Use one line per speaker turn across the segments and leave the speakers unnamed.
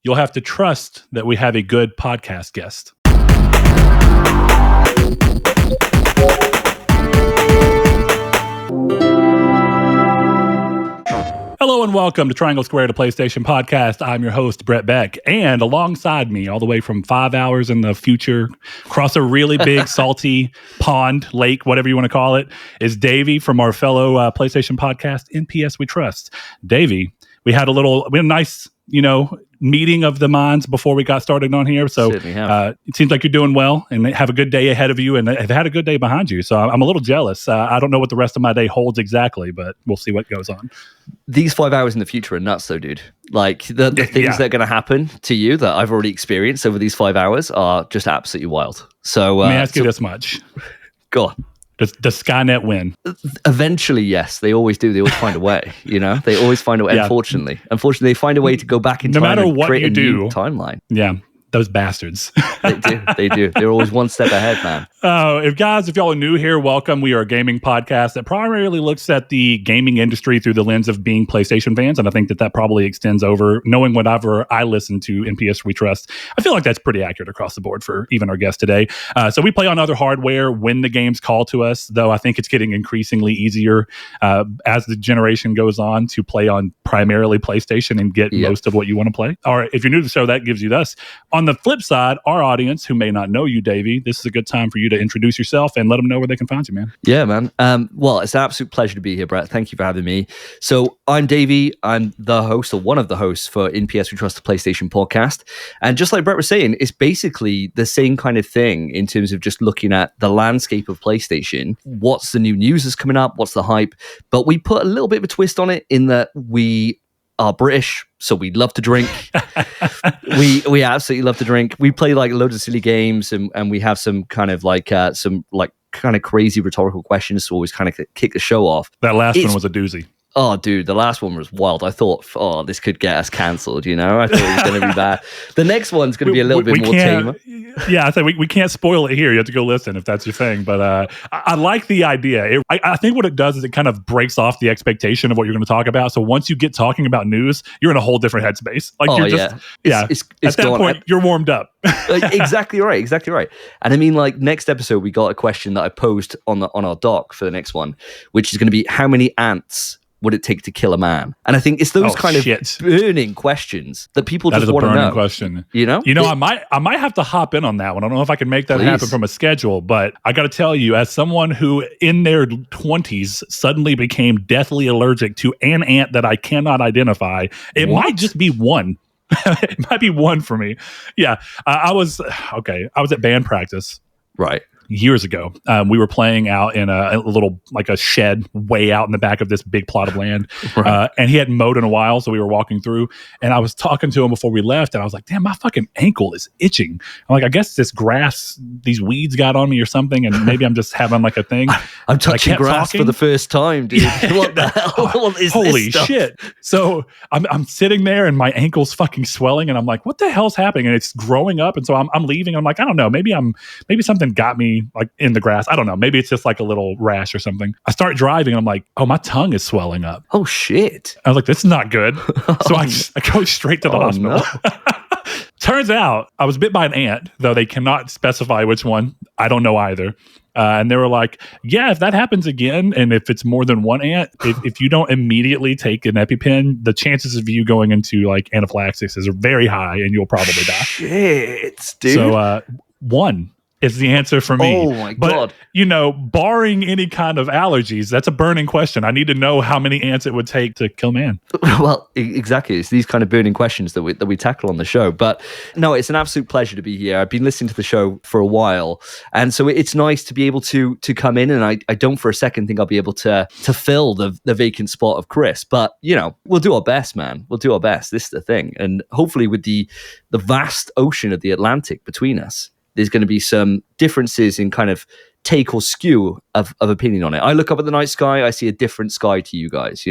you'll have to trust that we have a good podcast guest. Hello and welcome to Triangle Square, the PlayStation podcast. I'm your host, Brett Beck, and alongside me, all the way from 5 hours in the future, across a really big, salty pond, lake, whatever you want to call it, is Davey from our fellow PlayStation podcast, NPS We Trust. Davey, we had a nice, meeting of the minds before we got started on here. So it seems like you're doing well and have a good day ahead of you and have had a good day behind you. So I'm a little jealous. I don't know what the rest of my day holds exactly, but we'll see what goes on.
These 5 hours in the future are nuts though, dude. Like the things that are going to happen to you that I've already experienced over these 5 hours are just absolutely wild. So
let me ask you this much.
Go on.
Does Skynet win?
Eventually, yes. They always do. They always find a way, They always find a way, Unfortunately, they find a way to go back in time and create a new timeline.
Yeah, those bastards.
They do. They're always one step ahead, man.
If y'all are new here, welcome. We are a gaming podcast that primarily looks at the gaming industry through the lens of being PlayStation fans, and I think that probably extends over knowing whatever I listen to NPS We Trust. I feel like that's pretty accurate across the board for even our guest today. So we play on other hardware when the games call to us, though I think it's getting increasingly easier as the generation goes on to play on primarily PlayStation and get most of what you want to play. Or if you're new to the show, that gives you this. On the flip side, our audience who may not know you, Davey, this is a good time for you to introduce yourself and let them know where they can find you, man.
Yeah, man. Well, it's an absolute pleasure to be here, Brett. Thank you for having me. So I'm Davey. I'm the host or one of the hosts for NPS We Trust, the PlayStation podcast. And just like Brett was saying, it's basically the same kind of thing in terms of just looking at the landscape of PlayStation. What's the new news that's coming up? What's the hype? But we put a little bit of a twist on it in that we are British, so we love to drink. we absolutely love to drink. We play like loads of silly games, and we have some kind of crazy rhetorical questions to always kind of kick the show off.
That last one was a doozy.
Oh, dude, the last one was wild. I thought, this could get us cancelled, I thought it was going to be bad. The next one's going to be a little bit more tamer.
Yeah, I think we can't spoil it here. You have to go listen if that's your thing. But I like the idea. I think what it does is it kind of breaks off the expectation of what you're going to talk about. So once you get talking about news, you're in a whole different headspace. It's at that point, you're warmed up.
Exactly right. And I mean, like, next episode, we got a question that I posed on our doc for the next one, which is going to be how many ants would it take to kill a man? And I think it's those of burning questions that people just want to know. That is a burning
question. I might have to hop in on that one. I don't know if I can make that happen from a schedule, but I got to tell you, as someone who in their 20s suddenly became deathly allergic to an ant that I cannot identify, it might just be one. It might be one for me. Yeah. I was at band practice.
Right.
Years ago, we were playing out in a little, like a shed way out in the back of this big plot of land. Right. And he hadn't mowed in a while. So we were walking through and I was talking to him before we left. And I was like, damn, my fucking ankle is itching. I'm like, I guess this grass, these weeds got on me or something. And maybe I'm just having like a thing.
I'm touching grass for the first time, dude. What the hell? What is
holy
this
shit. So I'm sitting there and my ankle's fucking swelling. And I'm like, what the hell's happening? And it's growing up. And so I'm leaving. I'm like, I don't know. Maybe something got me like in the grass. I don't know. Maybe it's just like a little rash or something. I start driving and I'm like, oh, my tongue is swelling up.
Oh, shit.
I was like, this is not good. So I go straight to the hospital. No. Turns out I was bit by an ant, though they cannot specify which one. I don't know either. And they were like, yeah, if that happens again, and if it's more than one ant, if you don't immediately take an EpiPen, the chances of you going into like anaphylaxis is very high and you'll probably die.
Shit, dude.
So one is the answer for me.
Oh my God.
Barring any kind of allergies, that's a burning question. I need to know how many ants it would take to kill man.
Well, exactly. It's these kind of burning questions that we tackle on the show. But no, it's an absolute pleasure to be here. I've been listening to the show for a while. And so it's nice to be able to come in. And I don't for a second think I'll be able to fill the vacant spot of Chris. But, we'll do our best, man. We'll do our best. This is the thing. And hopefully with the vast ocean of the Atlantic between us, there's going to be some differences in kind of take or skew of opinion on it. I look up at the night sky, I see a different sky to you guys,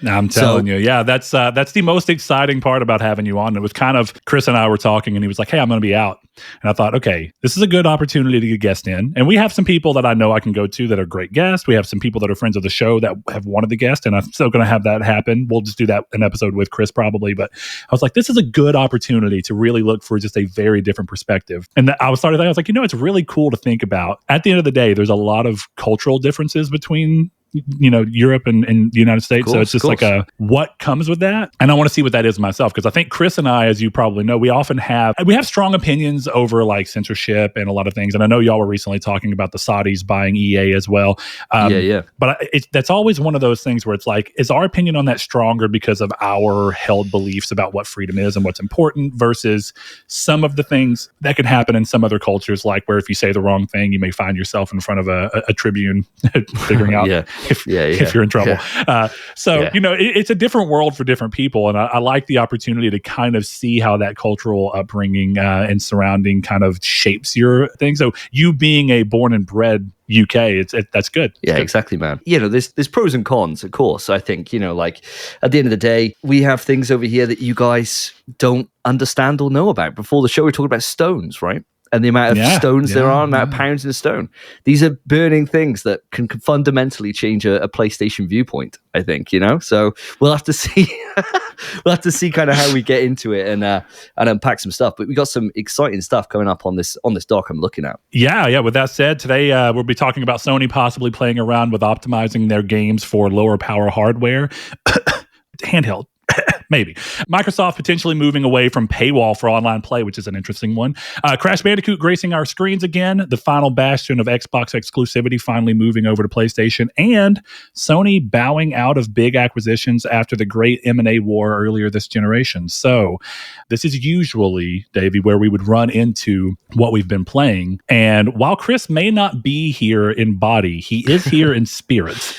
I'm telling you. Yeah, that's the most exciting part about having you on. It was kind of, Chris and I were talking and he was like, hey, I'm going to be out. And I thought, okay, this is a good opportunity to get guests in. And we have some people that I know I can go to that are great guests. We have some people that are friends of the show that have wanted the guest, and I'm still going to have that happen. We'll just do that an episode with Chris probably. But I was like, this is a good opportunity to really look for just a very different perspective. And I was like, it's really cool to think about. At the end of the day, there's a lot of cultural differences between Europe and the United States. So it's just like what comes with that. And I want to see what that is myself, because I think Chris and I, as you probably know, we have strong opinions over like censorship and a lot of things. And I know y'all were recently talking about the Saudis buying EA as well. But that's always one of those things where it's like, is our opinion on that stronger because of our held beliefs about what freedom is and what's important versus some of the things that could happen in some other cultures, like where if you say the wrong thing, you may find yourself in front of a tribune figuring out if you're in trouble. It's a different world for different people. And I like the opportunity to kind of see how that cultural upbringing and surrounding kind of shapes your thing. So you being a born and bred UK, that's good.
Exactly, man. There's pros and cons, of course. I think, like at the end of the day, we have things over here that you guys don't understand or know about. Before the show, we were talking about stones, right? And the amount of stones there are, amount of pounds in a stone. These are burning things that can fundamentally change a PlayStation viewpoint, I think, So we'll have to see. We'll have to see kind of how we get into it and unpack some stuff. But we got some exciting stuff coming up on this doc I'm looking at.
Yeah. With that said, today we'll be talking about Sony possibly playing around with optimizing their games for lower power hardware. Handheld. Maybe. Microsoft potentially moving away from paywall for online play, which is an interesting one. Crash Bandicoot gracing our screens again. The final bastion of Xbox exclusivity finally moving over to PlayStation. And Sony bowing out of big acquisitions after the great M&A war earlier this generation. So this is usually, Davey, where we would run into what we've been playing. And while Chris may not be here in body, he is here in spirit.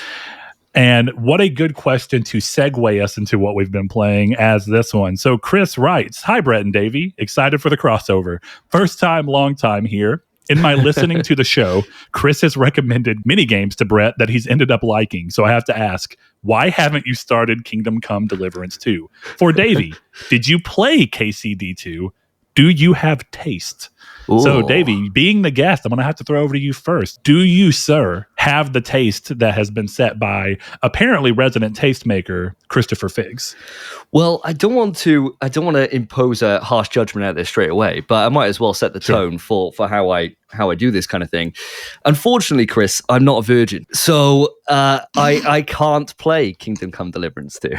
And what a good question to segue us into what we've been playing as this one. So Chris writes, "Hi, Brett and Davey. Excited for the crossover. First time, long time here. In my listening to the show, Chris has recommended mini games to Brett that he's ended up liking. So I have to ask, why haven't you started Kingdom Come Deliverance 2? For Davey, did you play KCD2? Do you have taste?" Ooh. So, Davey, being the guest, I'm going to have to throw over to you first. Do you, sir, have the taste that has been set by apparently resident tastemaker Christopher Figs?
Well, I don't want to impose a harsh judgment out there straight away, but I might as well set the tone for how I do this kind of thing. Unfortunately, Chris, I'm not a virgin, so I can't play Kingdom Come Deliverance 2.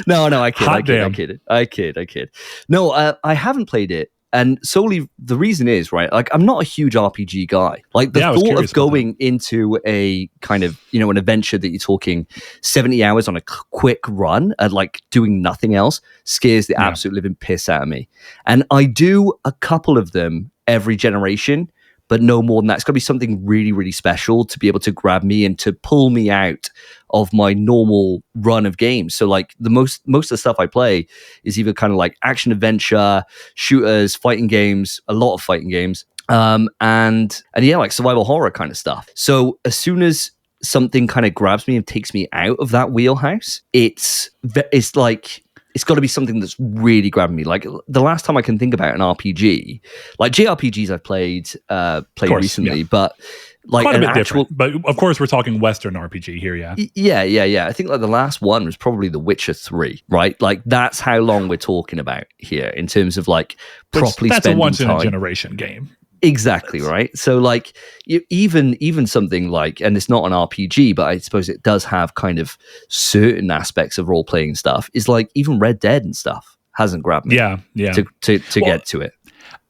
No, I kid. No, I haven't played it. And solely the reason is, right, like I'm not a huge RPG guy. Like the thought of going into a kind of, an adventure that you're talking 70 hours on a quick run and like doing nothing else scares the absolute living piss out of me. And I do a couple of them every generation, but no more than that. It's got to be something really, really special to be able to grab me and to pull me out of my normal run of games. So like most of the stuff I play is either kind of like action adventure, shooters, fighting games, a lot of fighting games, and like survival horror kind of stuff. So as soon as something kind of grabs me and takes me out of that wheelhouse, it's like it's got to be something that's really grabbing me. Like the last time I can think about an RPG, like JRPGs I've played recently, but like
quite a bit different. But of course, we're talking Western RPG here, yeah.
Yeah. I think like the last one was probably The Witcher 3, right? Like that's how long we're talking about here in terms of like properly spending time. That's a once in a generation game. Exactly, right? So like even something like, and it's not an RPG, but I suppose it does have kind of certain aspects of role-playing stuff, is like even Red Dead and stuff hasn't grabbed me to get to it.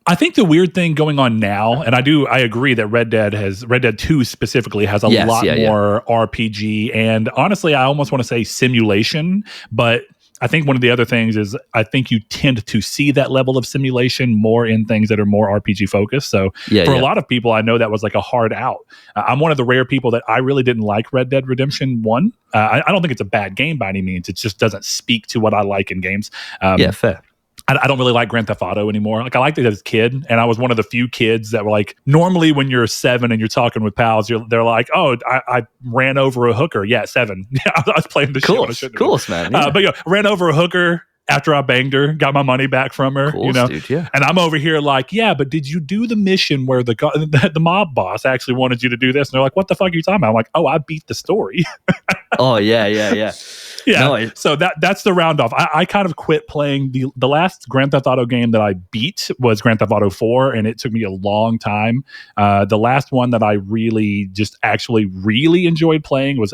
I think the weird thing going on now, and I agree that Red Dead 2 specifically has a lot more RPG, and honestly, I almost want to say simulation, but I think one of the other things is I think you tend to see that level of simulation more in things that are more RPG focused. So for a lot of people, I know that was like a hard out. I'm one of the rare people that I really didn't like Red Dead Redemption 1. I don't think it's a bad game by any means. It just doesn't speak to what I like in games.
Fair.
I don't really like Grand Theft Auto anymore. Like I liked it as a kid, and I was one of the few kids that were like, normally when you're 7 and you're talking with pals, they're like, "Oh, I ran over a hooker." Yeah, 7. Yeah, I was playing the shit.
Of course, man. Yeah.
But ran over a hooker. after I banged her, got my money back from her,
Of course, dude, yeah.
And I'm over here like, yeah, but did you do the mission where the mob boss actually wanted you to do this? And they're like, what the fuck are you talking about? I'm like, oh, I beat the story.
Oh, yeah.
Yeah.
No,
So that's the round off. I kind of quit playing the last Grand Theft Auto game that I beat was Grand Theft Auto 4, and it took me a long time. The last one that I really just actually really enjoyed playing was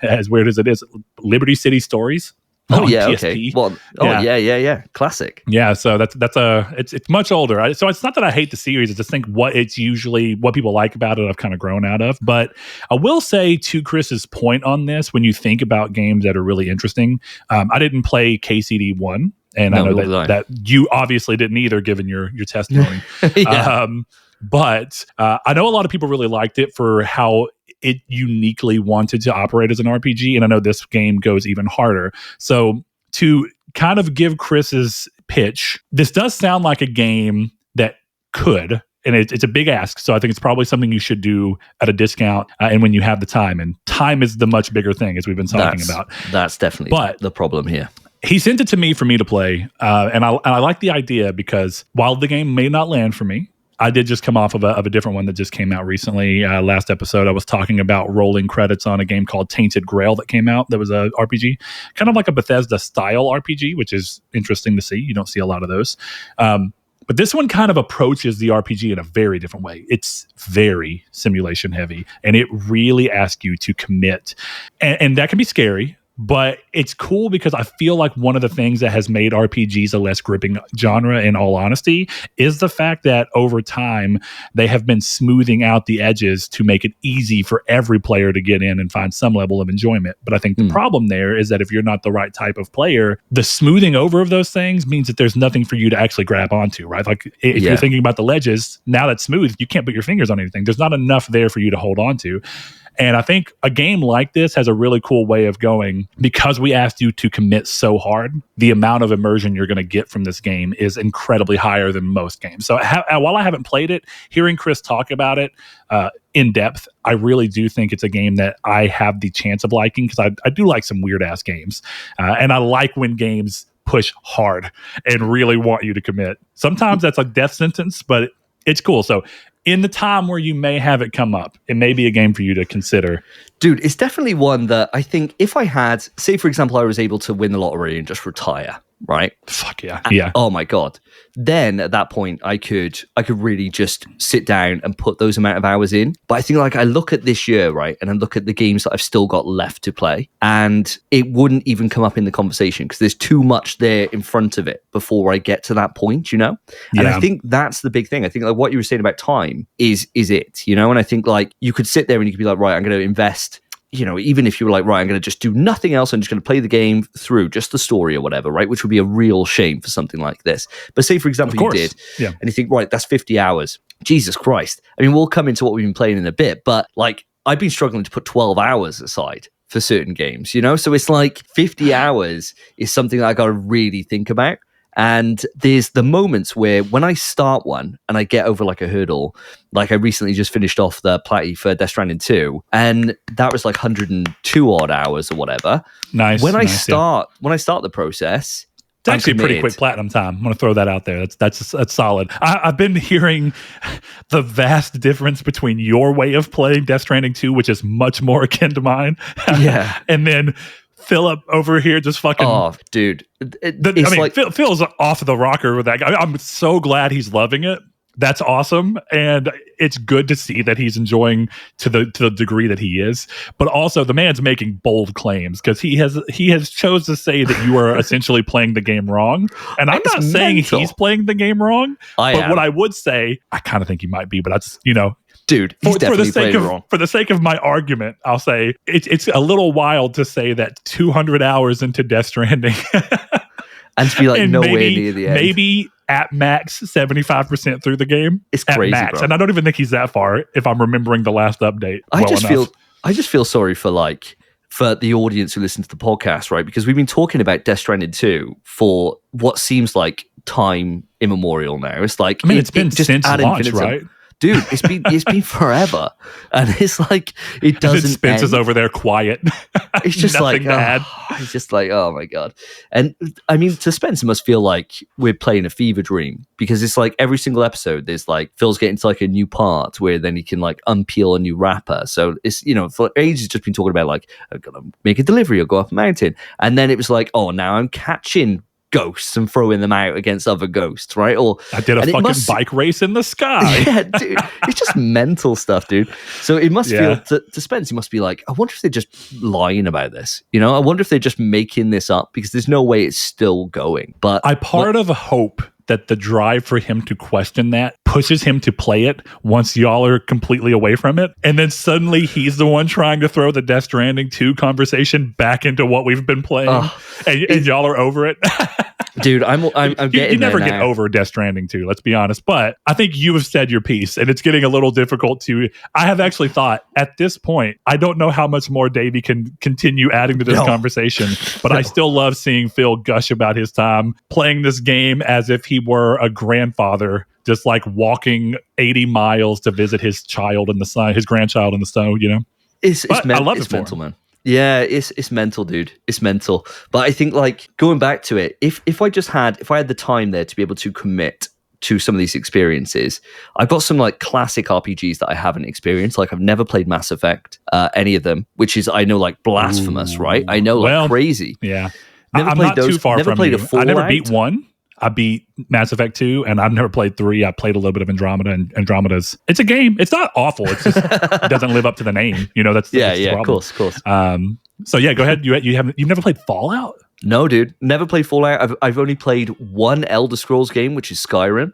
as weird as it is, Liberty City Stories.
Oh yeah,
PSP.
okay. Well, yeah. Classic.
Yeah, so it's much older. So it's not that I hate the series. I just think what people like about it, I've kind of grown out of. But I will say, to Chris's point on this, when you think about games that are really interesting, I didn't play KCD 1, and I know that you obviously didn't either, given your testimony.
Yeah.
But I know a lot of people really liked it for how it uniquely wanted to operate as an RPG, and I know this game goes even harder. So to kind of give Chris's pitch, this does sound like a game that could, and it's a big ask, so I think it's probably something you should do at a discount and when you have the time, and time is the much bigger thing, as we've been talking about.
That's definitely the problem here.
He sent it to me for me to play, and I like the idea because while the game may not land for me, I did just come off of a different one that just came out recently. Last episode, I was talking about rolling credits on a game called Tainted Grail that came out. That was a RPG, kind of like a Bethesda style RPG, which is interesting to see. You don't see a lot of those. But this one kind of approaches the RPG in a very different way. It's very simulation heavy, and it really asks you to commit. And that can be scary. But it's cool because I feel like one of the things that has made RPGs a less gripping genre, in all honesty, is the fact that over time they have been smoothing out the edges to make it easy for every player to get in and find some level of enjoyment. But I think the problem there is that if you're not the right type of player, the smoothing over of those things means that there's nothing for you to actually grab onto, right? Like if you're thinking about the ledges, now that's smooth, you can't put your fingers on anything. There's not enough there for you to hold on to. And I think a game like this has a really cool way of going, because we asked you to commit so hard, the amount of immersion you're going to get from this game is incredibly higher than most games. So while I haven't played it, hearing Chris talk about it in depth, I really do think it's a game that I have the chance of liking, because I do like some weird ass games. And I like when games push hard and really want you to commit. Sometimes that's a death sentence, but it's cool. So in the time where you may have it come up, it may be a game for you to consider.
Dude, it's definitely one that I think if I had, say, for example, I was able to win the lottery and just retire, right?
Fuck yeah. Yeah.
Oh my God. Then at that point, I could really just sit down and put those amount of hours in. But I think, like, I look at this year, right? And I look at the games that I've still got left to play, and it wouldn't even come up in the conversation because there's too much there in front of it before I get to that point, And I think that's the big thing. I think, like, what you were saying about time is it, And I think, like, you could sit there and you could be like, right, I'm going to invest, even if you were like, right, I'm going to just do nothing else. I'm just going to play the game through, just the story or whatever, right? Which would be a real shame for something like this. But say, for example, you did, and you think, right, that's 50 hours. Jesus Christ. I mean, we'll come into what we've been playing in a bit, but like, I've been struggling to put 12 hours aside for certain games, So it's like 50 hours is something that I got to really think about. And there's the moments where when I start one and I get over like a hurdle, like I recently just finished off the Platy for Death Stranding 2, and that was like 102 odd hours or whatever.
Nice.
When I start the process,
it's actually a pretty quick platinum time. I'm going to throw that out there. That's solid. I've been hearing the vast difference between your way of playing Death Stranding 2, which is much more akin to mine.
Yeah.
And then Philip over here just fucking...
Oh, dude.
Phil's off the rocker with that guy. I'm so glad he's loving it. That's awesome. And it's good to see that he's enjoying to the degree that he is. But also, the man's making bold claims, because he has chose to say that you are essentially playing the game wrong. And I'm not saying he's playing the game wrong. But what I would say, I kind of think he might be, but that's,
dude, he's definitely playing wrong.
For the sake of my argument, I'll say it's a little wild to say that 200 hours into Death Stranding
and to be like nowhere near the end.
Maybe at max 75% through the game.
It's crazy,
max.
bro.
And I don't even think he's that far if I'm remembering the last update.
I just feel sorry for the audience who listen to the podcast, right? Because we've been talking about Death Stranding 2 for what seems like time immemorial now. It's like,
it's been since launch, right?
dude, it's been forever, and it's like it doesn't.
Spence is over there quiet.
It's just like bad. It's just like, oh my god. And I mean, to Spence, it must feel like we're playing a fever dream, because it's like every single episode, there's like Phil's getting to like a new part where then he can like unpeel a new wrapper. So it's, you know, for ages just been talking about like, I've got to make a delivery or go up a mountain, and then it was like, oh, now I'm catching ghosts and throwing them out against other ghosts, right? Or
I did a fucking bike race in the sky.
Yeah, dude, it's just mental stuff, dude. So it must feel to Spence, he must be like, I wonder if they're just lying about this. You know, I wonder if they're just making this up, because there's no way it's still going. But
I part of hope that the drive for him to question that pushes him to play it once y'all are completely away from it. And then suddenly he's the one trying to throw the Death Stranding 2 conversation back into what we've been playing. And y'all are over it.
Dude, I'm getting
you never
there
get
now.
over Death Stranding 2, let's be honest. But I think you have said your piece, and it's getting a little difficult to... I have actually thought, at this point, I don't know how much more Davey can continue adding to this conversation, but I still love seeing Phil gush about his time playing this game as if he were a grandfather, just like walking 80 miles to visit his child in the sun, his grandchild in the snow, you know?
I love it mental, man. Yeah, it's mental, dude. It's mental. But I think, like, going back to it, if I had the time there to be able to commit to some of these experiences, I've got some like classic RPGs that I haven't experienced. Like, I've never played Mass Effect, any of them, which is, I know, like blasphemous, right? I know, like crazy.
Yeah,
never played
not
those.
Too far
never
from
played
you.
a Fallout.
I never beat 1. I beat Mass Effect 2, and I've never played 3. I played a little bit of Andromeda, and Andromeda's... It's a game. It's not awful. It's just it doesn't live up to the name. You know, that's the problem.
Of course.
So yeah, go ahead. You've never played Fallout?
No, dude, never played Fallout. I've only played one Elder Scrolls game, which is Skyrim.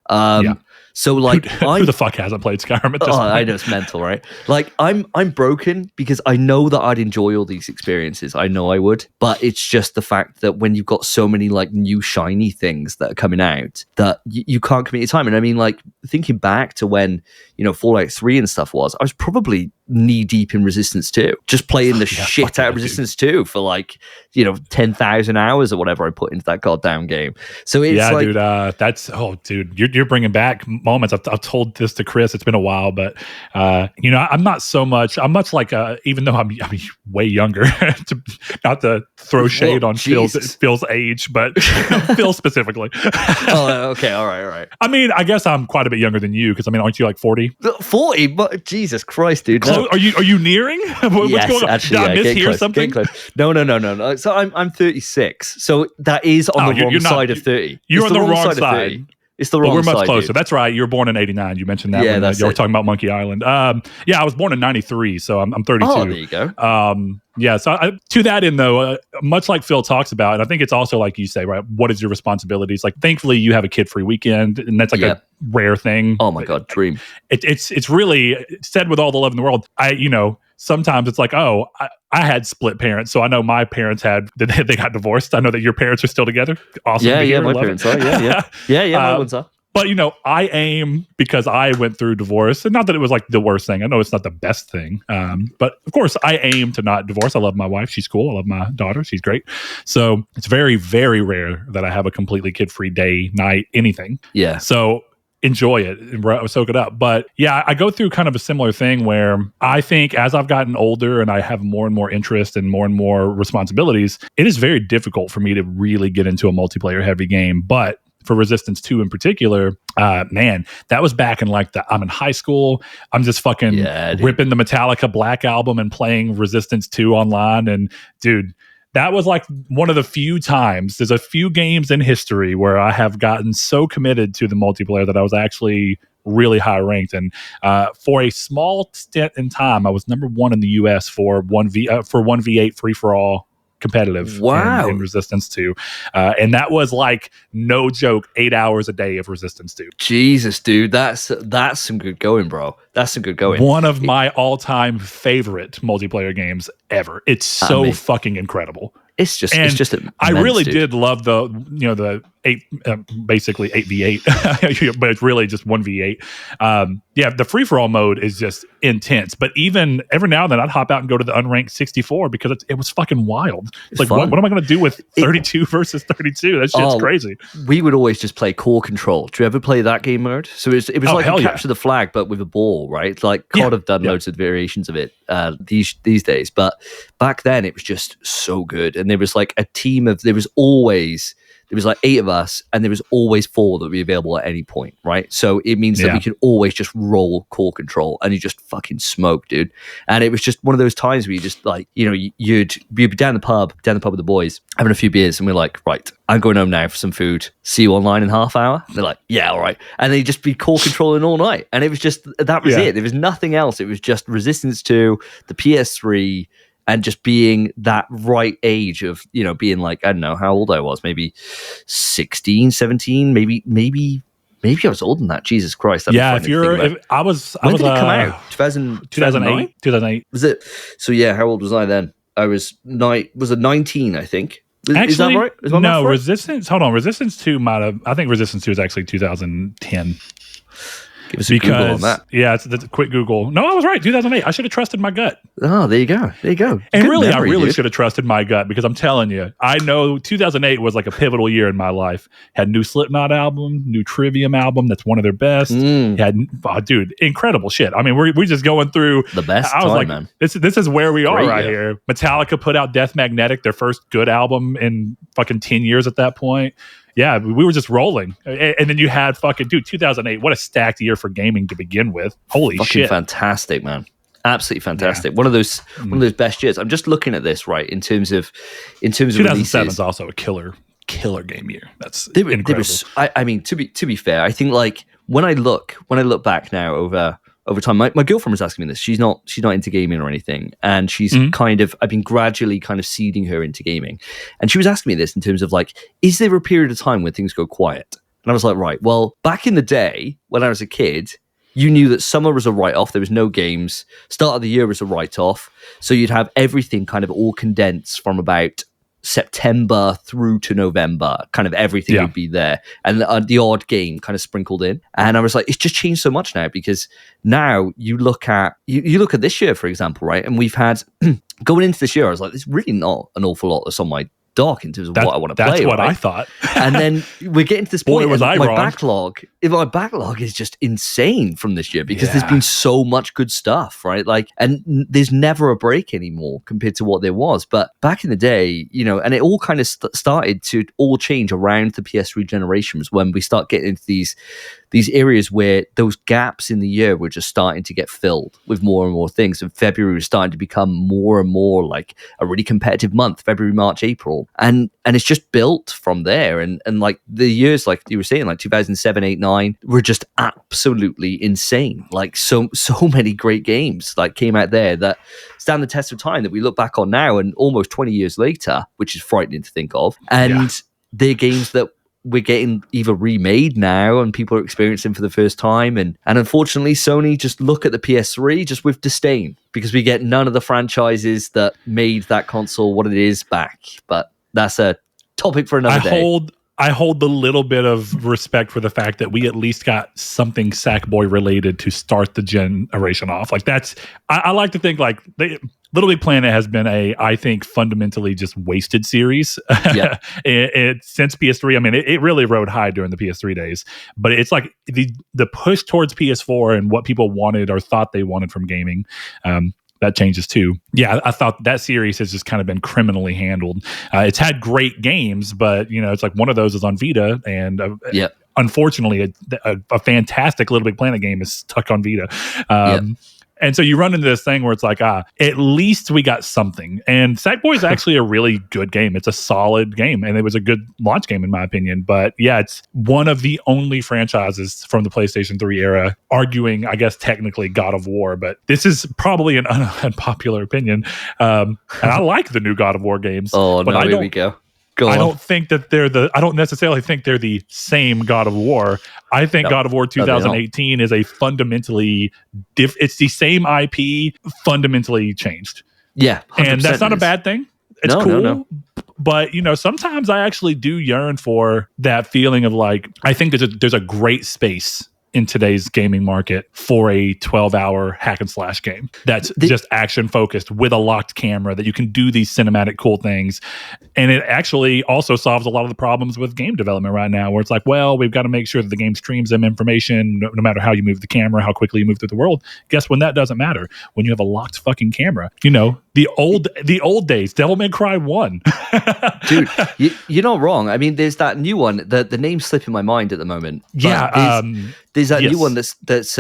So like,
who the fuck hasn't played Skyrim at this point?
I know, it's mental, right? Like, I'm broken because I know that I'd enjoy all these experiences. I know I would, but it's just the fact that when you've got so many like new shiny things that are coming out, that you can't commit your time. And I mean, like, thinking back to when, you know, Fallout 3 and stuff was, I was probably knee deep in Resistance 2, just playing the shit out of Resistance 2 for like, you know, 10,000 hours or whatever I put into that goddamn game. So it's like,
dude, you're bringing back moments. I've told this to Chris. It's been a while, but you know, I'm much like even though I'm way younger, not to throw shade on Phil's age, but Phil specifically.
Oh, okay, all right.
I mean, I guess I'm quite a bit younger than you, because I mean, aren't you like 40?
40? But Jesus Christ, dude.
No. Are you nearing? What's
yes,
going on?
Actually,
Did I mishear something?
No. So I'm 36. So that is on the wrong side of 30.
You're on the wrong side.
It's the wrong side.
We're much closer.
Dude.
That's right. You were born in '89. You mentioned that.
Yeah,
when you were talking about Monkey Island. Yeah, I was born in '93, so I'm 32.
Oh, there you go.
Yeah. So to that end, though, much like Phil talks about, and I think it's also like you say, right? What is your responsibilities? Like, thankfully, you have a kid-free weekend, and that's like a rare thing.
Oh my god, dream!
It's really said with all the love in the world. Sometimes it's like, oh, I had split parents, so I know my parents they got divorced. I know that your parents are still together. Awesome.
Yeah, my parents are. Yeah, my ones are.
But, you know, I aim, because I went through divorce, and not that it was like the worst thing. I know it's not the best thing. But of course, I aim to not divorce. I love my wife. She's cool. I love my daughter. She's great. So it's very, very rare that I have a completely kid-free day, night, anything.
Yeah.
So enjoy it and soak it up. But yeah, I go through kind of a similar thing where I think as I've gotten older and I have more and more interest and more responsibilities, it is very difficult for me to really get into a multiplayer heavy game. But for Resistance 2 in particular, man, that was back in like I'm in high school. I'm just fucking ripping the Metallica Black Album and playing Resistance 2 online. And dude, that was like one of the few times, there's a few games in history where I have gotten so committed to the multiplayer that I was actually really high ranked. And for a small stint in time, I was number 1 in the US for 1v8 free for all competitive in Resistance 2. And that was like, no joke, 8 hours a day of Resistance 2.
Jesus, dude, that's some good going, bro. That's some good going.
One of my all-time favorite multiplayer games ever. It's so fucking incredible.
It's just immense,
I really
dude.
did love the basically 8v8, but it's really just 1v8. The free-for-all mode is just intense. But even every now and then I'd hop out and go to the unranked 64 because it was fucking wild. It's like, what am I going to do with 32 versus 32? That shit's crazy.
We would always just play core control. Do you ever play that game mode? So it was like capture the flag, but with a ball, right? Like COD have done loads of variations of it these days. But back then it was just so good. And there was like a team of, there was like 8 of us, and there was always 4 that would be available at any point, right? So it means that we could always just roll core control, and you just fucking smoke, dude. And it was just one of those times where you just like, you know, you'd be down the pub with the boys, having a few beers, and we're like, right, I'm going home now for some food. See you online in half hour. They're like, yeah, all right. And they'd just be core controlling all night. And it was just, that was it. There was nothing else. It was just Resistance 2, the PS3, and just being that right age of, you know, being like, I don't know how old I was, maybe 16, 17, maybe I was older than that. Jesus Christ.
If I was,
when did it come out?
2008.
Was it? So yeah, how old was I then? I was 19, I think.
Actually,
is that right?
No, Resistance. Hold on, Resistance 2 might have. I think Resistance 2 is actually 2010.
Give us a Google on that.
Yeah, it's a quick Google. No, I was right. 2008. I should have trusted my gut.
Oh, there you go. And
good really, memory, I really should have trusted my gut, because I'm telling you, I know 2008 was like a pivotal year in my life. Had new Slipknot album, new Trivium album. That's one of their best. Dude, incredible shit. I mean, we're just going through
the best.
I was
time,
like,
man.
This is where we are right here. Metallica put out Death Magnetic, their first good album in fucking 10 years at that point. Yeah, we were just rolling. And then you had 2008. What a stacked year for gaming to begin with. Holy shit.
Fantastic, man. Absolutely fantastic. One of those best years. I'm just looking at this, right, in terms of
2007 is also a killer game year. That's incredible.
I mean, to be fair, I think like when I look back now over time, my girlfriend was asking me this. She's not into gaming or anything, and she's I've been gradually kind of seeding her into gaming, and she was asking me this in terms of like, is there a period of time when things go quiet? And I was like, right, well, back in the day when I was a kid, you knew that summer was a write-off. There was no games. Start of the year was a write-off. So you'd have everything kind of all condensed from about September through to November, kind of everything would be there, and the odd game kind of sprinkled in. And I was like, it's just changed so much now, because now you look at this year, for example, right? And we've had going into this year, I was like, there's really not an awful lot that's on my dock in terms of what I want to play.
That's what I thought.
And then we're getting to this point.
My
backlog is just insane from this year, because there's been so much good stuff, right? Like, and there's never a break anymore compared to what there was. But back in the day, you know, and it all kind of started to all change around the PS3 generations, when we start getting into these areas where those gaps in the year were just starting to get filled with more and more things. And February was starting to become more and more like a really competitive month, February, March, April. And it's just built from there. And like the years, like you were saying, like 2007, 8, 9, were just absolutely insane. Like so many great games like came out there that stand the test of time, that we look back on now and almost 20 years later, which is frightening to think of. And they're games that we're getting either remade now and people are experiencing for the first time. And unfortunately, Sony just look at the PS3 just with disdain, because we get none of the franchises that made that console what it is back. But that's a topic for another day.
I hold the little bit of respect for the fact that we at least got something Sackboy related to start the generation off. Like I like to think like Little Big Planet has been I think fundamentally just wasted series. Yeah. Since PS3. I mean, it really rode high during the PS3 days, but it's like the push towards PS4 and what people wanted or thought they wanted from gaming. That changes too. Yeah, I thought that series has just kind of been criminally handled. It's had great games, but you know, it's like one of those is on Vita, and unfortunately, a fantastic Little Big Planet game is stuck on Vita. And so you run into this thing where it's like, at least we got something. And Sackboy is actually a really good game. It's a solid game, and it was a good launch game in my opinion. But yeah, it's one of the only franchises from the PlayStation 3 era, arguing, I guess, technically God of War. But this is probably an unpopular opinion. And I like the new God of War games.
Oh, but here we go.
I don't think that I don't necessarily think they're the same God of War. I think God of War 2018 is a fundamentally it's the same IP fundamentally changed.
Yeah.
And that's not a bad thing. It's cool. No. but sometimes I actually do yearn for that feeling of like, I think there's a great space in today's gaming market for a 12-hour hack and slash game that's just action focused with a locked camera that you can do these cinematic cool things. And it actually also solves a lot of the problems with game development right now, where it's like, well, we've got to make sure that the game streams them information no matter how you move the camera, how quickly you move through the world. Guess when that doesn't matter? When you have a locked fucking camera. The old days, Devil May Cry 1.
Dude, you're not wrong. I mean, there's that new one. The name's slipping my mind at the moment.
Yeah,
there's that new one that's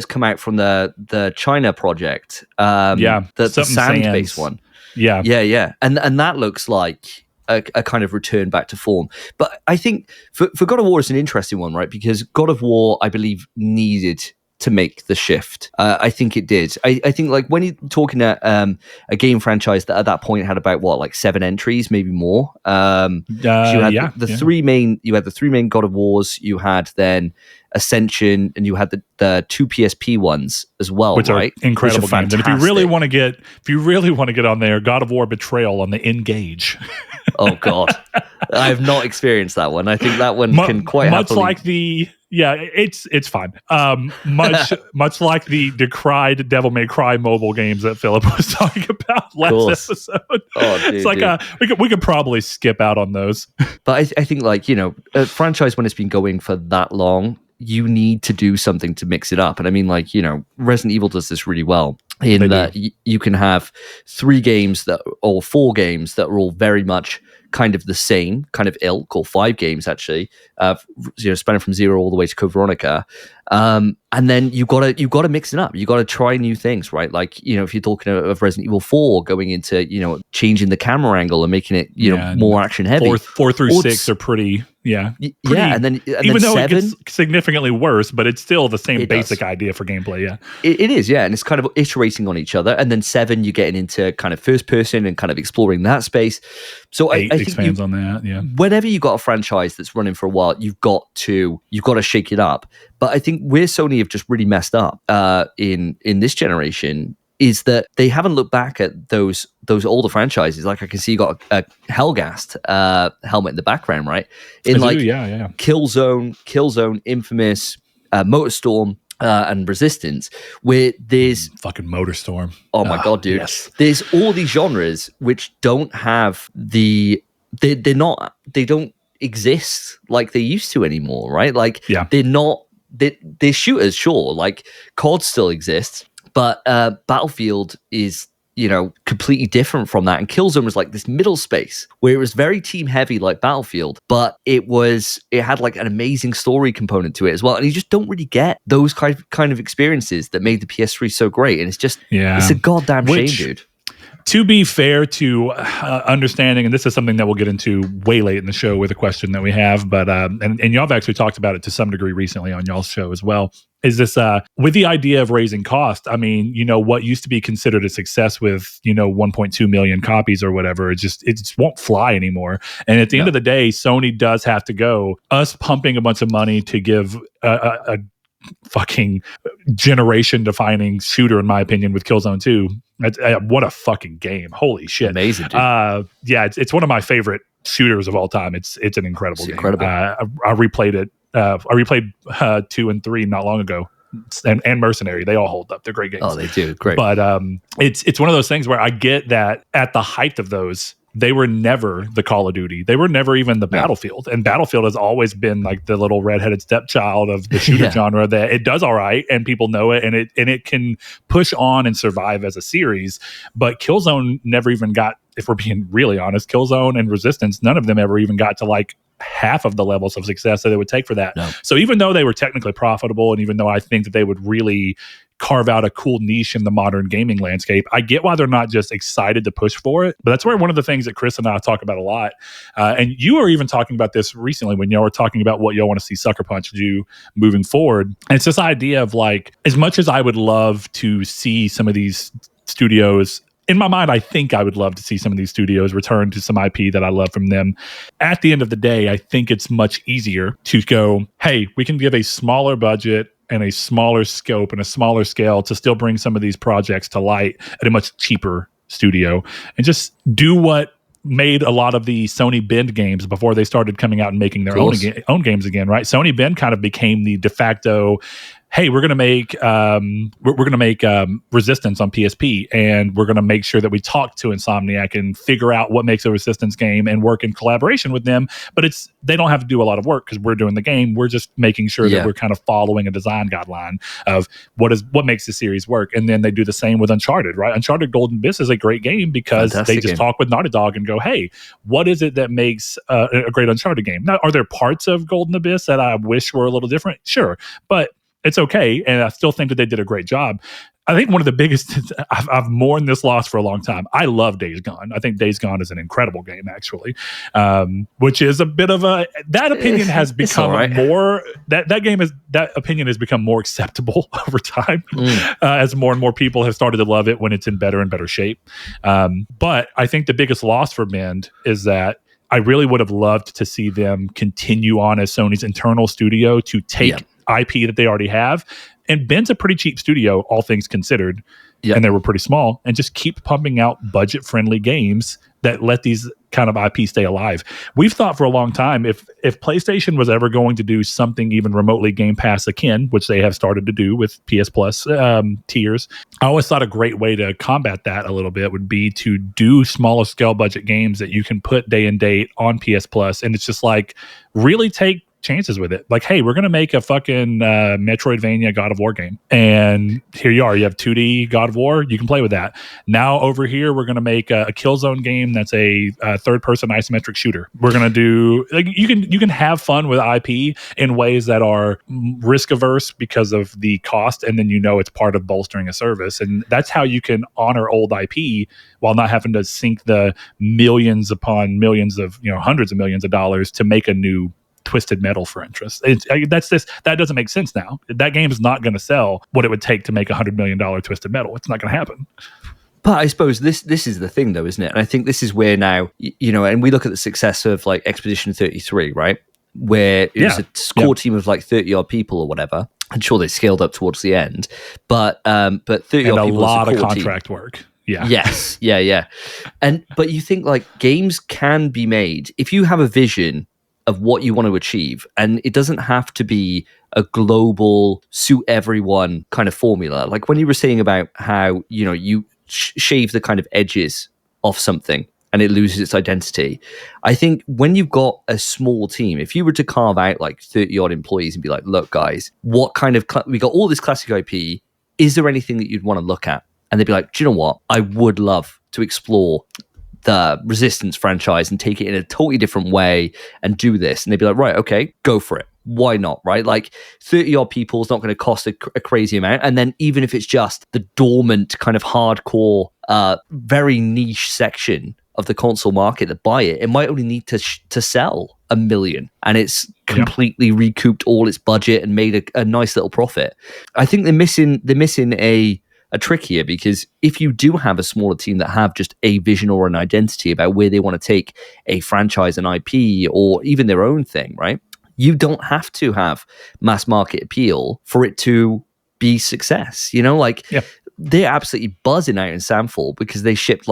come out from the China project. The sand-based one. Yeah. And that looks like a kind of return back to form. But I think for God of War, it's an interesting one, right? Because God of War, I believe, needed to make the shift. I think it did. I think like when you're talking at a game franchise that at that point had about like 7 entries, maybe more. You had the three main God of Wars. You had then Ascension, and you had the 2 PSP ones as well,
which
right?
Are incredible games. And if you really want to get on there, God of War Betrayal on the Engage.
Oh God, I have not experienced that one. I think that one can quite
much
happily...
like the. Yeah, it's fine. Much like the decried Devil May Cry mobile games that Philip was talking about last episode.
Oh, dude,
it's like we could probably skip out on those.
But I think like a franchise when it's been going for that long, you need to do something to mix it up. And I mean, like Resident Evil does this really well. In that you can have 3 games or 4 games that are all very much kind of the same kind of ilk, or 5 games actually, spanning from 0 all the way to Code Veronica, and then you gotta mix it up. You gotta try new things, right? Like if you're talking of Resident Evil 4 going into changing the camera angle and making it more action heavy.
4 through 6 are pretty.
And then
even though
7,
it gets significantly worse, but it's still the same basic idea for gameplay. Yeah,
it is. Yeah, and it's kind of iterating on each other. And then 7, you're getting into kind of first person and kind of exploring that space. So
8
I think
expands on that. Yeah,
whenever you got a franchise that's running for a while, you've got to shake it up. But I think where Sony have just really messed up in this generation is that they haven't looked back at those older franchises. Like I can see you got a Hellgast helmet in the background, right? Killzone, Infamous, MotorStorm, and Resistance, where there's
fucking MotorStorm.
Oh my God, dude!
Yes.
There's all these genres which don't have they don't exist like they used to anymore, right? Like they're shooters, sure. Like COD still exists. But Battlefield is, completely different from that. And Killzone was like this middle space where it was very team heavy like Battlefield, but it had like an amazing story component to it as well. And you just don't really get those kind of experiences that made the PS3 so great. And it's just, it's a goddamn shame, dude.
To be fair to understanding, and this is something that we'll get into way late in the show with a question that we have, but and y'all have actually talked about it to some degree recently on y'all's show as well, is this with the idea of raising cost. I mean, what used to be considered a success with 1.2 million copies or whatever, it just won't fly anymore. And at the end of the day, Sony does have to go. Us pumping a bunch of money to give a fucking generation-defining shooter, in my opinion, with Killzone 2. What a fucking game! Holy shit,
amazing, dude.
It's one of my favorite shooters of all time. It's an incredible game. Incredible. I replayed it. I replayed 2 and 3 not long ago, and Mercenary. They all hold up. They're great games.
Oh, they do. Great.
But it's one of those things where I get that at the height of those, they were never the Call of Duty. They were never even the Battlefield. And Battlefield has always been like the little redheaded stepchild of the shooter genre, that it does all right and people know it, and it can push on and survive as a series. But Killzone never even got, if we're being really honest, Killzone and Resistance, none of them ever even got to like half of the levels of success that it would take for that. No. So even though they were technically profitable, and even though I think that they would really carve out a cool niche in the modern gaming landscape, I get why they're not just excited to push for it. But that's where one of the things that Chris and I talk about a lot, and you were even talking about this recently when y'all were talking about what y'all want to see Sucker Punch do moving forward. And it's this idea of like, as much as I would love to see some of these studios, in my mind, I think I would love to see some of these studios return to some IP that I love from them. At the end of the day, I think it's much easier to go, hey, we can give a smaller budget and a smaller scope and a smaller scale to still bring some of these projects to light at a much cheaper studio, and just do what made a lot of the Sony Bend games before they started coming out and making their own games again, right? Sony Bend kind of became the de facto, hey, we're going to make Resistance on PSP, and we're going to make sure that we talk to Insomniac and figure out what makes a Resistance game and work in collaboration with them. But they don't have to do a lot of work because we're doing the game. We're just making sure that we're kind of following a design guideline of what makes the series work. And then they do the same with Uncharted, right? Uncharted Golden Abyss is a great game because they just talk with Naughty Dog and go, hey, what is it that makes a great Uncharted game? Now, are there parts of Golden Abyss that I wish were a little different? Sure. But it's okay, and I still think that they did a great job. I think one of the biggest, I've mourned this loss for a long time. I love Days Gone. I think Days Gone is an incredible game, actually, which is a bit of that opinion has become more, that opinion has become more acceptable over time as more and more people have started to love it when it's in better and better shape. But I think the biggest loss for Bend is that I really would have loved to see them continue on as Sony's internal studio to take IP that they already have. And Bend's a pretty cheap studio, all things considered, and they were pretty small, and just keep pumping out budget-friendly games that let these kind of IP stay alive. We've thought for a long time, if PlayStation was ever going to do something even remotely Game Pass akin, which they have started to do with PS Plus tiers, I always thought a great way to combat that a little bit would be to do smaller scale budget games that you can put day and date on PS Plus, and it's just like really take chances with it. Like, hey, we're going to make a fucking Metroidvania God of War game. And here you are. You have 2D God of War. You can play with that. Now over here, we're going to make a Killzone game that's a third-person isometric shooter. We're going to do... like you can have fun with IP in ways that are risk-averse because of the cost, and then it's part of bolstering a service. And that's how you can honor old IP while not having to sink the millions upon millions of, hundreds of millions of dollars to make a new Twisted Metal, for interest. That doesn't make sense now. That game is not going to sell what it would take to make $100 million Twisted Metal. It's not going to happen.
But I suppose this is the thing, though, isn't it? And I think this is where now, and we look at the success of like Expedition 33, right? Where it was a core team of like 30 odd people or whatever. I'm sure they scaled up towards the end, but 30
and
odd people.
A lot of contract work. Yeah.
Yes. Yeah. But you think like games can be made if you have a vision of what you want to achieve, and it doesn't have to be a global suit everyone kind of formula. Like when you were saying about how you shave the kind of edges off something and it loses its identity. I think when you've got a small team, if you were to carve out like 30 odd employees and be like, look guys, what kind of we got all this classic IP, is there anything that you'd want to look at? And they'd be like, do you know what, I would love to explore the Resistance franchise and take it in a totally different way and do this. And they'd be like, right, okay, go for it. Why not, right? Like 30 odd people is not going to cost a crazy amount. And then even if it's just the dormant kind of hardcore, very niche section of the console market that buy it, it might only need to sell 1 million, and it's completely recouped all its budget and made a nice little profit. I think they're missing a trick here, because if you do have a smaller team that have just a vision or an identity about where they want to take a franchise and IP or even their own thing, right? You don't have to have mass market appeal for it to be success. They're absolutely buzzing out in Samfall because they shipped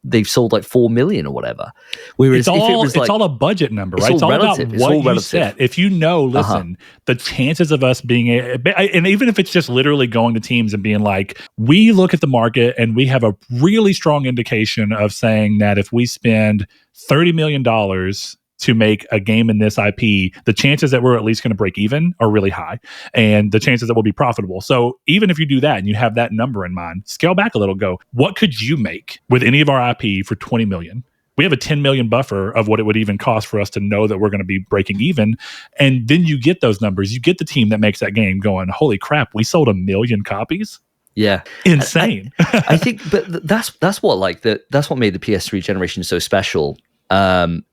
they've sold like 4 million or whatever. Whereas
it's all a budget number, right? It's all about what you set. If listen, the chances of us being, and even if it's just literally going to teams and being like, we look at the market and we have a really strong indication of saying that if we spend $30 million to make a game in this IP, the chances that we're at least going to break even are really high, and the chances that we'll be profitable. So even if you do that and you have that number in mind, scale back a little, go, what could you make with any of our IP for 20 million? We have a 10 million buffer of what it would even cost for us to know that we're going to be breaking even. And then you get those numbers, you get the team that makes that game going, holy crap, we sold 1 million copies.
Yeah,
insane.
I think, but that's what that's what made the PS3 generation so special.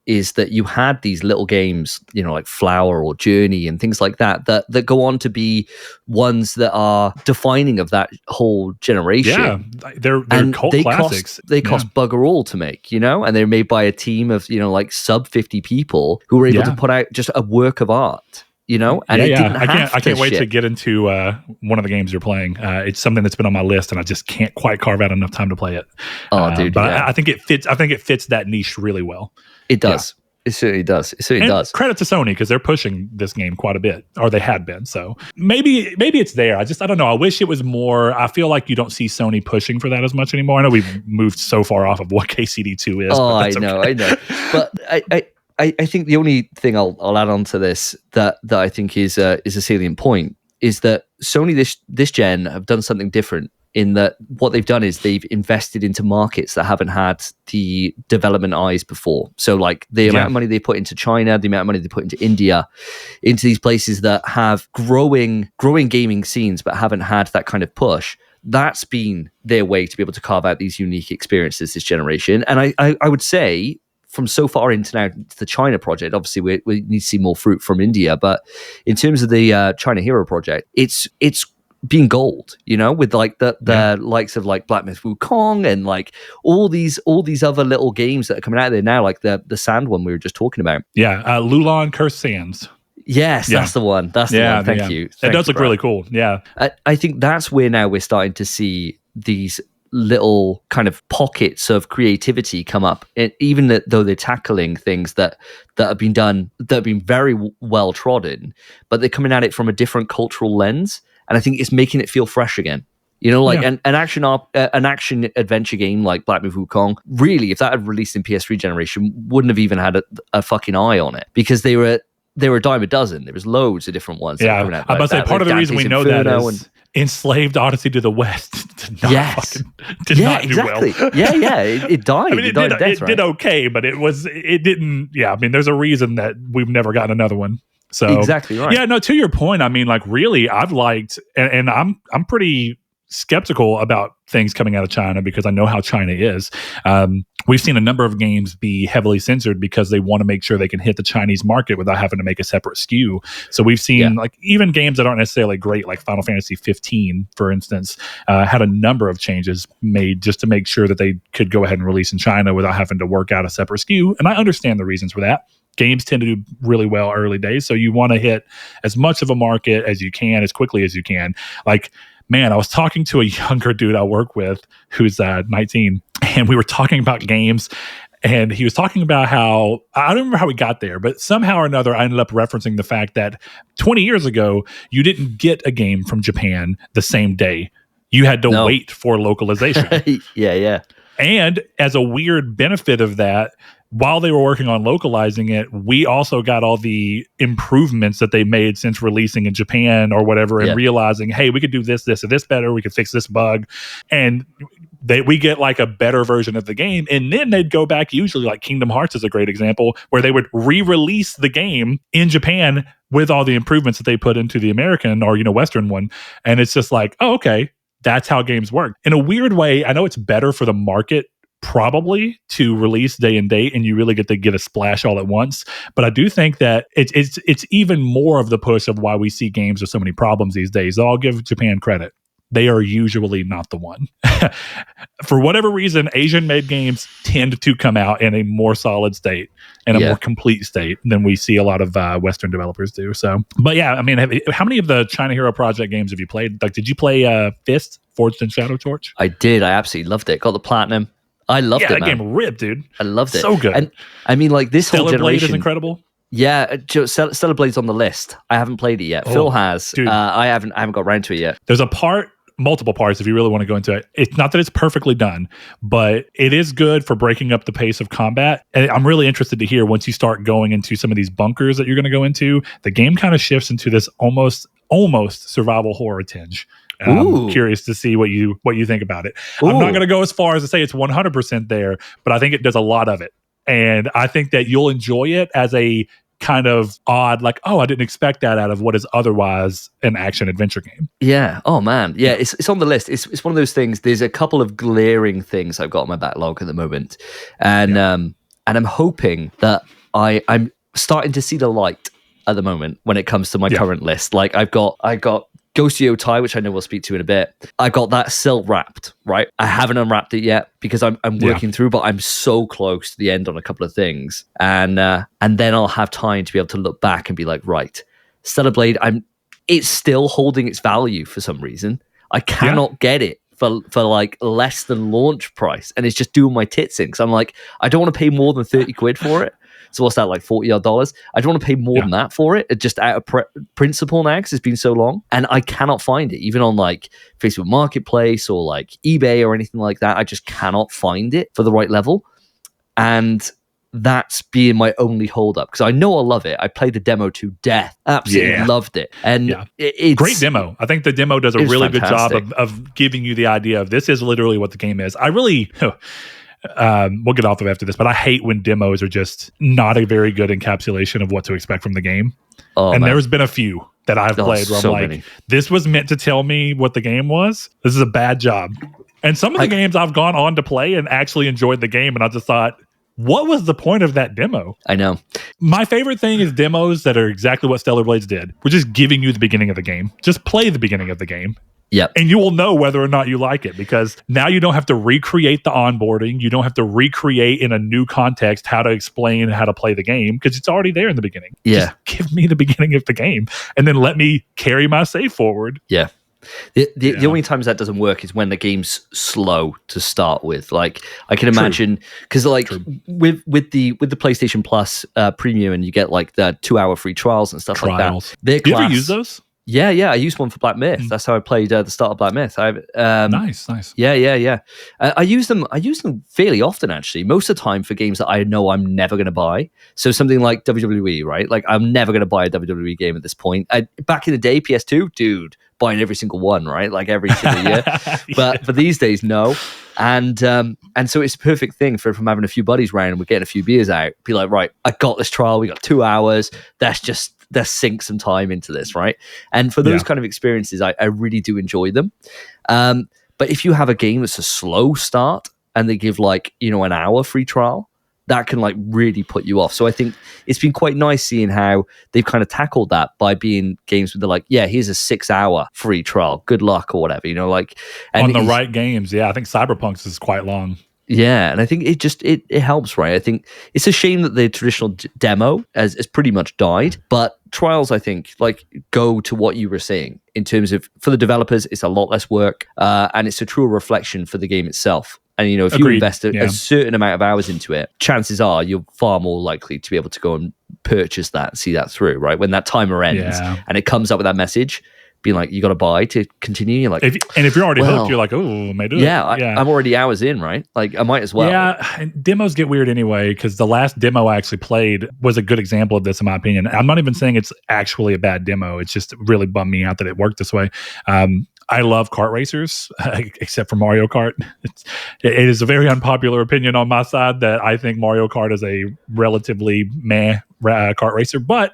Is that you had these little games, like Flower or Journey and things like that go on to be ones that are defining of that whole generation.
Yeah, they're cult classics.
They cost bugger all to make, and they're made by a team of like sub 50 people who were able to put out just a work of art. And it didn't have
I can't wait
ship.
to get into one of the games you're playing. It's something that's been on my list, and I just can't quite carve out enough time to play it. I think it fits. I think it fits that niche really well.
It does. It certainly does.
Credit to Sony because they're pushing this game quite a bit, or they had been. So maybe it's there. I don't know. I wish it was more. I feel like you don't see Sony pushing for that as much anymore. I know we've moved so far off of what KCD2 is.
Oh, I know. But I think the only thing I'll add on to this that I think is a salient point is that Sony this gen have done something different in that what they've done is they've invested into markets that haven't had the development eyes before. So like the amount of money they put into China, the amount of money they put into India, into these places that have growing gaming scenes but haven't had that kind of push. That's been their way to be able to carve out these unique experiences this generation. And I would say from so far into now the China project, obviously we need to see more fruit from India, but in terms of the China Hero project, it's being gold, with like the likes of like Black Myth Wukong and like all these other little games that are coming out there now, like the Sand one we were just talking about.
Lulan Cursed Sands.
Yes, that's the one. That's the one. Thank you.
It does look really cool. Yeah.
I think that's where now we're starting to see these little kind of pockets of creativity come up, and even though they're tackling things that have been done, that have been very well trodden, but they're coming at it from a different cultural lens. And I think it's making it feel fresh again. An action adventure game like Black Myth Wukong, really, if that had released in PS3 generation, wouldn't have even had a fucking eye on it because they were a dime a dozen. There was loads of different ones.
Yeah, I'm about to say part of the reason we know that is Enslaved Odyssey to the West did not do well. It died. I mean, it did okay, but it didn't. Yeah, I mean, there's a reason that we've never gotten another one. So
exactly right.
Yeah, no, to your point, I mean, like really, I've liked, and I'm pretty skeptical about things coming out of China because I know how China is. We've seen a number of games be heavily censored because they want to make sure they can hit the Chinese market without having to make a separate SKU. So we've seen like even games that aren't necessarily great, like Final Fantasy 15, for instance, had a number of changes made just to make sure that they could go ahead and release in China without having to work out a separate SKU. And I understand the reasons for that. Games tend to do really well early days, so you want to hit as much of a market as you can, as quickly as you can. Like, man, I was talking to a younger dude I work with who's 19, and we were talking about games, and he was talking about how, I don't remember how we got there, but somehow or another, I ended up referencing the fact that 20 years ago, you didn't get a game from Japan the same day. You had to wait for localization.
Yeah.
And as a weird benefit of that, while they were working on localizing it, we also got all the improvements that they made since releasing in Japan or whatever, and realizing, hey, we could do this, or this better. We could fix this bug. And we get like a better version of the game. And then they'd go back, usually like Kingdom Hearts is a great example, where they would re-release the game in Japan with all the improvements that they put into the American or, Western one. And it's just like, oh, okay, that's how games work. In a weird way, I know it's better for the market probably to release day and date, and you really get to get a splash all at once. But I do think that it's even more of the push of why we see games with so many problems these days. I'll give Japan credit. They are usually not the one. For whatever reason, Asian-made games tend to come out in a more solid state and a more complete state than we see a lot of Western developers do. So, but yeah, I mean, how many of the China Hero Project games have you played? Like, did you play Fist, Forged in Shadow Torch?
I did. I absolutely loved it. Got the platinum. I loved it, man.
That game ripped, dude.
I loved it.
So good.
And I mean, like this whole generation
Blade is incredible.
Yeah, Stellar Blade's on the list. I haven't played it yet. Phil has.
Dude.
I haven't got around to it yet.
There's multiple parts if you really want to go into it. It's not that it's perfectly done, but it is good for breaking up the pace of combat. And I'm really interested to hear once you start going into some of these bunkers that you're going to go into, the game kind of shifts into this almost survival horror tinge. I'm curious to see what you think about it. Ooh. I'm not going to go as far as to say it's 100% there, but I think it does a lot of it. And I think that you'll enjoy it as a kind of odd, like, oh, I didn't expect that out of what is otherwise an action adventure game.
Yeah. Oh man. Yeah. It's on the list. It's one of those things. There's a couple of glaring things I've got on my backlog at the moment, and I'm hoping that I'm starting to see the light at the moment when it comes to my current list. Like I got Ghost of Yotei, which I know we'll speak to in a bit. I got that still wrapped, right? I haven't unwrapped it yet because I'm working through, but I'm so close to the end on a couple of things. And then I'll have time to be able to look back and be like, right, Stellar Blade, it's still holding its value for some reason. I cannot get it for like less than launch price, and it's just doing my tits in because I'm like, I don't want to pay more than 30 quid for it. So what's that, like $40 I don't want to pay more than that for it. It just out of principle now because it's been so long, and I cannot find it even on like Facebook Marketplace or like eBay or anything like that. I just cannot find it for the right level, and that's being my only hold up because I know I love it. I played the demo to death, absolutely loved it, and it's
great demo. I think the demo does a really good job of giving you the idea of this is literally what the game is. I really we'll get off of after this, but I hate when demos are just not a very good encapsulation of what to expect from the game. There's been a few that I've played where I'm like, this was meant to tell me what the game was. This is a bad job. And some of the games I've gone on to play and actually enjoyed the game, and I just thought, what was the point of that demo?
I know.
My favorite thing is demos that are exactly what Stellar Blades did. We're just giving you the beginning of the game. Just play the beginning of the game.
Yep.
And you will know whether or not you like it, because now you don't have to recreate the onboarding. You don't have to recreate in a new context how to explain how to play the game because it's already there in the beginning.
Yeah.
Just give me the beginning of the game and then let me carry my save forward.
Yeah. The only times that doesn't work is when the game's slow to start with. Like I can imagine because like with the PlayStation Plus Premium, and you get like the 2-hour free trials and stuff like that.
Do you ever use those?
Yeah, I used one for Black Myth. That's how I played the start of Black Myth.
Nice.
Yeah. I use them fairly often, actually. Most of the time for games that I know I'm never going to buy. So something like WWE, right? Like I'm never going to buy a WWE game at this point. Back in the day, PS2, dude, buying every single one, right? Like every single year. But these days, no. And so it's a perfect thing for from having a few buddies around and we're getting a few beers out. Be like, right, I got this trial. We got 2 hours. Let's sink some time into this, right? And for those kind of experiences, I really do enjoy them. But if you have a game that's a slow start and they give like, an hour free trial, that can like really put you off. So I think it's been quite nice seeing how they've kind of tackled that by being games where they're like, here's a 6-hour free trial. Good luck or whatever, like. And
on the right games, I think Cyberpunk's is quite long.
Yeah, and I think it helps, right? I think it's a shame that the traditional demo has pretty much died, but trials, I think, like go to what you were saying in terms of for the developers, it's a lot less work, and it's a true reflection for the game itself. And if you invest a certain amount of hours into it, chances are you're far more likely to be able to go and purchase that and see that through, right? When that timer ends and it comes up with that message, being like, you got to buy to continue. You're like,
if you're already hooked, you're like, oh, may do it.
I'm already hours in, right? Like, I might as well.
Yeah, and demos get weird anyway, because the last demo I actually played was a good example of this, in my opinion. I'm not even saying it's actually a bad demo. It's just really bummed me out that it worked this way. I love kart racers, except for Mario Kart. It is a very unpopular opinion on my side that I think Mario Kart is a relatively meh kart racer, but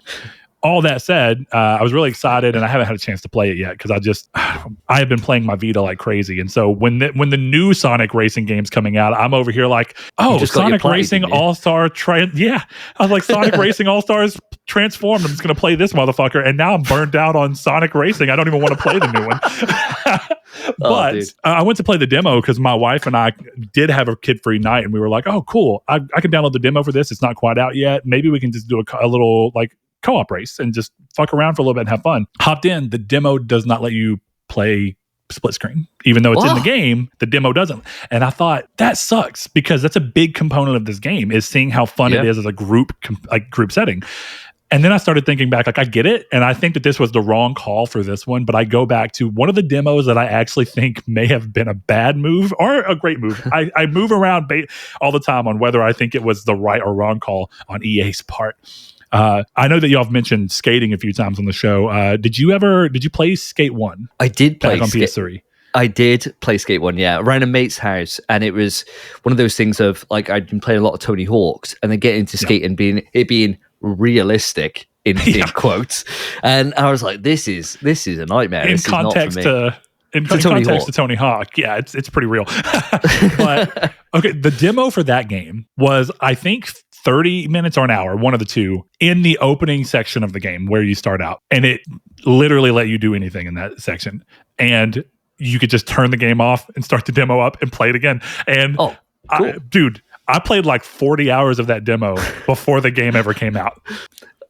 all that said, I was really excited, and I haven't had a chance to play it yet because I have been playing my Vita like crazy. And so when the new Sonic racing game's coming out, I'm over here like, Sonic Racing All-Star I was like, Sonic Racing All-Stars transformed. I'm just going to play this motherfucker. And now I'm burned out on Sonic Racing. I don't even want to play the new one. But I went to play the demo because my wife and I did have a kid-free night, and we were like, oh, cool. I can download the demo for this. It's not quite out yet. Maybe we can just do a little like co-op race and just fuck around for a little bit and have fun. Hopped in. The demo does not let you play split screen, even though it's in the game. The demo doesn't, and I thought that sucks because that's a big component of this game is seeing how fun it is as a group setting. And then I started thinking back, like I get it, and I think that this was the wrong call for this one. But I go back to one of the demos that I actually think may have been a bad move or a great move. I move around all the time on whether I think it was the right or wrong call on EA's part. I know that y'all have mentioned skating a few times on the show. Did you play Skate 1?
I did play
on PS3.
I did play Skate 1, around a mate's house, and it was one of those things of like I'd been playing a lot of Tony Hawk's, and then getting into skate and being realistic in quotes, and I was like, this is a nightmare.
In context to Tony Hawk, it's pretty real. But okay, the demo for that game was, I think, 30 minutes or an hour, one of the two, in the opening section of the game where you start out. And it literally let you do anything in that section. And you could just turn the game off and start the demo up and play it again. And
cool.
I played like 40 hours of that demo before the game ever came out.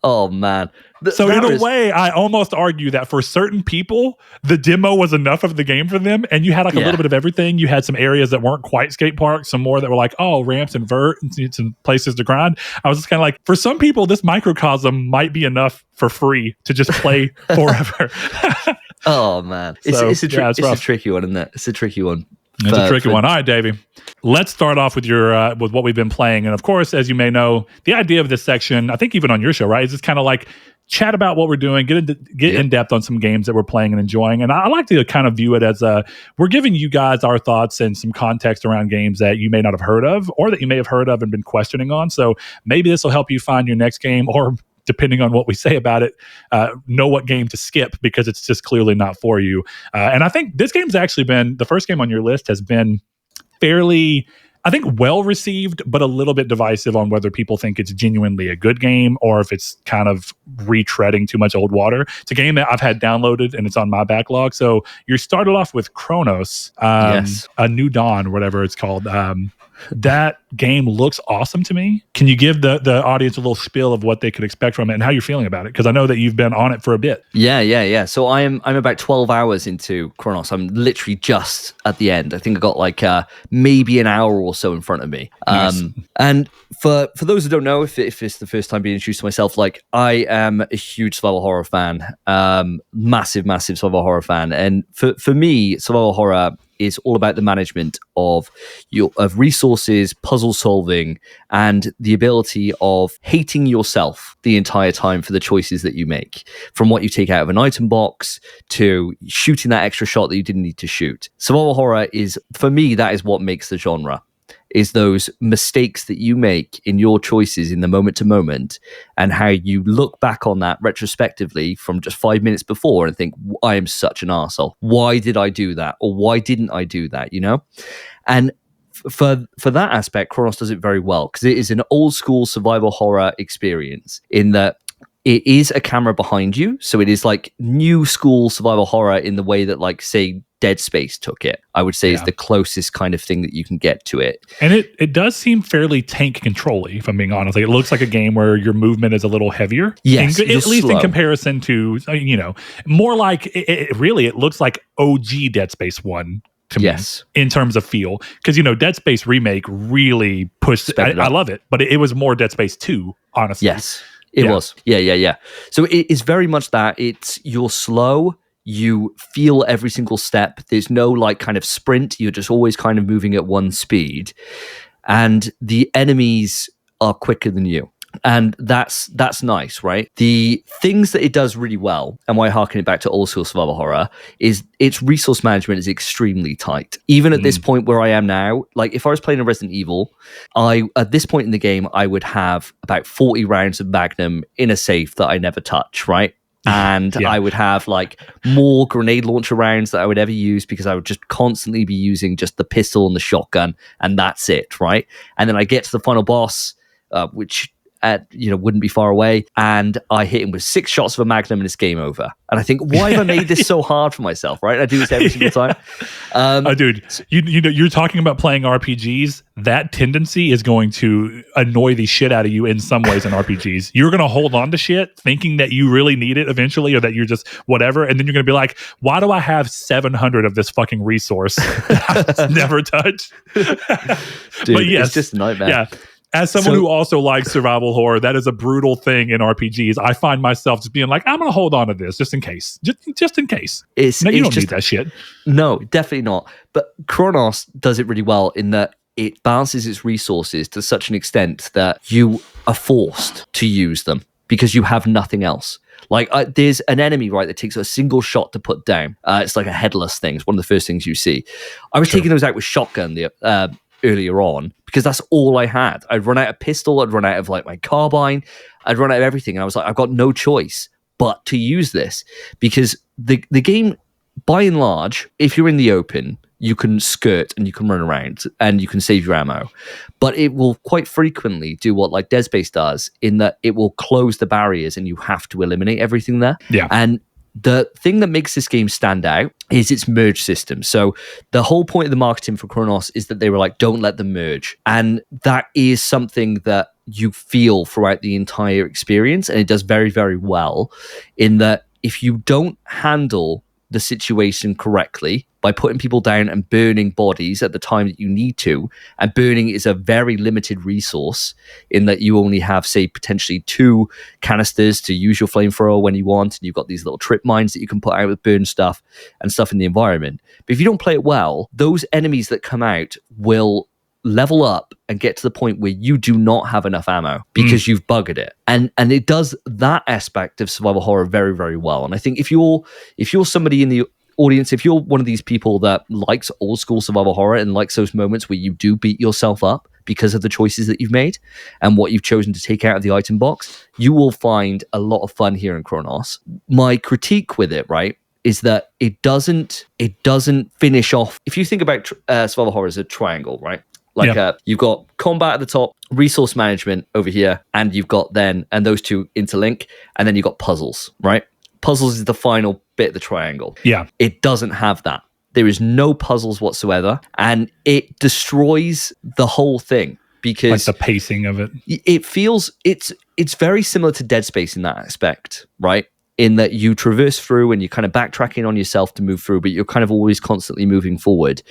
Oh man,
So in a way, I almost argue that for certain people, the demo was enough of the game for them, and you had like a little bit of everything. You had some areas that weren't quite skate parks, some more that were like, oh, ramps and vert, and some places to grind. I was just kind of like, for some people, this microcosm might be enough for free to just play forever.
Oh man, it's a tricky one, isn't it? It's a tricky one.
It's a tricky one. All right, Davey. Let's start off with your with what we've been playing, and of course, as you may know, the idea of this section, I think even on your show, right, is just kind of like chat about what we're doing, get in depth on some games that we're playing and enjoying. And I like to kind of view it as we're giving you guys our thoughts and some context around games that you may not have heard of, or that you may have heard of and been questioning on. So maybe this will help you find your next game, or depending on what we say about it, know what game to skip because it's just clearly not for you. And I think this game's actually been, the first game on your list has been fairly, I think, well received, but a little bit divisive on whether people think it's genuinely a good game or if it's kind of retreading too much old water. It's a game that I've had downloaded and it's on my backlog. So you started off with Cronos, A New Dawn, whatever it's called. That game looks awesome to me. Can you give the audience a little spiel of what they could expect from it and how you're feeling about it? Because I know that you've been on it for a bit.
Yeah. So I'm about 12 hours into Cronos. I'm literally just at the end. I think I got like maybe an hour or so in front of me.
Nice.
And for those who don't know, if it's the first time being introduced to myself, like I am a huge survival horror fan, massive survival horror fan. And for me, survival horror is all about the management of resources, puzzle solving, and the ability of hating yourself the entire time for the choices that you make, from what you take out of an item box to shooting that extra shot that you didn't need to shoot. Survival horror is, for me, that is what makes the genre. Is those mistakes that you make in your choices in the moment to moment, and how you look back on that retrospectively from just 5 minutes before and think, I am such an arsehole. Why did I do that? Or why didn't I do that? You know? And for that aspect, Cronos does it very well, because it is an old school survival horror experience in that it is a camera behind you. So it is like new school survival horror in the way that, like, say, Dead Space took it. I would say is the closest kind of thing that you can get to it. And
it does seem fairly tank control-y, if I'm being honest. Like, it looks like a game where your movement is a little heavier.
Yes,
at least slow. In comparison to, more like, it looks like OG Dead Space 1 to me in terms of feel. Because, Dead Space Remake really pushed, I love it, but it was more Dead Space 2, honestly.
Yes, it was. Yeah. So it is very much that. You're slow. You feel every single step. There's no like kind of sprint. You're just always kind of moving at one speed, and the enemies are quicker than you. And that's nice, right? The things that it does really well, and why I harken it back to old school survival horror, is its resource management is extremely tight. Even at this point where I am now, like if I was playing a Resident Evil, at this point in the game, I would have about 40 rounds of Magnum in a safe that I never touch, right? And I would have like more grenade launcher rounds that I would ever use, because I would just constantly be using just the pistol and the shotgun, and that's it, right? And then I get to the final boss, which wouldn't be far away, and I hit him with 6 shots of a Magnum and it's game over. And I think, why have I made this so hard for myself, right? I do this every single time.
Dude, you're talking about playing RPGs. That tendency is going to annoy the shit out of you in some ways in RPGs. You're going to hold on to shit thinking that you really need it eventually, or that you're just whatever. And then you're going to be like, why do I have 700 of this fucking resource that I never touch?
Dude, but yes, it's just a nightmare.
Yeah. As someone who also likes survival horror, that is a brutal thing in RPGs. I find myself just being like, I'm going to hold on to this just in case. Just in case. You don't need that shit.
No, definitely not. But Cronos does it really well in that it balances its resources to such an extent that you are forced to use them because you have nothing else. Like there's an enemy, right, that takes a single shot to put down. It's like a headless thing. It's one of the first things you see. I was taking those out with shotgun earlier on, because that's all I had. I'd run out of pistol, I'd run out of like my carbine, I'd run out of everything, and I was like, I've got no choice but to use this, because the game, by and large, if you're in the open, you can skirt and you can run around and you can save your ammo, but it will quite frequently do what like Dead Space does, in that it will close the barriers and you have to eliminate everything there. And the thing that makes this game stand out is its merge system. So the whole point of the marketing for Cronos is that they were like, don't let them merge. And that is something that you feel throughout the entire experience, and it does very, very well in that if you don't handle the situation correctly by putting people down and burning bodies at the time that you need to, and burning is a very limited resource in that you only have, say, potentially 2 canisters to use your flamethrower when you want, and you've got these little trip mines that you can put out with burn stuff and stuff in the environment. But if you don't play it well, those enemies that come out will level up and get to the point where you do not have enough ammo because you've buggered it, and it does that aspect of survival horror very, very well. And I think if you're somebody in the audience, if you're one of these people that likes old school survival horror and likes those moments where you do beat yourself up because of the choices that you've made and what you've chosen to take out of the item box, you will find a lot of fun here in Cronos. My critique with it, right, is that it doesn't finish off. If you think about survival horror as a triangle, right? Like you've got combat at the top, resource management over here, and you've got and those two interlink, and then you've got puzzles, right? Puzzles is the final bit of the triangle. Yeah. It doesn't have that. There is no puzzles whatsoever, and it destroys the whole thing because
like the pacing of it.
It feels it's very similar to Dead Space in that aspect, right? In that you traverse through and you're kind of backtracking on yourself to move through, but you're kind of always constantly moving forward.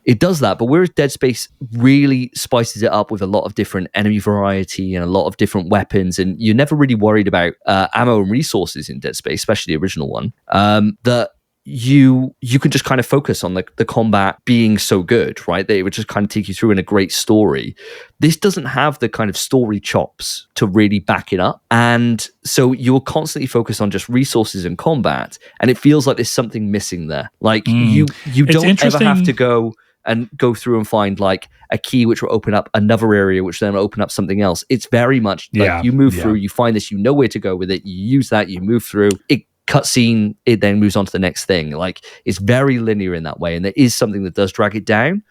It does that, but whereas Dead Space really spices it up with a lot of different enemy variety and a lot of different weapons, and you're never really worried about ammo and resources in Dead Space, especially the original one, that you can just kind of focus on the combat being so good, right? They would just kind of take you through in a great story. This doesn't have the kind of story chops to really back it up. And so you're constantly focused on just resources and combat. And it feels like there's something missing there. Like you don't ever have to go through and find like a key which will open up another area, which then will open up something else. It's very much like you move through, you find this, you know where to go with it, you use that, you move through it. Cutscene, it then moves on to the next thing. Like it's very linear in that way, and there is something that does drag it down,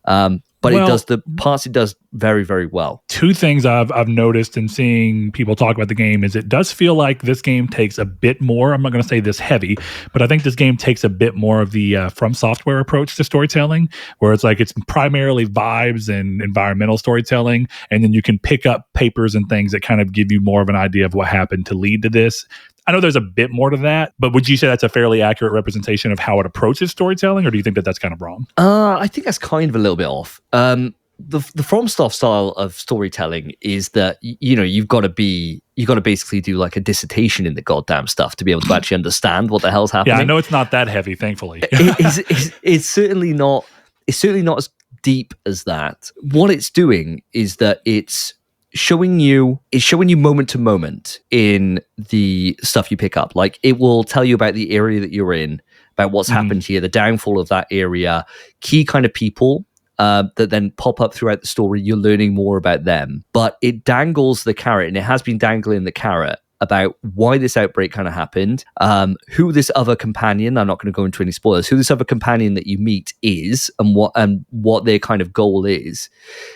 but it does the parts it does very, very well. 2
things I've noticed in seeing people talk about the game is it does feel like this game takes a bit more. I'm not going to say this heavy, but I think this game takes a bit more of the From Software approach to storytelling, where it's like it's primarily vibes and environmental storytelling, and then you can pick up papers and things that kind of give you more of an idea of what happened to lead to this. I know there's a bit more to that, but would you say that's a fairly accurate representation of how it approaches storytelling, or do you think that that's kind of wrong?
I think that's kind of a little bit off. The FromSoft style of storytelling is that you've got to basically do like a dissertation in the goddamn stuff to be able to actually understand what the hell's happening.
Yeah, I know it's not that heavy, thankfully.
It's certainly not. It's certainly not as deep as that. What it's doing is that it's showing you moment to moment in the stuff you pick up. Like it will tell you about the area that you're in, about what's happened here, the downfall of that area, key kind of people that then pop up throughout the story. You're learning more about them, but it dangles the carrot, and it has been dangling the carrot about why this outbreak kind of happened, who this other companion, I'm not going to go into any spoilers, who this other companion that you meet is, and what their kind of goal is.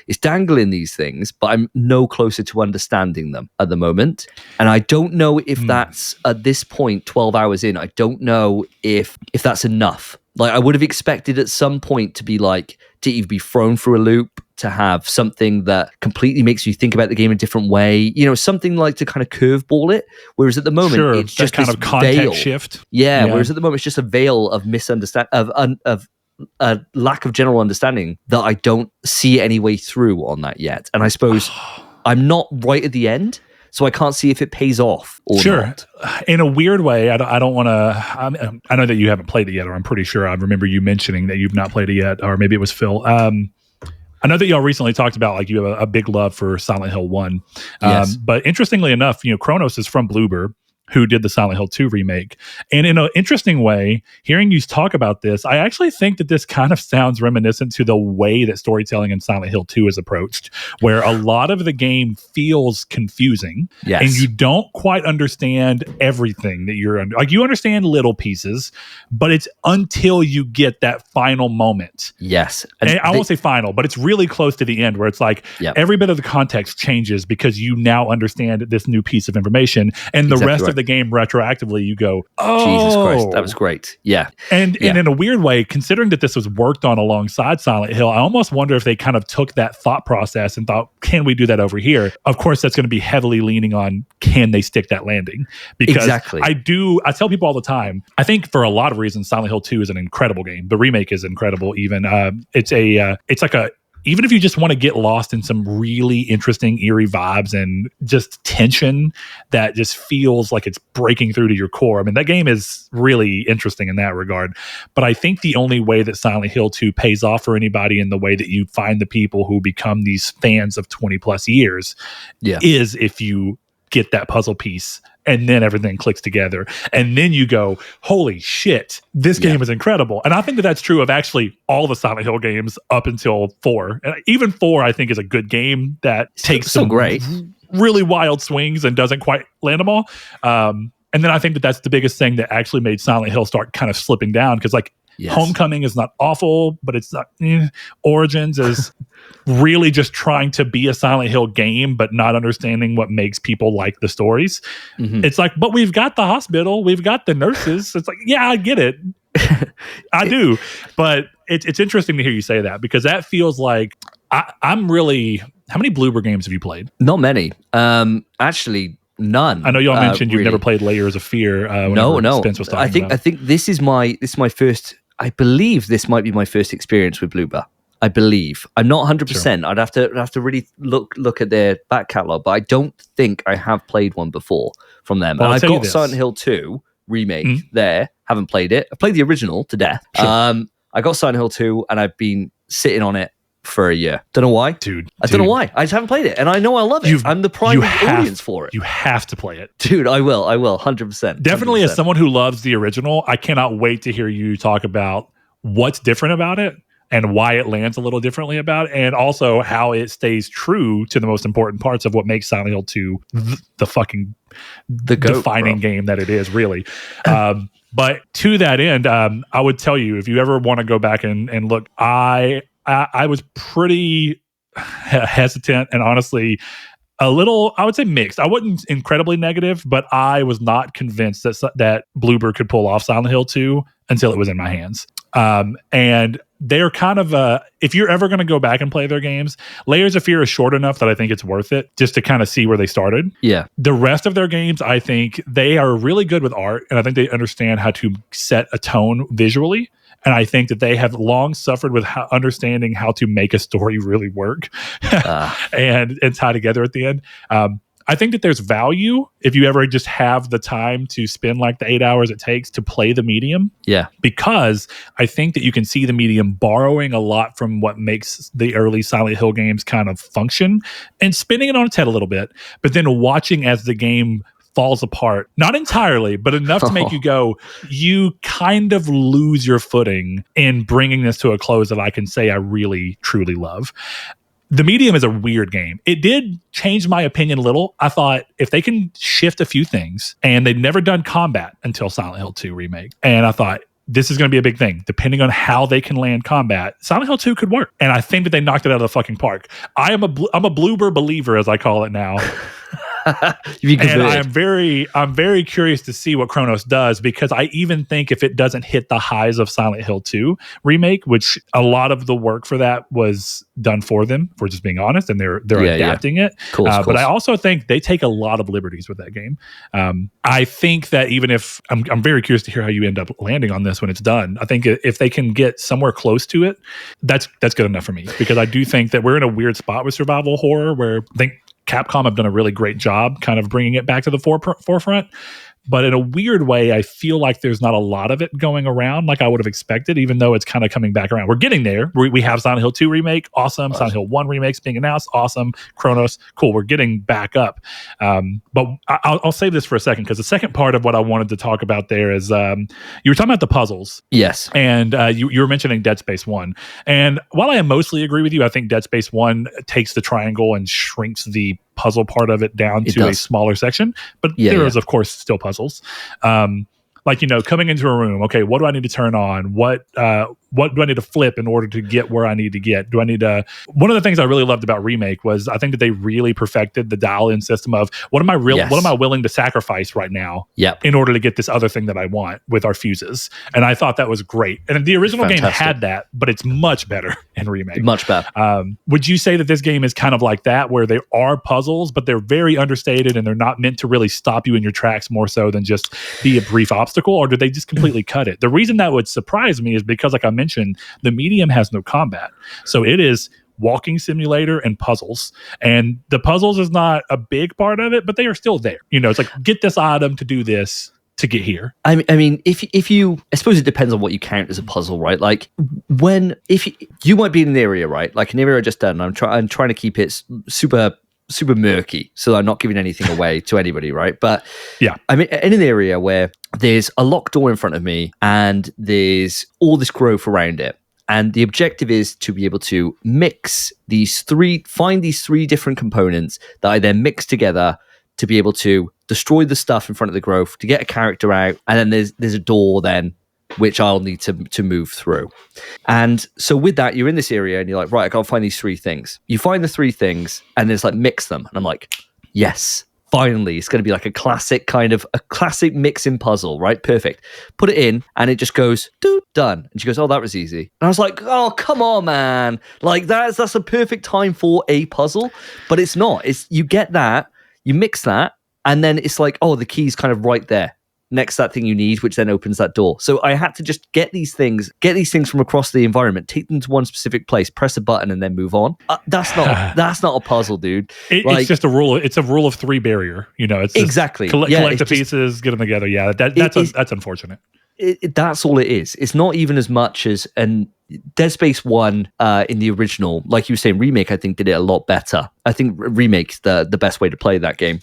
It's dangling these things, but I'm no closer to understanding them at the moment. And I don't know if that's, at this point, 12 hours in, I don't know if that's enough. Like I would have expected at some point to be like, to either be thrown through a loop, to have something that completely makes you think about the game a different way, something like to kind of curveball it. Whereas at the moment, it's just
kind of context veil. Shift.
Yeah. Whereas at the moment, it's just a veil of misunderstanding, of a lack of general understanding that I don't see any way through on that yet. And I suppose I'm not right at the end, so I can't see if it pays off or not.
In a weird way, I don't want to. I know that you haven't played it yet, or I'm pretty sure I remember you mentioning that you've not played it yet, or maybe it was Phil. I know that y'all recently talked about like you have a big love for Silent Hill 1.
Yes.
But interestingly enough, Cronos is from Bloober, who did the Silent Hill 2 remake. And in an interesting way, hearing you talk about this, I actually think that this kind of sounds reminiscent to the way that storytelling in Silent Hill 2 is approached, where a lot of the game feels confusing.
Yes.
And you don't quite understand everything that you're under. Like you understand little pieces, but it's until you get that final moment.
Yes.
And I won't say final, but it's really close to the end where it's like every bit of the context changes because you now understand this new piece of information, and the rest of the game retroactively, you go, oh,
Jesus Christ, that was great. Yeah.
And in a weird way, considering that this was worked on alongside Silent Hill, I almost wonder if they kind of took that thought process and thought, can we do that over here? Of course, that's going to be heavily leaning on, can they stick that landing? Because
exactly.
I tell people all the time, I think for a lot of reasons, Silent Hill 2 is an incredible game. The remake is incredible even. Even if you just want to get lost in some really interesting, eerie vibes and just tension that just feels like it's breaking through to your core. I mean, that game is really interesting in that regard. But I think the only way that Silent Hill 2 pays off for anybody in the way that you find the people who become these fans of 20 plus years is if you get that puzzle piece and then everything clicks together. And then you go, holy shit, this game is incredible. And I think that that's true of actually all the Silent Hill games up until 4. And even 4, I think, is a good game that takes some
great,
really wild swings and doesn't quite land them all. And then I think that that's the biggest thing that actually made Silent Hill start kind of slipping down. Because Homecoming is not awful, but it's not. Origins is really just trying to be a Silent Hill game, but not understanding what makes people like the stories. Mm-hmm. It's like, but we've got the hospital, we've got the nurses. It's like, yeah, I get it. I do. But it's interesting to hear you say that, because that feels like I'm really. How many Bloober games have you played?
Not many. Actually, none.
I know y'all mentioned you've never played Layers of Fear.
No.
Spence was talking about.
I think this is my first. I believe this might be my first experience with Bloober. I believe. I'm not 100%. Sure. I'd have to really look at their back catalog, but I don't think I have played one before from them.
Well,
and I've got Silent Hill 2 remake there. Haven't played it. I played the original to death. Sure. I got Silent Hill 2 and I've been sitting on it for a year. Don't know why.
Dude.
I don't know why. I just haven't played it. And I know I love it. I'm the primary audience for it.
You have to play it.
Dude, I will. 100%.
Definitely 100%. As someone who loves the original, I cannot wait to hear you talk about what's different about it and why it lands a little differently about it, and also how it stays true to the most important parts of what makes Silent Hill 2 the fucking defining game that it is, really. But to that end, I would tell you, if you ever want to go back and look, I was pretty hesitant and honestly a little, I would say, mixed. I wasn't incredibly negative, but I was not convinced that Bloober could pull off Silent Hill 2 until it was in my hands. And they're kind of if you're ever going to go back and play their games, Layers of Fear is short enough that I think it's worth it just to kind of see where they started. Yeah. The rest of their games, I think they are really good with art, and I think they understand how to set a tone visually. And I think that they have long suffered with understanding how to make a story really work and tie together at the end. I think that there's value if you ever just have the time to spend like the 8 hours it takes to play the medium. Yeah. Because I think that you can see the medium borrowing a lot from what makes the early Silent Hill games kind of function and spinning it on its head a little bit, but then watching as the game falls apart, not entirely, but enough to make you go, you kind of lose your footing in bringing this to a close that I can say I really, truly love. The medium is a weird game. It did change my opinion a little. I thought if they can shift a few things, and they'd never done combat until Silent Hill 2 remake. And I thought, this is going to be a big thing. Depending on how they can land combat, Silent Hill 2 could work. And I think that they knocked it out of the fucking park. I'm a Bloober believer, as I call it now. And I'm very curious to see what Cronos does, because I even think if it doesn't hit the highs of Silent Hill 2 remake, which a lot of the work for that was done for them, if we're just being honest, and they're adapting it. But I also think they take a lot of liberties with that game. I think that even if I'm very curious to hear how you end up landing on this when it's done. I think if they can get somewhere close to it, that's good enough for me, because I do think that we're in a weird spot with survival horror where I think Capcom have done a really great job kind of bringing it back to the forefront. But in a weird way, I feel like there's not a lot of it going around like I would have expected, even though it's kind of coming back around. We're getting there. We have Silent Hill 2 remake. Awesome. Silent Hill 1 remake's being announced. Awesome. Cronos. Cool. We're getting back up. But I'll save this for a second, because the second part of what I wanted to talk about there is you were talking about the puzzles. Yes. And you were mentioning Dead Space 1. And while I mostly agree with you, I think Dead Space 1 takes the triangle and shrinks the puzzle part of it down to a smaller section, but there is of course still puzzles. Like, coming into a room, okay, what do I need to turn on? What do I need to flip in order to get where I need to get? Do I need to? One of the things I really loved about Remake was I think that they really perfected the dial-in system of what am I willing to sacrifice right now in order to get this other thing that I want with our fuses. And I thought that was great. And the original game had that, but it's much better in Remake.
Much better.
Would you say that this game is kind of like that, where there are puzzles, but they're very understated and they're not meant to really stop you in your tracks more so than just be a brief obstacle? Or do they just completely cut it? The reason that would surprise me is because, like I mentioned, the medium has no combat. So it is walking simulator and puzzles. And the puzzles is not a big part of it, but they are still there. It's like, get this item to do this to get here.
I mean, if you, I suppose it depends on what you count as a puzzle, right? Like if you might be in an area, right? Like an area I just done, I'm trying to keep it super murky, so I'm not giving anything away to anybody, right? But
yeah,
I'm in an area where there's a locked door in front of me and there's all this growth around it. And the objective is to be able to find these three different components that I then mix together to be able to destroy the stuff in front of the growth, to get a character out, and then there's a door then which I'll need to move through. And so with that, you're in this area and you're like, right, I gotta find these three things. You find the three things and it's like, mix them. And I'm like, yes, finally, it's going to be like a classic mixing puzzle, right? Perfect. Put it in and it just goes, done. And she goes, oh, that was easy. And I was like, oh, come on, man. Like that's a perfect time for a puzzle, but it's not. You get that, you mix that, and then it's like, oh, the key's kind of right there next to that thing you need, which then opens that door. So I had to just get these things from across the environment, take them to one specific place, press a button, and then move on. That's not a puzzle, dude.
It's just a rule. It's a rule of three barrier. It's
exactly
collect the pieces, get them together. Yeah, that's unfortunate.
That's all it is. It's not even as much as Dead Space 1 in the original, like you were saying, Remake, I think did it a lot better. I think Remake's the best way to play that game.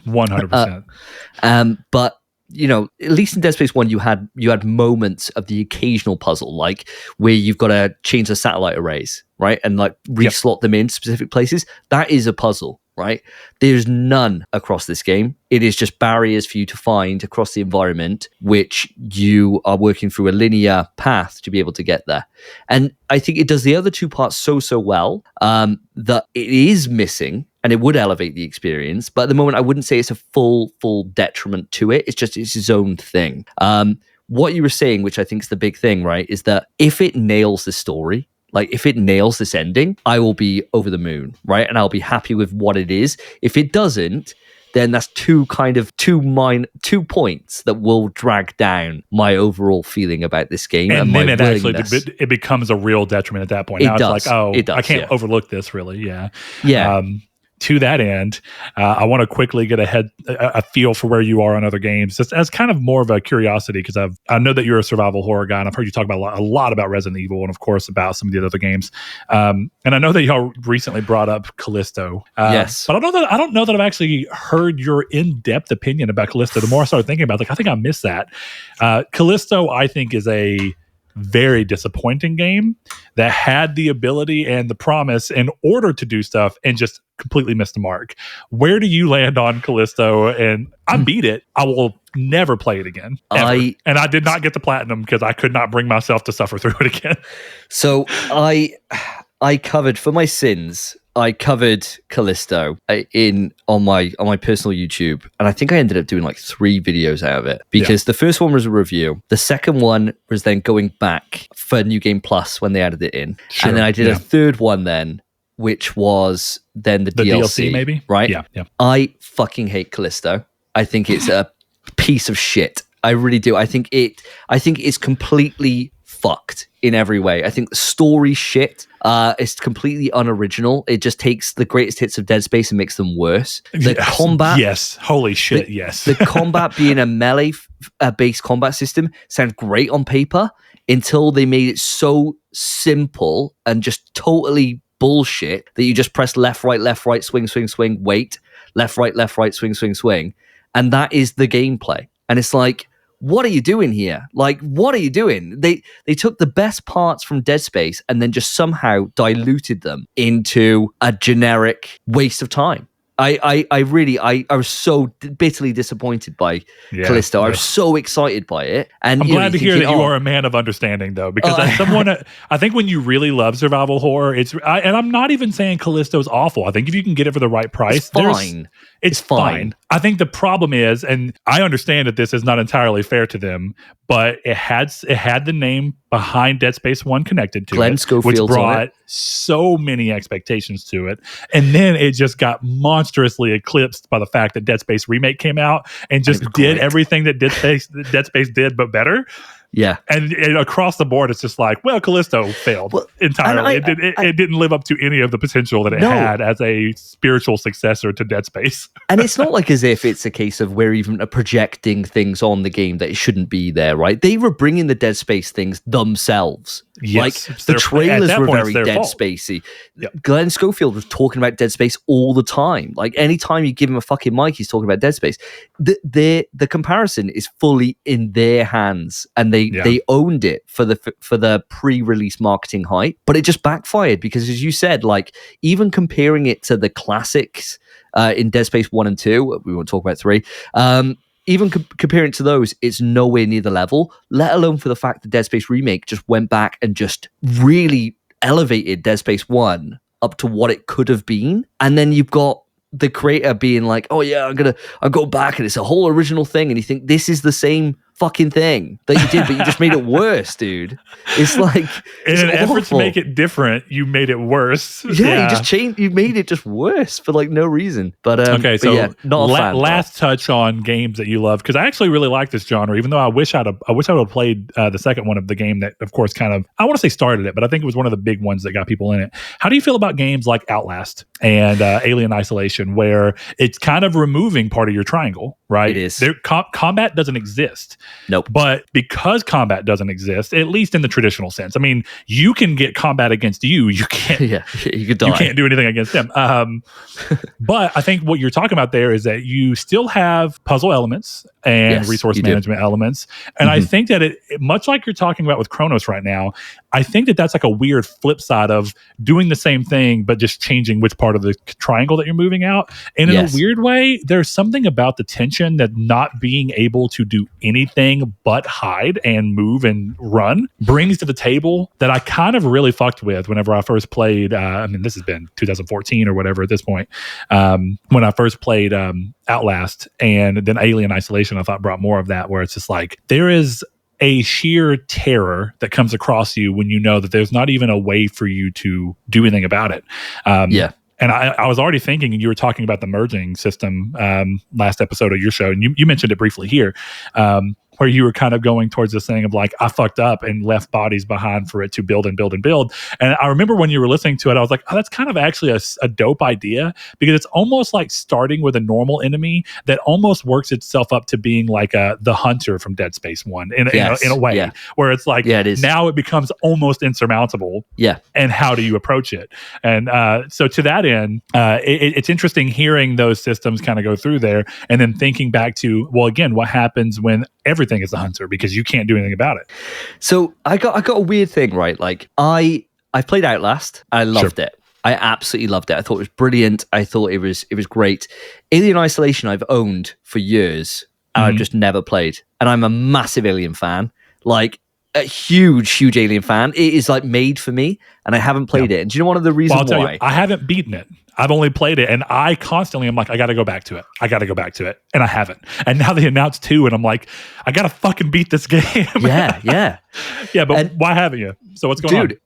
100%.
But at least in Dead Space 1, you had moments of the occasional puzzle, like where you've got to change the satellite arrays, right? And like reslot them in specific places. That is a puzzle, right? There's none across this game. It is just barriers for you to find across the environment, which you are working through a linear path to be able to get there. And I think it does the other two parts so well that it is missing, and it would elevate the experience. But at the moment, I wouldn't say it's a full detriment to it. It's its own thing. What you were saying, which I think is the big thing, right, is that if it nails the story, like if it nails this ending, I will be over the moon, right? And I'll be happy with what it is. If it doesn't, then that's two points that will drag down my overall feeling about this game.
And then it becomes a real detriment at that point. Now it's like, I can't overlook this really. Yeah.
Yeah.
To that end, I want to quickly get a feel for where you are on other games, just as kind of more of a curiosity, because I know that you're a survival horror guy, and I've heard you talk about a lot about Resident Evil, and of course about some of the other games. And I know that y'all recently brought up Callisto.
Yes,
but I don't know that I've actually heard your in-depth opinion about Callisto. The more I started thinking about it, I think I missed that. Callisto, I think, is a very disappointing game that had the ability and the promise in order to do stuff and just completely missed the mark. Where do you land on Callisto? And I beat it. I will never play it again. And I did not get the platinum because I could not bring myself to suffer through it again.
So I covered, for my sins, I covered Callisto on my personal YouTube, and I think I ended up doing like 3 videos out of it, because the first one was a review. The second one was then going back for New Game Plus when they added it in. Sure, and then I did a third one then, which was then the DLC
maybe?
Right?
Yeah.
I fucking hate Callisto. I think it's a piece of shit. I really do. I think it's completely fucked in every way. I think the story shit is completely unoriginal. It just takes the greatest hits of Dead Space and makes them worse. The combat,
yes, holy shit, yes.
The combat being a melee based combat system sounds great on paper until they made it so simple and just totally bullshit that you just press left, right, swing, wait, left, right, swing, and that is the gameplay. And it's like, what are you doing here? Like, what are you doing? They took the best parts from Dead Space and then just somehow diluted them into a generic waste of time. I was so bitterly disappointed by Callisto. I was so excited by it, and
I'm glad to hear that you are a man of understanding, though, because as someone, I think when you really love survival horror, and I'm not even saying Callisto is awful. I think if you can get it for the right price, it's fine. I think the problem is, and I understand that this is not entirely fair to them, but it had the name behind Dead Space 1 connected to it, which brought so many expectations to it. And then it just got monstrously eclipsed by the fact that Dead Space Remake came out and just did everything that Dead Space did, but better.
Yeah.
And across the board, it's just like, well, Callisto failed entirely. It didn't live up to any of the potential that it had as a spiritual successor to Dead Space.
And it's not like as if it's a case of we're even projecting things on the game that it shouldn't be there, right? They were bringing the Dead Space things themselves.
Yes,
like the trailers were very Dead Spacey. Yep. Glenn Schofield was talking about Dead Space all the time. Like anytime you give him a fucking mic, he's talking about Dead Space. The comparison is fully in their hands, and they owned it for the pre-release marketing hype. But it just backfired because, as you said, like even comparing it to the classics in Dead Space 1 and 2, we won't talk about 3. Even comparing to those, it's nowhere near the level, let alone for the fact that Dead Space Remake just went back and just really elevated Dead Space 1 up to what it could have been. And then you've got the creator being like, oh yeah, I'll go back and it's a whole original thing. And you think this is the same fucking thing that you did, but you just made it worse, dude. It's like
in an effort to make it different, you made it worse.
Yeah, you just changed. You made it just worse for like no reason. But
okay, so
yeah, not a fan.
Last touch on games that you love, because I actually really like this genre. Even though I wish I would have played the second one of the game that, of course, kind of I want to say started it, but I think it was one of the big ones that got people in it. How do you feel about games like Outlast and Alien Isolation, where it's kind of removing part of your triangle, right?
It is.
Combat doesn't exist.
Nope.
But because combat doesn't exist, at least in the traditional sense, I mean, you can get combat against you. You can't.
Yeah, you could die.
You can't do anything against them. But I think what you're talking about there is that you still have puzzle elements and resource management elements, and I think that it, much like you're talking about with Cronos right now, I think that that's like a weird flip side of doing the same thing, but just changing which part of the triangle that you're moving out. And in a weird way, there's something about the tension that not being able to do anything but hide and move and run brings to the table that I kind of really fucked with whenever I first played. I mean, this has been 2014 or whatever at this point. When I first played Outlast, and then Alien Isolation, I thought brought more of that, where it's just like there is a sheer terror that comes across you when you know that there's not even a way for you to do anything about it. And I was already thinking, and you were talking about the merging system last episode of your show, and you mentioned it briefly here, where you were kind of going towards this thing of like, I fucked up and left bodies behind for it to build and build and build. And I remember when you were listening to it, I was like, oh, that's kind of actually a dope idea, because it's almost like starting with a normal enemy that almost works itself up to being like the hunter from Dead Space 1 in a way, where it's like, now it becomes almost insurmountable.
Yeah.
And how do you approach it? And so to that end, it's interesting hearing those systems kind of go through there, and then thinking back to, well, again, what happens when everything is a hunter, because you can't do anything about it.
So I got a weird thing, right? Like I played Outlast. I loved it. I absolutely loved it. I thought it was brilliant. I thought it was great. Alien Isolation I've owned for years, and I've just never played. And I'm a massive Alien fan. Like a huge Alien fan. It is like made for me, and I haven't played it. And do you know one of the reasons why?
You, I haven't beaten it. I've only played it, and I constantly am like, I got to go back to it. And I haven't. And now they announced 2, and I'm like, I got to fucking beat this game.
Yeah.
But why haven't you? So what's going on?
Dude,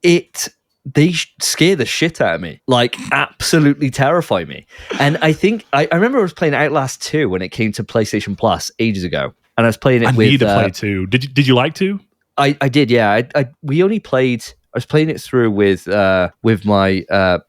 they scare the shit out of me. Like, absolutely terrify me. And I think, I remember I was playing Outlast 2 when it came to PlayStation Plus ages ago. And I was playing it with...
I need to play 2. Did you like 2?
I did, yeah. We only played... I was playing it through with my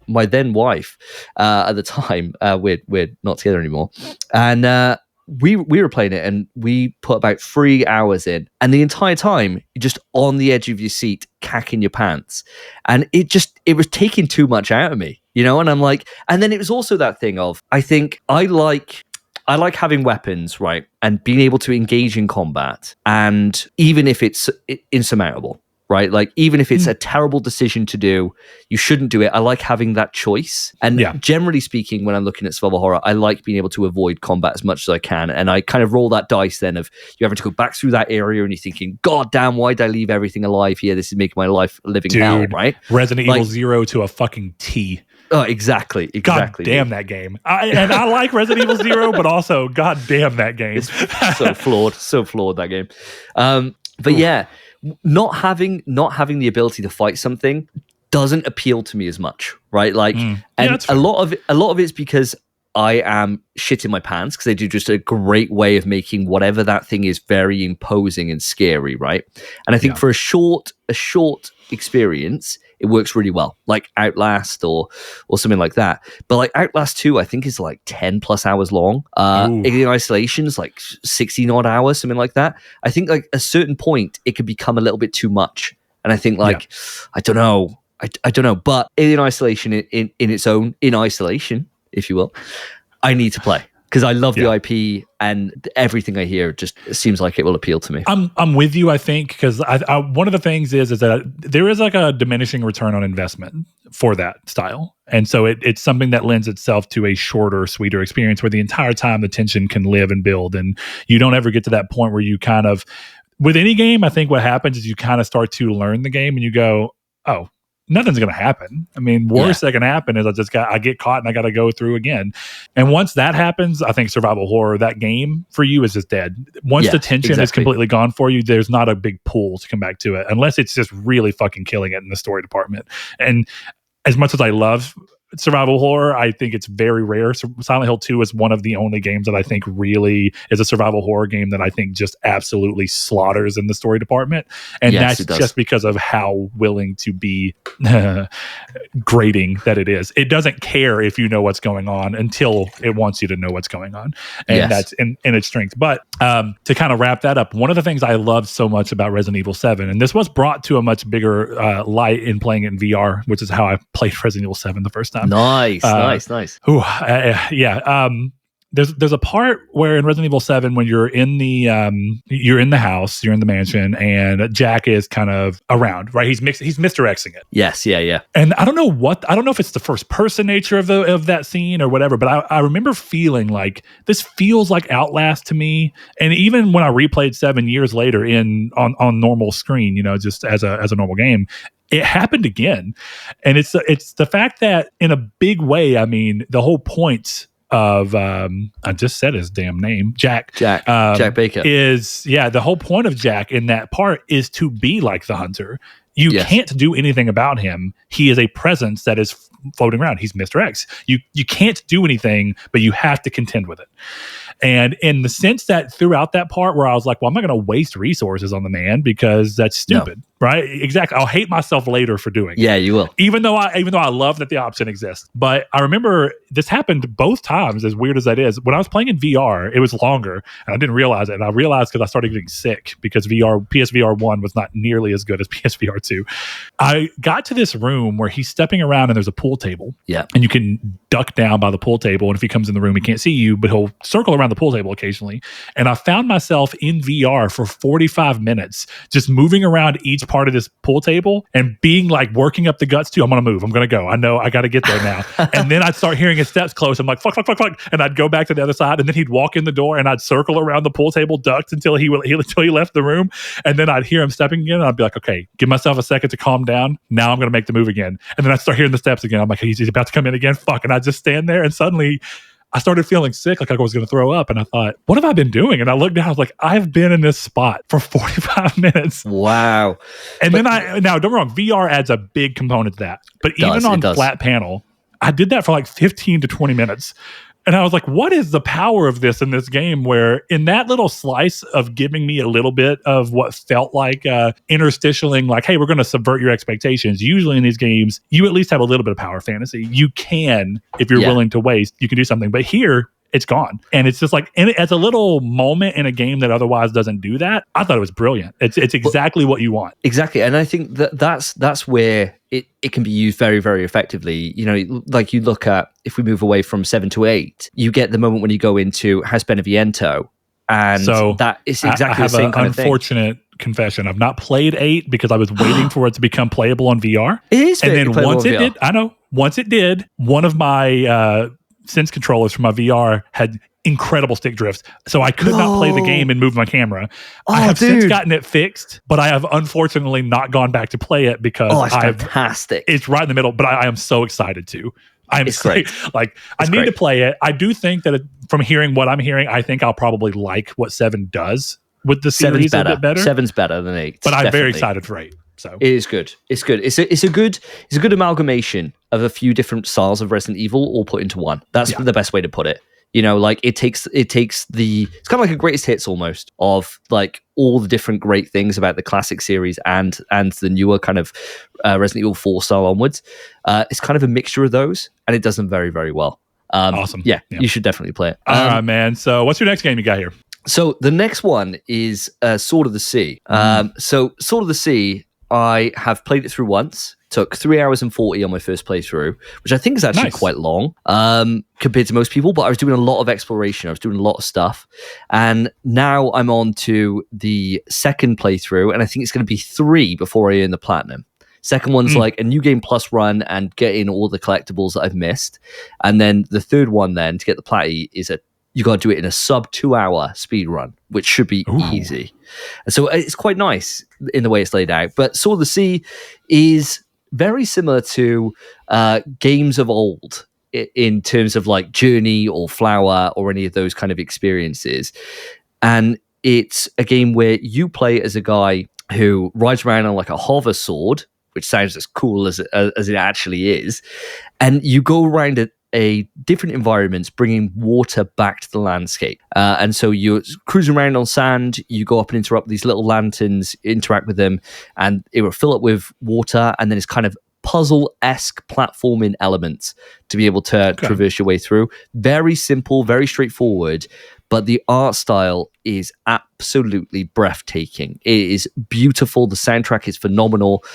my then wife at the time. We're not together anymore, and we were playing it, and we put about 3 hours in, and the entire time you're just on the edge of your seat, cacking your pants, and it was taking too much out of me, you know. And I'm like, and then it was also that thing of, I think I like having weapons, right, and being able to engage in combat, and even if it's insurmountable. right? Like, even if it's a terrible decision to do, you shouldn't do it. I like having that choice. And generally speaking, when I'm looking at survival horror, I like being able to avoid combat as much as I can. And I kind of roll that dice then of you having to go back through that area and you're thinking, God damn, why did I leave everything alive here? This is making my life a living hell, right?
Resident Evil 0 to a fucking T.
Oh, exactly.
God damn that game. I like Resident Evil 0, but also, God damn that game.
It's so flawed, that game. But yeah, not having the ability to fight something doesn't appeal to me as much, right? Like, and a lot of it's because I am shit in my pants because they do just a great way of making whatever that thing is very imposing and scary, right? And I think for a short experience, it works really well, like Outlast or something like that. But like Outlast 2, I think is like 10 plus hours long. Alien Isolation is like 16 odd hours, something like that. I think like a certain point, it could become a little bit too much. And I think like, I don't know. But Alien Isolation in its own, in isolation, if you will, I need to play. Because I love the IP and everything I hear just seems like it will appeal to me.
I'm with you, I think, because I one of the things is that there is like a diminishing return on investment for that style. And so it's something that lends itself to a shorter, sweeter experience where the entire time the tension can live and build. And you don't ever get to that point where you kind of, with any game, I think what happens is you kind of start to learn the game and you go, oh, nothing's going to happen. I mean, worst that can happen is I get caught and I got to go through again. And once that happens, I think survival horror, that game for you is just dead. Once the tension is completely gone for you, there's not a big pull to come back to it unless it's just really fucking killing it in the story department. And as much as I love survival horror, I think it's very rare. So Silent Hill 2 is one of the only games that I think really is a survival horror game that I think just absolutely slaughters in the story department. And that's just because of how willing to be grating that it is. It doesn't care if you know what's going on until it wants you to know what's going on. And that's in its strength. But to kind of wrap that up, one of the things I love so much about Resident Evil 7, and this was brought to a much bigger light in playing it in VR, which is how I played Resident Evil 7 the first time.
Nice.
There's a part where in Resident Evil 7 when you're in the house, you're in the mansion, and Jack is kind of around, right? He's Mr. Xing it.
Yes, yeah.
And I don't know if it's the first person nature of that scene or whatever, but I remember feeling like this feels like Outlast to me. And even when I replayed 7 years later on normal screen, you know, just as a normal game, it happened again. And it's the fact that in a big way, I mean, the whole point of I just said his damn name, Jack Baker, is the whole point of Jack in that part is to be like the hunter. You can't do anything about him. He is a presence that is floating around. He's Mr. X. You can't do anything, but you have to contend with it. And in the sense that throughout that part where I was like, well, I'm not going to waste resources on the man because that's stupid, right? Exactly. I'll hate myself later for doing it.
Yeah, you will.
Even though I love that the option exists. But I remember this happened both times, as weird as that is. When I was playing in VR, it was longer, and I didn't realize it. And I realized because I started getting sick because PSVR 1 was not nearly as good as PSVR 2. I got to this room where he's stepping around and there's a pool table.
Yeah.
And you can duck down by the pool table. And if he comes in the room, he can't see you, but he'll circle around the pool table occasionally. And I found myself in VR for 45 minutes, just moving around each part of this pool table and being like working up the guts too. I'm going to move. I'm going to go. I know I got to get there now. And then I'd start hearing his steps close. I'm like, fuck. And I'd go back to the other side. And then he'd walk in the door and I'd circle around the pool table, ducked until he left the room. And then I'd hear him stepping again. And I'd be like, okay, give myself a second to calm down. Now I'm going to make the move again. And then I'd start hearing the steps again. I'm like, he's about to come in again. Fuck. And I'd just stand there. And suddenly I started feeling sick, like I was going to throw up. And I thought, what have I been doing? And I looked down, I was like, I've been in this spot for 45 minutes.
Wow.
And now don't get me wrong, VR adds a big component to that. But even on flat panel, I did that for like 15 to 20 minutes. And I was like, what is the power of this in this game where in that little slice of giving me a little bit of what felt like interstitialing, like, hey, we're going to subvert your expectations. Usually in these games, you at least have a little bit of power fantasy. You can, if you're willing to waste, you can do something. But here, it's gone. And it's just like, as a little moment in a game that otherwise doesn't do that, I thought it was brilliant. It's exactly what you want.
Exactly. And I think that's where it can be used very, very effectively. You know, like you look at, if we move away from 7 to 8, you get the moment when you go into House Beneviento. And so that is exactly the same kind of thing.
Unfortunate confession. I've not played 8 because I was waiting for it to become playable on VR.
It is,
and then once it did, once it did, one of my Sense controllers for my VR had incredible stick drifts, so I could not play the game and move my camera. I have since gotten it fixed, but I have unfortunately not gone back to play it because
it's fantastic.
It's right in the middle, but I am so excited to.
It's great.
Like, I need to play it. I do think that from hearing what I'm hearing, I think I'll probably like what 7 does with the series a bit better.
7's better than 8,
but I'm very excited for 8. So
it is good. It's good. It's a good amalgamation of a few different styles of Resident Evil all put into one. That's the best way to put it. You know, like it takes the, it's kind of like a greatest hits almost of like all the different great things about the classic series and the newer kind of Resident Evil 4 style onwards. It's kind of a mixture of those, and it does them very, very well.
Awesome.
Yeah, you should definitely play it.
All right, man. So what's your next game you got here?
So the next one is Sword of the Sea. So Sword of the Sea, I have played it through once. Took 3 hours and 40 on my first playthrough, which I think is actually quite long compared to most people, but I was doing a lot of exploration. I was doing a lot of stuff. And now I'm on to the second playthrough, and I think it's going to be 3 before I earn the platinum. Second one's like a new game plus run and get in all the collectibles that I've missed. And then the third one then to get the platinum is you got to do it in a sub 2 hour speed run, which should be easy. And so it's quite nice in the way it's laid out. But Sword of the Sea is very similar to games of old in terms of like Journey or Flower or any of those kind of experiences. And it's a game where you play as a guy who rides around on like a hover sword, which sounds as cool as it actually is. And you go around a different environments, bringing water back to the landscape. And so you're cruising around on sand, you go up and interrupt these little lanterns, interact with them, and it will fill up with water, and then it's kind of puzzle-esque platforming elements to be able to traverse your way through. Very simple, very straightforward, but the art style is absolutely breathtaking. It is beautiful, the soundtrack is phenomenal,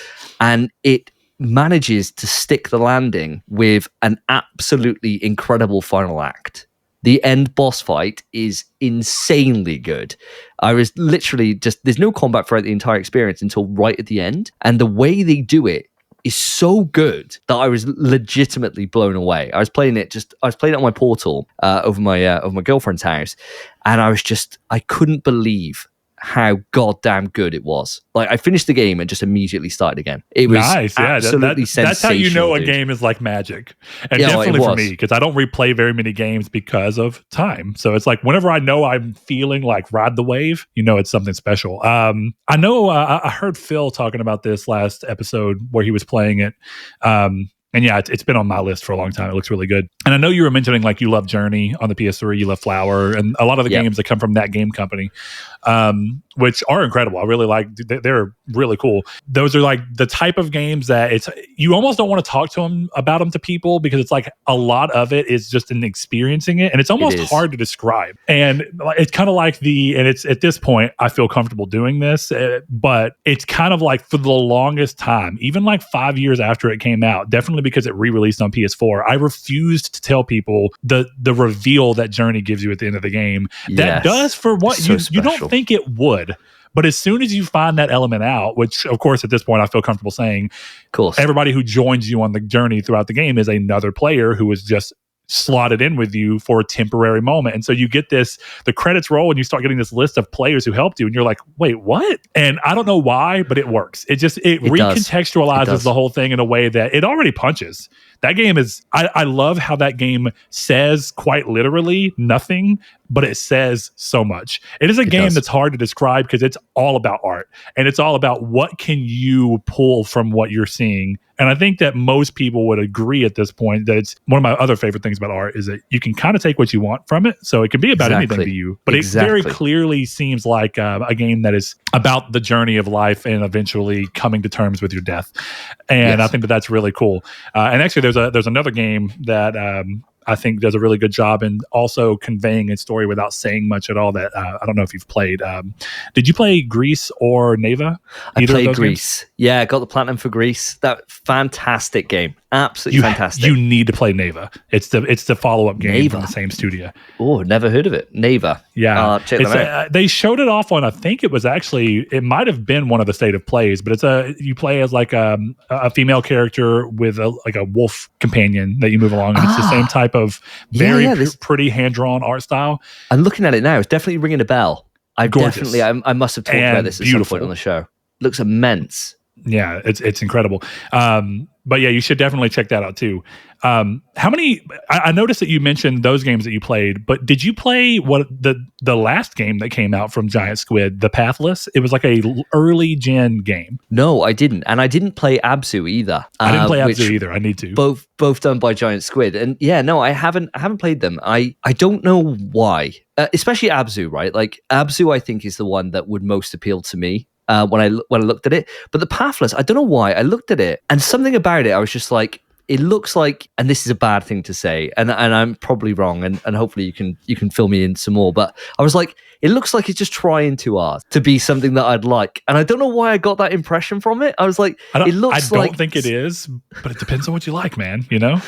and it manages to stick the landing with an absolutely incredible final act. The end boss fight is insanely good. I was literally there's no combat throughout the entire experience until right at the end. And the way they do it is so good that I was legitimately blown away. I was playing it on my Portal over my girlfriend's house. And I couldn't believe how goddamn good it was. Like, I finished the game and just immediately started again. It was absolutely sensational.
That's how you know a game is like magic. And definitely for me, because I don't replay very many games because of time. So it's like whenever I know I'm feeling like ride the wave, you know it's something special. I know I heard Phil talking about this last episode where he was playing it. And yeah, it's been on my list for a long time. It looks really good. And I know you were mentioning like you love Journey on the PS3, you love Flower, and a lot of the games that come from that game company, which are incredible. I really like, they're really cool. Those are like the type of games that you almost don't want to talk about them to people because it's like a lot of it is just in experiencing it, and it's almost hard to describe. And it's kind of like and it's at this point, I feel comfortable doing this, but it's kind of like for the longest time, even like 5 years after it came out, definitely because it re-released on PS4, I refused to tell people the reveal that Journey gives you at the end of the game. That does for what you don't think it would. But as soon as you find that element out, which of course at this point I feel comfortable saying, everybody who joins you on the journey throughout the game is another player who is just slotted in with you for a temporary moment. And so you get the credits roll and you start getting this list of players who helped you and you're like, wait, what? And I don't know why, but it works. It recontextualizes the whole thing in a way that it already punches. That game is, I love how that game says quite literally nothing, but it says so much. It is a game that's hard to describe because it's all about art and it's all about what can you pull from what you're seeing. And I think that most people would agree at this point that it's one of my other favorite things about art is that you can kind of take what you want from it. So it can be about anything to you, but it very clearly seems like a game that is about the journey of life and eventually coming to terms with your death. And I think that that's really cool. And actually there's another game that I think does a really good job in also conveying its story without saying much at all that I don't know if you've played. Did you play Greece or Neva?
I played Greece. Games? Yeah, I got the platinum for Greece. That fantastic game. Absolutely fantastic.
You need to play Neva. It's the follow-up game from the same studio.
Oh, never heard of it. Neva.
Yeah.
Check that out.
They showed it off on, I think it might have been one of the state of plays, but you play as like a female character with a wolf companion that you move along. And it's the same type of very pretty hand-drawn art style.
I'm looking at it now. It's definitely ringing a bell. I must have talked about this at some point on the show. Looks immense.
Yeah, it's incredible. But yeah, you should definitely check that out too. How many? I noticed that you mentioned those games that you played, but did you play what the last game that came out from Giant Squid, The Pathless? It was like a early gen game.
No, I didn't, and I didn't play Abzu either.
I didn't play Abzu either. I need to.
Both done by Giant Squid, and yeah, no, I haven't played them. I don't know why, especially Abzu. Right, like Abzu, I think is the one that would most appeal to me. When I looked at it, but the Pathless, I don't know why. I looked at it, and something about it, I was just like, it looks like, and this is a bad thing to say, and I'm probably wrong, and hopefully you can fill me in some more. But I was like, it looks like it's just trying too hard to be something that I'd like, and I don't know why I got that impression from it. I was like, I don't
think it is, but it depends on what you like, man. You know?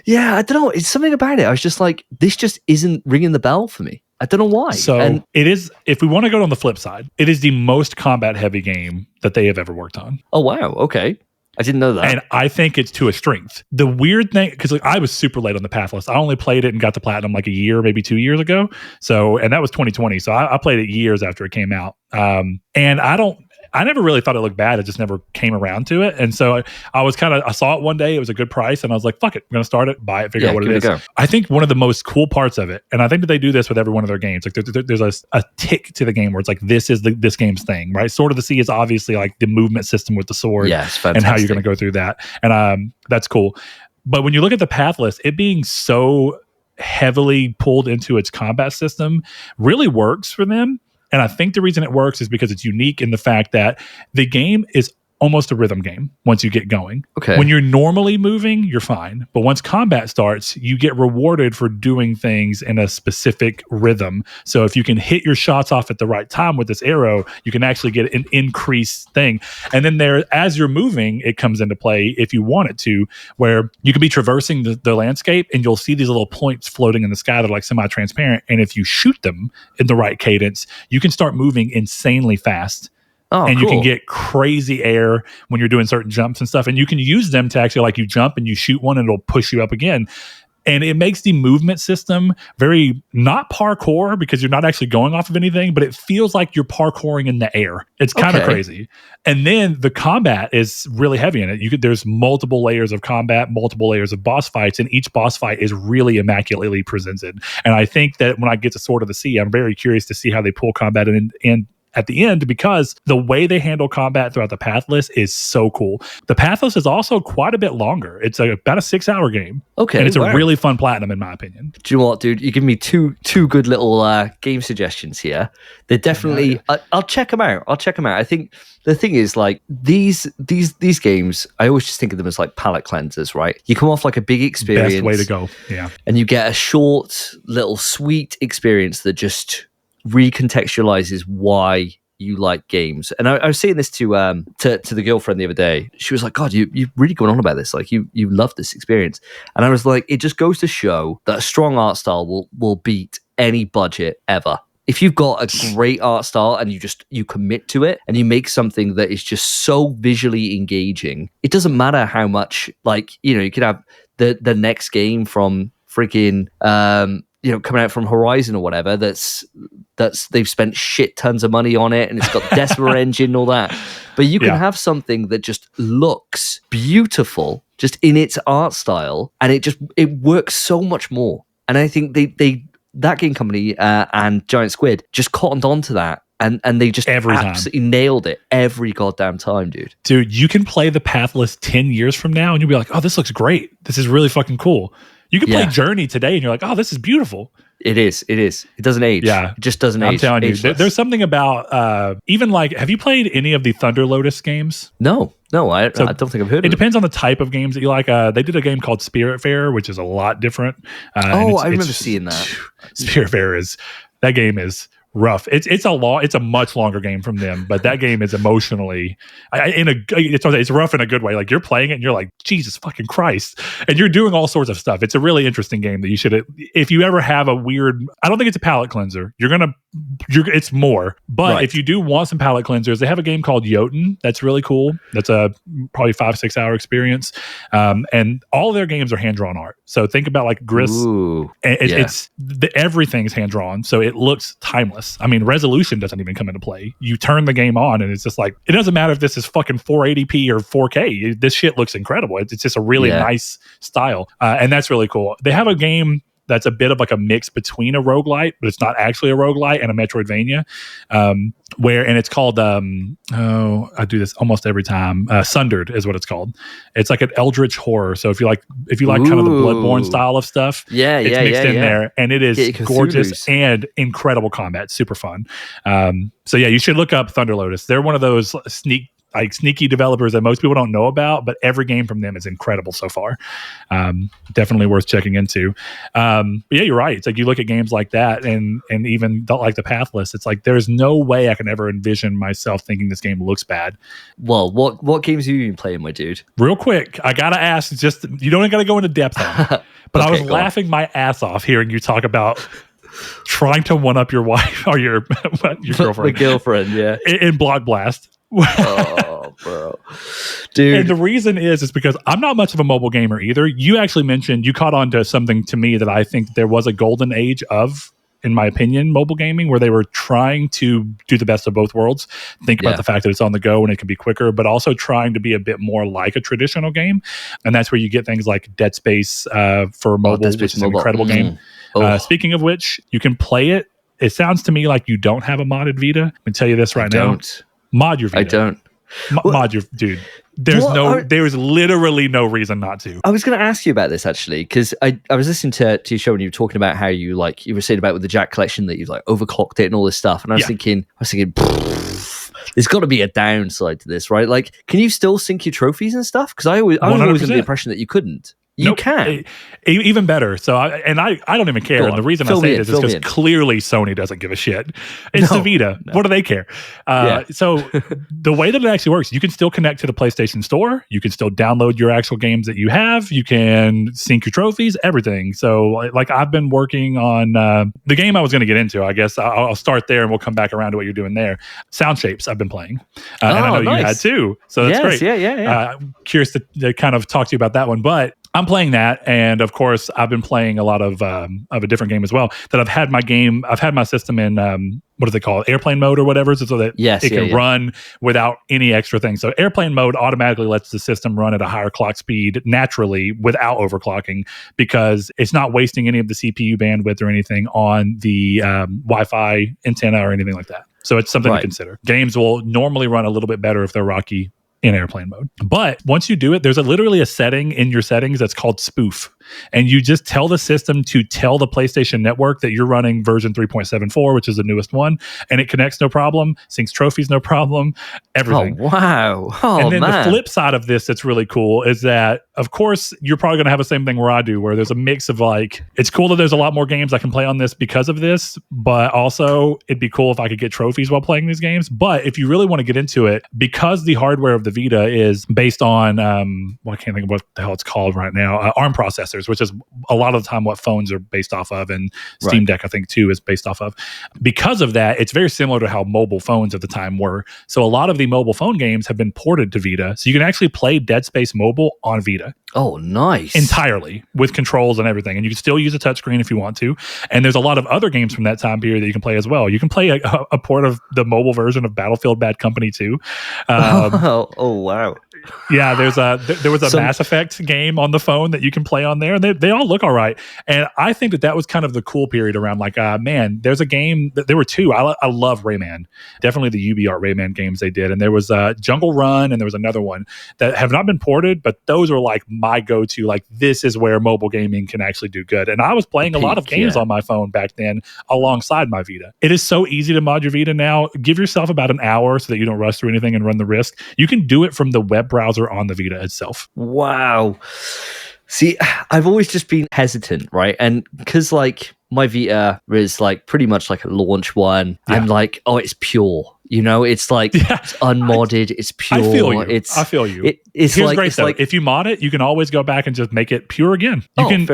Yeah, I don't know. It's something about it. I was just like, this just isn't ringing the bell for me. I don't know why.
So it is, if we want to go on the flip side, it is the most combat heavy game that they have ever worked on.
Oh, wow. Okay. I didn't know that.
And I think it's to a strength. The weird thing, because I was super late on the Pathless. I only played it and got the platinum like a year, maybe 2 years ago. So, and that was 2020. So I played it years after it came out. And I never really thought it looked bad. It just never came around to it. And so I saw it one day. It was a good price. And I was like, fuck it. I'm going to start it, buy it, figure out what it is. I think one of the most cool parts of it, and I think that they do this with every one of their games, like there's a tick to the game where it's like, this is this game's thing, right? Sword of the Sea is obviously like the movement system with the sword and how you're going to go through that. And that's cool. But when you look at the Pathless, it being so heavily pulled into its combat system really works for them. And I think the reason it works is because it's unique in the fact that the game is almost a rhythm game once you get going.
Okay.
When you're normally moving, you're fine. But once combat starts, you get rewarded for doing things in a specific rhythm. So if you can hit your shots off at the right time with this arrow, you can actually get an increased thing. And then as you're moving, it comes into play if you want it to, where you can be traversing the landscape and you'll see these little points floating in the sky that are like semi-transparent. And if you shoot them in the right cadence, you can start moving insanely fast.
Oh,
and
cool.
You can get crazy air when you're doing certain jumps and stuff. And you can use them to actually, like, you jump and you shoot one and it'll push you up again. And it makes the movement system very not parkour because you're not actually going off of anything, but it feels like you're parkouring in the air. It's kind of crazy. And then the combat is really heavy in it. There's multiple layers of combat, multiple layers of boss fights, and each boss fight is really immaculately presented. And I think that when I get to Sword of the Sea, I'm very curious to see how they pull combat in at the end, because the way they handle combat throughout the Pathless is so cool. The Pathless is also quite a bit longer. It's about a 6-hour game.
Okay.
And it's a really fun platinum, in my opinion.
Do you know what, dude? You give me two good little game suggestions here. They're definitely, I'll check them out. I think the thing is, like, these games, I always just think of them as like palate cleansers, right? You come off like a big experience.
Best way to go. Yeah.
And you get a short, little sweet experience that just recontextualizes why you like games. And I was saying this to the girlfriend the other day. She was like, God, you've really gone on about this. Like, you love this experience. And I was like, it just goes to show that a strong art style will beat any budget ever. If you've got a great art style and you commit to it and you make something that is just so visually engaging, it doesn't matter how much, like, you could have the next game from freaking coming out from Horizon or whatever, that's they've spent shit tons of money on it and it's got Decibel engine and all that. But you can have something that just looks beautiful just in its art style, and it works so much more. And I think that game company and Giant Squid just cottoned onto that. And they just absolutely nailed it every goddamn time, dude. Dude,
you can play the Pathless 10 years from now and you'll be like, oh, this looks great. This is really fucking cool. You can play Journey today and you're like, oh, this is beautiful.
It is. It doesn't age. Yeah. It just doesn't age.
I'm telling you, there's something about, even like, have you played any of the Thunder Lotus games?
No, I don't think I've heard of it.
It depends on the type of games that you like. They did a game called Spiritfarer, which is a lot different.
I remember seeing that.
Spiritfarer that game is rough. It's a much longer game from them, but that game is emotionally it's rough in a good way. Like you're playing it and you're like, Jesus fucking Christ, and you're doing all sorts of stuff. It's a really interesting game that you should, if you ever have a weird, I don't think it's a palate cleanser. It's more, but if you do want some palate cleansers, they have a game called Yotei that's really cool. That's a probably 5-6 hour experience, and all of their games are hand drawn art. So think about like Gris. Everything's hand drawn, so it looks timeless. I mean, resolution doesn't even come into play. You turn the game on, and it's just like, it doesn't matter if this is fucking 480p or 4K. This shit looks incredible. It's just a really nice style, and that's really cool. They have a game that's a bit of like a mix between a roguelite, but it's not actually a roguelite, and a Metroidvania, and it's called, I do this almost every time. Sundered is what it's called. It's like an eldritch horror. So if you like kind of the Bloodborne style of stuff, it's mixed in there, and it is gorgeous and incredible combat, super fun. So yeah, you should look up Thunder Lotus. They're one of those sneaky developers that most people don't know about, but every game from them is incredible so far. Definitely worth checking into. But yeah, you're right. It's like you look at games like that, and even like the Pathless, it's like there's no way I can ever envision myself thinking this game looks bad.
Well, what games have you been playing, my dude?
Real quick, I gotta ask, just you don't gotta go into depth on it, but I was laughing my ass off hearing you talk about trying to one up your wife or your girlfriend.
My girlfriend, yeah.
In Block Blast.
Oh, bro, dude.
And the reason is because I'm not much of a mobile gamer either. You actually mentioned, you caught on to something to me that I think there was a golden age of, in my opinion, mobile gaming, where they were trying to do the best of both worlds. Think about the fact that it's on the go and it can be quicker, but also trying to be a bit more like a traditional game. And that's where you get things like Dead Space for mobile, which is an incredible game. Speaking of which, you can play it. It sounds to me like you don't have a modded Vita. Let me tell you this right now. Mod your Vita.
I don't.
Mod your dude. There's literally no reason not to.
I was going to ask you about this actually, because I was listening to your show and you were talking about how you were saying about with the Jack collection that you've like overclocked it and all this stuff, and I was thinking, there's got to be a downside to this, right? Like, can you still sync your trophies and stuff? Because I was always under the impression that you couldn't. You can.
Even better. So, I don't even care. And the reason I say it is because clearly Sony doesn't give a shit. It's the Vita. What do they care? So the way that it actually works, you can still connect to the PlayStation Store. You can still download your actual games that you have. You can sync your trophies, everything. So like I've been working on the game I was going to get into. I guess I'll start there and we'll come back around to what you're doing there. Sound Shapes I've been playing. And I know you had too. So that's great. Yeah. Curious to kind of talk to you about that one. But I'm playing that, and of course, I've been playing a lot of a different game as well. That I've had my system in what do they call it, airplane mode or whatever, so that it can run without any extra things. So airplane mode automatically lets the system run at a higher clock speed naturally without overclocking, because it's not wasting any of the CPU bandwidth or anything on the Wi-Fi antenna or anything like that. So it's something to consider. Games will normally run a little bit better if they're rocky in airplane mode. But once you do it, there's literally a setting in your settings that's called spoof. And you just tell the system to tell the PlayStation Network that you're running version 3.74, which is the newest one, and it connects no problem, syncs trophies no problem, everything.
Oh, wow.
And then the flip side of this that's really cool is that, of course, you're probably going to have the same thing where I do, where there's a mix of like, it's cool that there's a lot more games I can play on this because of this, but also it'd be cool if I could get trophies while playing these games. But if you really want to get into it, because the hardware of the Vita is based on, I can't think of what the hell it's called right now, ARM processors, which is a lot of the time what phones are based off of, and Steam Deck, I think, too, is based off of. Because of that, it's very similar to how mobile phones at the time were. So a lot of the mobile phone games have been ported to Vita. So you can actually play Dead Space Mobile on Vita.
Oh, nice.
Entirely, with controls and everything. And you can still use a touchscreen if you want to. And there's a lot of other games from that time period that you can play as well. You can play a port of the mobile version of Battlefield Bad Company too.
Oh, wow.
Yeah, there was a Mass Effect game on the phone that you can play on there. They all look all right. And I think that was kind of the cool period around, like, man, there's a game, there were two. I love Rayman. Definitely the UbiArt Rayman games they did. And there was Jungle Run, and there was another one that have not been ported, but those are like my go-to, like, this is where mobile gaming can actually do good. And I was playing a lot of games on my phone back then alongside my Vita. It is so easy to mod your Vita now. Give yourself about an hour so that you don't rush through anything and run the risk. You can do it from the web browser on the Vita itself.
Wow. See, I've always just been hesitant, right? And because like my Vita is like pretty much like a launch one, I'm like, oh, it's pure. You know, it's like it's unmodded. It's pure.
I feel you. I feel you.
It's
Here's
like,
great
it's
though.
like,
If you mod it, you can always go back and just make it pure again. You can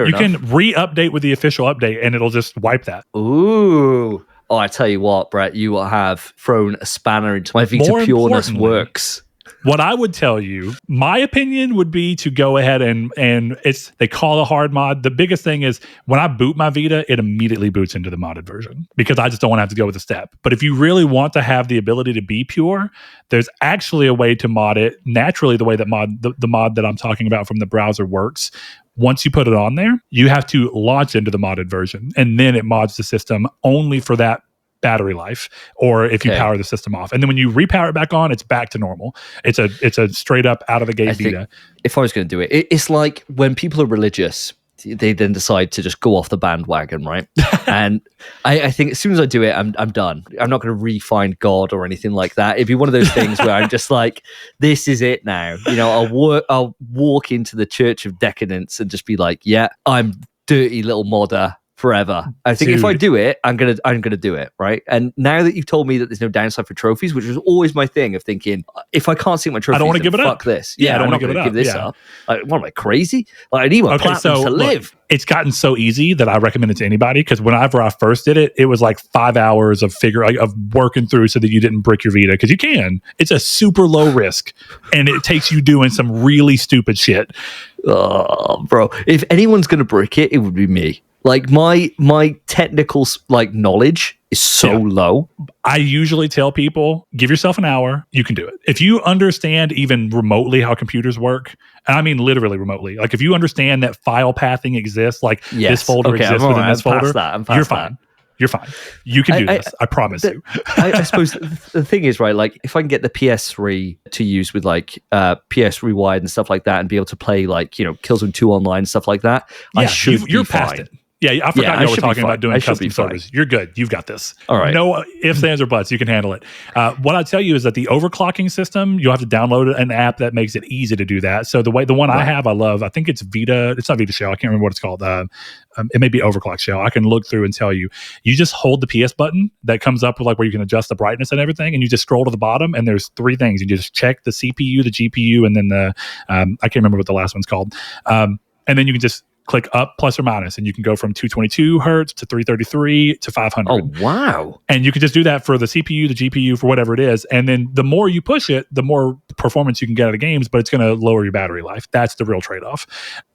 re-update with the official update, and it'll just wipe that.
Ooh. Oh, I tell you what, Brett, you have thrown a spanner into my Vita pureness works.
What I would tell you, my opinion would be to go ahead and they call it a hard mod. The biggest thing is when I boot my Vita, it immediately boots into the modded version because I just don't want to have to go with the step. But if you really want to have the ability to be pure, there's actually a way to mod it naturally the way that the mod that I'm talking about from the browser works. Once you put it on there, you have to launch into the modded version, and then it mods the system only for that battery life, or if you power the system off, and then when you repower it back on, it's back to normal. It's a straight up out of the gate Vita.
If I was going to do it, it's like when people are religious, they then decide to just go off the bandwagon, right? And I think as soon as I do it, I'm done. I'm not going to re-find God or anything like that. It'd be one of those things where I'm just like, this is it now. You know, I'll walk into the church of decadence and just be like, yeah, I'm dirty little modder forever. I think if I do it, I'm gonna do it, right? And now that you've told me that there's no downside for trophies, which was always my thing of thinking, if I can't see my trophies,
I don't want to give it
up. Fuck this.
Yeah, I don't want to
give this up. Like, what am I, crazy? Like, I need my platinums to live.
It's gotten so easy that I recommend it to anybody, because whenever I first did it, it was like 5 hours of working through so that you didn't brick your Vita, because you can. It's a super low risk, and it takes you doing some really stupid shit.
Oh, bro! If anyone's gonna brick it, it would be me. Like my technical like knowledge is so low.
I usually tell people, give yourself an hour, you can do it. If you understand even remotely how computers work, and I mean literally remotely, like if you understand that file pathing exists, like this folder exists within this folder, you're fine. You're fine. You can do this. I promise you.
I suppose the thing is, right, like if I can get the PS3 to use with like PS Rewired and stuff like that, and be able to play like, you know, Killzone 2 online and stuff like that, I should be past it.
Yeah, I forgot you were talking about doing custom servers. You're good. You've got this.
All right.
No ifs, ands, or buts. You can handle it. What I'll tell you is that the overclocking system, you'll have to download an app that makes it easy to do that. So the one I have, I love. I think it's Vita. It's not Vita Shell. I can't remember what it's called. It may be Overclock Shell. I can look through and tell you. You just hold the PS button that comes up with like where you can adjust the brightness and everything, and you just scroll to the bottom, and there's 3 things. You just check the CPU, the GPU, and then the I can't remember what the last one's called. And then you can just click up plus or minus, and you can go from 222 hertz to 333 to 500.
Oh, wow.
And you can just do that for the CPU, the GPU, for whatever it is. And then the more you push it, the more performance you can get out of games, but it's going to lower your battery life. That's the real trade-off.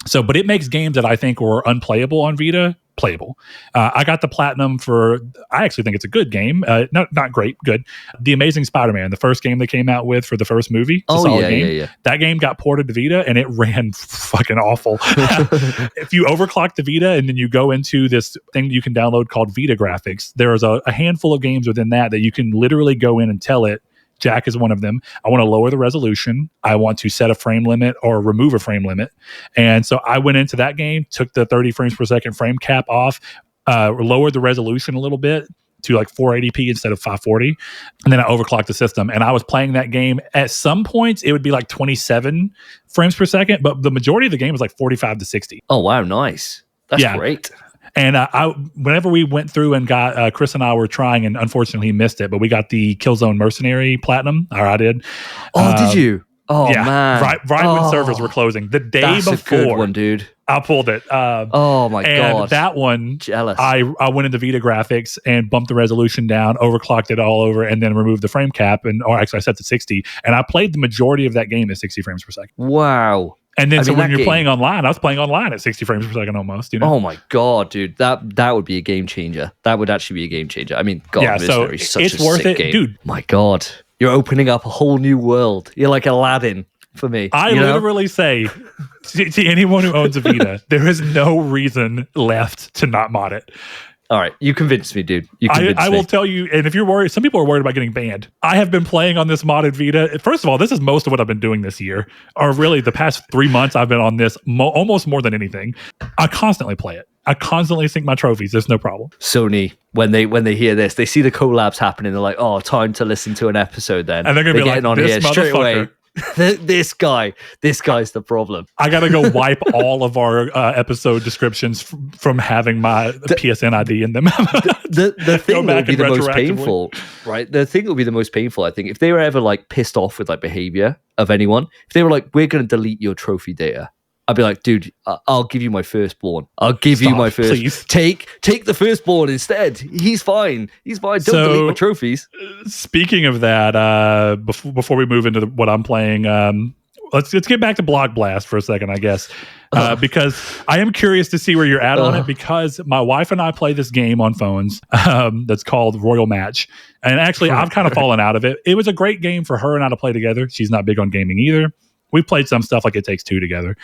So, but it makes games that I think were unplayable on Vita playable. I got the platinum for, I actually think it's a good game. Not great, good. The Amazing Spider-Man, the first game they came out with for the first movie. It's a solid game. Yeah. That game got ported to Vita, and it ran fucking awful. If you overclock the Vita and then you go into this thing you can download called Vita Graphics, there's a handful of games within that you can literally go in and tell it, Jack is one of them, I want to lower the resolution, I want to set a frame limit or remove a frame limit. And so I went into that game, took the 30 frames per second frame cap off, lowered the resolution a little bit to like 480p instead of 540, and then I overclocked the system. And I was playing that game, at some points it would be like 27 frames per second, but the majority of the game was like 45 to 60.
Oh wow, nice. That's great.
And whenever we went through and got, Chris and I were trying, and unfortunately he missed it, but we got the Killzone Mercenary Platinum, or I did.
Oh, did you? Oh, yeah, man.
Right when servers were closing. The day before.
That's a good one, dude.
I pulled it.
Oh, my God.
And that one,
jealous.
I went into Vita Graphics and bumped the resolution down, overclocked it all over, and then removed the frame cap. Or actually, I set to 60. And I played the majority of that game at 60 frames per second.
Wow.
And then, when you're playing online, I was playing online at 60 frames per second almost. You know?
Oh my God, dude, that would be a game changer. That would actually be a game changer. I mean, God, Mercenary is such a worth sick game,
dude.
My God, you're opening up a whole new world. You're like Aladdin for me.
I literally say to anyone who owns a Vita, there is no reason left to not mod it.
All right, you convinced me, dude. You convinced me.
I will tell you, and if you're worried, some people are worried about getting banned. I have been playing on this modded Vita. First of all, this is most of what I've been doing this year, or really the past 3 months I've been on this almost more than anything. I constantly play it. I constantly sync my trophies. There's no problem.
Sony, when they hear this, they see the collabs happening. They're like, oh, time to listen to an episode then.
And they're going to be like,
on
this
here straight away. This guy's the problem.
I gotta go wipe all of our episode descriptions from having my PSN ID in them.
The thing that would be the most painful, right? The thing that would be the most painful, I think, if they were ever like pissed off with like behavior of anyone, if they were like, "We're going to delete your trophy data," I'd be like, "Dude, I'll give you my firstborn. I'll give you my first. Please. Take the firstborn instead. He's fine. Don't delete my trophies."
Speaking of that, before we move into what I'm playing, let's get back to Block Blast for a second, I guess, because I am curious to see where you're at on it, because my wife and I play this game on phones that's called Royal Match. And actually, I've kind of fallen out of it. It was a great game for her and I to play together. She's not big on gaming either. We played some stuff like It Takes Two together.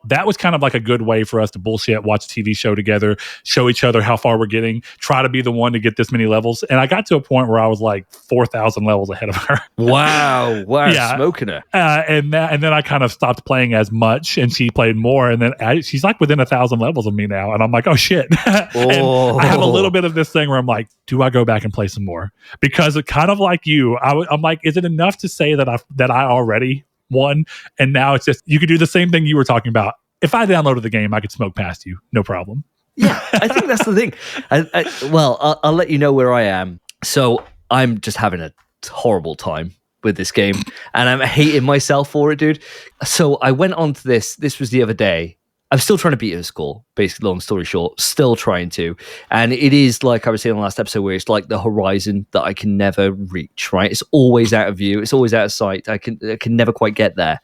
That was kind of like a good way for us to bullshit, watch a TV show together, show each other how far we're getting, try to be the one to get this many levels. And I got to a point where I was like 4,000 levels ahead of her.
Wow, yeah. Smoking her.
And then I kind of stopped playing as much, and she played more. And then she's like within 1,000 levels of me now. And I'm like, oh shit. And I have a little bit of this thing where I'm like, do I go back and play some more? Because it kind of like you, I'm like, is it enough to say that I already won? And now it's just, you could do the same thing you were talking about. If I downloaded the game, I could smoke past you, no problem.
Yeah, I think that's the thing. I'll let you know where I am. So I'm just having a horrible time with this game, and I'm hating myself for it, dude. So I went on to this was the other day. I'm still trying to beat her score, basically, long story short, still trying to. And it is, like I was saying in the last episode, where it's like the horizon that I can never reach, right? It's always out of view. It's always out of sight. I can never quite get there.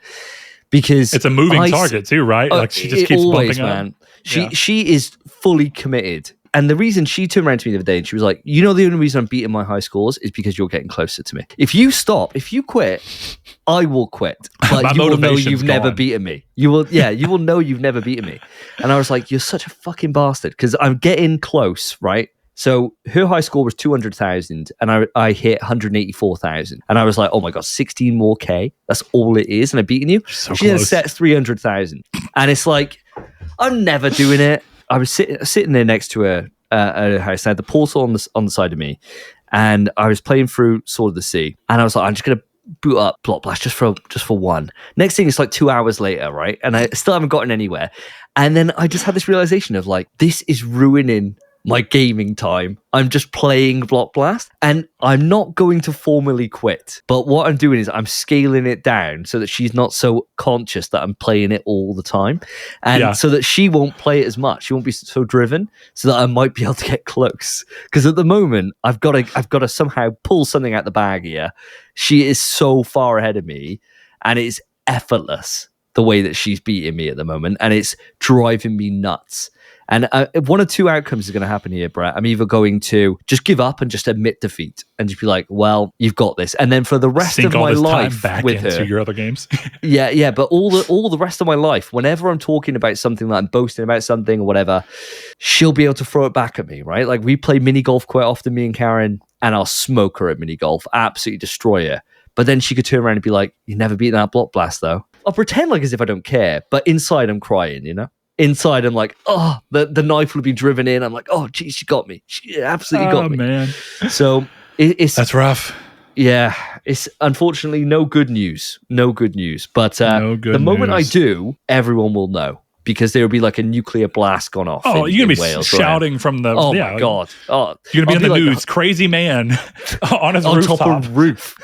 Because
it's a moving target too, right? Like she just keeps bumping up.
She is fully committed. And the reason she turned around to me the other day and she was like, the only reason I'm beating my high scores is because you're getting closer to me. If you quit, I will quit. But you will know you've never beaten me. You will know you've never beaten me. And I was like, you're such a fucking bastard, because I'm getting close, right? So her high score was 200,000 and I hit 184,000. And I was like, oh my God, 16 more K. That's all it is. And I've beaten you.
So
she has set 300,000. And it's like, I'm never doing it. I was sitting there next to her house. I had the portal on the side of me. And I was playing through Sword of the Sea. And I was like, I'm just going to boot up Block Blast just for one. Next thing, it's like 2 hours later, right? And I still haven't gotten anywhere. And then I just had this realization of like, this is ruining my gaming time. I'm just playing Block Blast, and I'm not going to formally quit. But what I'm doing is I'm scaling it down so that she's not so conscious that I'm playing it all the time, and so that she won't play it as much. She won't be so driven, so that I might be able to get close. Because at the moment, I've got to somehow pull something out the bag here. She is so far ahead of me, and it's effortless the way that she's beating me at the moment, and it's driving me nuts. And one of two outcomes is going to happen here, Brett. I'm either going to just give up and just admit defeat and just be like, well, you've got this. And then for the rest of my life
back
with
into
her,
your other games.
yeah. But all the rest of my life, whenever I'm talking about something, like I'm boasting about something or whatever, she'll be able to throw it back at me, right? Like we play mini golf quite often, me and Karen, and I'll smoke her at mini golf, absolutely destroy her. But then she could turn around and be like, you never beaten that Block Blast though. I'll pretend like as if I don't care, but inside I'm crying, Inside, I'm like, oh, the knife will be driven in. I'm like, oh, geez, she got me. She absolutely got me.
Man.
So that's
rough.
Yeah, it's unfortunately no good news. No good news. But the moment I do, everyone will know, because there will be like a nuclear blast gone off.
Oh, you're going to be
Wales,
shouting from the...
Oh, my God. Oh,
you're going to be in the news. Crazy man on his rooftop.
Top of roof,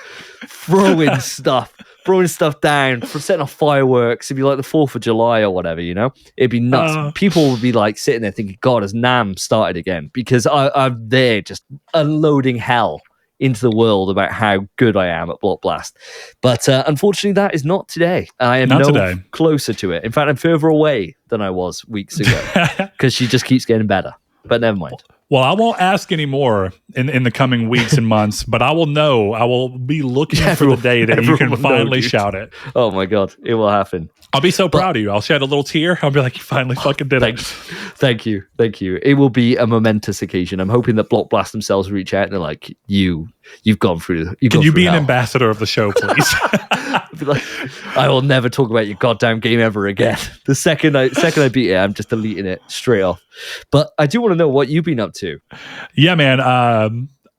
throwing stuff down, for setting off fireworks. It'd be like the 4th of July or whatever, It'd be nuts. People would be like sitting there thinking, God, has NAM started again? Because I'm there just unloading hell into the world about how good I am at Block Blast. But unfortunately, that is not today. I am closer to it. In fact, I'm further away than I was weeks ago, because she just keeps getting better. But never mind.
Well, I won't ask anymore in the coming weeks and months, but I will know. I will be looking for the day that you can finally shout it.
Oh my God, it will happen.
I'll be so proud of you. I'll shed a little tear. I'll be like, you finally fucking did it.
Thank you. It will be a momentous occasion. I'm hoping that Block Blast themselves reach out and they're like, you've gone through. Can
you be an ambassador of the show, please?
Be like, I will never talk about your goddamn game ever again. The second I beat it, I'm just deleting it straight off. But I do want to know what you've been up to.
Yeah, man.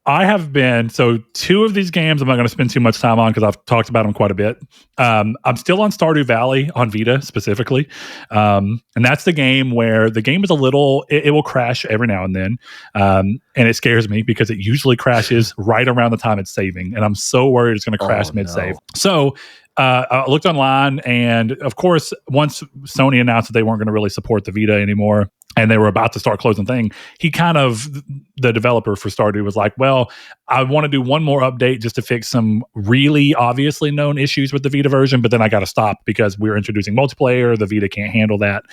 I have been, so two of these games I'm not going to spend too much time on because I've talked about them quite a bit. I'm still on Stardew Valley on Vita specifically. And that's the game where the game is a little, it will crash every now and then. And it scares me because it usually crashes right around the time it's saving. And I'm so worried it's going to crash mid-save.
No.
So I looked online, and of course, once Sony announced that they weren't going to really support the Vita anymore, and they were about to start closing thing, the developer for Stardew was like, well, I want to do one more update just to fix some really obviously known issues with the Vita version, but then I got to stop because we're introducing multiplayer. The Vita can't handle that.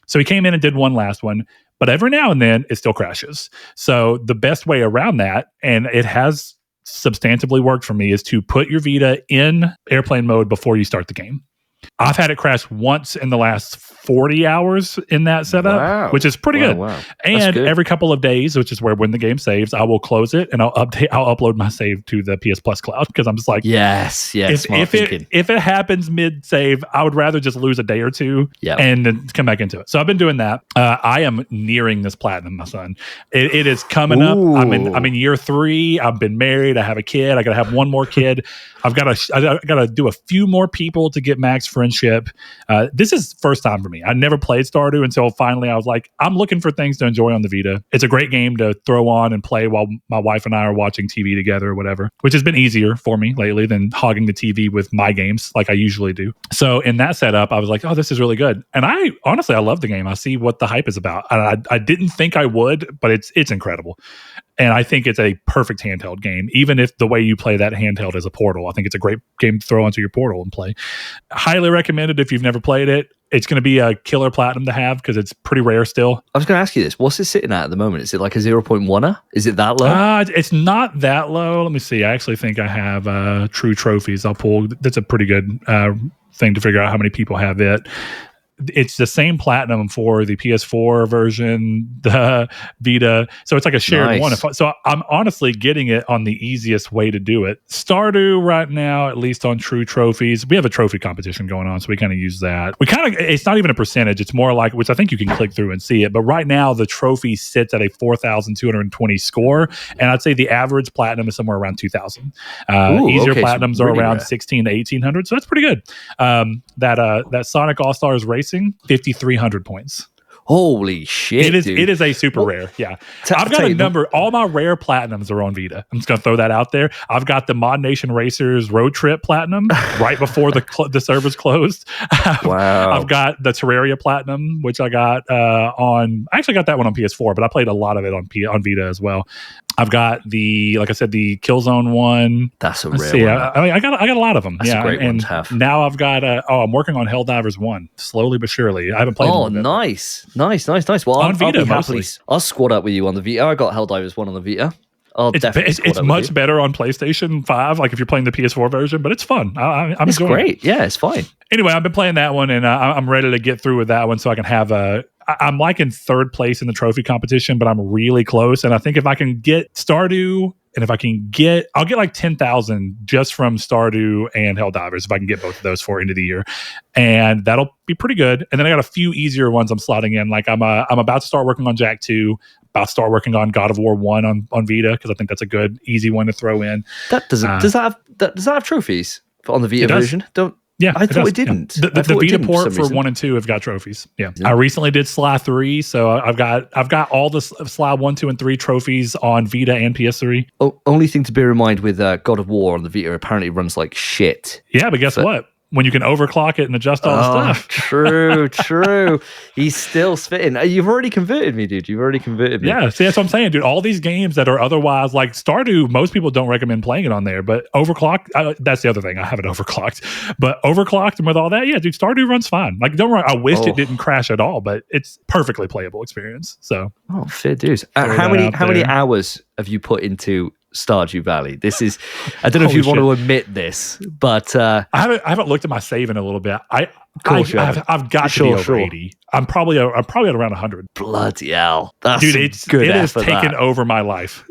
So he came in and did one last one, but every now and then it still crashes. So the best way around that, and it has substantively worked for me, is to put your Vita in airplane mode before you start the game. I've had it crash once in the last 40 hours in that setup, which is pretty good. Wow. And every couple of days, which is when the game saves, I will close it and I'll upload my save to the PS Plus cloud because I'm just like,
yes.
If it happens mid save, I would rather just lose a day or two and then come back into it. So I've been doing that. I am nearing this platinum, my son. It is coming up. I'm in year 3. I've been married. I have a kid. I got to have one more kid. I got to do a few more people to get max friendship. This is first time for me. I never played Stardew until finally I was like, I'm looking for things to enjoy on the Vita. It's a great game to throw on and play while my wife and I are watching TV together or whatever, which has been easier for me lately than hogging the TV with my games like I usually do. So in that setup, I was like, oh, this is really good. And I love the game. I see what the hype is about. And I didn't think I would, but it's incredible. And I think it's a perfect handheld game, even if the way you play that handheld is a Portal. I think it's a great game to throw onto your Portal and play. Highly recommended if you've never played it. It's going to be a killer platinum to have because it's pretty rare still.
I was going to ask you this. What's it sitting at the moment? Is it like a 0.1er? Is it that low?
It's not that low. Let me see. I actually think I have true trophies. I'll pull. That's a pretty good thing to figure out how many people have it. It's the same platinum for the PS4 version, the Vita. So it's like a shared one. So I'm honestly getting it on the easiest way to do it. Stardew right now, at least on True Trophies, we have a trophy competition going on. So we kind of use that. It's not even a percentage. It's more like, which I think you can click through and see it. But right now the trophy sits at a 4,220 score. And I'd say the average platinum is somewhere around 2,000. Easier platinums are around 1,600 to 1,800. So that's pretty good. That Sonic All-Stars Racing, 5,300 points.
Holy shit!
It is a super rare. Yeah, I've got a number. All my rare platinums are on Vita. I'm just gonna throw that out there. I've got the Mod Nation Racers Road Trip Platinum right before the servers closed.
Wow!
I've got the Terraria Platinum, which I got on. I actually got that one on PS4, but I played a lot of it on Vita as well. I've got the Killzone one.
That's a rare one.
I got a lot of them.
That's a great one to have.
Now I've got I'm working on Helldivers 1, slowly but surely. I haven't played.
Oh, nice. Well,
on Vita,
I'll squad up with you on the Vita. I got Helldivers 1 on the Vita.
It's much better on PlayStation 5, like if you're playing the PS4 version, but it's fun.
It's great. Yeah, it's fine.
Anyway, I've been playing that one, and I'm ready to get through with that one so I can have I'm like in third place in the trophy competition, but I'm really close. And I think if I can get Stardew, and if I can I'll get like 10,000 just from Stardew and Helldivers if I can get both of those for end of the year, and that'll be pretty good. And then I got a few easier ones I'm slotting in. Like I'm about to start working on Jack 2. About to start working on God of War 1 on Vita because I think that's a good easy one to throw in.
Does that have trophies on the Vita version?
Yeah,
I thought it didn't.
The Vita port for 1 and 2 have got trophies. Yeah. I recently did Sly 3, so I've got all the Sly 1, 2, and 3 trophies on Vita and PS3.
Only thing to bear in mind with God of War on the Vita apparently runs like shit.
Yeah, but guess what? When you can overclock it and adjust all the stuff.
True. He's still spitting. You've already converted me, dude. You've already converted me.
Yeah, see, that's what I'm saying, dude. All these games that are otherwise, like Stardew, most people don't recommend playing it on there, but overclocked, that's the other thing. I have it overclocked. But overclocked and with all that, yeah, dude, Stardew runs fine. Like, don't worry, I wished it didn't crash at all, but it's perfectly playable experience. So,
fair dues. How many hours have you put into Stardew Valley? This is, I don't know if you want to admit this, but
I haven't looked at my save in a little bit. I've got to be over 80. I'm probably at around 100.
Bloody hell, that's
dude! It has taken over my life.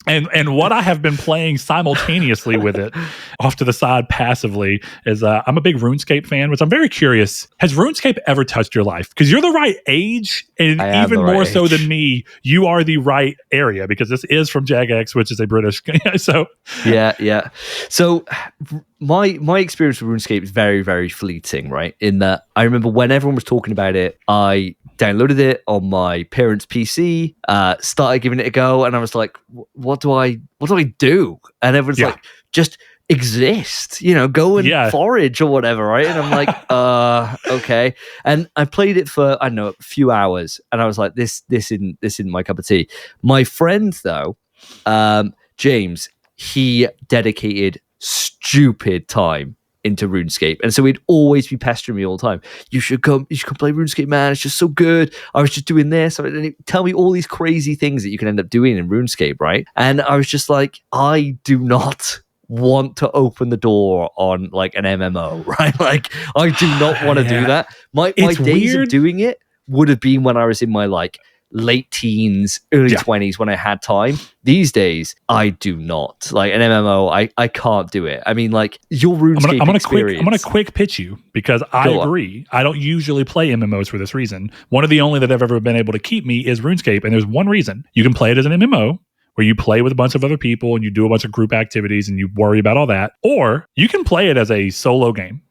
And what I have been playing simultaneously with it, off to the side passively, is I'm a big RuneScape fan, which I'm very curious. Has RuneScape ever touched your life? Because you're the right age, and even more so than me, you are the right area, because this is from Jagex, which is a British. So
yeah. So my experience with RuneScape is very, very fleeting, right? In that I remember when everyone was talking about it, I downloaded it on my parents' PC, started giving it a go, and I was like, what do I do? And everyone's like, just exist, go and forage or whatever, right? And I'm like, okay. And I played it for, I don't know, a few hours, and I was like, this isn't my cup of tea. My friend though, James, he dedicated stupid time into RuneScape, and so he'd always be pestering me all the time. You should come play RuneScape, man. It's just so good. I was just doing this, and he'd tell me all these crazy things that you can end up doing in RuneScape, right? And I was just like, I do not want to open the door on like an MMO, right? Like, I do not want to do that. My days of doing it would have been when I was in my like late teens, early 20s, when I had time. These days, I do not. Like an MMO, I can't do it. I mean, like your RuneScape experience.
I'm gonna quick pitch you, because I agree. I don't usually play MMOs for this reason. One of the only that have ever been able to keep me is RuneScape, and there's one reason. You can play it as an MMO, where you play with a bunch of other people and you do a bunch of group activities and you worry about all that. Or you can play it as a solo game.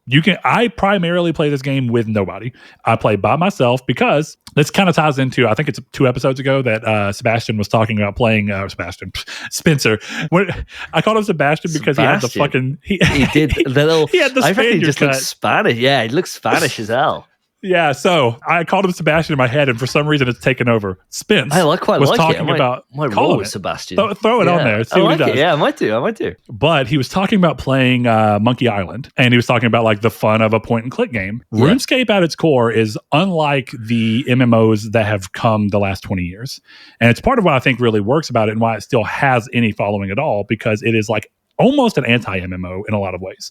I primarily play this game with nobody. I play by myself, because this kind of ties into, I think it's 2 episodes ago that Sebastian was talking about playing, Spencer. I called him Sebastian because he had the fucking, he did the little,
he had the Spaniard he just looks Spanish. Yeah, he looks Spanish as hell.
Yeah, so I called him Sebastian in my head, and for some reason it's taken over. Spence
was talking
about
my role with Sebastian.
Throw it on there. See what he does.
Yeah, I might do.
But he was talking about playing Monkey Island, and he was talking about like the fun of a point and click game. Yeah. RuneScape at its core is unlike the MMOs that have come the last 20 years. And it's part of what I think really works about it, and why it still has any following at all, because it is like almost an anti-MMO in a lot of ways.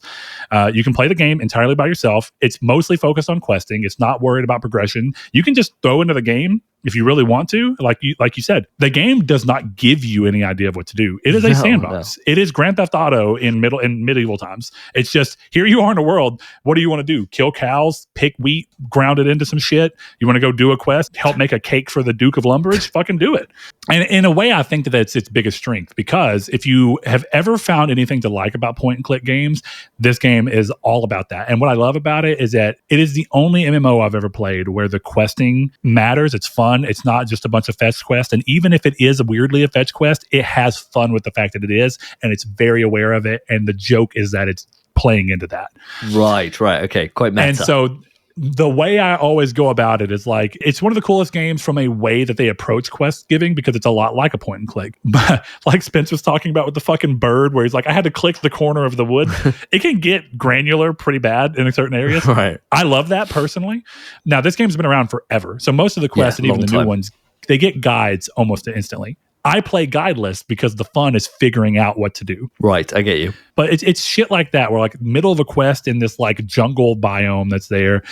You can play the game entirely by yourself. It's mostly focused on questing. It's not worried about progression. You can just throw into the game if you really want to. Like you said, the game does not give you any idea of what to do. It is a sandbox. It is Grand Theft Auto in medieval times. It's just, here you are in the world. What do you want to do? Kill cows, pick wheat, ground it into some shit. You want to go do a quest, help make a cake for the Duke of Lumbridge? Fucking do it. And in a way, I think that's its biggest strength, because if you have ever found anything to like about point and click games, this game is all about that. And what I love about it is that it is the only MMO I've ever played where the questing matters. It's fun. It's not just a bunch of fetch quests. And even if it is weirdly a fetch quest, it has fun with the fact that it is, and it's very aware of it. And the joke is that it's playing into that.
Right. Okay. Quite meta.
And so the way I always go about it is like, it's one of the coolest games from a way that they approach quest giving, because it's a lot like a point and click. But like Spence was talking about with the fucking bird, where he's like, I had to click the corner of the wood. It can get granular pretty bad in certain areas.
Right.
I love that personally. Now, this game's been around forever. So most of the quests, and even the new ones, they get guides almost instantly. I play guideless because the fun is figuring out what to do.
Right, I get you.
But it's shit like that, where like middle of a quest in this like jungle biome that's there,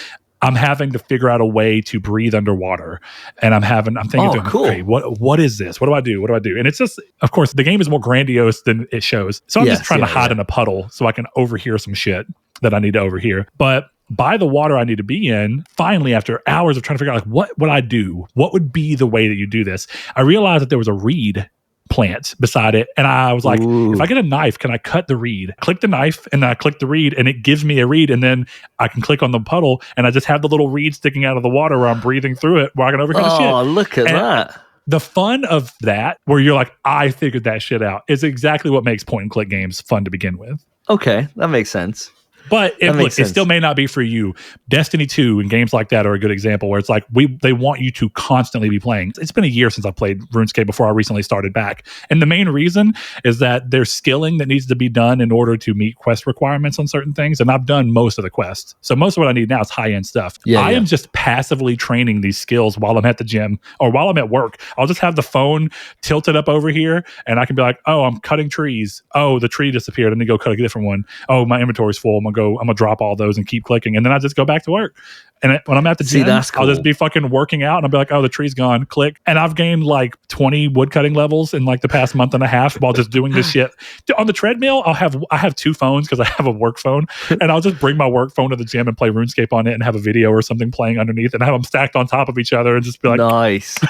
I'm having to figure out a way to breathe underwater. And I'm thinking,
cool.
Okay, what is this? What do I do? And it's just, of course, the game is more grandiose than it shows. So I'm just trying to hide in a puddle so I can overhear some shit that I need to overhear. But by the water I need to be in, finally, after hours of trying to figure out like, what would I do? What would be the way that you do this? I realized that there was a reed plant beside it, and I was like, if I get a knife, can I cut the reed? Click the knife, and then I click the reed, and it gives me a reed, and then I can click on the puddle, and I just have the little reed sticking out of the water where I'm breathing through it, where I can overhear the shit.
Oh, look at that.
The fun of that, where you're like, I figured that shit out, is exactly what makes point and click games fun to begin with.
Okay, that makes sense.
But it still may not be for you. Destiny 2 and games like that are a good example, where it's like they want you to constantly be playing. It's been a year since I played RuneScape before I recently started back. And the main reason is that there's skilling that needs to be done in order to meet quest requirements on certain things. And I've done most of the quests. So most of what I need now is high-end stuff. I am just passively training these skills while I'm at the gym or while I'm at work. I'll just have the phone tilted up over here, and I can be like, oh, I'm cutting trees. Oh, the tree disappeared. I need to go cut a different one. Oh, my inventory's full. I'm gonna drop all those and keep clicking, and then I just go back to work. And when I'm at the gym,
that's cool.
I'll just be fucking working out, and I'll be like, oh, the tree's gone, click. And I've gained like 20 woodcutting levels in like the past month and a half while just doing this shit. On the treadmill, I have 2 phones because I have a work phone, and I'll just bring my work phone to the gym and play RuneScape on it and have a video or something playing underneath and have them stacked on top of each other and just be like,
nice.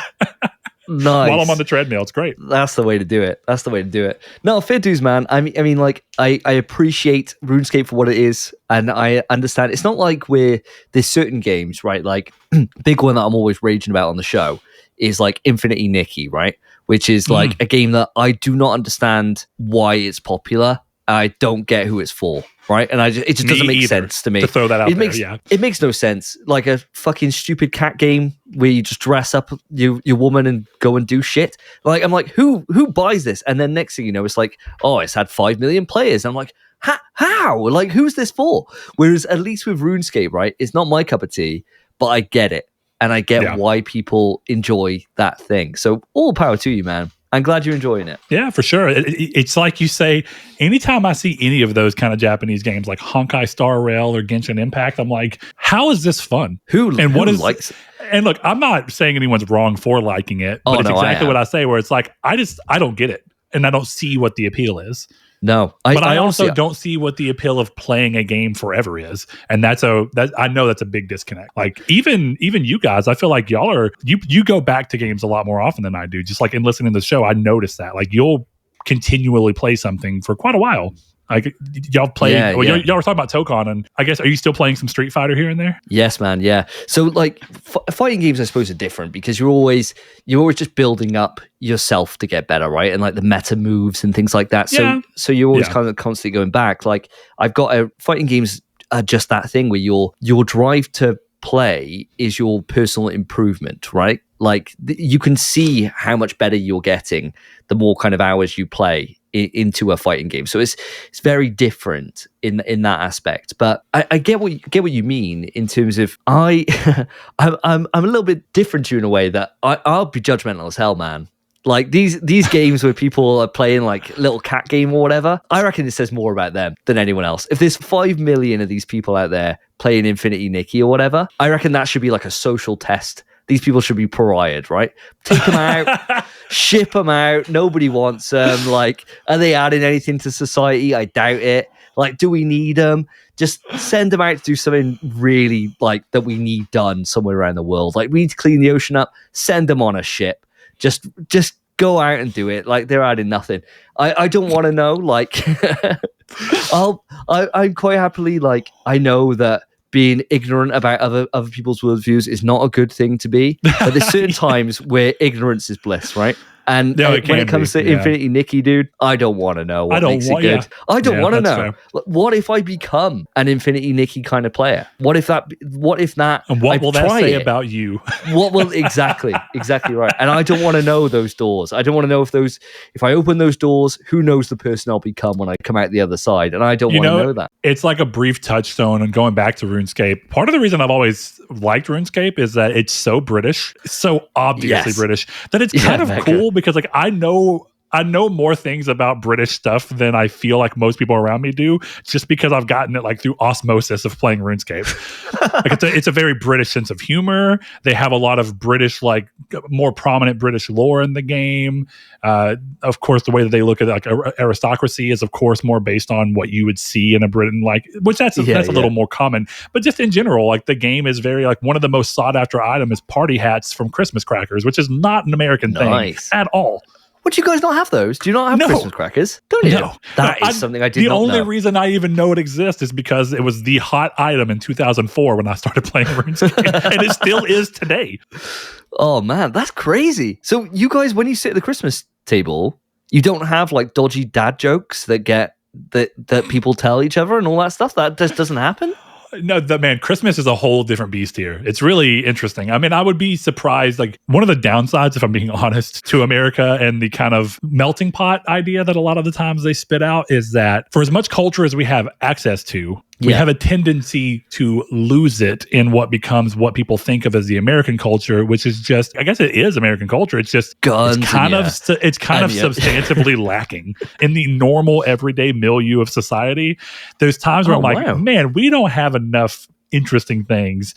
Nice.
While I'm on the treadmill. It's great.
That's the way to do it. No, fair dues, man. I mean, like, I appreciate RuneScape for what it is, and I understand it's not like there's certain games, right? Like, big one that I'm always raging about on the show is like Infinity Nikki, right? Which is like a game that I do not understand why it's popular. I don't get who it's for, right? And it just doesn't make sense to me.
To throw that out there,
it makes no sense. Like a fucking stupid cat game where you just dress up your woman and go and do shit. Like, I'm like, who buys this? And then next thing you know, it's like, oh, it's had 5 million players. And I'm like, how? Like, who's this for? Whereas at least with RuneScape, right, it's not my cup of tea, but I get it. And I get why people enjoy that thing. So all power to you, man. I'm glad you're enjoying it.
Yeah, for sure. It's like you say, anytime I see any of those kind of Japanese games like Honkai Star Rail or Genshin Impact, I'm like, how is this fun? Who likes it? And look, I'm not saying anyone's wrong for liking it, but it's exactly what I say, where it's like, I don't get it. And I don't see what the appeal is.
No,
but I also don't see what the appeal of playing a game forever is, and I know that's a big disconnect. Like even you guys, I feel like y'all are you go back to games a lot more often than I do. Just like in listening to the show, I noticed that like you'll continually play something for quite a while. Like y'all play, y'all were talking about Tokon, and I guess, are you still playing some Street Fighter here and there?
Yes, man. Yeah. So like fighting games, I suppose, are different because you're always just building up yourself to get better, right? And like the meta moves and things like that. So you're always kind of constantly going back. Like I've got fighting games are just that thing where your drive to play is your personal improvement, right? Like you can see how much better you're getting the more kind of hours you play into a fighting game. So it's very different in that aspect. But I get what you mean in terms of I'm a little bit different to you in a way that I'll be judgmental as hell, man. Like these games where people are playing like little cat game or whatever, I reckon it says more about them than anyone else. If there's 5 million of these people out there playing Infinity Nikki or whatever, I reckon that should be like a social test. These people should be pariahed, right? Take them out, ship them out. Nobody wants them. Like, are they adding anything to society? I doubt it. Like, do we need them? Just send them out to do something really like that we need done somewhere around the world. Like, we need to clean the ocean up. Send them on a ship. Just go out and do it. Like, they're adding nothing. I don't want to know. Like, I'm quite happily like, I know that being ignorant about other people's worldviews is not a good thing to be. But there's certain times where ignorance is bliss, right? And when it comes to Infinity Nikki, dude, I don't want to know what makes it good. I don't want to know. Fair. What if I become an Infinity Nikki kind of player? What if that?
And what will that say about you?
What will exactly right? And I don't want to know those doors. I don't want to know if I open those doors, who knows the person I'll become when I come out the other side? And I don't want to know that.
It's like a brief touchstone. And going back to RuneScape, part of the reason I've always liked RuneScape is that it's so British, so obviously British, that it's kind of cool. Because like I know more things about British stuff than I feel like most people around me do, just because I've gotten it like through osmosis of playing RuneScape. Like it's a very British sense of humor. They have a lot of British, like more prominent British lore in the game. Of course, the way that they look at like aristocracy is, of course, more based on what you would see in a Britain, like which that's a little more common. But just in general, like the game is very like one of the most sought after items is party hats from Christmas crackers, which is not an American thing at all.
Would you guys not have those? Do you not have Christmas crackers? Don't you? No. That is something I did not know.
The only reason I even know it exists is because it was the hot item in 2004 when I started playing RuneScape, and it still is today.
Oh, man, that's crazy. So you guys, when you sit at the Christmas table, you don't have like dodgy dad jokes that people tell each other and all that stuff? That just doesn't happen?
No, Christmas is a whole different beast here. It's really interesting. I mean, I would be surprised. Like one of the downsides, if I'm being honest, to America and the kind of melting pot idea that a lot of the times they spit out is that for as much culture as we have access to, We have a tendency to lose it in what becomes what people think of as the American culture, which is just, I guess it is American culture. It's just
guns.
It's kind of substantively lacking in the normal everyday milieu of society. There's times where I'm like, man, we don't have enough interesting things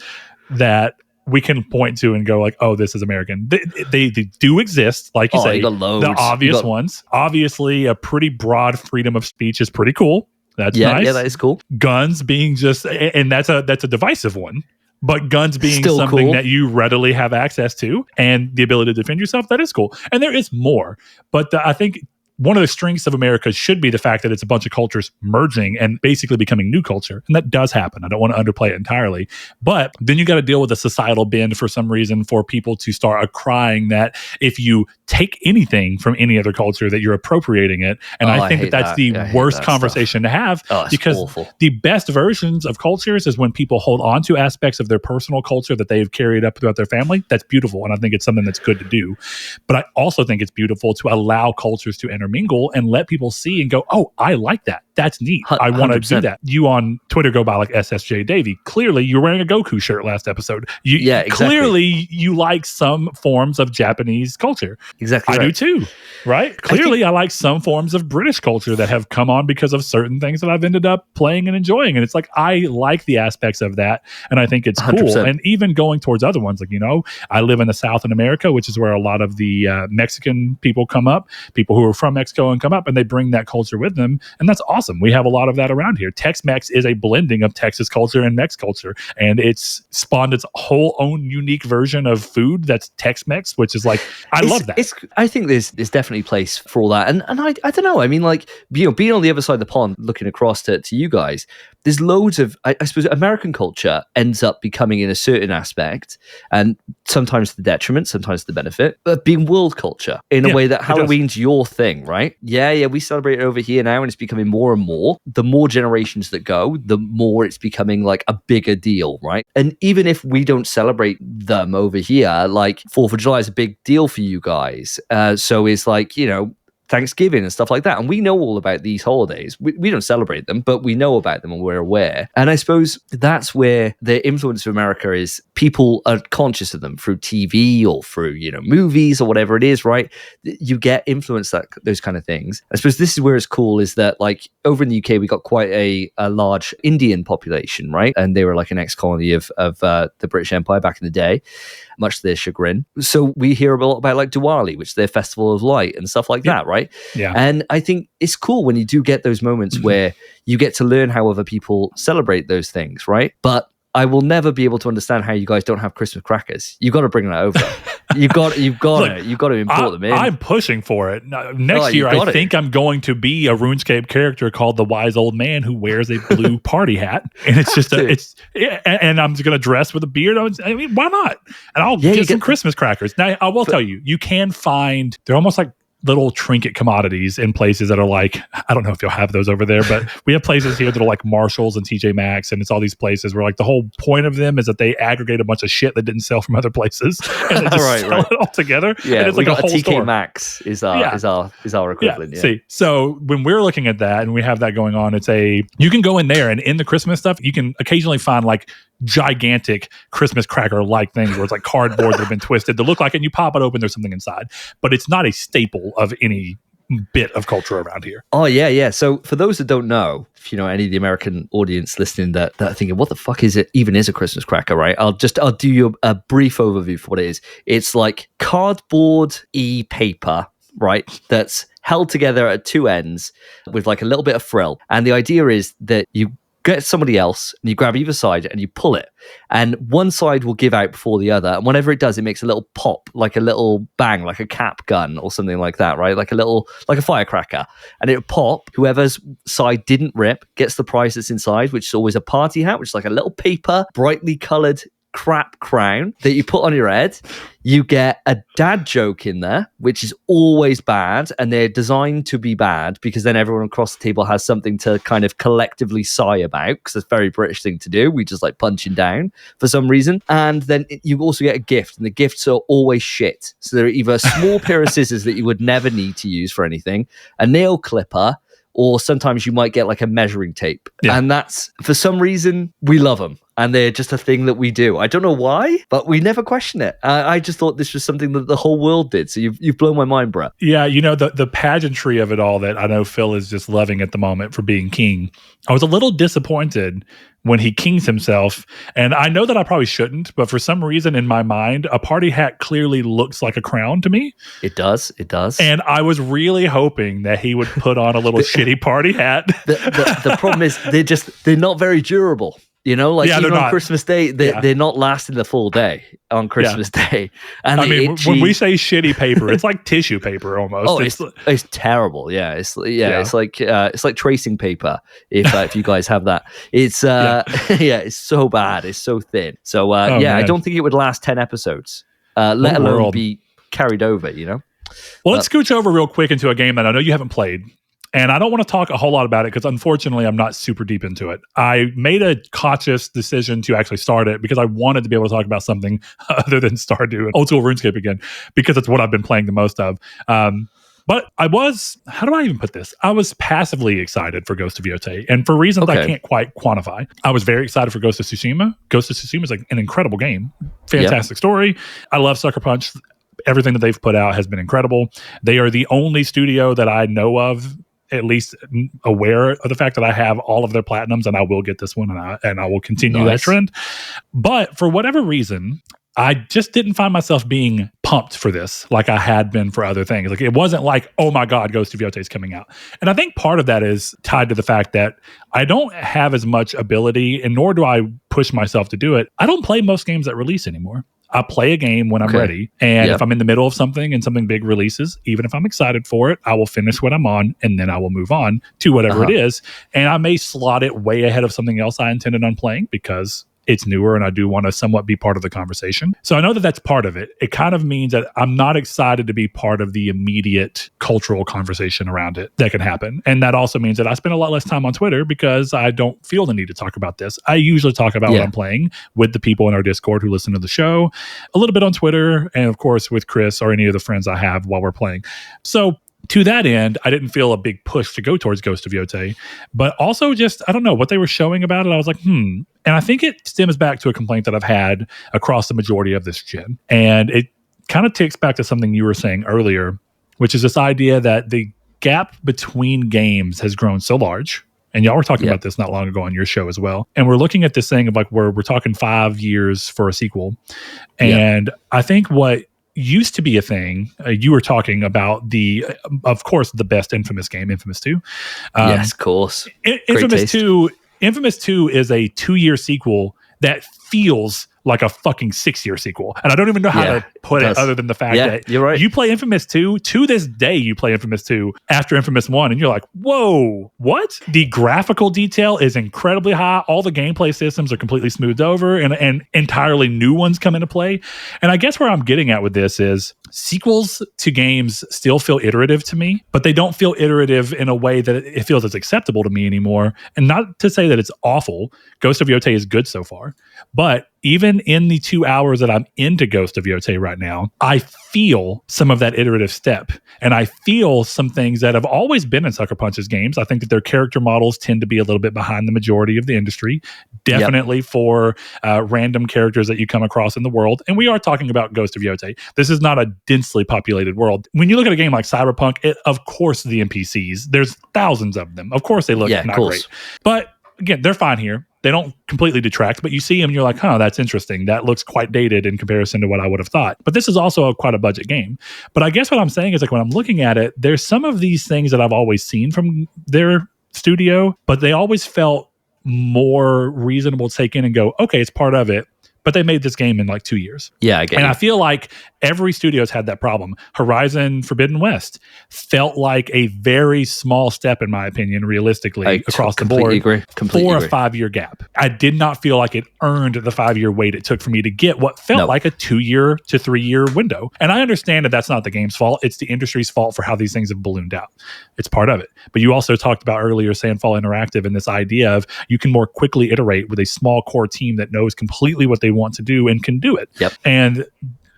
that we can point to and go like, oh, this is American. They do exist, like you say, the obvious ones. Obviously, a pretty broad freedom of speech is pretty cool. That's nice.
Yeah, that is cool.
Guns being just, and that's a divisive one. But guns being
still
something
cool.
that you readily have access to and the ability to defend yourself, that is cool. And there is more. But I think one of the strengths of America should be the fact that it's a bunch of cultures merging and basically becoming new culture. And that does happen. I don't want to underplay it entirely. But then you got to deal with a societal bend for some reason for people to start crying that if you take anything from any other culture that you're appropriating it. And I think that's the worst conversation to have, because awful. The best versions of cultures is when people hold on to aspects of their personal culture that they've carried up throughout their family. That's beautiful. And I think it's something that's good to do. But I also think it's beautiful to allow cultures to intermingle and let people see and go, oh, I like that. That's neat. I want to do that. You on Twitter go by like SSJ Davey. Clearly, you're wearing a Goku shirt last episode. Exactly. Clearly, you like some forms of Japanese culture.
Exactly.
I do too, right? Clearly, I like some forms of British culture that have come on because of certain things that I've ended up playing and enjoying. And it's like, I like the aspects of that. And I think it's 100%. Cool. And even going towards other ones, like, I live in the South in America, which is where a lot of the Mexican people come up, people who are from Mexico and come up, and they bring that culture with them. And that's awesome. We have a lot of that around here. Tex-Mex is a blending of Texas culture and Mex culture, and it's spawned its whole own unique version of food that's Tex-Mex, which is like, I love that.
I think there's definitely place for all that, and I don't know. I mean, like, being on the other side of the pond, looking across to you guys, there's loads of, I suppose, American culture ends up becoming in a certain aspect, and sometimes to the detriment, sometimes to the benefit, but being world culture in a way that Halloween's your thing, right? Yeah, we celebrate it over here now, and it's becoming more and more. The more generations that go, the more it's becoming like a bigger deal, right? And even if we don't celebrate them over here, like 4th of July is a big deal for you guys. So it's like, Thanksgiving and stuff like that. And we know all about these holidays. We don't celebrate them, but we know about them and we're aware. And I suppose that's where the influence of America is. People are conscious of them through TV or through, movies or whatever it is, right? You get influenced those kind of things. I suppose this is where it's cool, is that like over in the UK, we got quite a large Indian population, right? And they were like an ex-colony of the British Empire back in the day, much to their chagrin. So we hear a lot about like Diwali, which is their festival of light and stuff like that, right?
Yeah.
And I think it's cool when you do get those moments where you get to learn how other people celebrate those things, right? But I will never be able to understand how you guys don't have Christmas crackers. You've got to bring that over. You've got to import them in.
I'm pushing for it. Next year, I think I'm going to be a RuneScape character called the Wise Old Man who wears a blue party hat, and it's just and I'm just going to dress with a beard. I mean, why not? And I'll get some Christmas crackers. Now, I will tell you, you can find, they're almost like little trinket commodities in places that are like, I don't know if you'll have those over there, but we have places here that are like Marshalls and TJ Maxx, and it's all these places where like the whole point of them is that they aggregate a bunch of shit that didn't sell from other places and they just sell it all together.
Yeah,
and it's like a whole
TK
store.
Maxx is our equivalent.
Yeah. See, so when we're looking at that and we have that going on, you can go in there, and in the Christmas stuff, you can occasionally find like gigantic Christmas cracker like things where it's like cardboard that have been twisted to look like, and you pop it open, there's something inside, but it's not a staple of any bit of culture around here.
Oh yeah. So for those that don't know, if any of the American audience listening that are thinking, what the fuck is a Christmas cracker, right? I'll do you a brief overview for what it is. It's like cardboard paper, right? That's held together at two ends with like a little bit of frill. And the idea is that you get somebody else and you grab either side and you pull it, and one side will give out before the other, and whenever it does, it makes a little pop, like a little bang, like a cap gun or something like that, right? Like a firecracker, and it'll pop. Whoever's side didn't rip gets the prize that's inside, which is always a party hat, which is like a little paper brightly colored crap crown that you put on your head. You get a dad joke in there, which is always bad, and they're designed to be bad because then everyone across the table has something to kind of collectively sigh about, because it's a very British thing to do. We just like punching down for some reason. And then you also get a gift, and the gifts are always shit. So they're either a small pair of scissors that you would never need to use for anything, a nail clipper, or sometimes you might get like a measuring tape.
Yeah.
And that's, for some reason, we love them. And they're just a thing that we do. I don't know why, but we never question it. I just thought this was something that the whole world did. So you've blown my mind, Brett.
Yeah, you know, the pageantry of it all that I know Phil is just loving at the moment for being king. I was a little disappointed when he kings himself. And I know that I probably shouldn't, but for some reason in my mind, a party hat clearly looks like a crown to me.
It does.
And I was really hoping that he would put on a little shitty party hat.
The problem is they're not very durable. You know, like even on Christmas Day, they're not lasting the full day on Christmas Day. And
I mean, when we say shitty paper, it's like tissue paper almost.
Oh, it's terrible. Yeah, it's like tracing paper. If you guys have that, it's it's so bad. It's so thin. So I don't think it would last 10 episodes, let alone be carried over. You know.
Well, let's scooch over real quick into a game that I know you haven't played. And I don't want to talk a whole lot about it because unfortunately I'm not super deep into it. I made a conscious decision to actually start it because I wanted to be able to talk about something other than Stardew and old school RuneScape again, because it's what I've been playing the most of. But I was, how do I even put this? I was passively excited for Ghost of Yotei, and for reasons I can't quite quantify. I was very excited for Ghost of Tsushima. Ghost of Tsushima is like an incredible game. Fantastic story. I love Sucker Punch. Everything that they've put out has been incredible. They are the only studio that I know of, at least aware of the fact that I have all of their platinums, and I will get this one, and I will continue that trend. But for whatever reason, I just didn't find myself being pumped for this like I had been for other things. Like it wasn't like, oh my God, Ghost of Yotei is coming out. And I think part of that is tied to the fact that I don't have as much ability, and nor do I push myself to do it. I don't play most games that release anymore. I play a game when I'm ready. And if I'm in the middle of something and something big releases, even if I'm excited for it, I will finish what I'm on and then I will move on to whatever it is. And I may slot it way ahead of something else I intended on playing because it's newer and I do want to somewhat be part of the conversation. So I know that that's part of it. It kind of means that I'm not excited to be part of the immediate cultural conversation around it that can happen. And that also means that I spend a lot less time on Twitter because I don't feel the need to talk about this. I usually talk about what I'm playing with the people in our Discord who listen to the show, a little bit on Twitter, and of course with Chris or any of the friends I have while we're playing. So to that end, I didn't feel a big push to go towards Ghost of Yotei, but also just, I don't know, what they were showing about it, I was like, And I think it stems back to a complaint that I've had across the majority of this gen. And it kind of takes back to something you were saying earlier, which is this idea that the gap between games has grown so large. And y'all were talking about this not long ago on your show as well. And we're looking at this thing of like, we're talking 5 years for a sequel. And I think what used to be a thing, you were talking about of course, the best Infamous game, Infamous 2.
Yes, of course.
Infamous 2 is a 2-year sequel that feels like a fucking 6-year sequel. And I don't even know how to put it other than the fact that
you're right.
You play Infamous 2, to this day you play Infamous 2 after Infamous 1, and you're like, whoa, what? The graphical detail is incredibly high. All the gameplay systems are completely smoothed over, and entirely new ones come into play. And I guess where I'm getting at with this is sequels to games still feel iterative to me, but they don't feel iterative in a way that it feels as acceptable to me anymore. And not to say that it's awful. Ghost of Yotei is good so far, but even in the 2 hours that I'm into Ghost of Yotei right now, I feel some of that iterative step. And I feel some things that have always been in Sucker Punch's games. I think that their character models tend to be a little bit behind the majority of the industry, definitely for random characters that you come across in the world. And we are talking about Ghost of Yotei. This is not a densely populated world. When you look at a game like Cyberpunk, of course the NPCs, there's thousands of them. Of course they look not great. But again, they're fine here. They don't completely detract, but you see them and you're like, that's interesting. That looks quite dated in comparison to what I would have thought. But this is also quite a budget game. But I guess what I'm saying is, like, when I'm looking at it, there's some of these things that I've always seen from their studio, but they always felt more reasonable to take in and go, okay, it's part of it. But they made this game in like 2 years.
Yeah, I get it.
And I feel like every studio's had that problem. Horizon Forbidden West felt like a very small step, in my opinion, realistically, across the board for a 5-year gap. I did not feel like it earned the 5-year wait it took for me to get what felt like a 2-year to 3-year window. And I understand that that's not the game's fault. It's the industry's fault for how these things have ballooned out. It's part of it. But you also talked about earlier Sandfall Interactive and this idea of you can more quickly iterate with a small core team that knows completely what they want to do and can do it.
Yep.
And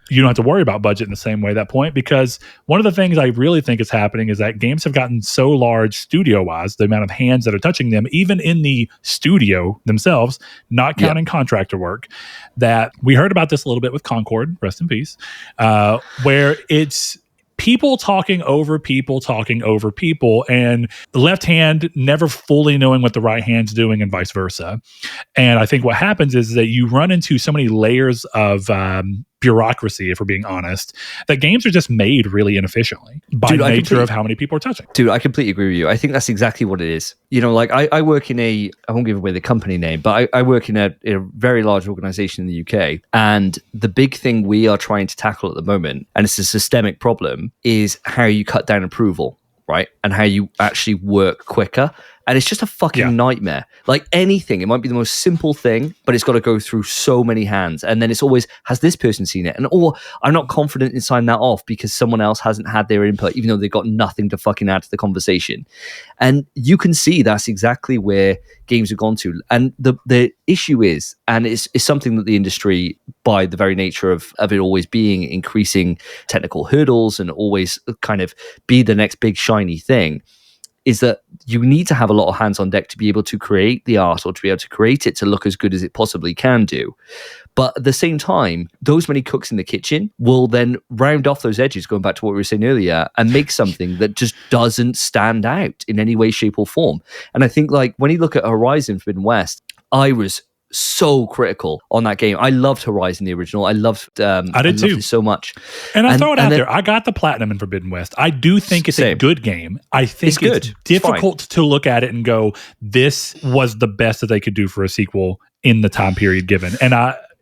you don't have to worry about budget in the same way at that point, because one of the things I really think is happening is that games have gotten so large studio-wise, the amount of hands that are touching them, even in the studio themselves, not counting contractor work, that we heard about this a little bit with Concord, rest in peace, where it's people talking over people, and the left hand never fully knowing what the right hand's doing and vice versa. And I think what happens is that you run into so many layers of bureaucracy, if we're being honest, that games are just made really inefficiently by nature of how many people are touching.
Dude, I completely agree with you. I think that's exactly what it is. You know, like I work in I won't give away the company name, but I work in a very large organization in the UK. And the big thing we are trying to tackle at the moment, and it's a systemic problem, is how you cut down approval, right? And how you actually work quicker. And it's just a fucking nightmare. Like anything, it might be the most simple thing, but it's got to go through so many hands. And then it's always, has this person seen it? And I'm not confident in signing that off because someone else hasn't had their input, even though they've got nothing to fucking add to the conversation. And you can see that's exactly where games have gone to. And the issue is, and it's something that the industry, by the very nature of it always being increasing technical hurdles and always kind of be the next big shiny thing, is that you need to have a lot of hands on deck to be able to create the art or to be able to create it to look as good as it possibly can do. But at the same time, those many cooks in the kitchen will then round off those edges, going back to what we were saying earlier, and make something that just doesn't stand out in any way, shape, or form. And I think, like, when you look at Horizon Forbidden West, I was so critical on that game. I loved Horizon, the original. I loved I did too. It so much.
And I'll throw it out there. I got the platinum in Forbidden West. I do think it's a good game. I think it's difficult to look at it and go, this was the best that they could do for a sequel in the time period given. And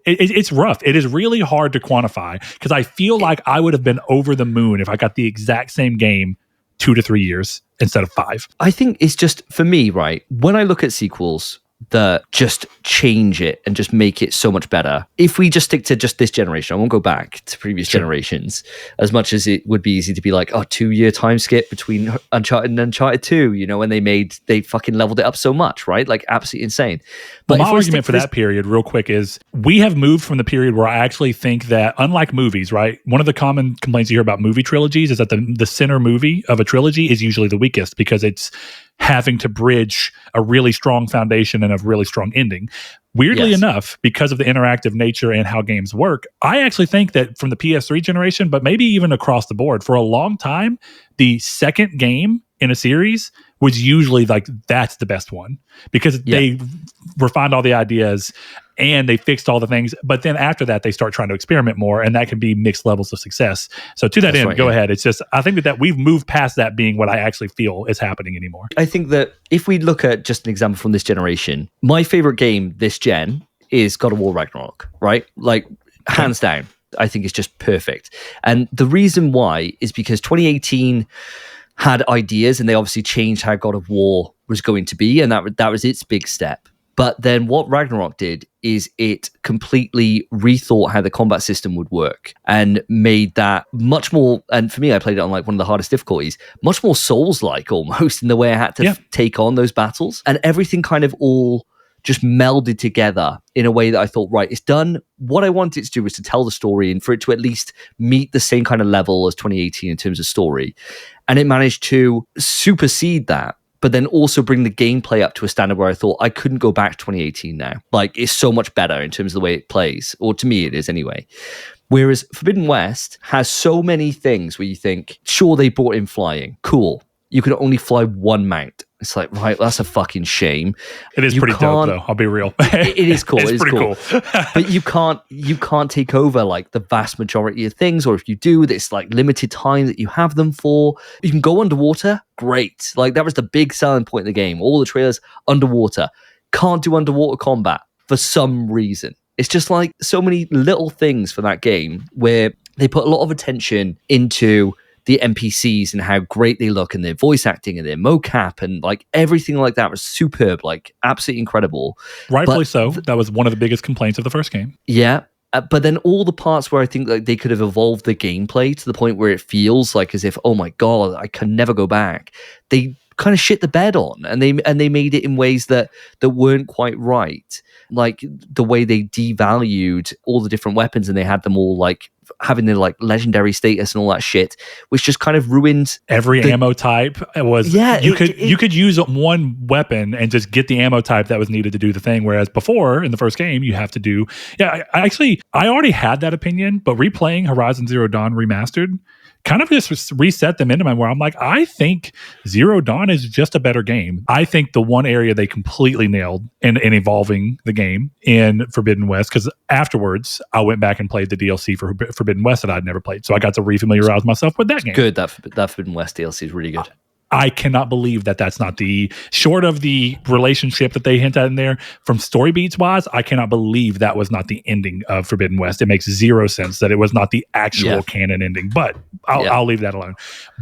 it's rough. It is really hard to quantify, because I feel like I would have been over the moon if I got the exact same game 2 to 3 years instead of 5.
I think it's just, for me, right, when I look at sequels that just change it and just make it so much better. If we just stick to just this generation, I won't go back to previous generations, as much as it would be easy to be like, 2-year time skip between Uncharted and Uncharted 2, you know, when they fucking leveled it up so much, right? Like absolutely insane.
But my argument for that period, real quick, is we have moved from the period where I actually think that, unlike movies, right, one of the common complaints you hear about movie trilogies is that the center movie of a trilogy is usually the weakest, because it's having to bridge a really strong foundation and a really strong ending. Weirdly enough, because of the interactive nature and how games work, I actually think that from the PS3 generation, but maybe even across the board, for a long time, the second game in a series was usually like, that's the best one, because they refined all the ideas and they fixed all the things. But then after that, they start trying to experiment more, and that can be mixed levels of success. So to that end, go ahead. It's just, I think that we've moved past that being what I actually feel is happening anymore.
I think that if we look at just an example from this generation, my favorite game this gen is God of War Ragnarok, right? Like, hands down, I think it's just perfect. And the reason why is because 2018 had ideas, and they obviously changed how God of War was going to be, and that was its big step. But then what Ragnarok did is it completely rethought how the combat system would work and made that much more, and for me, I played it on like one of the hardest difficulties, much more Souls-like almost, in the way I had to take on those battles. And everything kind of all just melded together in a way that I thought, right, it's done. What I wanted it to do was to tell the story and for it to at least meet the same kind of level as 2018 in terms of story. And it managed to supersede that, but then also bring the gameplay up to a standard where I thought I couldn't go back to 2018 now. Like, it's so much better in terms of the way it plays, or to me it is anyway. Whereas Forbidden West has so many things where you think, sure, they brought in flying, cool. You can only fly one mount. It's like, right, that's a fucking shame.
It is pretty dope, though. I'll be real.
It is cool.
It's pretty cool.
But you can't take over like the vast majority of things, or if you do, it's like limited time that you have them for. You can go underwater. Great. Like, that was the big selling point in the game. All the trailers underwater. Can't do underwater combat for some reason. It's just like so many little things for that game where they put a lot of attention into the NPCs and how great they look, and their voice acting and their mocap and like everything like that was superb, like absolutely incredible.
Rightfully so. That was one of the biggest complaints of the first game.
Yeah. But then all the parts where I think like they could have evolved the gameplay to the point where it feels like as if, oh my God, I can never go back. They kind of shit the bed on, and they made it in ways that weren't quite right. Like the way they devalued all the different weapons, and they had them all like having their like legendary status and all that shit, which just kind of ruined
every ammo type. You could use one weapon and just get the ammo type that was needed to do the thing, whereas before in the first game you have to do I already had that opinion, but replaying Horizon Zero Dawn Remastered kind of just reset them into my where I'm like, I think Zero Dawn is just a better game. I think the one area they completely nailed in evolving the game in Forbidden West, because afterwards I went back and played the DLC for Forbidden West that I'd never played. So I got to refamiliarize myself with that game.
Good. That Forbidden West DLC is really good.
I cannot believe that that's not short of the relationship that they hint at in there from story beats wise. I cannot believe that was not the ending of Forbidden West. It makes zero sense that it was not the actual canon ending, but I'll leave that alone.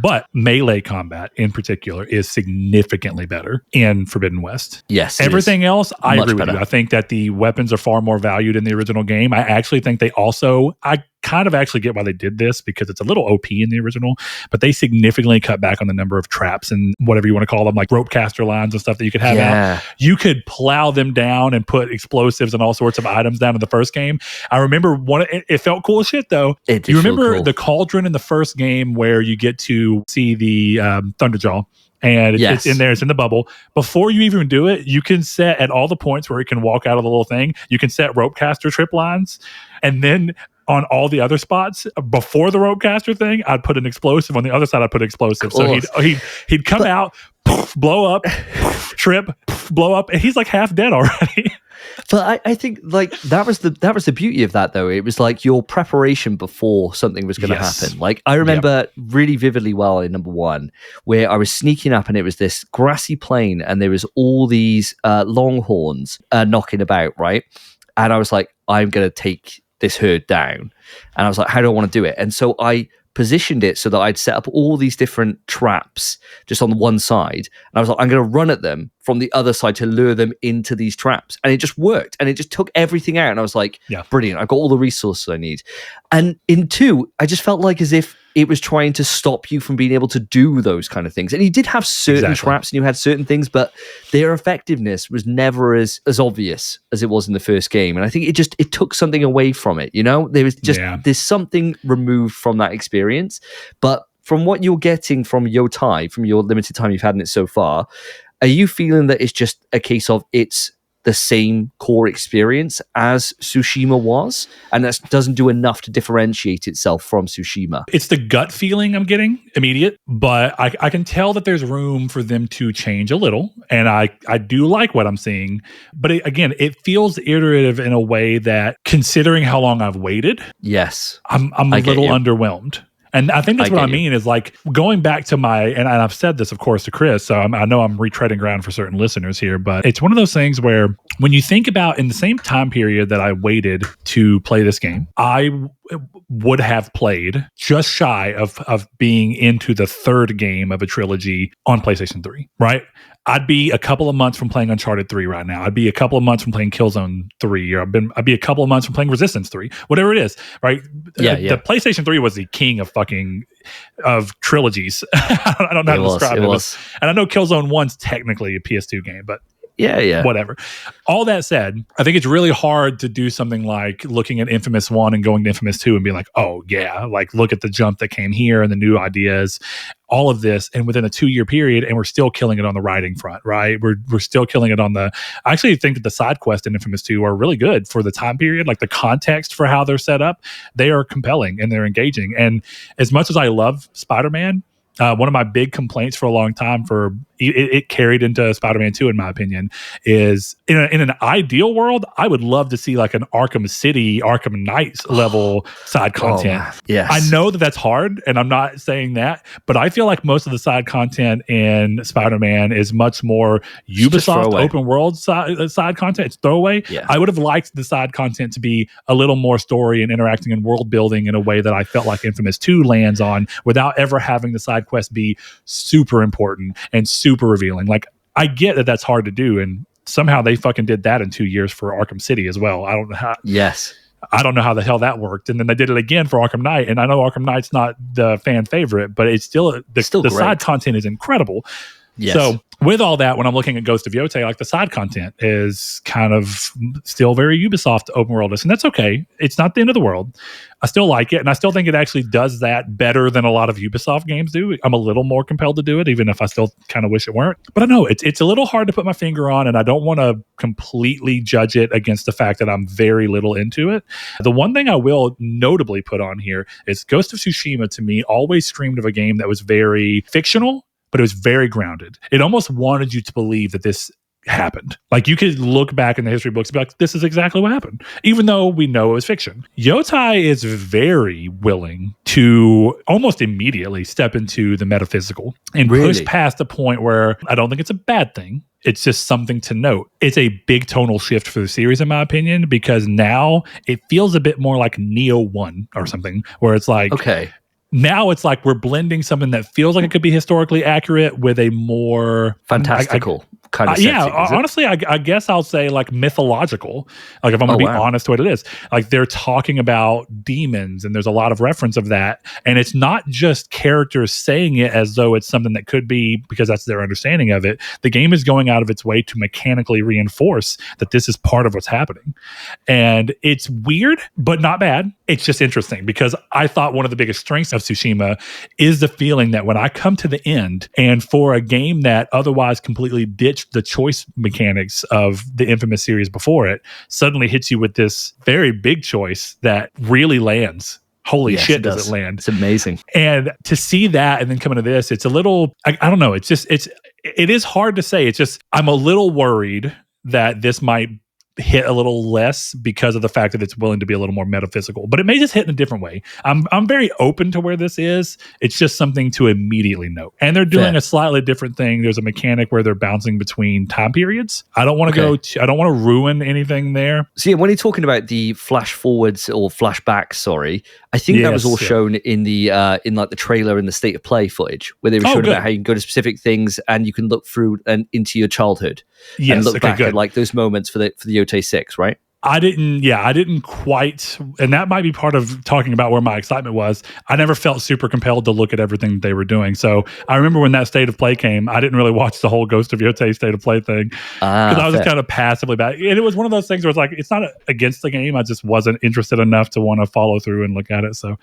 But melee combat in particular is significantly better in Forbidden West.
Yes.
Everything else, I agree with
better.
you. I think that the weapons are far more valued in the original game. I actually think I kind of actually get why they did this, because it's a little OP in the original, but they significantly cut back on the number of traps and whatever you want to call them, like rope caster lines and stuff that you could have out. You could plow them down and put explosives and all sorts of items down in the first game. I remember it felt cool as shit though. You remember the cauldron in the first game where you get to see the Thunderjaw? And it's in there, it's in the bubble. Before you even do it, you can set at all the points where it can walk out of the little thing, you can set rope caster trip lines. And then on all the other spots before the rope caster thing, I'd put an explosive. On the other side, I'd put explosive. So he'd come out, poof, blow up, poof, trip, poof, blow up, and he's like half dead already.
But I think like that was the beauty of that though. It was like your preparation before something was going to happen. Like I remember really vividly well in number 1 where I was sneaking up and it was this grassy plain and there was all these longhorns knocking about, right? And I was like, I'm going to take this herd down. And I was like, how do I want to do it? And so I positioned it so that I'd set up all these different traps just on the one side. And I was like, I'm going to run at them from the other side to lure them into these traps. And it just worked. And it just took everything out. And I was like, brilliant. I've got all the resources I need. And in 2, I just felt like as if it was trying to stop you from being able to do those kind of things. And you did have certain traps and you had certain things, but their effectiveness was never as obvious as it was in the first game. And I think it took something away from it, you know? There was just, there's something removed from that experience. But from what you're getting from Yotei, from your limited time you've had in it so far, are you feeling that it's just a case of it's the same core experience as Tsushima was, and that doesn't do enough to differentiate itself from Tsushima?
It's the gut feeling I'm getting immediate, but I can tell that there's room for them to change a little, and I do like what I'm seeing. But it feels iterative in a way that, considering how long I've waited, I'm a little underwhelmed. And I think that's what I mean is like going back to and I've said this, of course, to Chris, so I know I'm retreading ground for certain listeners here, but it's one of those things where when you think about in the same time period that I waited to play this game, I would have played just shy of being into the third game of a trilogy on PlayStation 3, right? I'd be a couple of months from playing Uncharted 3 right now. I'd be a couple of months from playing Killzone 3, or I'd be a couple of months from playing Resistance 3, whatever it is, right? The PlayStation 3 was the king of trilogies. I don't know how to describe it. And I know Killzone 1's technically a PS2 game, but whatever. All that said, I think it's really hard to do something like looking at Infamous 1 and going to Infamous 2 and being like, oh yeah, like look at the jump that came here and the new ideas, all of this, and within a 2-year period, and we're still killing it on the writing front, right? We're still killing it on I actually think that the side quests in Infamous 2 are really good for the time period, like the context for how they're set up. They are compelling and they're engaging. And as much as I love Spider-Man, one of my big complaints for a long time it carried into Spider-Man 2, in my opinion, is in an ideal world, I would love to see like an Arkham City, Arkham Knights level side content.
Yes.
I know that that's hard, and I'm not saying that, but I feel like most of the side content in Spider-Man is much more Ubisoft open world side content. It's throwaway. Yeah. I would have liked the side content to be a little more story and interacting and world building in a way that I felt like Infamous 2 lands on, without ever having the side quest be super important and super revealing. Like, I get that that's hard to do, and somehow they fucking did that in 2 years for Arkham City as well. I don't know how.
Yes.
I don't know how the hell that worked. And then they did it again for Arkham Knight. And I know Arkham Knight's not the fan favorite, but it's still the side content is incredible.
Yes.
So with all that, when I'm looking at Ghost of Yotei, like the side content is kind of still very Ubisoft open world, and that's okay. It's not the end of the world. I still like it, and I still think it actually does that better than a lot of Ubisoft games do. I'm a little more compelled to do it, even if I still kind of wish it weren't. But I know it's a little hard to put my finger on, and I don't want to completely judge it against the fact that I'm very little into it. The one thing I will notably put on here is Ghost of Tsushima, to me, always screamed of a game that was very fictional, but it was very grounded. It almost wanted you to believe that this happened. Like you could look back in the history books and be like, this is exactly what happened, even though we know it was fiction. Yotei is very willing to almost immediately step into the metaphysical and push past the point where I don't think it's a bad thing. It's just something to note. It's a big tonal shift for the series, in my opinion, because now it feels a bit more like Neo 1 or something, where it's like,
okay.
Now it's like we're blending something that feels like it could be historically accurate with a more
fantastical kind of setting,
honestly, I guess I'll say like mythological. Like if I'm going to be honest to what it is, like they're talking about demons, and there's a lot of reference of that, and it's not just characters saying it as though it's something that could be because that's their understanding of it. The game is going out of its way to mechanically reinforce that this is part of what's happening, and it's weird but not bad. It's just interesting because I thought one of the biggest strengths of Tsushima is the feeling that when I come to the end, and for a game that otherwise completely ditched the choice mechanics of the infamous series before it, suddenly hits you with this very big choice that really lands. Holy shit, does it land?
It's amazing.
And to see that and then come into this, it's a little, I don't know, it is hard to say. It's just, I'm a little worried that this might hit a little less because of the fact that it's willing to be a little more metaphysical, but it may just hit in a different way. I'm very open to where this is. It's just something to immediately note. And they're doing a slightly different thing. There's a mechanic where they're bouncing between time periods. I don't want to I don't want to ruin anything there.
So yeah, when you're talking about the flash forwards or flashbacks, I think that was all shown in the in like the trailer and the state of play footage, where they were showing about how you can go to specific things and you can look through and into your childhood and look back at like those moments for the Yotei 6, right?
I didn't quite, and that might be part of talking about where my excitement was. I never felt super compelled to look at everything they were doing. So I remember when that state of play came, I didn't really watch the whole Ghost of Yotei state of play thing because I was just kind of passively back. And it was one of those things where it's like, it's not against the game. I just wasn't interested enough to want to follow through and look at it. So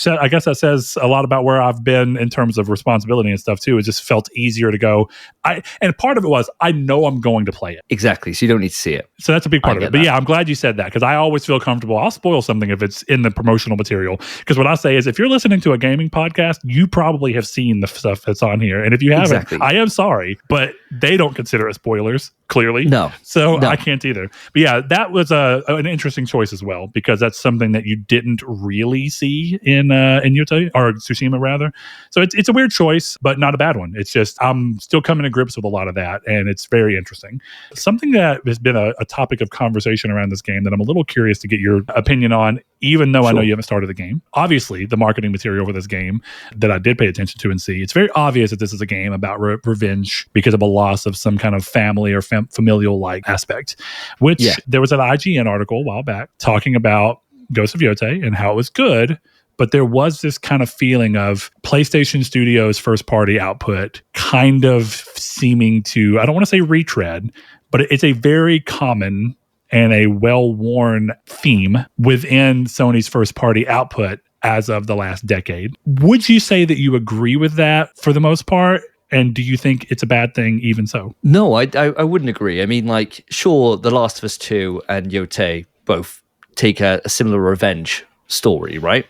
I guess that says a lot about where I've been in terms of responsibility and stuff too. It just felt easier to go. And part of it was, I know I'm going to play it.
Exactly. So you don't need to see it.
So that's a big part of it. But yeah, I'm glad you said that, because I always feel comfortable. I'll spoil something if it's in the promotional material, because what I say is, if you're listening to a gaming podcast, you probably have seen the stuff that's on here, and if you haven't, I am sorry, but they don't consider it spoilers, clearly.
No.
I can't either. But yeah, that was an interesting choice as well, because that's something that you didn't really see in Yotei, or Tsushima rather. So it's a weird choice, but not a bad one. It's just, I'm still coming to grips with a lot of that, and it's very interesting. Something that has been a topic of conversation around this game that I'm a little curious to get your opinion on, even though I know you haven't started the game. Obviously, the marketing material for this game that I did pay attention to and see, it's very obvious that this is a game about revenge because of a loss of some kind of family or familial-like aspect, which there was an IGN article a while back talking about Ghost of Yotei and how it was good, but there was this kind of feeling of PlayStation Studios' first-party output kind of seeming to, I don't want to say retread, but it's a very common and a well-worn theme within Sony's first-party output as of the last decade. Would you say that you agree with that for the most part? And do you think it's a bad thing even so?
No, I wouldn't agree. I mean, like, sure, The Last of Us 2 and Yotei both take a similar revenge story, right?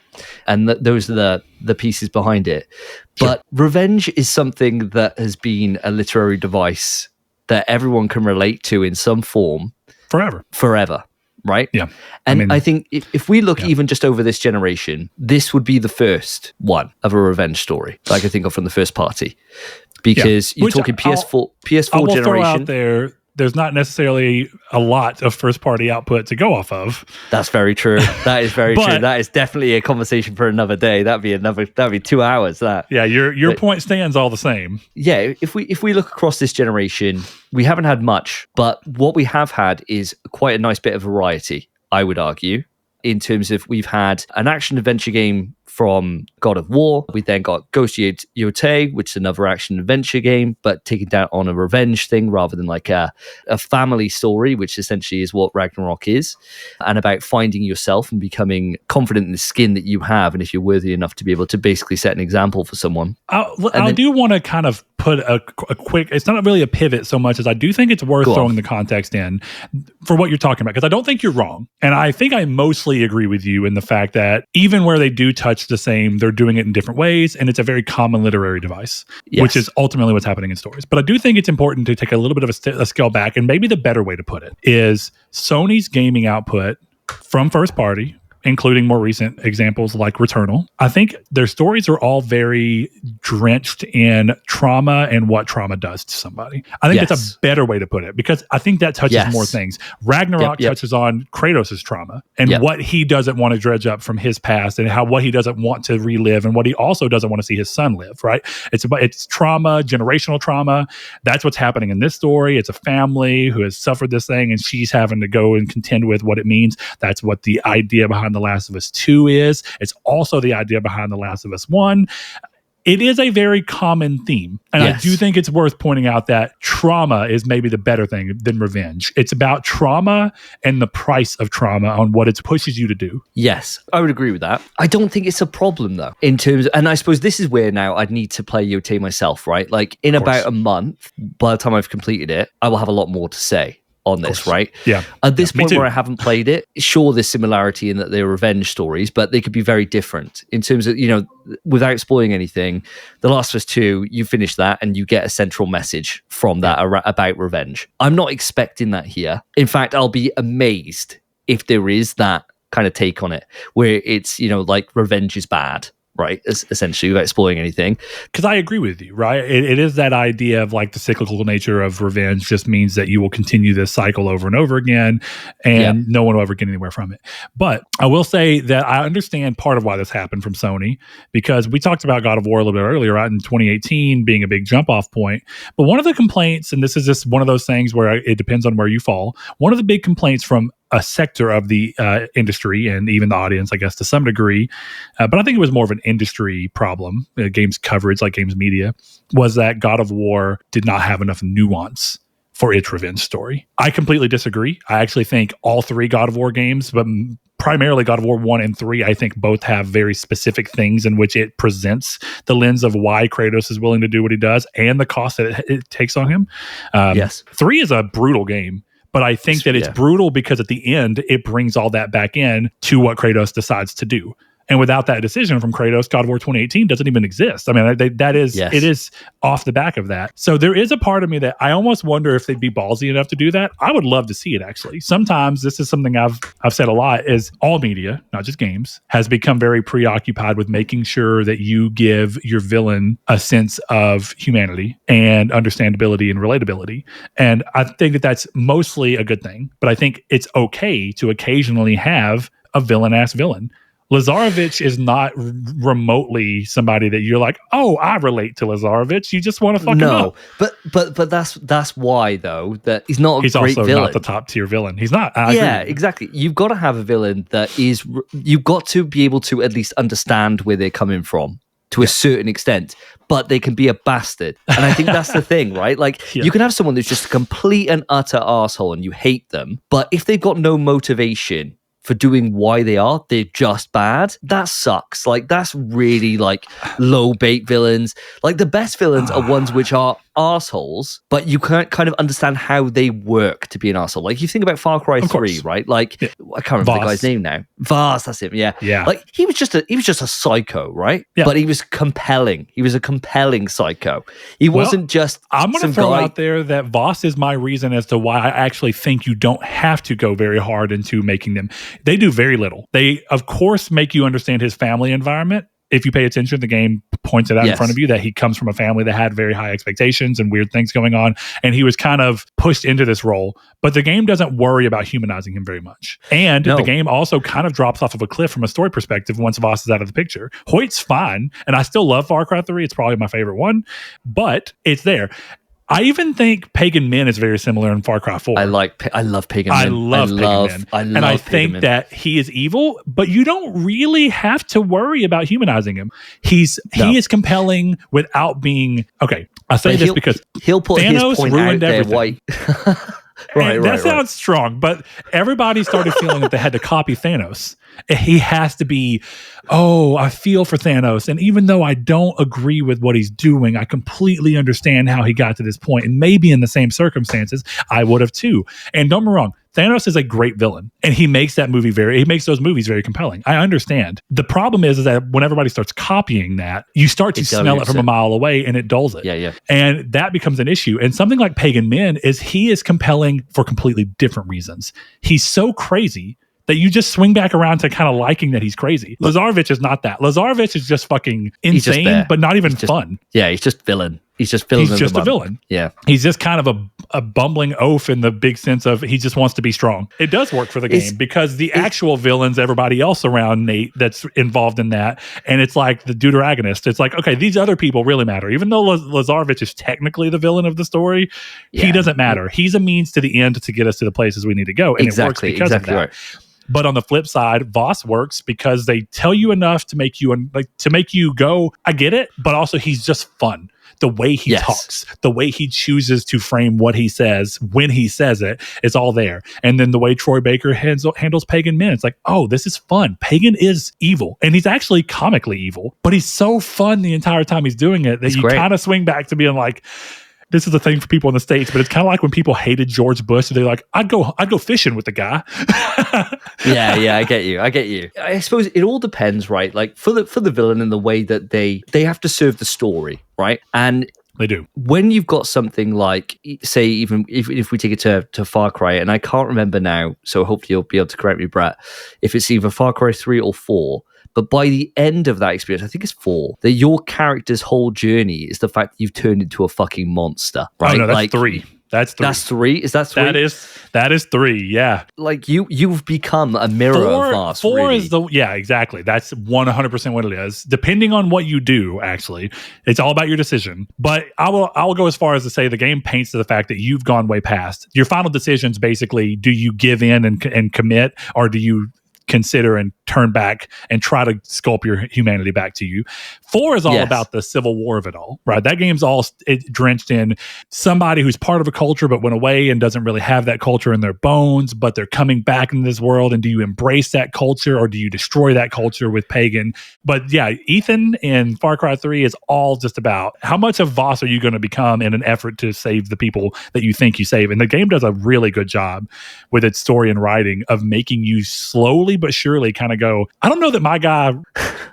And those are the pieces behind it. Sure. But revenge is something that has been a literary device that everyone can relate to in some form. Forever, right?
Yeah.
And I think if we look even just over this generation, this would be the first one of a revenge story that I can think of from the first party. Because you're talking PS4 generation.
Throw out there's not necessarily a lot of first-party output to go off of.
That's very true. That is very true. That is definitely a conversation for another day. That'd be 2 hours. That.
Yeah, your point stands all the same.
Yeah, if we look across this generation, we haven't had much, but what we have had is quite a nice bit of variety, I would argue. in terms of we've had an action adventure game from God of War. We then got Ghost Yotei, which is another action adventure game, but taken down on a revenge thing rather than like a family story, which essentially is what Ragnarok is, and about finding yourself and becoming confident in the skin that you have, and if you're worthy enough to be able to basically set an example for someone.
I do want to kind of put a quick, it's not really a pivot so much as I do think it's worth throwing the context in for what you're talking about, because I don't think you're wrong. And I think I mostly agree with you in the fact that even where they do touch the same, they're doing it in different ways, and it's a very common literary device, which is ultimately what's happening in stories. But I do think it's important to take a little bit of a scale back, and maybe the better way to put it is Sony's gaming output from first party, including more recent examples like Returnal. I think their stories are all very drenched in trauma and what trauma does to somebody. I think that's a better way to put it, because I think that touches more things. Ragnarok touches on Kratos' trauma and what he doesn't want to dredge up from his past, and what he doesn't want to relive, and what he also doesn't want to see his son live, right? It's trauma, generational trauma. That's what's happening in this story. It's a family who has suffered this thing, and she's having to go and contend with what it means. That's what the idea behind The Last of Us 2 is. It's also the idea behind The Last of Us 1. It is a very common theme. And I do think it's worth pointing out that trauma is maybe the better thing than revenge. It's about trauma and the price of trauma on what it pushes you to do.
Yes, I would agree with that. I don't think it's a problem, though, in terms of, and I suppose this is where now I'd need to play Yotei myself, right? Like in about a month, by the time I've completed it, I will have a lot more to say on this, right?
Yeah.
At this point where I haven't played it, sure, there's similarity in that they're revenge stories, but they could be very different in terms of, without spoiling anything. The Last of Us 2, you finish that and you get a central message from that about revenge. I'm not expecting that here. In fact, I'll be amazed if there is that kind of take on it, where it's, like revenge is bad. Right, essentially, without spoiling anything.
Because I agree with you, right? It is that idea of like the cyclical nature of revenge just means that you will continue this cycle over and over again, and no one will ever get anywhere from it. But I will say that I understand part of why this happened from Sony, because we talked about God of War a little bit earlier, right? In 2018 being a big jump off point. But one of the complaints, and this is just one of those things where it depends on where you fall, one of the big complaints from a sector of the industry and even the audience, I guess, to some degree, but I think it was more of an industry problem, games coverage, like games media, was that God of War did not have enough nuance for its revenge story. I completely disagree. I actually think all three God of War games, but primarily God of War 1 and 3, I think both have very specific things in which it presents the lens of why Kratos is willing to do what he does and the cost that it takes on him. 3 is a brutal game. But I think that it's brutal because at the end, it brings all that back in to what Kratos decides to do. And without that decision from Kratos, God of War 2018 doesn't even exist. I mean, it is off the back of that. So there is a part of me that I almost wonder if they'd be ballsy enough to do that. I would love to see it, actually. Sometimes, this is something I've said a lot, is all media, not just games, has become very preoccupied with making sure that you give your villain a sense of humanity and understandability and relatability. And I think that that's mostly a good thing. But I think it's okay to occasionally have a villain-ass villain. Lazarevic is not remotely somebody that you're like, oh, I relate to Lazarevic. You just want to fuck him up.
But that's why, though, that he's not a great villain. He's also
not the top tier villain. He's not.
Exactly. You've got to have a villain that is, you've got to be able to at least understand where they're coming from to a certain extent, but they can be a bastard. And I think that's the thing, right? Like, you can have someone that's just a complete and utter arsehole and you hate them, but if they've got no motivation for doing why they're just bad, that sucks. Like, that's really like low bait villains. Like, the best villains are ones which are arseholes, but you can't kind of understand how they work to be an arsehole. Like, you think about Far Cry 3, right? Like, I can't remember the guy's name now. Vars, that's him. Yeah. Like, he was just a psycho, right? Yeah. But he was compelling. He was a compelling psycho. He wasn't just
I'm going to throw out there that Voss is my reason as to why I actually think you don't have to go very hard into making them. They do very little. They, of course, make you understand his family environment. If you pay attention, the game points it out in front of you that he comes from a family that had very high expectations and weird things going on. And he was kind of pushed into this role. But the game doesn't worry about humanizing him very much. And the game also kind of drops off of a cliff from a story perspective once Voss is out of the picture. Hoyt's fine. And I still love Far Cry 3. It's probably my favorite one. But it's there. I even think Pagan Min is very similar in Far Cry 4.
I love Pagan Min.
I love Pagan Min. And I think that he is evil, but you don't really have to worry about humanizing him. He is compelling without being okay. I say this because
he'll put
Thanos
his point
ruined
out there,
everything.
White. That
sounds strong, but everybody started feeling that they had to copy Thanos. He has to be, I feel for Thanos. And even though I don't agree with what he's doing, I completely understand how he got to this point. And maybe in the same circumstances, I would have too. And don't get me wrong, Thanos is a great villain. And he makes those movies very compelling. I understand. The problem is that when everybody starts copying that, you start to smell it from a mile away and it dulls it.
Yeah.
And that becomes an issue. And something like Pagan Min he is compelling for completely different reasons. He's so crazy that you just swing back around to kind of liking that he's crazy. Lazarevich is not that. Lazarevich is just fucking insane, but not even fun.
Yeah, he's just villain. He's just
a villain.
Yeah.
He's just kind of a bumbling oaf in the big sense of he just wants to be strong. It does work for the game because the actual villain's everybody else around Nate that's involved in that. And it's like the deuteragonist. It's like, okay, these other people really matter. Even though Lazarevich is technically the villain of the story, he doesn't matter. He's a means to the end to get us to the places we need to go. And it works because of that. Right. But on the flip side, Voss works because they tell you enough to make you go, I get it, but also he's just fun. The way he talks, the way he chooses to frame what he says when he says it, it's all there. And then the way Troy Baker handles Pagan Min, it's like, oh, this is fun. Pagan is evil. And he's actually comically evil, but he's so fun the entire time he's doing it that you kind of swing back to being like, this is a thing for people in the States, but it's kind of like when people hated George Bush, they're like, I'd go fishing with the guy.
yeah, I get you. I suppose it all depends, right? Like for the villain in the way that they have to serve the story, right? And
they do.
When you've got something like, say, even if we take it to Far Cry, and I can't remember now, so hopefully you'll be able to correct me, Brett, if it's either Far Cry 3 or 4, but by the end of that experience, I think it's 4, that your character's whole journey is the fact that you've turned into a fucking monster, right?
Oh, no, that's 3. That's 3.
That's 3? Is that 3?
That is 3, yeah.
Like, you've become a mirror of Voss,
4
really.
is exactly. That's 100% what it is. Depending on what you do, actually. It's all about your decision. But I will go as far as to say the game paints to the fact that you've gone way past. Your final decision's basically, do you give in and commit, or do you consider and turn back and try to sculpt your humanity back to you? 4 is all about the civil war of it all, right? That game's all drenched in somebody who's part of a culture but went away and doesn't really have that culture in their bones, but they're coming back into this world. And do you embrace that culture or do you destroy that culture with Pagan? But yeah, Ethan in Far Cry 3 is all just about how much of Voss are you going to become in an effort to save the people that you think you save. And the game does a really good job with its story and writing of making you slowly but surely kind of go, I don't know that my guy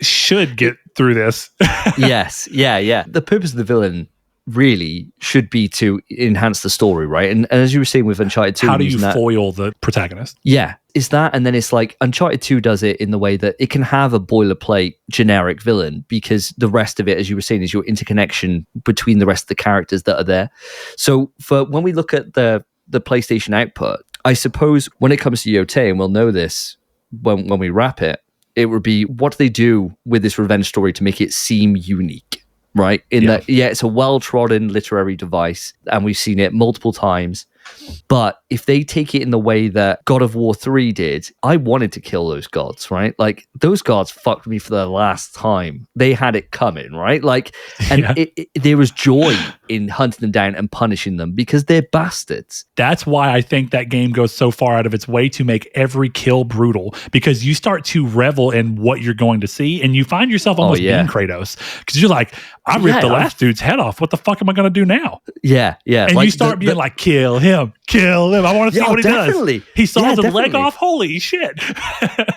should get through this.
Yes. Yeah. The purpose of the villain really should be to enhance the story, right? And as you were saying with Uncharted 2,
how do you foil the protagonist?
Yeah, is that, and then it's like Uncharted 2 does it in the way that it can have a boilerplate generic villain, because the rest of it, as you were saying, is your interconnection between the rest of the characters that are there. So for when we look at the PlayStation output, I suppose when it comes to Yotei, and we'll know this when we wrap it, it would be, what do they do with this revenge story to make it seem unique, right? That, it's a well-trodden literary device, and we've seen it multiple times. But if they take it in the way that God of War 3 did, I wanted to kill those gods, right? Like, those gods fucked me for the last time. They had it coming, right? Like, and there was joy in hunting them down and punishing them because they're bastards.
That's why I think that game goes so far out of its way to make every kill brutal, because you start to revel in what you're going to see, and you find yourself almost being Kratos, because you're like, I ripped the last dude's head off. What the fuck am I going to do now?
Yeah.
And like, you start being like, kill him. I want to see what he does. He saws his leg off. Holy shit.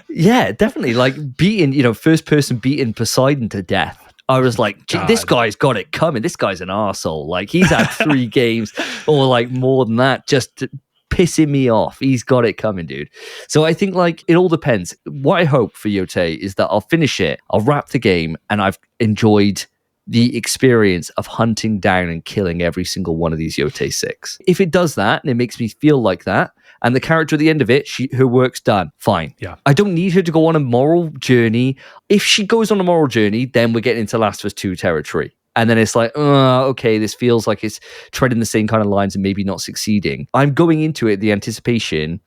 Yeah, definitely. Like beating, first person beating Poseidon to death. I was like, this guy's got it coming. This guy's an arsehole. Like, he's had 3 games or like more than that just to pissing me off. He's got it coming, dude. So I think like it all depends. What I hope for Yotei is that I'll finish it, I'll wrap the game, and I've enjoyed the experience of hunting down and killing every single one of these Yotei 6. If it does that and it makes me feel like that, and the character at the end of it, her work's done, fine.
Yeah.
I don't need her to go on a moral journey. If she goes on a moral journey, then we're getting into Last of Us 2 territory. and then it's like, okay, this feels like it's treading the same kind of lines and maybe not succeeding. I'm going into it, the anticipation,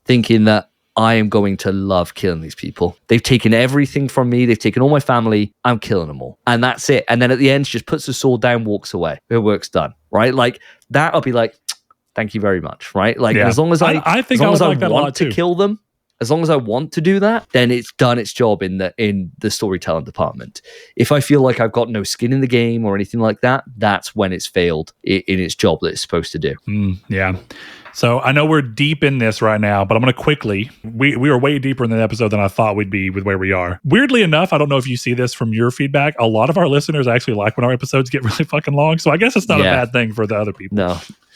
thinking that I am going to love killing these people. They've taken everything from me. They've taken all my family. I'm killing them all. And that's it. And then at the end, she just puts the sword down, walks away. Her work's done, right? Like that, I'll be like, thank you very much, right? Like as long as I think I want to kill them, as long as I want to do that, then it's done its job in the storytelling department. If I feel like I've got no skin in the game or anything like that, that's when it's failed in its job that it's supposed to do.
Yeah. So I know we're deep in this right now, but I'm going to quickly, we are way deeper in the episode than I thought we'd be with where we are. Weirdly enough, I don't know if you see this from your feedback, a lot of our listeners actually like when our episodes get really fucking long. So I guess it's not a bad thing for the other people.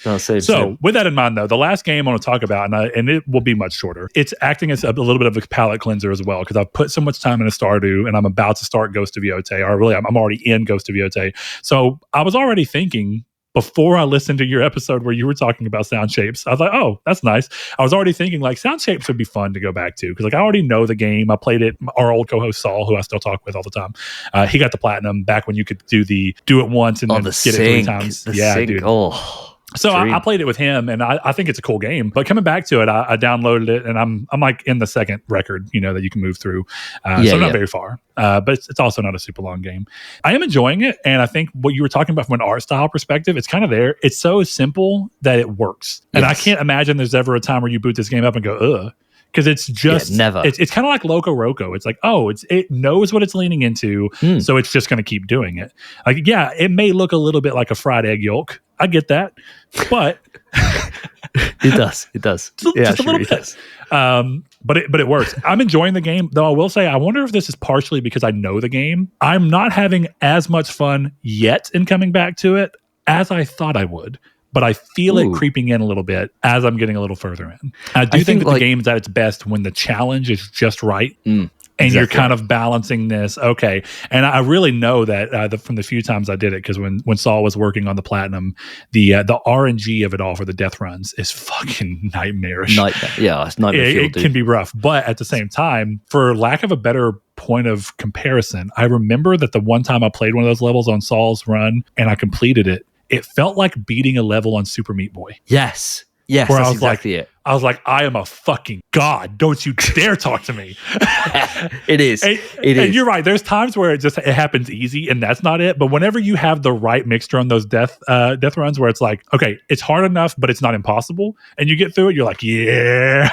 No, same.
With that in mind, though, the last game I want to talk about, and it will be much shorter, it's acting as a little bit of a palate cleanser as well, because I've put so much time into Stardew, and I'm about to start Ghost of Yotei, or really, I'm already in Ghost of Yotei. So I was already thinking, before I listened to your episode where you were talking about sound shapes, I was like, oh, that's nice. I was already thinking like sound shapes would be fun to go back to because like I already know the game. I played it. Our old co-host Saul, who I still talk with all the time, he got the platinum back when you could do it once and then get it 3 times.
Sync.
Dude. So
I
played it with him, and I think it's a cool game. But coming back to it, I downloaded it, and I'm like in the second record, that you can move through. So I'm not very far, but it's also not a super long game. I am enjoying it, and I think what you were talking about from an art style perspective, it's kind of there. It's so simple that it works, and I can't imagine there's ever a time where you boot this game up and go, ugh. Because it's just
never.
It's kind of like Loco Roco. It's like, it knows what it's leaning into, so it's just going to keep doing it. Like, yeah, it may look a little bit like a fried egg yolk. I get that, but
it does.
Just a little bit. But it works. I'm enjoying the game, though. I will say, I wonder if this is partially because I know the game. I'm not having as much fun yet in coming back to it as I thought I would. But I feel it creeping in a little bit as I'm getting a little further in. I think that the game's at its best when the challenge is just right. And you're kind of balancing this. Okay. And I really know that from the few times I did it, because when Saul was working on the platinum, the RNG of it all for the death runs is fucking nightmarish.
It's nightmare.
It can be rough. But at the same time, for lack of a better point of comparison, I remember that the one time I played one of those levels on Saul's run and I completed it, it felt like beating a level on Super Meat Boy.
Yes,
where
that's exactly it.
I was like, I am a fucking god. Don't you dare talk to me.
It is.
And you're right. There's times where it happens easy, and that's not it. But whenever you have the right mixture on those death runs, where it's like, okay, it's hard enough, but it's not impossible, and you get through it, you're like, yeah.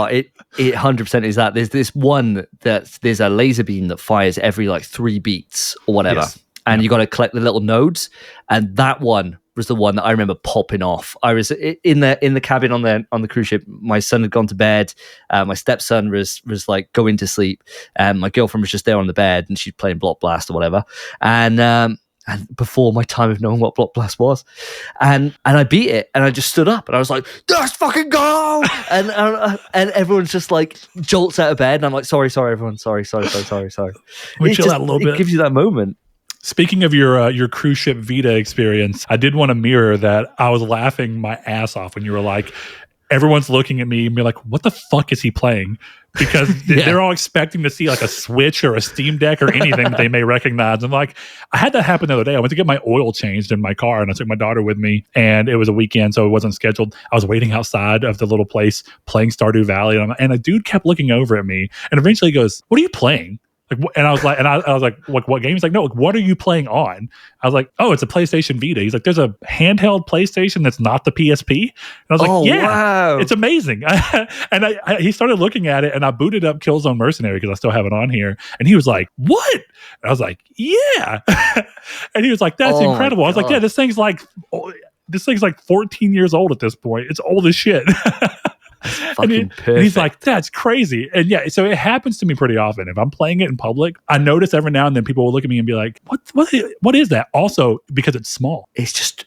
It 100% is that. There's this one there's a laser beam that fires every like 3 beats or whatever. Yes. And you got to collect the little nodes, and that one was the one that I remember popping off. I was in the cabin on the cruise ship. My son had gone to bed. My stepson was like going to sleep, and my girlfriend was just there on the bed, and she's playing Block Blast or whatever. And before my time of knowing what Block Blast was, and I beat it, and I just stood up, and I was like, "Let's fucking go!" and everyone's just like jolts out of bed, and I'm like, "Sorry, everyone, sorry."
We chill out a little bit.
It gives you that moment.
Speaking of your cruise ship Vita experience, I did want to mirror that. I was laughing my ass off when you were like, everyone's looking at me and be like, what the fuck is he playing? Because they're all expecting to see like a Switch or a Steam Deck or anything that they may recognize. And like, I had that happen the other day. I went to get my oil changed in my car, and I took my daughter with me, and it was a weekend, so it wasn't scheduled. I was waiting outside of the little place playing Stardew Valley, and a dude kept looking over at me, and eventually he goes, what are you playing? And I was like, what game? He's like, no, what are you playing on? I was like, oh, it's a PlayStation Vita. He's like, there's a handheld PlayStation that's not the PSP. And I was like, wow. It's amazing. And he started looking at it, and I booted up Killzone Mercenary because I still have it on here. And he was like, what? And I was like, yeah. And he was like, that's incredible. I was like, yeah, this thing's like 14 years old at this point. It's old as shit. And he's like, that's crazy. And yeah, so it happens to me pretty often. If I'm playing it in public, I notice every now and then people will look at me and be like, what is that? Also, because it's small.
It's just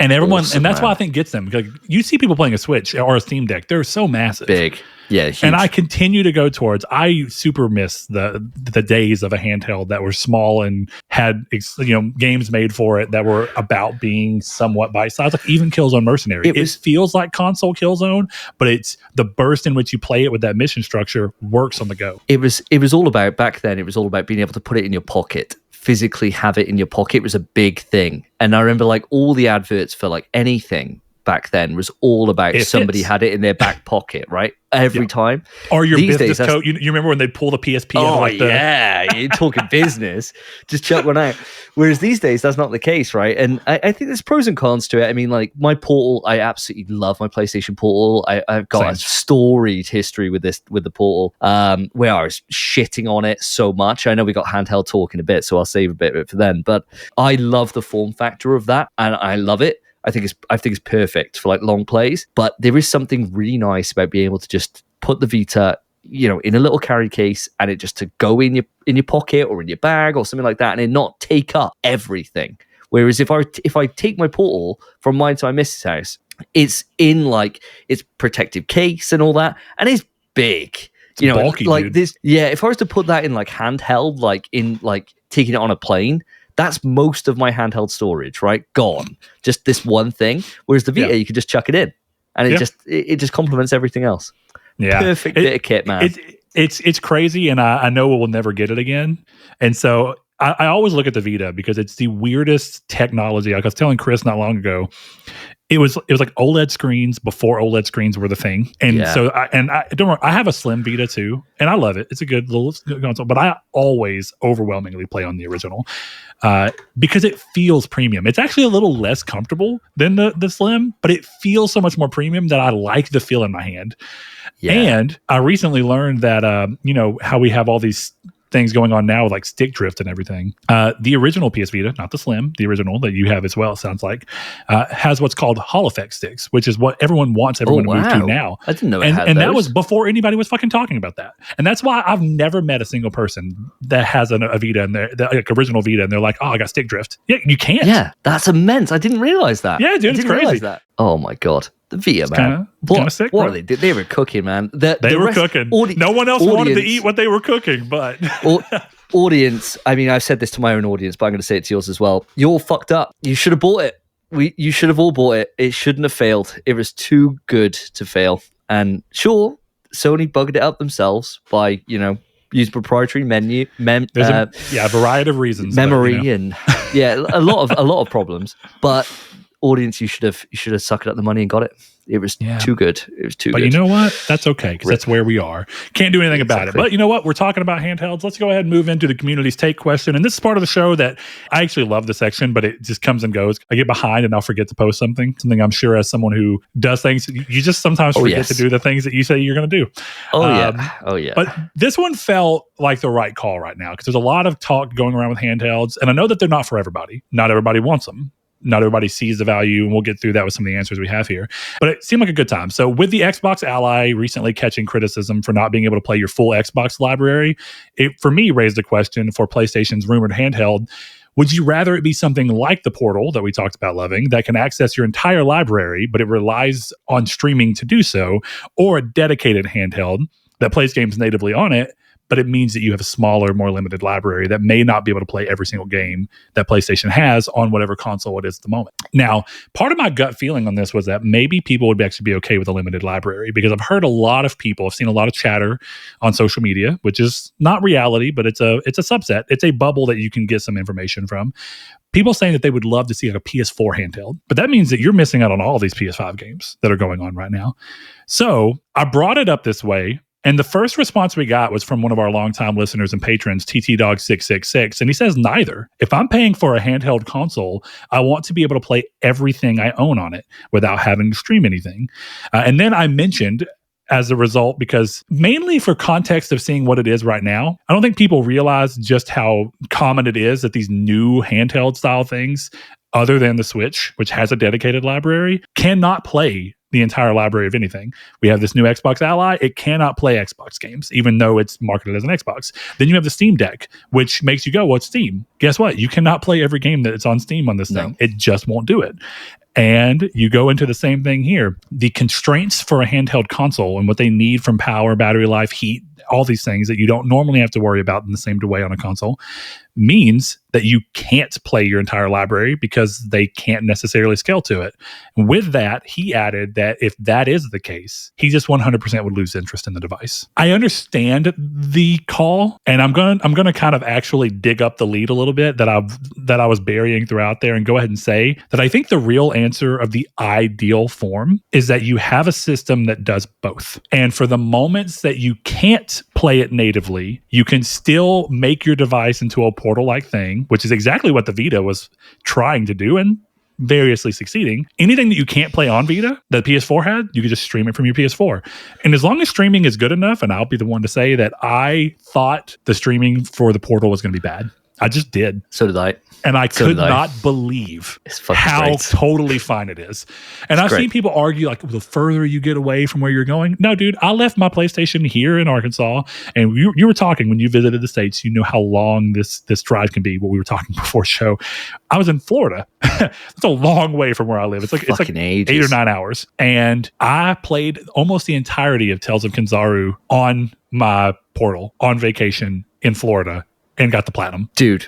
and everyone,
awesome,
and that's why I think gets them. Because you see people playing a Switch or a Steam Deck, they're so massive.
Big. Yeah, huge.
And I continue to go towards, I super miss the days of a handheld that were small and had games made for it that were about being somewhat bite-sized. Like even Killzone Mercenary. It feels like console Killzone, but it's the burst in which you play it with that mission structure works on the go.
It was all about, back then, it was all about being able to put it in your pocket, physically have it in your pocket was a big thing. And I remember like all the adverts for like anything back then was all about somebody had it in their back pocket, right? Every time.
Or your business coat. You remember when they'd pull the PSP out?
Oh, yeah. You're talking business. Just chuck one out. Whereas these days, that's not the case, right? And I think there's pros and cons to it. I mean, like my Portal, I absolutely love my PlayStation Portal. I've got a storied history with the Portal, where I was shitting on it so much. I know we got Handheld talk in a bit, so I'll save a bit of it for then. But I love the form factor of that, and I love it. I think it's perfect for like long plays, but there is something really nice about being able to just put the Vita, in a little carry case, and it just to go in your pocket or in your bag or something like that, and it not take up everything. Whereas if I take my Portal from mine to my missus' house, it's in like its protective case and all that, and it's big.
It's bulky,
like
dude.
this. Yeah, if I was to put that in like handheld, like in like taking it on a plane. That's most of my handheld storage, right? Gone. Just this one thing. Whereas the Vita, you could just chuck it in, and it just complements everything else. Yeah, perfect bit of kit, man.
It's crazy, and I know we'll never get it again. And so I always look at the Vita because it's the weirdest technology. Like I was telling Chris not long ago, it was like OLED screens before OLED screens were the thing. And so I don't worry, I have a slim Vita too, and I love it. It's a good little console, but I always overwhelmingly play on the original because it feels premium. It's actually a little less comfortable than the slim, but it feels so much more premium that I like the feel in my hand. Yeah. And I recently learned that how we have all these things going on now with like stick drift and everything. The original PS Vita, not the Slim, the original that you have as well, it sounds like, has what's called Hall effect sticks, which is what everyone wants everyone to move to now.
I didn't know it
and,
had
and
those.
that was before anybody was fucking talking about that. And that's why I've never met a single person that has a Vita in there, like original Vita, and they're like, oh, I got stick drift. Yeah, you can't.
Yeah, that's immense. I didn't realize that.
Yeah, dude, it's crazy.
That. Oh my God. The Vita, man.
Kind of sick.
What they did? They were cooking, man.
They were cooking. No one else wanted to eat what they were cooking, but
audience. I mean, I've said this to my own audience, but I'm going to say it to yours as well. You're all fucked up. You should have bought it. You should have all bought it. It shouldn't have failed. It was too good to fail. And sure, Sony bugged it up themselves by use proprietary
a variety of reasons,
memory, and a lot of problems, but. Audience, you should have sucked up the money and got it. It was too good. It was too good.
But you know what? That's okay, because that's where we are. Can't do anything about it. But you know what? We're talking about handhelds. Let's go ahead and move into the community's take question. And this is part of the show that I actually love the section, but it just comes and goes. I get behind and I'll forget to post something I'm sure as someone who does things, you just sometimes forget to do the things that you say you're going to do.
Oh yeah.
But this one felt like the right call right now, because there's a lot of talk going around with handhelds, and I know that they're not for everybody. Not everybody wants them. Not everybody sees the value, and we'll get through that with some of the answers we have here. But it seemed like a good time. So with the Xbox Ally recently catching criticism for not being able to play your full Xbox library, it, for me, raised a question for PlayStation's rumored handheld. Would you rather it be something like the Portal that we talked about loving, that can access your entire library, but it relies on streaming to do so, or a dedicated handheld that plays games natively on it, but it means that you have a smaller, more limited library that may not be able to play every single game that PlayStation has on whatever console it is at the moment. Now, part of my gut feeling on this was that maybe people would actually be okay with a limited library, because I've heard a lot of people, I've seen a lot of chatter on social media, which is not reality, but it's a subset. It's a bubble that you can get some information from. People saying that they would love to see like a PS4 handheld, but that means that you're missing out on all these PS5 games that are going on right now. So I brought it up this way. And the first response we got was from one of our longtime listeners and patrons, TTDog666. And he says, neither. If I'm paying for a handheld console, I want to be able to play everything I own on it without having to stream anything. And then I mentioned, as a result, because mainly for context of seeing what it is right now, I don't think people realize just how common it is that these new handheld style things, other than the Switch, which has a dedicated library, cannot play the entire library of anything. We have this new Xbox Ally. It cannot play Xbox games, even though it's marketed as an Xbox. Then you have the Steam Deck, which makes you go, well, it's Steam. Guess what? You cannot play every game that's on Steam on this thing. It just won't do it. And you go into the same thing here. The constraints for a handheld console and what they need from power, battery life, heat, all these things that you don't normally have to worry about in the same way on a console, means that you can't play your entire library because they can't necessarily scale to it. And with that, he added that if that is the case, he just 100% would lose interest in the device. I understand the call, and I'm going to kind of actually dig up the lead a little bit that I was burying throughout there and go ahead and say that I think the real answer of the ideal form is that you have a system that does both. And for the moments that you can't play it natively, you can still make your device into a portal-like thing, which is exactly what the Vita was trying to do and variously succeeding. Anything that you can't play on Vita that PS4 had, you could just stream it from your PS4. And as long as streaming is good enough, and I'll be the one to say that I thought the streaming for the Portal was going to be bad. I just did.
So did I.
And I could not believe how great. Totally fine it is. And I've seen people argue like, the further you get away from where you're going. No, dude, I left my PlayStation here in Arkansas. And you were talking when you visited the States, you know how long this drive can be. What we were talking before show. I was in Florida. It's a long way from where I live. It's like
ages.
8 or 9 hours. And I played almost the entirety of Tales of Kanzaru on my Portal on vacation in Florida. And got the platinum.
Dude,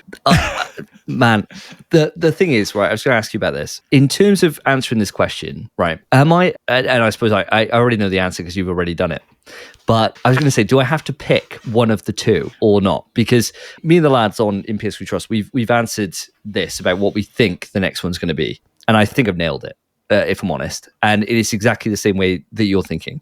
man, the thing is, right, I was going to ask you about this. In terms of answering this question, right, am I, and I suppose I already know the answer because you've already done it. But I was going to say, do I have to pick one of the two or not? Because me and the lads on In PS We Trust, we've answered this about what we think the next one's going to be. And I think I've nailed it, if I'm honest. And it is exactly the same way that you're thinking.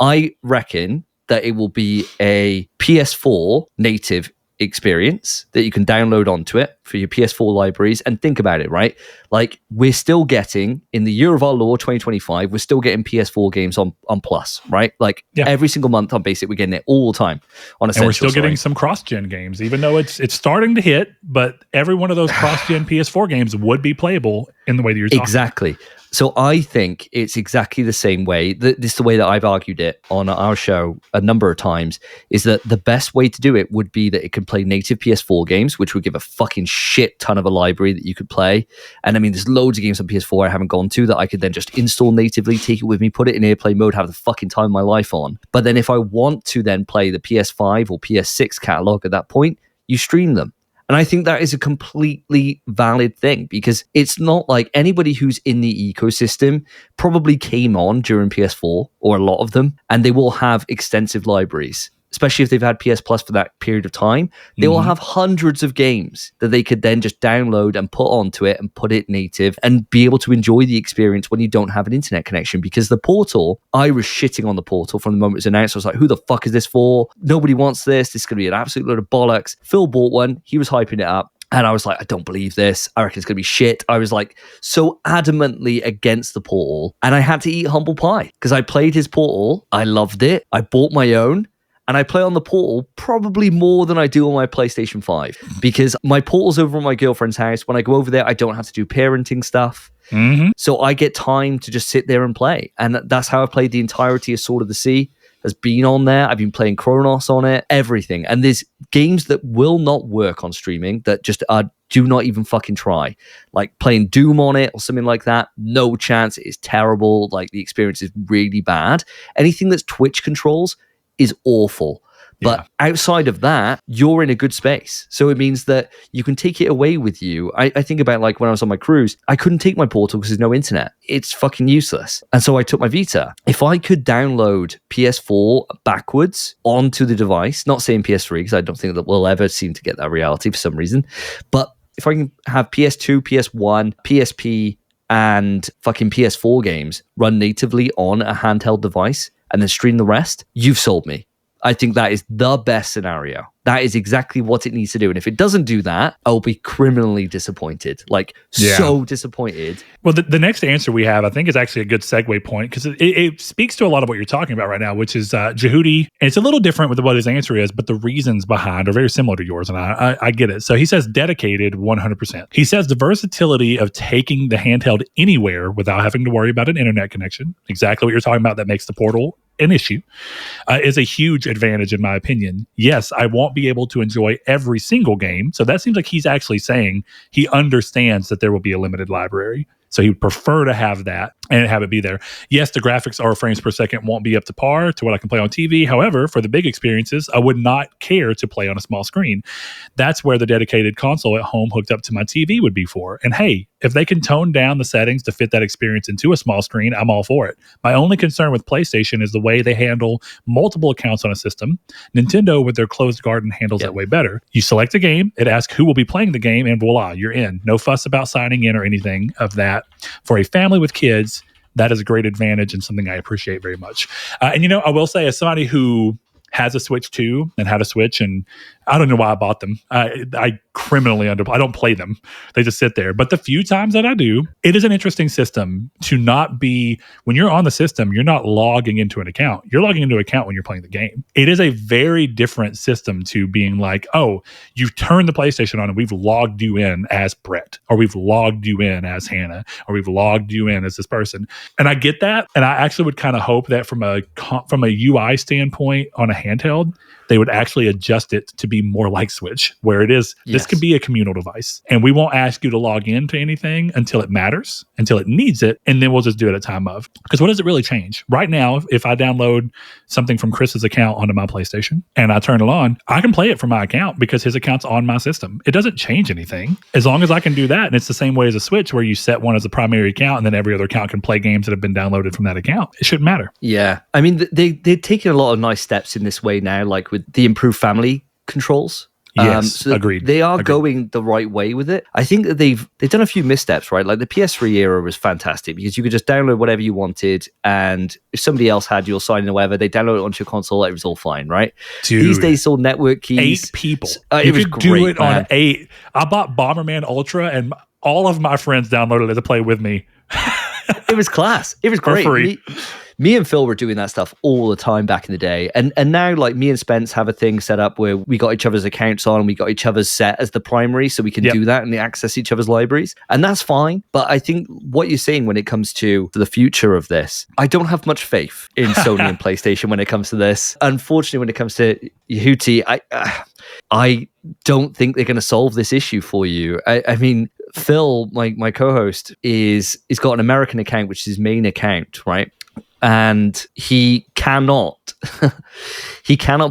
I reckon that it will be a PS4 native experience that you can download onto it for your PS4 libraries. And think about it, right? Like, we're still getting, in the year of our Lord 2025, we're still getting PS4 games on Plus, right? Like every single month on Basic, we're getting it all the time on Essential.
And we're still getting some cross-gen games, even though it's starting to hit, but every one of those cross-gen PS4 games would be playable in the way that you're talking.
Exactly. So I think it's exactly the same way. This is the way that I've argued it on our show a number of times, is that the best way to do it would be that it could play native PS4 games, which would give a fucking shit ton of a library that you could play. And I mean, there's loads of games on PS4 I haven't gone to that I could then just install natively, take it with me, put it in airplay mode, have the fucking time of my life on. But then if I want to then play the PS5 or PS6 catalog at that point, you stream them. And I think that is a completely valid thing, because it's not like anybody who's in the ecosystem probably came on during PS4, or a lot of them, and they will have extensive libraries, especially if they've had PS Plus for that period of time. They will have hundreds of games that they could then just download and put onto it and put it native and be able to enjoy the experience when you don't have an internet connection. Because the Portal, I was shitting on the Portal from the moment it was announced. I was like, who the fuck is this for? Nobody wants this. This is going to be an absolute load of bollocks. Phil bought one. He was hyping it up. And I was like, I don't believe this. I reckon it's going to be shit. I was like so adamantly against the Portal. And I had to eat humble pie because I played his Portal. I loved it. I bought my own. And I play on the Portal probably more than I do on my PlayStation 5, because my Portal's over at my girlfriend's house. When I go over there, I don't have to do parenting stuff. So I get time to just sit there and play. And that's how I've played the entirety of Sword of the Sea. Has been on there. I've been playing Cronos on it, everything. And there's games that will not work on streaming that just do not even fucking try. Like playing Doom on it or something like that. No chance. It is terrible. Like the experience is really bad. Anything that's Twitch controls is awful. But outside of that, you're in a good space. So it means that you can take it away with you. I think about like when I was on my cruise, I couldn't take my Portal because there's no internet. It's fucking useless. And so I took my Vita. If I could download PS4 backwards onto the device, not saying PS3, because I don't think that we'll ever seem to get that reality for some reason. But if I can have PS2, PS1, PSP, and fucking PS4 games run natively on a handheld device and then stream the rest, you've sold me. I think that is the best scenario. That is exactly what it needs to do. And if it doesn't do that, I'll be criminally disappointed. Like, so disappointed.
Well, the next answer we have, I think, is actually a good segue point, because it speaks to a lot of what you're talking about right now, which is Jehudi. And it's a little different with what his answer is, but the reasons behind are very similar to yours, and I get it. So he says dedicated 100%. He says the versatility of taking the handheld anywhere without having to worry about an internet connection, exactly what you're talking about that makes the Portal an issue, is a huge advantage in my opinion. Yes, I won't be able to enjoy every single game. So that seems like he's actually saying he understands that there will be a limited library. So he would prefer to have that. and have it be there. Yes, the graphics or frames per second won't be up to par to what I can play on TV. However, for the big experiences, I would not care to play on a small screen. That's where the dedicated console at home hooked up to my TV would be for. And hey, if they can tone down the settings to fit that experience into a small screen, I'm all for it. My only concern with PlayStation is the way they handle multiple accounts on a system. Nintendo, with their closed garden, handles that way better. You select a game, it asks who will be playing the game, and voila, you're in. No fuss about signing in or anything of that. For a family with kids, that is a great advantage and something I appreciate very much. And I will say, as somebody who has a Switch 2 and had a Switch, and I don't know why I bought them. I criminally I don't play them. They just sit there. But the few times that I do, it is an interesting system to not be, when you're on the system, you're not logging into an account. You're logging into an account when you're playing the game. It is a very different system to being like, oh, you've turned the PlayStation on and we've logged you in as Brett, or we've logged you in as Hannah, or we've logged you in as this person. And I get that. And I actually would kind of hope that from a UI standpoint on a handheld, they would actually adjust it to be more like Switch, where it is, this can be a communal device. And we won't ask you to log into anything until it matters, until it needs it, and then we'll just do it at time of. Because what does it really change? Right now, if I download something from Chris's account onto my PlayStation and I turn it on, I can play it from my account because his account's on my system. It doesn't change anything. As long as I can do that, and it's the same way as a Switch, where you set one as a primary account and then every other account can play games that have been downloaded from that account. It shouldn't matter.
Yeah. I mean, they're taking a lot of nice steps in this way now, like with the improved family controls.
Yes,
so
agreed.
They are going the right way with it. I think that they've done a few missteps, right? Like the PS3 era was fantastic because you could just download whatever you wanted, and if somebody else had your sign in or whatever, they download it onto your console, it was all fine, right?
Dude,
these days, it's all network keys.
8 people.
It
you
was
could
great,
do it
man.
on 8. I bought Bomberman Ultra, and all of my friends downloaded it to play with me.
It was class. It was great.
For free.
Me and Phil were doing that stuff all the time back in the day. And now, like, me and Spence have a thing set up where we got each other's accounts on and we got each other's set as the primary, so we can do that and access each other's libraries. And that's fine. But I think what you're saying when it comes to the future of this, I don't have much faith in Sony and PlayStation when it comes to this. Unfortunately, when it comes to Yotei, I don't think they're going to solve this issue for you. I mean, Phil, my co-host, is got an American account, which is his main account, right? And he cannot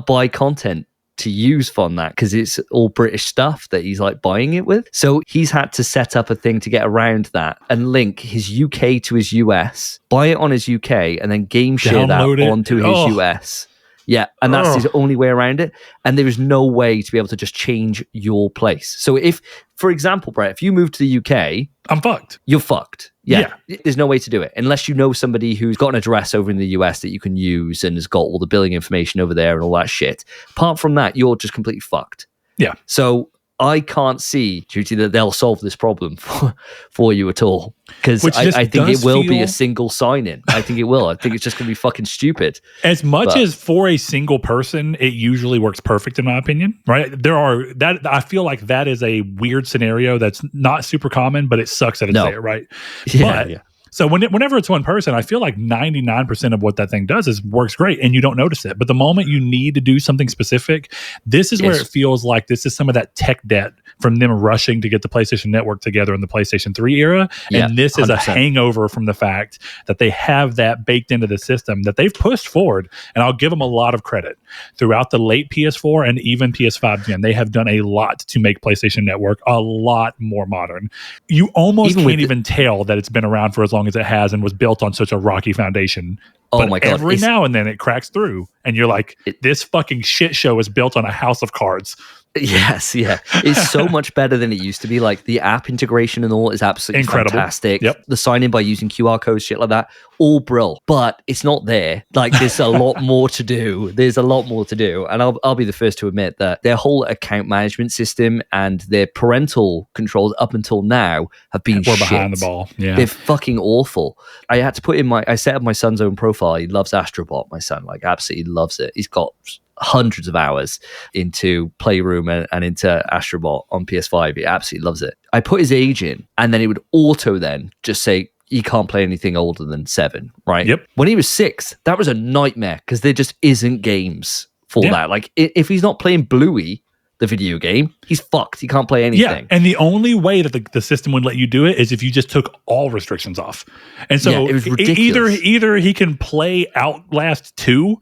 buy content to use from that because it's all British stuff that he's like buying it with. So he's had to set up a thing to get around that and link his UK to his US, buy it on his UK, and then game share that onto his US. Yeah, and that's his only way around it. And there is no way to be able to just change your place. So if, for example, Brett, if you move to the UK,
I'm fucked.
You're fucked. Yeah. There's no way to do it unless you know somebody who's got an address over in the US that you can use and has got all the billing information over there and all that shit. Apart from that, you're just completely fucked.
Yeah.
So I can't see, Yotei, that they'll solve this problem for you at all. Because I think it will be a single sign-in. I think it will. I think it's just going to be fucking stupid.
As much as for a single person, it usually works perfect, in my opinion, right? I feel like that is a weird scenario that's not super common, but it sucks that it's there, right?
Yeah.
So whenever it's one person, I feel like 99% of what that thing does is works great and you don't notice it. But the moment you need to do something specific, this is where it feels like this is some of that tech debt from them rushing to get the PlayStation Network together in the PlayStation 3 era. Yeah, and this 100%. Is a hangover from the fact that they have that baked into the system that they've pushed forward. And I'll give them a lot of credit. Throughout the late PS4 and even PS5 gen, they have done a lot to make PlayStation Network a lot more modern. You almost can't even tell that it's been around for as long as it has and was built on such a rocky foundation. But my God, every now and then it cracks through and you're like, this fucking shit show is built on a house of cards.
Yes, yeah. It's so much better than it used to be. Like the app integration and all is absolutely incredible. Fantastic.
Yep.
The sign in by using QR codes, shit like that, all brill. But it's not there. Like there's a lot more to do. There's a lot more to do. And I'll be the first to admit that their whole account management system and their parental controls up until now have been
We're behind the ball. Yeah.
They're fucking awful. I had to put in I set up my son's own profile. He loves Astrobot, my son, like absolutely loves it. He's got hundreds of hours into Playroom and into Astrobot on PS5. He absolutely loves it. I put his age in and then it would auto then just say he can't play anything older than 7, right?
Yep.
When he was 6, that was a nightmare because there just isn't games for that. Like if he's not playing Bluey, the video game, he's fucked. He can't play anything.
Yeah, and the only way that the system would let you do it is if you just took all restrictions off. And so
it was ridiculous.
either he can play Outlast 2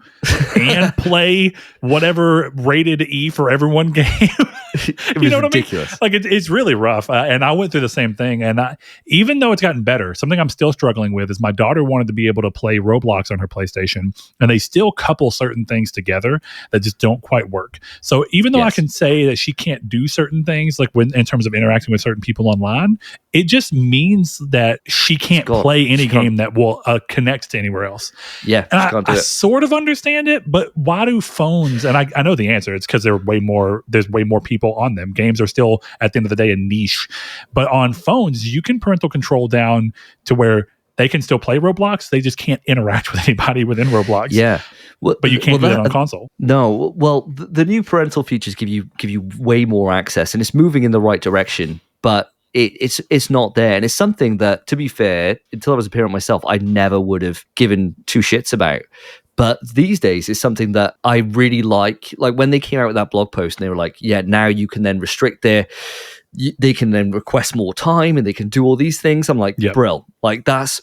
and play whatever rated E for everyone game.
It was ridiculous.
I mean? Like it's really rough. And I went through the same thing. And even though it's gotten better, something I'm still struggling with is my daughter wanted to be able to play Roblox on her PlayStation, and they still couple certain things together that just don't quite work. So even though I can say that she can't do certain things, like in terms of interacting with certain people online, it just means that she can't play any game that will connect to anywhere else.
Yeah,
and I sort of understand it, but why do phones? And I know the answer. It's because there's way more people on them. Games are still, at the end of the day, a niche. But on phones, you can parental control down to where they can still play Roblox. They just can't interact with anybody within Roblox.
Yeah.
Well, but you can't do that on console.
No. Well, the new parental features give you way more access, and it's moving in the right direction. But it's not there, and it's something that, to be fair, until I was a parent myself, I never would have given two shits about. But these days, it's something that I really like. Like when they came out with that blog post, and they were like, "Yeah, now you can then restrict they can then request more time, and they can do all these things." I'm like, "Brill!" Like that's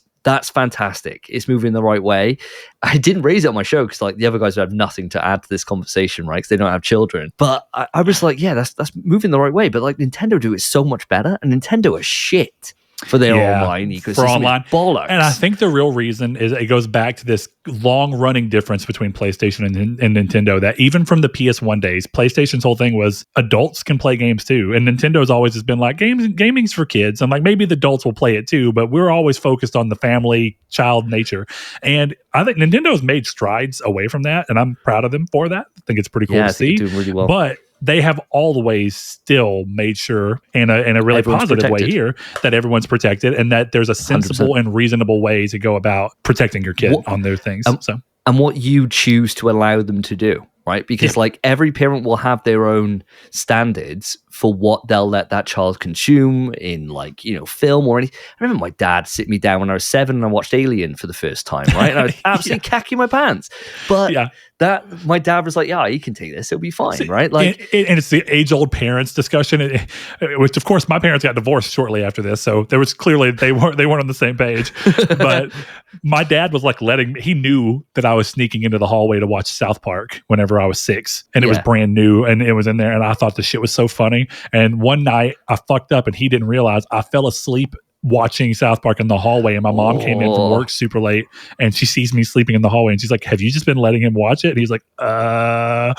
fantastic. It's moving the right way. I didn't raise it on my show because like the other guys would have nothing to add to this conversation, right? Because they don't have children. But I was like, yeah, that's moving the right way. But like Nintendo do it so much better, and Nintendo is shit for their online ecosystem. For online
bollocks. And I think the real reason is it goes back to this long-running difference between PlayStation and Nintendo, that even from the PS1 days, PlayStation's whole thing was adults can play games too. And Nintendo's always has been like, gaming's for kids. I'm like, maybe the adults will play it too, but we're always focused on the family, child nature. And I think Nintendo's made strides away from that, and I'm proud of them for that. I think it's pretty cool to see.
Doing really well.
But they have always still made sure in a really positive way here that everyone's protected, and that there's a sensible 100%. And reasonable way to go about protecting your kid on their things.
And what you choose to allow them to do, right? Because like every parent will have their own standards for what they'll let that child consume in, like, you know, film or anything. I remember my dad sit me down when I was 7 and I watched Alien for the first time, right? And I was absolutely cacking my pants. But that my dad was like, yeah, you can take this, it'll be fine, right? Like,
and it's the age-old parents discussion, which of course my parents got divorced shortly after this, so there was clearly they weren't on the same page. But my dad was like he knew that I was sneaking into the hallway to watch South Park whenever I was 6, and it was brand new, and it was in there, and I thought the shit was so funny. And one night I fucked up, and he didn't realize I fell asleep watching South Park in the hallway, and my mom came in from work super late, and she sees me sleeping in the hallway, and she's like, have you just been letting him watch it? And he's like,
oh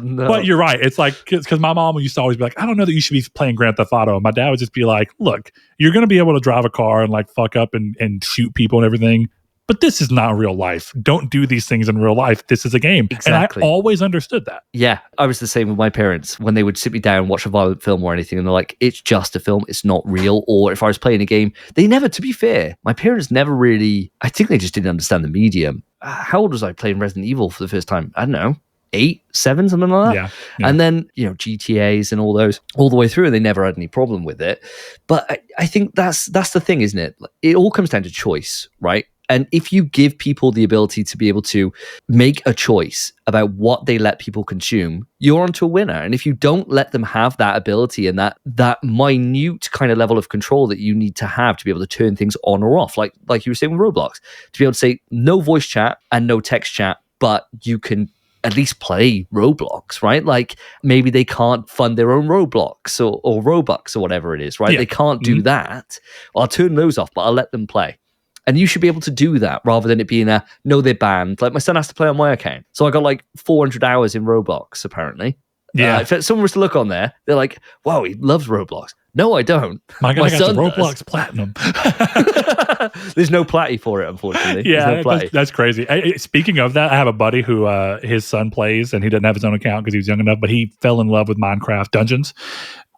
no.
But you're right, it's like, because my mom used to always be like, I don't know that you should be playing Grand Theft Auto, and my dad would just be like, look, you're going to be able to drive a car and like fuck up and shoot people and everything, but this is not real life. Don't do these things in real life. This is a game.
Exactly.
And I always understood that.
Yeah, I was the same with my parents when they would sit me down and watch a violent film or anything, and they're like, it's just a film, it's not real. Or if I was playing a game, they never, to be fair, my parents never really, I think they just didn't understand the medium. How old was I playing Resident Evil for the first time? I don't know. 8, 7, something like that. Yeah. And then, you know, GTAs and all those all the way through, and they never had any problem with it. But I think that's the thing, isn't it? It all comes down to choice, right? And if you give people the ability to be able to make a choice about what they let people consume, you're onto a winner. And if you don't let them have that ability and that minute kind of level of control that you need to have to be able to turn things on or off, like you were saying with Roblox, to be able to say no voice chat and no text chat, but you can at least play Roblox, right? Like maybe they can't fund their own Roblox or Robux or whatever it is, right? Yeah. They can't do that. I'll turn those off, but I'll let them play. And you should be able to do that rather than it being no, they're banned. Like my son has to play on my account. So I got like 400 hours in Roblox, apparently. Yeah. If someone was to look on there, they're like, wow, he loves Roblox. No, I don't.
My guy got the Roblox Platinum.
There's no platty for it, unfortunately.
Yeah, that's crazy. Speaking of that, I have a buddy who his son plays, and he doesn't have his own account because he was young enough, but he fell in love with Minecraft Dungeons.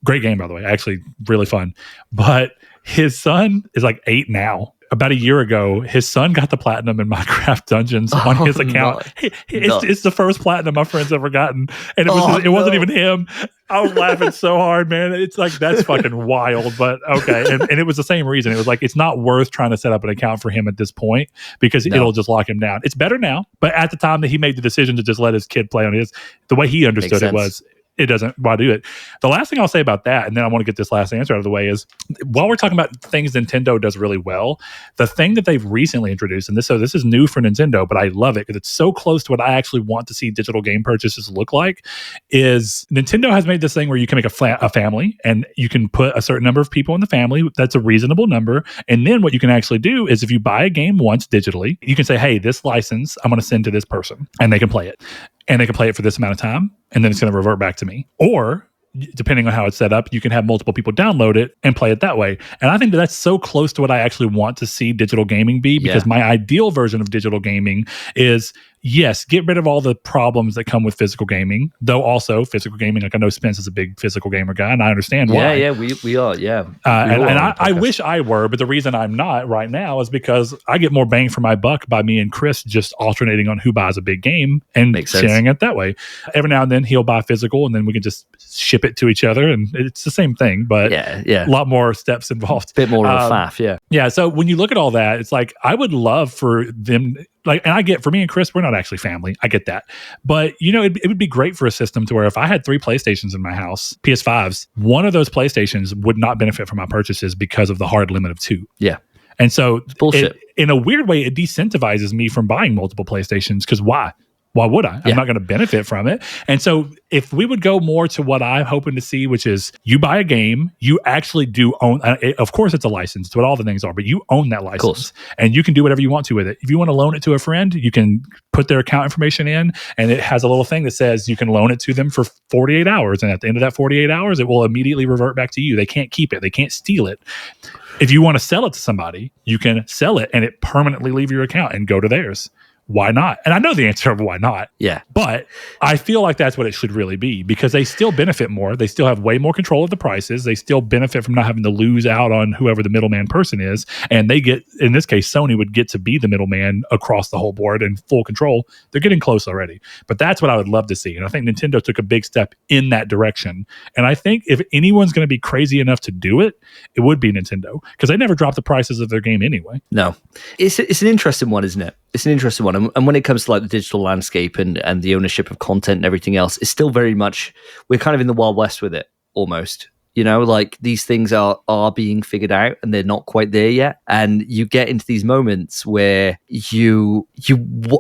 Great game, by the way. Actually, really fun. But his son is like 8 now, about a year ago, his son got the platinum in Minecraft Dungeons on his account. It's the first platinum my friend's ever gotten, and it wasn't even him. I was laughing so hard, man. It's like, that's fucking wild, but okay. And it was the same reason. It was like, it's not worth trying to set up an account for him at this point because it'll just lock him down. It's better now, but at the time that he made the decision to just let his kid play on his, the way he understood it was, it doesn't, why do it? The last thing I'll say about that, and then I want to get this last answer out of the way, is while we're talking about things Nintendo does really well, the thing that they've recently introduced, and this is new for Nintendo, but I love it because it's so close to what I actually want to see digital game purchases look like, is Nintendo has made this thing where you can make a family, and you can put a certain number of people in the family. That's a reasonable number. And then what you can actually do is if you buy a game once digitally, you can say, hey, this license I'm going to send to this person, and they can play it. And they can play it for this amount of time, and then it's going to revert back to me. Or, depending on how it's set up, you can have multiple people download it and play it that way. And I think that's so close to what I actually want to see digital gaming be, because my ideal version of digital gaming is, yes, get rid of all the problems that come with physical gaming, though also physical gaming, like I know Spence is a big physical gamer guy, and I understand why.
Yeah, we are,
I wish I were, but the reason I'm not right now is because I get more bang for my buck by me and Chris just alternating on who buys a big game and sharing it that way. Every now and then he'll buy physical, and then we can just ship it to each other, and it's the same thing, but a lot more steps involved.
A bit more of a faff,
Yeah, so when you look at all that, it's like, I would love for them, like, and I get, for me and Chris, we're not actually family. I get that. But, you know, it would be great for a system to where if I had 3 PlayStations in my house, PS5s, one of those PlayStations would not benefit from my purchases because of the hard limit of 2.
Yeah.
And so,
bullshit.
In a weird way, it decentivizes me from buying multiple PlayStations, because why? Why would I? I'm not going to benefit from it. And so if we would go more to what I'm hoping to see, which is you buy a game, you actually do own, of course it's a license, it's what all the things are, but you own that license and you can do whatever you want to with it. If you want to loan it to a friend, you can put their account information in, and it has a little thing that says you can loan it to them for 48 hours. And at the end of that 48 hours, it will immediately revert back to you. They can't keep it. They can't steal it. If you want to sell it to somebody, you can sell it and it permanently leave your account and go to theirs. Why not? And I know the answer of why not.
Yeah.
But I feel like that's what it should really be, because they still benefit more. They still have way more control of the prices. They still benefit from not having to lose out on whoever the middleman person is. And they get, in this case, Sony would get to be the middleman across the whole board and full control. They're getting close already. But that's what I would love to see. And I think Nintendo took a big step in that direction. And I think if anyone's going to be crazy enough to do it, it would be Nintendo, because they never drop the prices of their game anyway.
No. It's an interesting one, isn't it? It's an interesting one. And when it comes to like the digital landscape and the ownership of content and everything else, it's still very much, we're kind of in the Wild West with it almost. You know, like these things are being figured out and they're not quite there yet. And you get into these moments where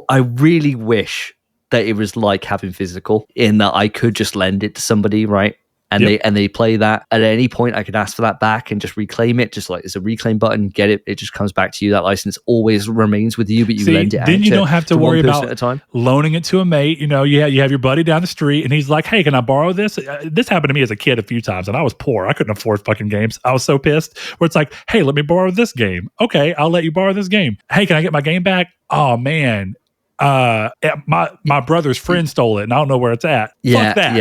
I really wish that it was like having physical, in that I could just lend it to somebody, right? And they play that at any point. I could ask for that back and just reclaim it. Just like there's a reclaim button, get it. It just comes back to you. That license always remains with you, but you lend it out.
Then you don't have to worry about
at a time.
Loaning it to a mate. You know, you have your buddy down the street, and he's like, "Hey, can I borrow this?" This happened to me as a kid a few times, and I was poor. I couldn't afford fucking games. I was so pissed. Where it's like, "Hey, let me borrow this game." Okay, I'll let you borrow this game. Hey, can I get my game back? Oh man. My brother's friend stole it, and I don't know where it's at. Fuck that.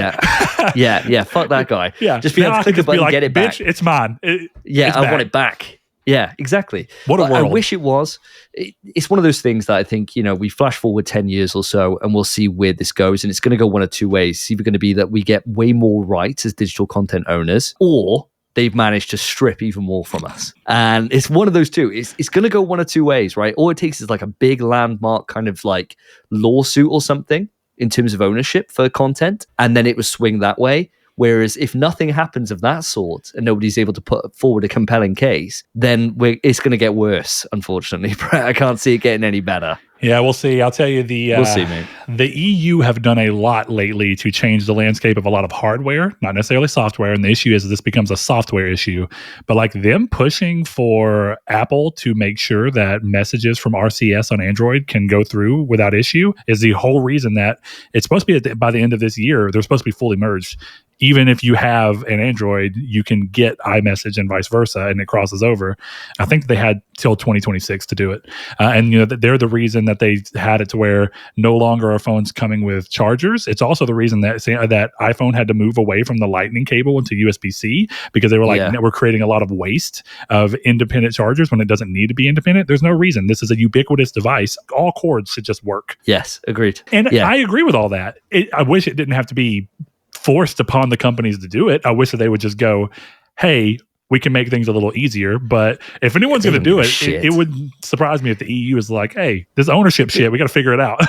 yeah. Fuck that guy.
Yeah,
just be able to click a button, get it back.
Bitch, it's mine.
I want it back. Yeah, exactly.
What a world.
I wish it was. It's one of those things that I think, you know, we flash forward 10 years or so and we'll see where this goes. And it's going to go one of two ways. It's either going to be that we get way more rights as digital content owners, or they've managed to strip even more from us. And it's one of those two. It's going to go one of two ways, right? All it takes is like a big landmark kind of like lawsuit or something in terms of ownership for content. And then it would swing that way. Whereas if nothing happens of that sort and nobody's able to put forward a compelling case, then it's going to get worse, unfortunately. I can't see it getting any better.
Yeah, we'll see. I'll tell you,
we'll see, mate.
The EU have done a lot lately to change the landscape of a lot of hardware, not necessarily software. And the issue is this becomes a software issue. But like them pushing for Apple to make sure that messages from RCS on Android can go through without issue is the whole reason that it's supposed to be by the end of this year, they're supposed to be fully merged. even if you have an Android, you can get iMessage and vice versa, and it crosses over. I think they had till 2026 to do it. And they're the reason that they had it to where no longer are phones coming with chargers. It's also the reason that iPhone had to move away from the Lightning cable into USB-C, because they were like, we're creating a lot of waste of independent chargers when it doesn't need to be independent. There's no reason. This is a ubiquitous device. All cords should just work.
Yes, agreed.
And I agree with all that. I wish it didn't have to be forced upon the companies to do it. I wish that they would just go, hey, we can make things a little easier. But if anyone's going to do it, it would surprise me if the EU is like, hey, this ownership shit, we got to figure it out.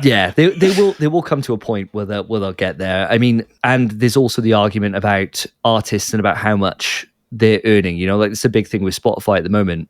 Yeah, they will come to a point where they'll get there. I mean, and there's also the argument about artists and about how much they're earning. Like it's a big thing with Spotify at the moment,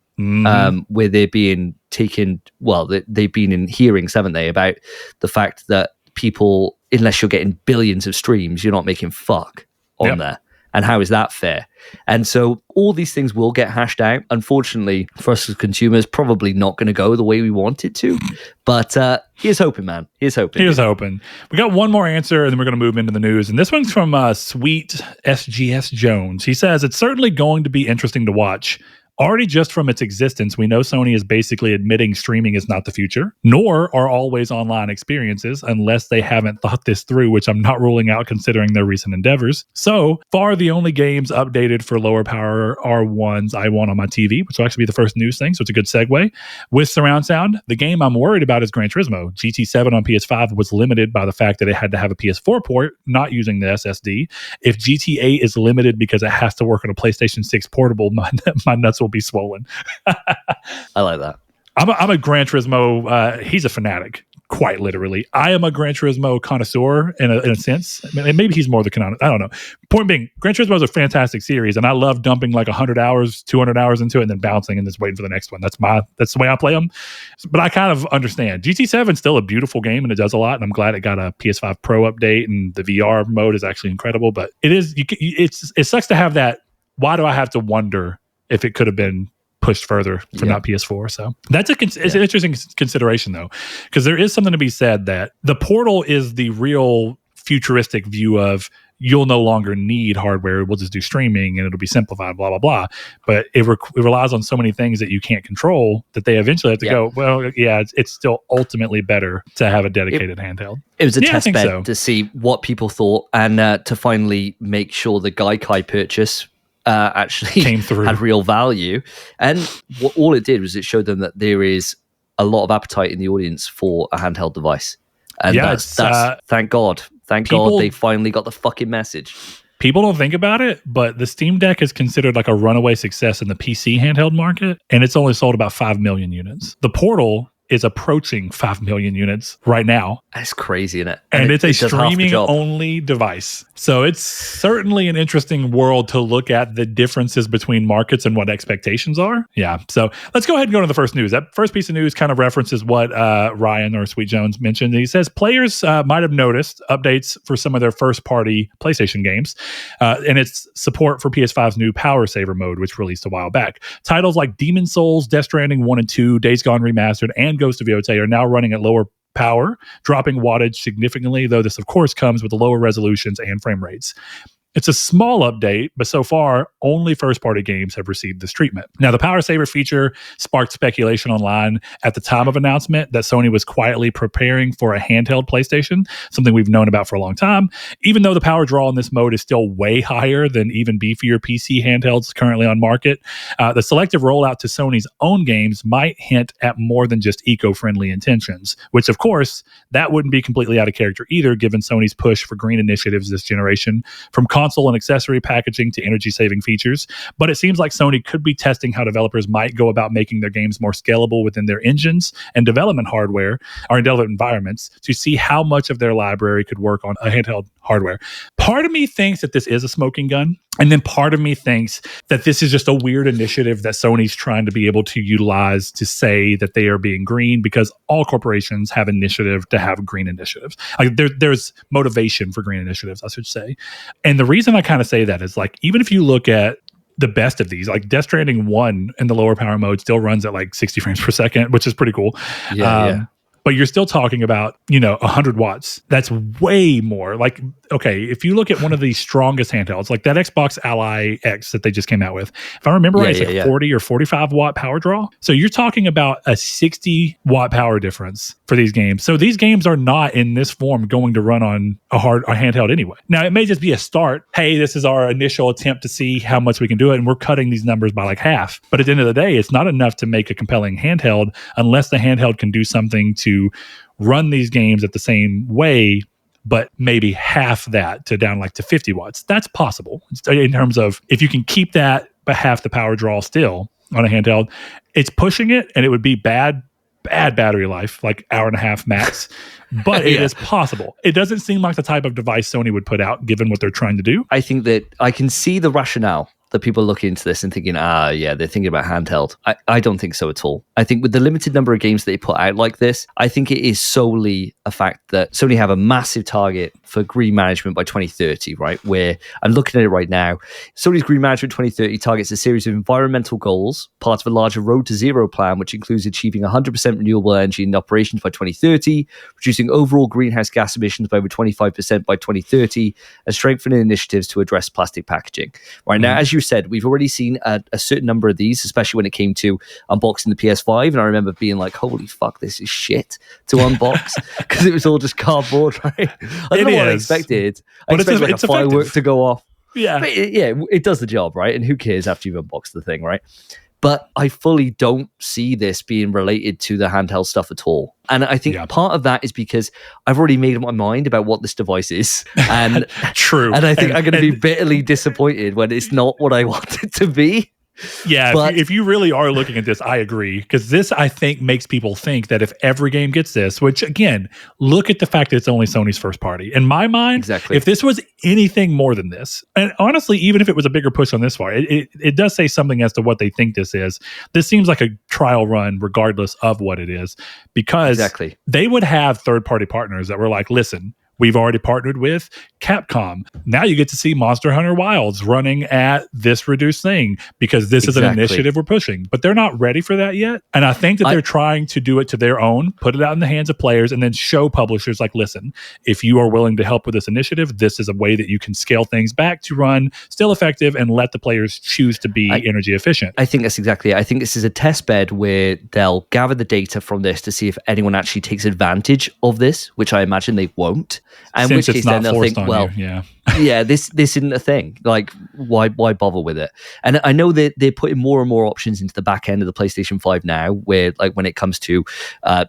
where they're being taken. Well, they've been in hearings, haven't they, about the fact that people, unless you're getting billions of streams, you're not making fuck on there. And how is that fair? And so all these things will get hashed out. Unfortunately, for us as consumers, probably not going to go the way we want it to. But here's hoping, man. Here's hoping.
Here's hoping. We got one more answer, and then we're going to move into the news. And this one's from Sweet SGS Jones. He says, it's certainly going to be interesting to watch. Already just from its existence, we know Sony is basically admitting streaming is not the future, nor are always online experiences, unless they haven't thought this through, which I'm not ruling out considering their recent endeavors. So far, the only games updated for lower power are ones I want on my TV, which will actually be the first news thing, so it's a good segue. With surround sound, the game I'm worried about is Gran Turismo. GT7 on PS5 was limited by the fact that it had to have a PS4 port, not using the SSD. If GTA is limited because it has to work on a PlayStation 6 portable, my nuts will be swollen.
I like that.
I'm a Gran Turismo. He's a fanatic, quite literally. I am a Gran Turismo connoisseur in a sense. Maybe he's more the canon. I don't know. Point being, Gran Turismo is a fantastic series, and I love dumping like 100 hours, 200 hours into it, and then bouncing and just waiting for the next one. That's the way I play them. But I kind of understand. GT7 is still a beautiful game, and it does a lot. And I'm glad it got a PS5 Pro update, and the VR mode is actually incredible. But it sucks to have that. Why do I have to wonder if it could have been pushed further for not PS4? So that's it's an interesting consideration, though, because there is something to be said that the Portal is the real futuristic view of you'll no longer need hardware. We'll just do streaming and it'll be simplified, blah, blah, blah. But it relies on so many things that you can't control that they eventually have to go, well, yeah, it's still ultimately better to have a dedicated handheld.
It was a test bed to see what people thought and to finally make sure the Gaikai purchase actually
came through,
had real value. And all it did was it showed them that there is a lot of appetite in the audience for a handheld device. And that's thank God they finally got the fucking message.
People don't think about it, but the Steam Deck is considered like a runaway success in the PC handheld market, and it's only sold about 5 million units. The Portal is approaching 5 million units right now.
That's crazy, isn't it?
And it's a streaming-only device. So it's certainly an interesting world to look at the differences between markets and what expectations are. Yeah, so let's go ahead and go to the first news. That first piece of news kind of references what Ryan or Sweet Jones mentioned. He says players might have noticed updates for some of their first-party PlayStation games, and its support for PS5's new Power Saver mode, which released a while back. Titles like Demon's Souls, Death Stranding 1 and 2, Days Gone Remastered, and Ghost of Yotei are now running at lower power, dropping wattage significantly, though this, of course, comes with lower resolutions and frame rates. It's a small update, but so far, only first-party games have received this treatment. Now, the Power Saver feature sparked speculation online at the time of announcement that Sony was quietly preparing for a handheld PlayStation, something we've known about for a long time, even though the power draw in this mode is still way higher than even beefier PC handhelds currently on market. The selective rollout to Sony's own games might hint at more than just eco-friendly intentions, which, of course, that wouldn't be completely out of character either, given Sony's push for green initiatives this generation, from console and accessory packaging to energy-saving features. But it seems like Sony could be testing how developers might go about making their games more scalable within their engines and development hardware or in development environments to see how much of their library could work on a handheld hardware. Part of me thinks that this is a smoking gun, and then part of me thinks that this is just a weird initiative that Sony's trying to be able to utilize to say that they are being green, because all corporations have initiative to have green initiatives. Like there's motivation for green initiatives, I should say. And the reason I kind of say that is, like, even if you look at the best of these, like Death Stranding 1 in the lower power mode still runs at like 60 frames per second, which is pretty cool. but you're still talking about, 100 watts. That's way more. Like, okay, if you look at one of the strongest handhelds, like that Xbox Ally X that they just came out with, if I remember right, it's 40 or 45 watt power draw. So you're talking about a 60 watt power difference for these games. So these games are not in this form going to run on a handheld anyway. Now, it may just be a start. Hey, this is our initial attempt to see how much we can do it, and we're cutting these numbers by like half. But at the end of the day, it's not enough to make a compelling handheld unless the handheld can do something to run these games at the same way, but maybe half that to down like to 50 watts. That's possible in terms of if you can keep that but half the power draw still on a handheld. It's pushing it, and it would be bad battery life, like hour and a half max, but it is possible. It doesn't seem like the type of device Sony would put out given what they're trying to do.
I think that I can see the rationale that people look into this and thinking, they're thinking about handheld. I don't think so at all. I think with the limited number of games they put out like this, I think it is solely a fact that Sony have a massive target for green management by 2030, right? Where I'm looking at it right now. Sony's green management 2030 targets a series of environmental goals, part of a larger Road to Zero plan, which includes achieving 100% renewable energy in operations by 2030, reducing overall greenhouse gas emissions by over 25% by 2030, and strengthening initiatives to address plastic packaging. Right now, as you said, we've already seen a certain number of these, especially when it came to unboxing the PS5, and I remember being like, holy fuck, this is shit to unbox, because it was all just cardboard, right? I don't know what I expected. I expected like a firework to go off.
Yeah.
But it does the job, right? And who cares after you've unboxed the thing, right? But I fully don't see this being related to the handheld stuff at all. And I think part of that is because I've already made up my mind about what this device is. And
true.
And I think I'm going to be bitterly disappointed when it's not what I want it to be.
Yeah, but if you really are looking at this, I agree. Because this, I think, makes people think that if every game gets this, which again, look at the fact that it's only Sony's first party. In my mind, if this was anything more than this, and honestly, even if it was a bigger push on this far, it does say something as to what they think this is. This seems like a trial run, regardless of what it is, because they would have third-party partners that were like, listen, we've already partnered with Capcom. Now you get to see Monster Hunter Wilds running at this reduced thing because this is an initiative we're pushing. But they're not ready for that yet. And I think that they're trying to do it to their own, put it out in the hands of players, and then show publishers like, listen, if you are willing to help with this initiative, this is a way that you can scale things back to run still effective and let the players choose to be energy efficient.
I think that's exactly it. I think this is a test bed where they'll gather the data from this to see if anyone actually takes advantage of this, which I imagine they won't. And
Since
which case then they'll think, well, this isn't a thing. Like, why bother with it? And I know that they're putting more and more options into the back end of the PlayStation 5 now, where like when it comes to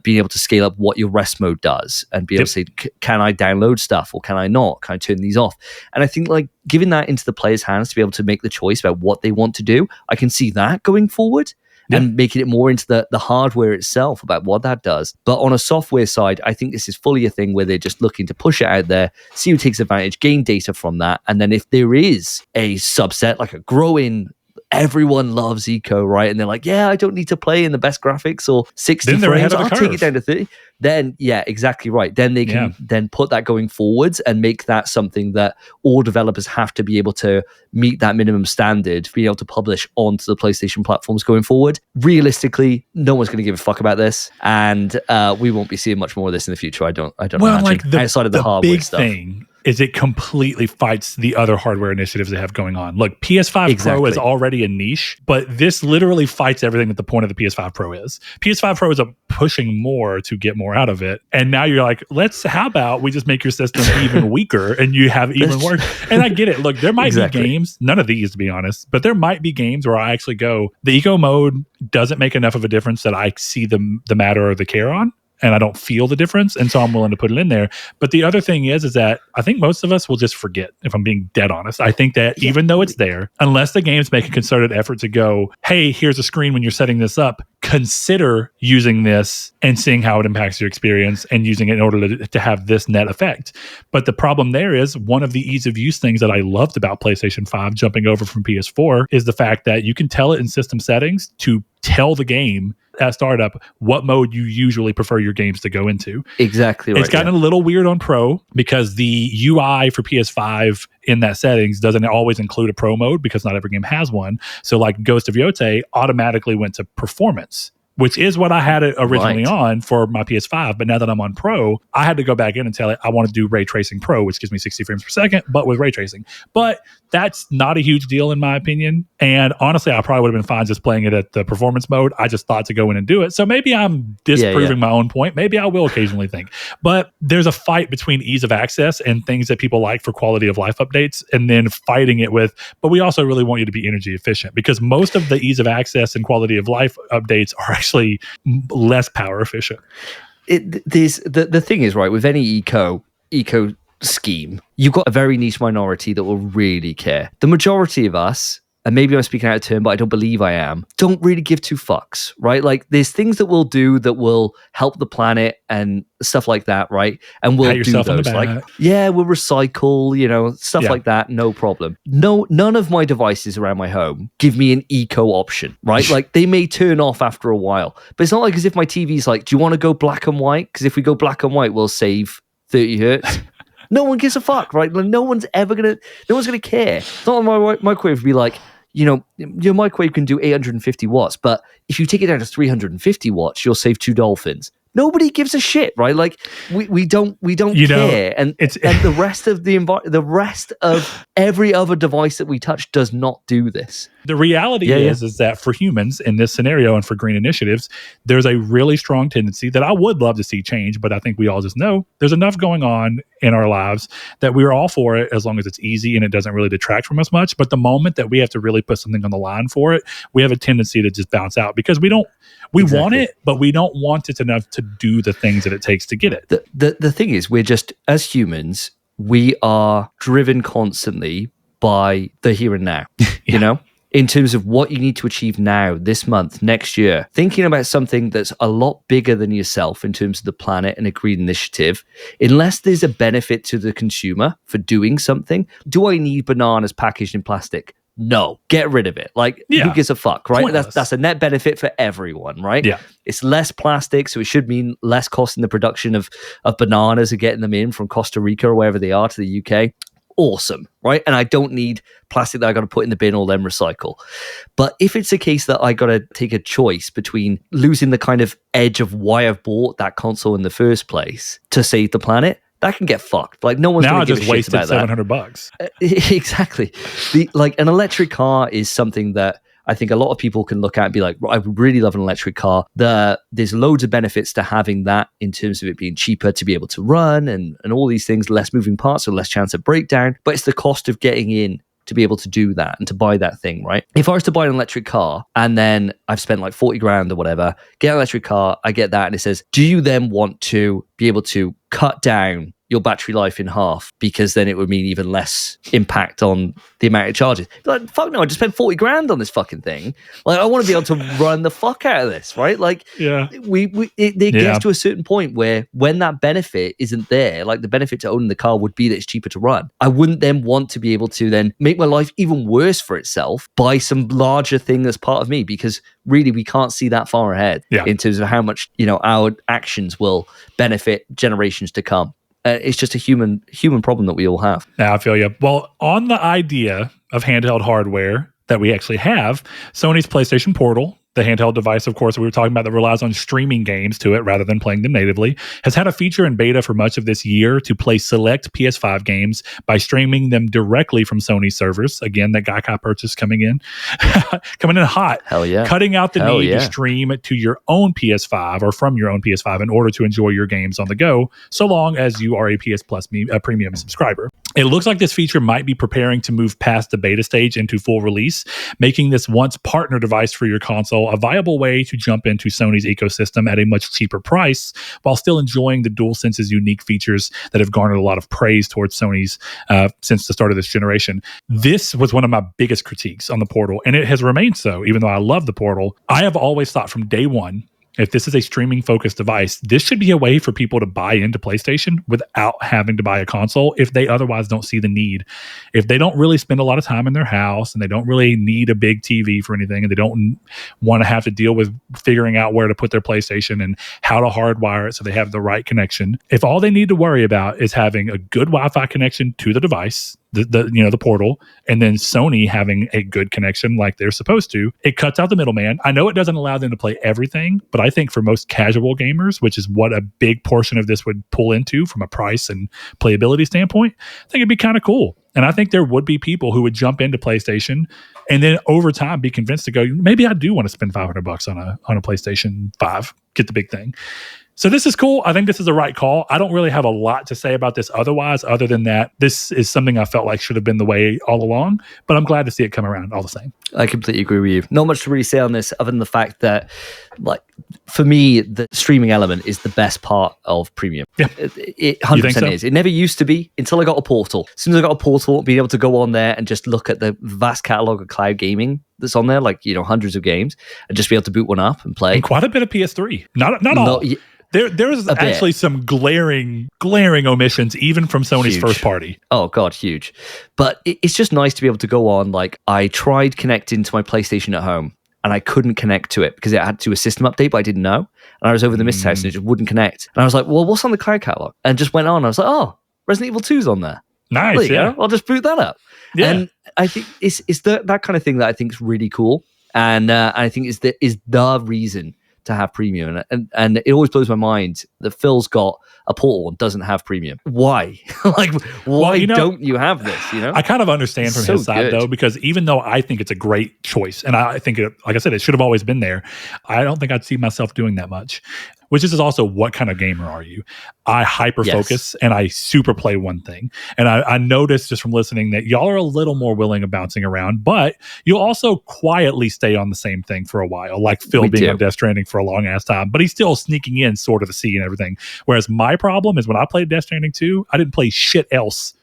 being able to scale up what your rest mode does and be able to say, can I download stuff or can I not? Can I turn these off? And I think like giving that into the players' hands to be able to make the choice about what they want to do, I can see that going forward. And making it more into the hardware itself about what that does. But on a software side, I think this is fully a thing where they're just looking to push it out there, see who takes advantage, gain data from that. And then if there is a subset, like a growing, everyone loves Eco, right? And they're like, I don't need to play in the best graphics or 60 frames. I'll take it down to 30. Then, exactly right. Then they can then put that going forwards and make that something that all developers have to be able to meet that minimum standard, be able to publish onto the PlayStation platforms going forward. Realistically, no one's going to give a fuck about this, and we won't be seeing much more of this in the future. I don't imagine.
Like
outside of the hardware
big
stuff.
Thing is it completely fights the other hardware initiatives they have going on. Look, PS5 Pro is already a niche, but this literally fights everything that the point of the PS5 Pro is. PS5 Pro is pushing more to get more out of it. And now you're like, how about we just make your system even weaker and you have even worse? And I get it. Look, there might be games, none of these to be honest, but there might be games where I actually go, the eco mode doesn't make enough of a difference that I see the matter or the care on. And I don't feel the difference, and so I'm willing to put it in there. But the other thing is that I think most of us will just forget, if I'm being dead honest. I think that even though it's there, unless the games make a concerted effort to go, hey, here's a screen when you're setting this up, consider using this and seeing how it impacts your experience and using it in order to have this net effect. But the problem there is one of the ease of use things that I loved about PlayStation 5 jumping over from PS4 is the fact that you can tell it in system settings to tell the game at startup what mode you usually prefer your games to go into.
Exactly right.
It's gotten a little weird on Pro because the UI for PS5 in that settings doesn't always include a Pro mode because not every game has one. So like Ghost of Yotei automatically went to performance which is what I had it originally
Right.
on for my PS5. But now that I'm on Pro, I had to go back in and tell it I want to do Ray Tracing Pro, which gives me 60 frames per second, but with ray tracing. But that's not a huge deal in my opinion. And honestly, I probably would have been fine just playing it at the performance mode. I just thought to go in and do it. So maybe I'm disproving my own point. Maybe I will occasionally think. But there's a fight between ease of access and things that people like for quality of life updates, and then fighting it with, but we also really want you to be energy efficient, because most of the ease of access and quality of life updates are actually less power efficient.
The thing is, right, with any eco scheme, you've got a very niche minority that will really care. The majority of us, and maybe I'm speaking out of turn, but I don't believe I am, don't really give two fucks, right? Like, there's things that we'll do that will help the planet and stuff like that, right? And we'll do those. Like, yeah, we'll recycle, stuff like that, no problem. No, none of my devices around my home give me an eco option, right? Like, they may turn off after a while, but it's not like as if my TV's like, do you want to go black and white? Because if we go black and white, we'll save 30 hertz. No one gives a fuck, right? Like, no one's gonna care. It's not like my microwave would be like, your microwave can do 850 watts, but if you take it down to 350 watts, you'll save 2 dolphins. Nobody gives a shit, right? Like, we don't care, and the rest of the rest of every other device that we touch does not do this.
The reality is that for humans in this scenario and for green initiatives, there's a really strong tendency that I would love to see change, but I think we all just know there's enough going on in our lives that we're all for it as long as it's easy and it doesn't really detract from us much. But the moment that we have to really put something on the line for it, we have a tendency to just bounce out, because we want it, but we don't want it enough to do the things that it takes to get it.
The thing is, we're just, as humans, we are driven constantly by the here and now, in terms of what you need to achieve now, this month, next year. Thinking about something that's a lot bigger than yourself in terms of the planet and a green initiative, unless there's a benefit to the consumer for doing something. Do I need bananas packaged in plastic? No, get rid of it. Like, who gives a fuck, right? That's a net benefit for everyone, right?
Yeah.
It's less plastic, so it should mean less cost in the production of bananas and getting them in from Costa Rica or wherever they are to the UK. Awesome, right? And I don't need plastic that I got to put in the bin or then recycle. But if it's a case that I got to take a choice between losing the kind of edge of why I've bought that console in the first place to save the planet, that can get fucked. Like, no one's going to give a shit about that.
Now I just wasted $700.
Exactly. An electric car is something that I think a lot of people can look at and be like, I would really love an electric car. There's loads of benefits to having that in terms of it being cheaper to be able to run and all these things, less moving parts, so less chance of breakdown. But it's the cost of getting in to be able to do that and to buy that thing, right? If I was to buy an electric car and then I've spent like 40 grand or whatever, get an electric car, I get that, and it says, do you then want to be able to cut down your battery life in half, because then it would mean even less impact on the amount of charges? Like, fuck no, I just spent 40 grand on this fucking thing. Like, I want to be able to run the fuck out of this, right? Like, it gets to a certain point where when that benefit isn't there, like the benefit to owning the car would be that it's cheaper to run. I wouldn't then want to be able to then make my life even worse for itself by some larger thing that's part of me, because really we can't see that far ahead in terms of how much, our actions will benefit generations to come. It's just a human problem that we all have.
Yeah, I feel you. Well, on the idea of handheld hardware that we actually have, Sony's PlayStation Portal, the handheld device, of course, we were talking about, that relies on streaming games to it rather than playing them natively, has had a feature in beta for much of this year to play select PS5 games by streaming them directly from Sony servers. Again, that Gaikai purchase coming in hot.
Hell yeah.
Cutting out the need to stream to your own PS5 or from your own PS5 in order to enjoy your games on the go, so long as you are a PS Plus premium subscriber. It looks like this feature might be preparing to move past the beta stage into full release, making this once partner device for your console a viable way to jump into Sony's ecosystem at a much cheaper price while still enjoying the DualSense's unique features that have garnered a lot of praise towards Sony's since the start of this generation. This was one of my biggest critiques on the Portal, and it has remained so, even though I love the Portal. I have always thought from day one, if this is a streaming-focused device, this should be a way for people to buy into PlayStation without having to buy a console if they otherwise don't see the need. If they don't really spend a lot of time in their house and they don't really need a big TV for anything, and they don't want to have to deal with figuring out where to put their PlayStation and how to hardwire it so they have the right connection. If all they need to worry about is having a good Wi-Fi connection to the device, the portal, and then Sony having a good connection like they're supposed to, it cuts out the middleman. I know it doesn't allow them to play everything, but I think for most casual gamers, which is what a big portion of this would pull into from a price and playability standpoint, I think it'd be kind of cool. And I think there would be people who would jump into PlayStation and then over time be convinced to go, maybe I do want to spend $500 on a PlayStation 5, get the big thing. So this is cool. I think this is the right call. I don't really have a lot to say about this otherwise, other than that this is something I felt like should have been the way all along, but I'm glad to see it come around all the same.
I completely agree with you. Not much to really say on this other than the fact that, like, for me, the streaming element is the best part of premium.
Yeah.
It 100% is. It never used to be until I got a portal. As soon as I got a portal, being able to go on there and just look at the vast catalog of cloud gaming that's on there, like, hundreds of games, and just be able to boot one up and play.
And quite a bit of PS3. Not all. There was actually some glaring omissions, even from Sony's first party.
Oh, God, huge. But it's just nice to be able to go on. Like, I tried connecting to my PlayStation at home, and I couldn't connect to it because it had to do a system update, but I didn't know. And I was over the Mist house, and it just wouldn't connect. And I was like, well, what's on the cloud catalog? And just went on. I was like, oh, Resident Evil 2's on there.
Nice,
there you go. I'll just boot that up.
Yeah.
And I think it's that kind of thing that I think is really cool. And I think is the reason to have premium, and it always blows my mind that Phil's got a portal and doesn't have premium. Why? Why don't you have this?
I kind of understand from his side though, because even though I think it's a great choice, and I think it, like I said, it should have always been there, I don't think I'd see myself doing that much. Which is also, what kind of gamer are you? I hyper focus and I super play one thing. And I noticed just from listening that y'all are a little more willing of bouncing around, but you'll also quietly stay on the same thing for a while, like Phil being on Death Stranding for a long ass time, but he's still sneaking in sort of the sea and everything. Whereas my problem is when I played Death Stranding 2, I didn't play shit else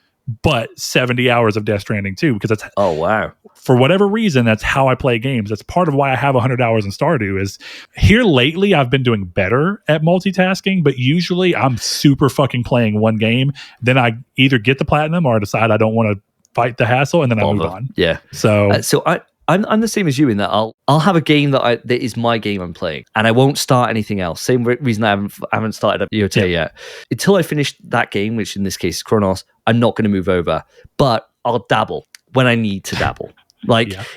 but 70 hours of Death Stranding 2, because that's,
oh wow,
for whatever reason, that's how I play games. That's part of why I have 100 hours in Stardew. Is here lately I've been doing better at multitasking, but usually I'm super fucking playing one game, then I either get the platinum or I decide I don't want to fight the hassle, and then I move on.
Yeah.
So
I'm the same as you in that I'll have a game that is my game I'm playing, and I won't start anything else. Same reason I haven't started up Yotei yet. Until I finish that game, which in this case is Cronos, I'm not going to move over. But I'll dabble when I need to dabble.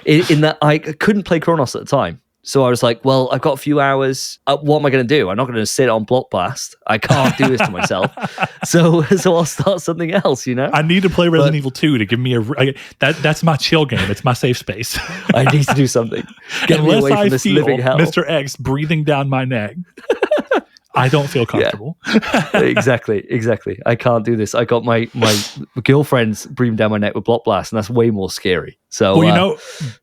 In that I couldn't play Cronos at the time. So I was like, well, I've got a few hours. What am I going to do? I'm not going to sit on Block Blast. I can't do this to myself. So I'll start something else,
I need to play Resident Evil 2 to give me that's my chill game. It's my safe space.
I need to do something. Get me away from this living hell.
Mr. X breathing down my neck, I don't feel comfortable.
Yeah. Exactly. I can't do this. I got my girlfriend's breathing down my neck with Block Blast, and that's way more scary. So,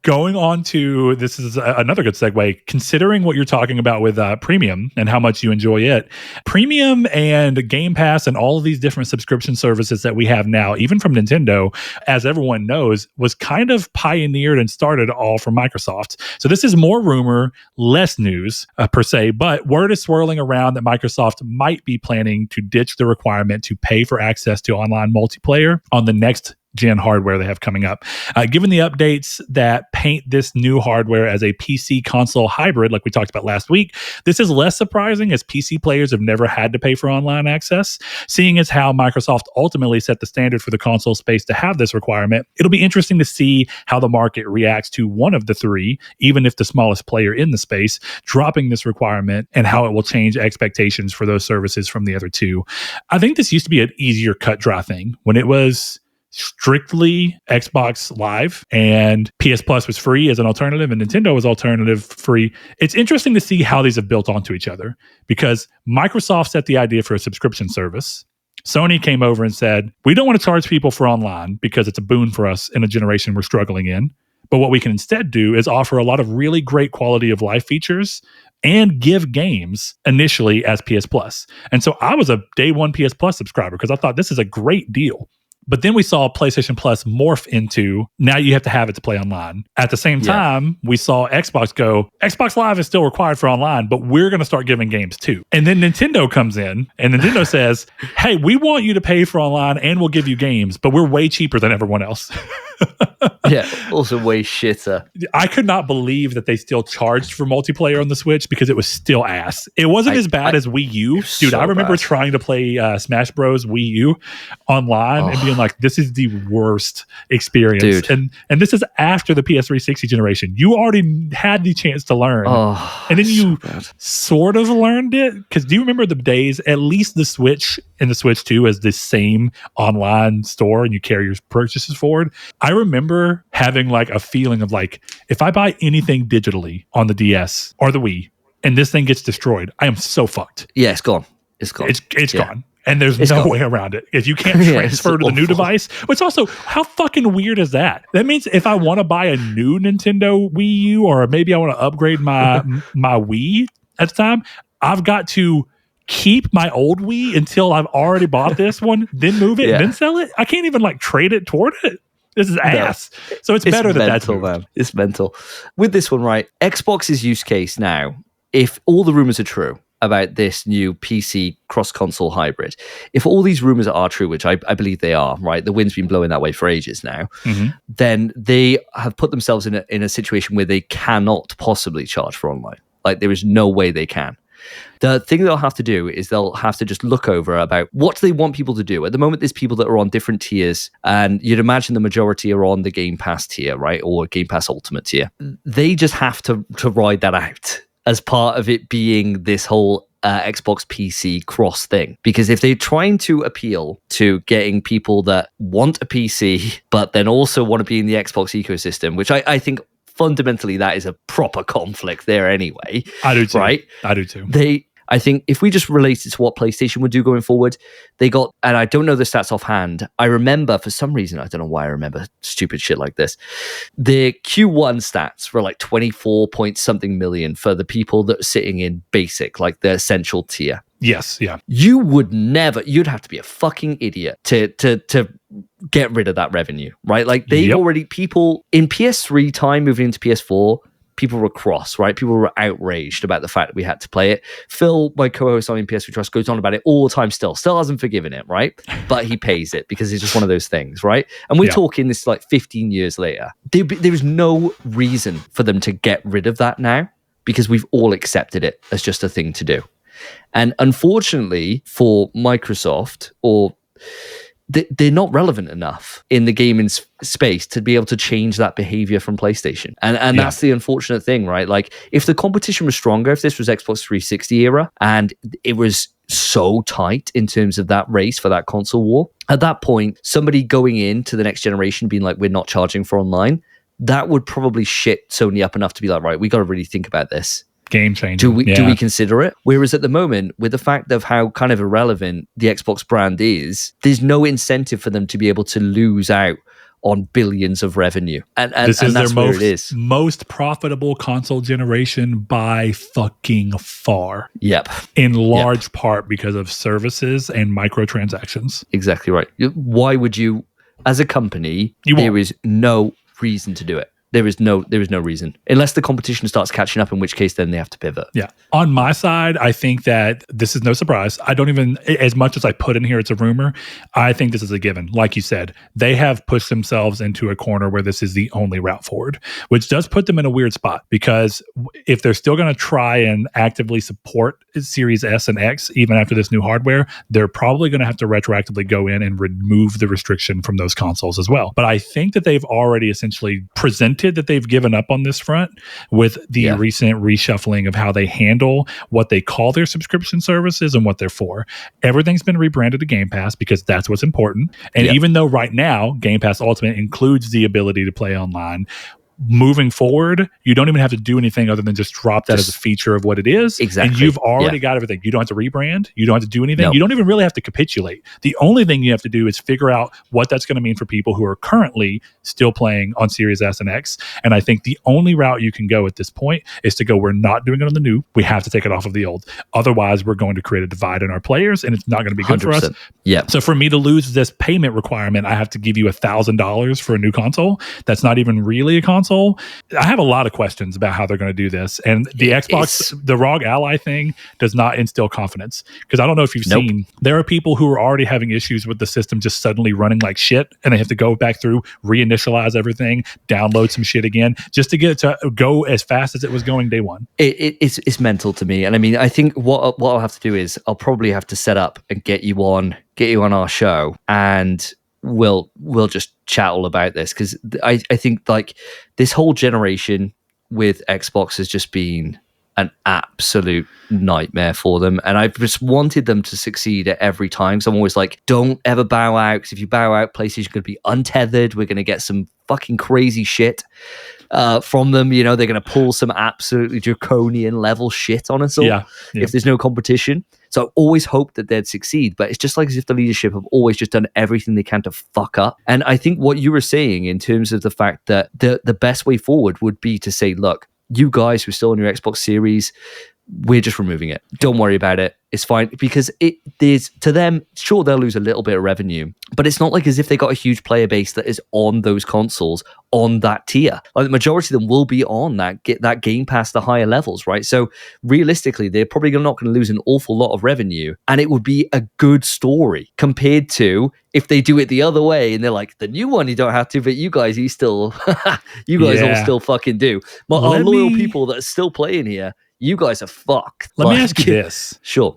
going on to, this is another good segue, considering what you're talking about with Premium and how much you enjoy it. Premium and Game Pass and all of these different subscription services that we have now, even from Nintendo, as everyone knows, was kind of pioneered and started all from Microsoft. So this is more rumor, less news per se, but word is swirling around that Microsoft might be planning to ditch the requirement to pay for access to online multiplayer on the next gen hardware they have coming up. Given the updates that paint this new hardware as a PC console hybrid, like we talked about last week, this is less surprising as PC players have never had to pay for online access. Seeing as how Microsoft ultimately set the standard for the console space to have this requirement, it'll be interesting to see how the market reacts to one of the three, even if the smallest player in the space, dropping this requirement, and how it will change expectations for those services from the other two. I think this used to be an easier cut dry thing when it was strictly Xbox Live and PS Plus was free as an alternative and Nintendo was alternative free. It's interesting to see how these have built onto each other, because Microsoft set the idea for a subscription service. Sony came over and said, we don't want to charge people for online because it's a boon for us in a generation we're struggling in. But what we can instead do is offer a lot of really great quality of life features and give games initially as PS Plus. And so I was a day one PS Plus subscriber because I thought this is a great deal. But then we saw PlayStation Plus morph into, now you have to have it to play online. At the same time, we saw Xbox go, Xbox Live is still required for online, but we're going to start giving games too. And then Nintendo comes in and Nintendo says, hey, we want you to pay for online and we'll give you games, but we're way cheaper than everyone else.
Yeah, also way shitter.
I could not believe that they still charged for multiplayer on the Switch because it was still ass. It wasn't as bad as Wii U. Dude,
so
I remember
bad.
trying to play Smash Bros. Wii U online and being like, this is the worst experience.
Dude.
And this is after the PS360 generation. You already had the chance to learn. And then you sort of learned it. Because do you remember the days, at least the Switch and the Switch 2 as the same online store and you carry your purchases forward? I remember having like a feeling of like, if I buy anything digitally on the DS or the Wii and this thing gets destroyed, I am so fucked.
Yeah, it's gone. It's gone.
It's gone. And there's no way around it. If you can't transfer to the new device, which also, how fucking weird is that? That means if I want to buy a new Nintendo Wii U, or maybe I want to upgrade my Wii at the time, I've got to keep my old Wii until I've already bought this one, then move it, and then sell it. I can't even like trade it toward it. This is ass. No, so it's better that that's
man. It's mental. With this one, right? Xbox's use case now, if all the rumors are true about this new PC cross-console hybrid, if all these rumors are true, which I believe they are, right? The wind's been blowing that way for ages now. Then they have put themselves in a situation where they cannot possibly charge for online. Like there is no way they can. The thing they'll have to do is they'll have to just look over about what do they want people to do. At the moment, there's people that are on different tiers, and you'd imagine the majority are on the Game Pass tier, right? Or Game Pass Ultimate tier. They just have to ride that out as part of it being this whole Xbox PC cross thing. Because if they're trying to appeal to getting people that want a PC, but then also want to be in the Xbox ecosystem, which I think fundamentally that is a proper conflict there anyway.
I do too.
Right?
I do too.
I think if we just relate it to what PlayStation would do going forward, they got, and I don't know the stats offhand, I remember for some reason, I don't know why I remember stupid shit like this, the Q1 stats were like 24 point something million for the people that are sitting in basic, like the essential tier.
Yes, yeah.
You would never, you'd have to be a fucking idiot to get rid of that revenue, right? Like they already, people in PS3 time moving into PS4, people were cross, right? People were outraged about the fact that we had to play it. Phil, my co-host on PS3 Trust, goes on about it all the time still hasn't forgiven it, right? But he pays it because it's just one of those things, right? And we're talking this like 15 years later. There is no reason for them to get rid of that now because we've all accepted it as just a thing to do. And unfortunately for Microsoft, or they're not relevant enough in the gaming space to be able to change that behavior from PlayStation. And that's the unfortunate thing, right? Like if the competition was stronger, if this was Xbox 360 era and it was so tight in terms of that race for that console war, at that point, somebody going into the next generation being like, we're not charging for online, that would probably shit Sony up enough to be like, right, we got to really think about this.
Game changer.
Do we consider it? Whereas at the moment, with the fact of how kind of irrelevant the Xbox brand is, there's no incentive for them to be able to lose out on billions of revenue. And
this is
that's
their most profitable console generation by fucking far.
Yep.
In large part because of services and microtransactions.
Exactly right. Why would you, as a company, there is no reason to do it. There is no reason, unless the competition starts catching up, in which case then they have to pivot.
Yeah. On my side, I think that this is no surprise. I don't even, as much as I put in here, it's a rumor, I think this is a given. Like you said, they have pushed themselves into a corner where this is the only route forward, which does put them in a weird spot, because if they're still going to try and actively support Series S and X, even after this new hardware, they're probably going to have to retroactively go in and remove the restriction from those consoles as well. But I think that they've already essentially presented that they've given up on this front with the recent reshuffling of how they handle what they call their subscription services and what they're for. Everything's been rebranded to Game Pass because that's what's important. And even though right now Game Pass Ultimate includes the ability to play online, moving forward, you don't even have to do anything other than just drop that as a feature of what it is.
Exactly.
And you've already got everything. You don't have to rebrand. You don't have to do anything. You don't even really have to capitulate. The only thing you have to do is figure out what that's going to mean for people who are currently still playing on Series S and X. And I think the only route you can go at this point is to go, we're not doing it on the new. We have to take it off of the old. Otherwise, we're going to create a divide in our players, and it's not going to be good 100%. For us.
Yeah.
So for me to lose this payment requirement, I have to give you $1,000 for a new console. That's not even really a console. console. I have a lot of questions about how they're going to do this. And the Xbox, the ROG Ally thing does not instill confidence. Because I don't know if you've seen, there are people who are already having issues with the system just suddenly running like shit, and they have to go back through, reinitialize everything, download some shit again, just to get it to go as fast as it was going day one.
It's mental to me. And I mean, I think what I'll have to do is I'll probably have to set up and get you on our show, and we'll just chat all about this, because I think like this whole generation with Xbox has just been an absolute nightmare for them, and I've just wanted them to succeed at every time. So I'm always like, don't ever bow out, because if you bow out, PlayStation's going to be untethered. We're going to get some fucking crazy shit from them. You know, they're going to pull some absolutely draconian level shit on us all if there's no competition. So I always hoped that they'd succeed, but it's just like as if the leadership have always just done everything they can to fuck up. And I think what you were saying in terms of the fact that the best way forward would be to say, look, you guys who are still on your Xbox Series, we're just removing it. Don't worry about it. It's fine, because there's, to them, sure, they'll lose a little bit of revenue, but it's not like as if they got a huge player base that is on those consoles on that tier. Like the majority of them will be on that Game Pass, the higher levels, right? So realistically, they're probably not going to lose an awful lot of revenue, and it would be a good story compared to if they do it the other way and they're like, the new one you don't have to, but you guys, all still fucking do. But our loyal people that are still playing here, you guys are fucked.
Let me ask you this.
Sure.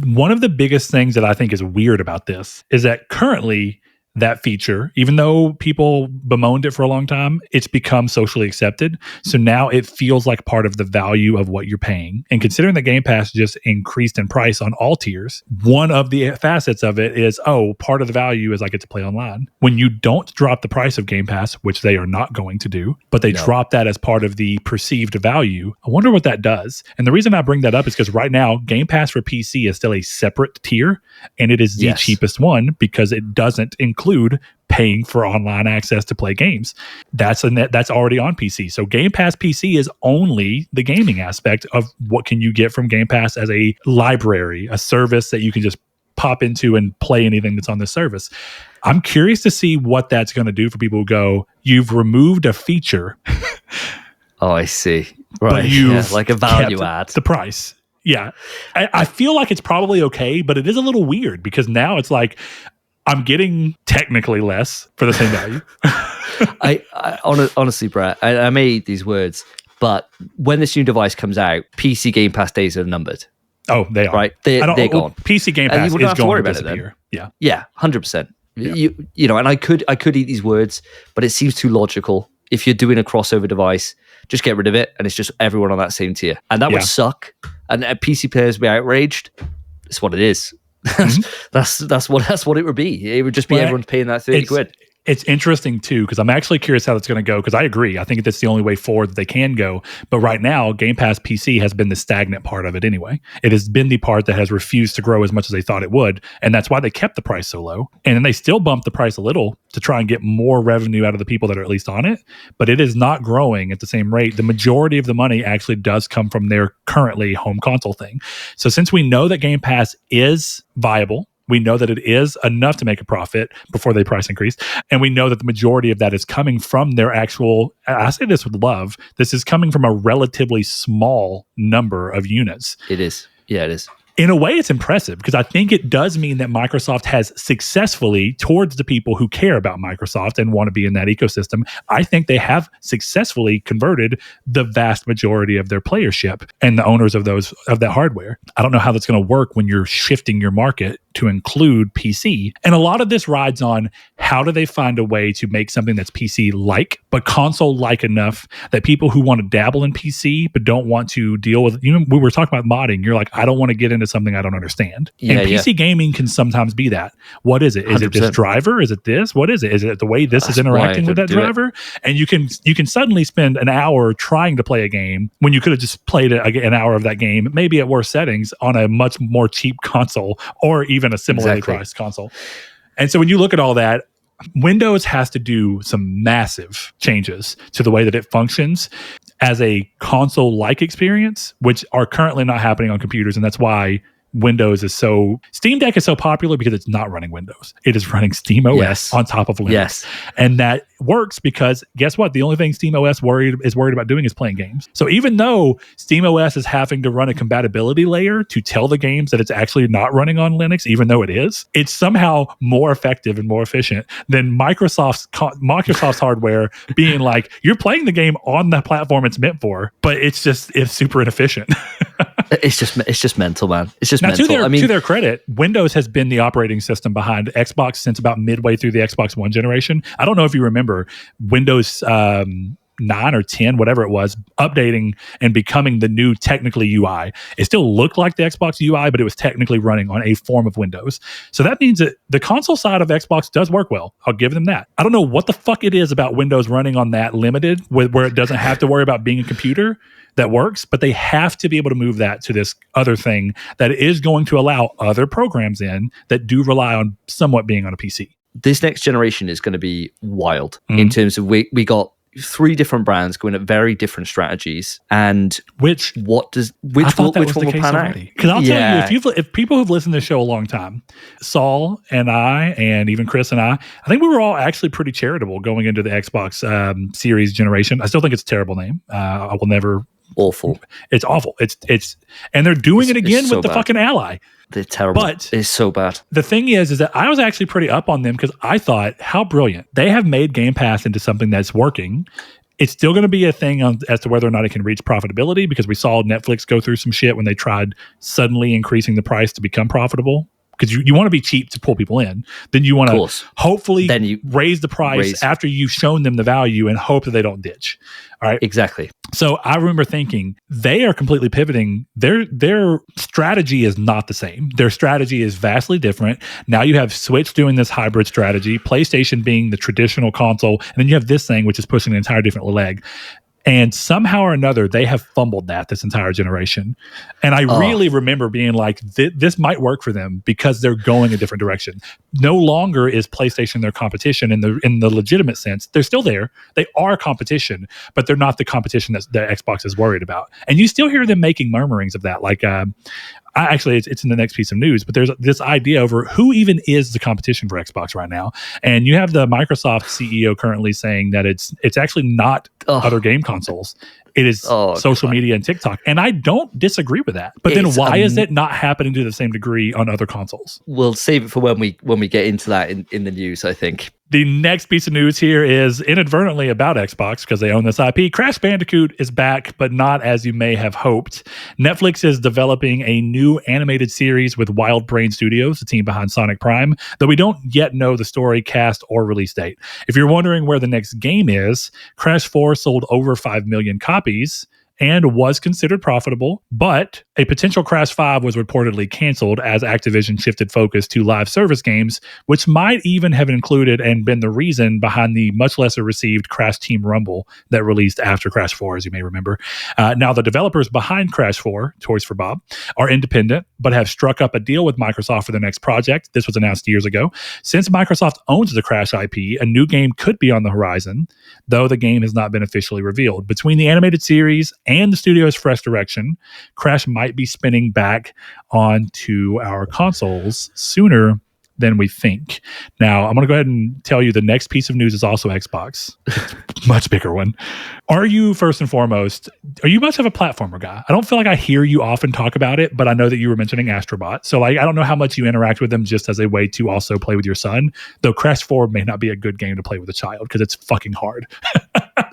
One of the biggest things that I think is weird about this is that currently that feature, even though people bemoaned it for a long time, it's become socially accepted. So now it feels like part of the value of what you're paying. And considering that Game Pass just increased in price on all tiers, one of the facets of it is, part of the value is I get to play online. When you don't drop the price of Game Pass, which they are not going to do, but they drop that as part of the perceived value, I wonder what that does. And the reason I bring that up is because right now, Game Pass for PC is still a separate tier, and it is the cheapest one because it doesn't include paying for online access to play games. That's already on PC. So Game Pass PC is only the gaming aspect of what can you get from Game Pass as a library, a service that you can just pop into and play anything that's on the service. I'm curious to see what that's going to do for people who go, you've removed a feature.
Oh, I see. Right.
But you've
like a value add.
The price. Yeah. I feel like it's probably okay, but it is a little weird because now it's like, I'm getting technically less for the same value.
Honestly, Brett, I made these words, but when this new device comes out, PC Game Pass days are numbered.
Oh, they are.
Right? They're gone.
PC Game Pass is going to disappear.
Yeah, 100%. Yeah. You know, and I could eat these words, but it seems too logical. If you're doing a crossover device, just get rid of it, and it's just everyone on that same tier. And that would suck. And PC players would be outraged. It's what it is. That's what it would be. It would just be everyone paying that 30 quid.
It's interesting too, because I'm actually curious how that's going to go, because I agree. I think that's the only way forward that they can go. But right now, Game Pass PC has been the stagnant part of it anyway. It has been the part that has refused to grow as much as they thought it would. And that's why they kept the price so low. And then they still bumped the price a little to try and get more revenue out of the people that are at least on it. But it is not growing at the same rate. The majority of the money actually does come from their currently home console thing. So since we know that Game Pass is viable, we know that it is enough to make a profit before they price increase. And we know that the majority of that is coming from their actual, I say this with love, this is coming from a relatively small number of units.
It is. Yeah, it is.
In a way, it's impressive because I think it does mean that Microsoft has successfully, towards the people who care about Microsoft and want to be in that ecosystem, I think they have successfully converted the vast majority of their playership and the owners of that hardware. I don't know how that's going to work when you're shifting your market to include PC. And a lot of this rides on how do they find a way to make something that's PC-like, but console-like enough that people who want to dabble in PC but don't want to deal with, we were talking about modding. You're like, I don't want to get into something I don't understand. And PC gaming can sometimes be that. What is it? Is 100%. It this driver? Is it this? What is it? Is it the way this is interacting with that driver? And you can suddenly spend an hour trying to play a game when you could have just played an hour of that game, maybe at worse settings, on a much more cheap console or even a similarly priced console. And so when you look at all that, Windows has to do some massive changes to the way that it functions as a console-like experience, which are currently not happening on computers. And that's why Windows is so Steam Deck is so popular because it's not running Windows. It is running Steam OS on top of Linux.
Yes.
And that works because guess what? The only thing Steam OS is worried about doing is playing games. So even though Steam OS is having to run a compatibility layer to tell the games that it's actually not running on Linux, even though it is, it's somehow more effective and more efficient than Microsoft's hardware being like, you're playing the game on the platform it's meant for, but it's super inefficient.
It's just mental, man. It's just
now,
mental.
To their credit, Windows has been the operating system behind Xbox since about midway through the Xbox One generation. I don't know if you remember Windows 9 or 10, whatever it was, updating and becoming the new technically UI. It still looked like the Xbox UI, but it was technically running on a form of Windows. So that means that the console side of Xbox does work well. I'll give them that. I don't know what the fuck it is about Windows running on that limited where it doesn't have to worry about being a computer that works, but they have to be able to move that to this other thing that is going to allow other programs in that do rely on somewhat being on a PC.
This next generation is going to be wild in terms of we got 3 different brands going at very different strategies, and which one will pan out?
Because I'll tell you, if people who've listened to the show a long time, Saul and I, and even Chris and I think we were all actually pretty charitable going into the Xbox Series generation. I still think it's a terrible name. I will never.
Awful.
It's awful. It's and they're doing it again with the fucking Ally.
They're terrible.
But
it's so bad.
The thing is that I was actually pretty up on them because I thought, how brilliant. They have made Game Pass into something that's working. It's still going to be a thing as to whether or not it can reach profitability, because we saw Netflix go through some shit when they tried suddenly increasing the price to become profitable. Because you want to be cheap to pull people in. Then you want to hopefully raise the price after you've shown them the value and hope that they don't ditch. All right.
Exactly.
So I remember thinking they are completely pivoting. Their strategy is not the same. Their strategy is vastly different. Now you have Switch doing this hybrid strategy, PlayStation being the traditional console, and then you have this thing which is pushing an entire different leg. And somehow or another, they have fumbled this entire generation. And I really remember being like, this might work for them because they're going a different direction. No longer is PlayStation their competition in the legitimate sense. They're still there. They are competition, but they're not the competition that Xbox is worried about. And you still hear them making murmurings of that. Like, it's in the next piece of news, but there's this idea over who even is the competition for Xbox right now. And you have the Microsoft CEO currently saying that it's actually not other game consoles. It is social media and TikTok. And I don't disagree with that. But then why is it not happening to the same degree on other consoles?
We'll save it for when we get into that in the news, I think.
The next piece of news here is inadvertently about Xbox because they own this IP. Crash Bandicoot is back, but not as you may have hoped. Netflix is developing a new animated series with Wild Brain Studios, the team behind Sonic Prime, though we don't yet know the story, cast, or release date. If you're wondering where the next game is, Crash 4 sold over 5 million copies and was considered profitable, but a potential Crash 5 was reportedly canceled as Activision shifted focus to live service games, which might even have included and been the reason behind the much lesser received Crash Team Rumble that released after Crash 4, as you may remember. Now, the developers behind Crash 4, Toys for Bob, are independent, but have struck up a deal with Microsoft for the next project. This was announced years ago. Since Microsoft owns the Crash IP, a new game could be on the horizon, though the game has not been officially revealed. Between the animated series and the studio's fresh direction, Crash might be spinning back onto our consoles sooner than we think. Now, I'm going to go ahead and tell you the next piece of news is also Xbox. Much bigger one. Are you, first and foremost, are you much of a platformer guy? I don't feel like I hear you often talk about it, but I know that you were mentioning Astrobot. So I don't know how much you interact with them just as a way to also play with your son, though Crash 4 may not be a good game to play with a child because it's fucking hard.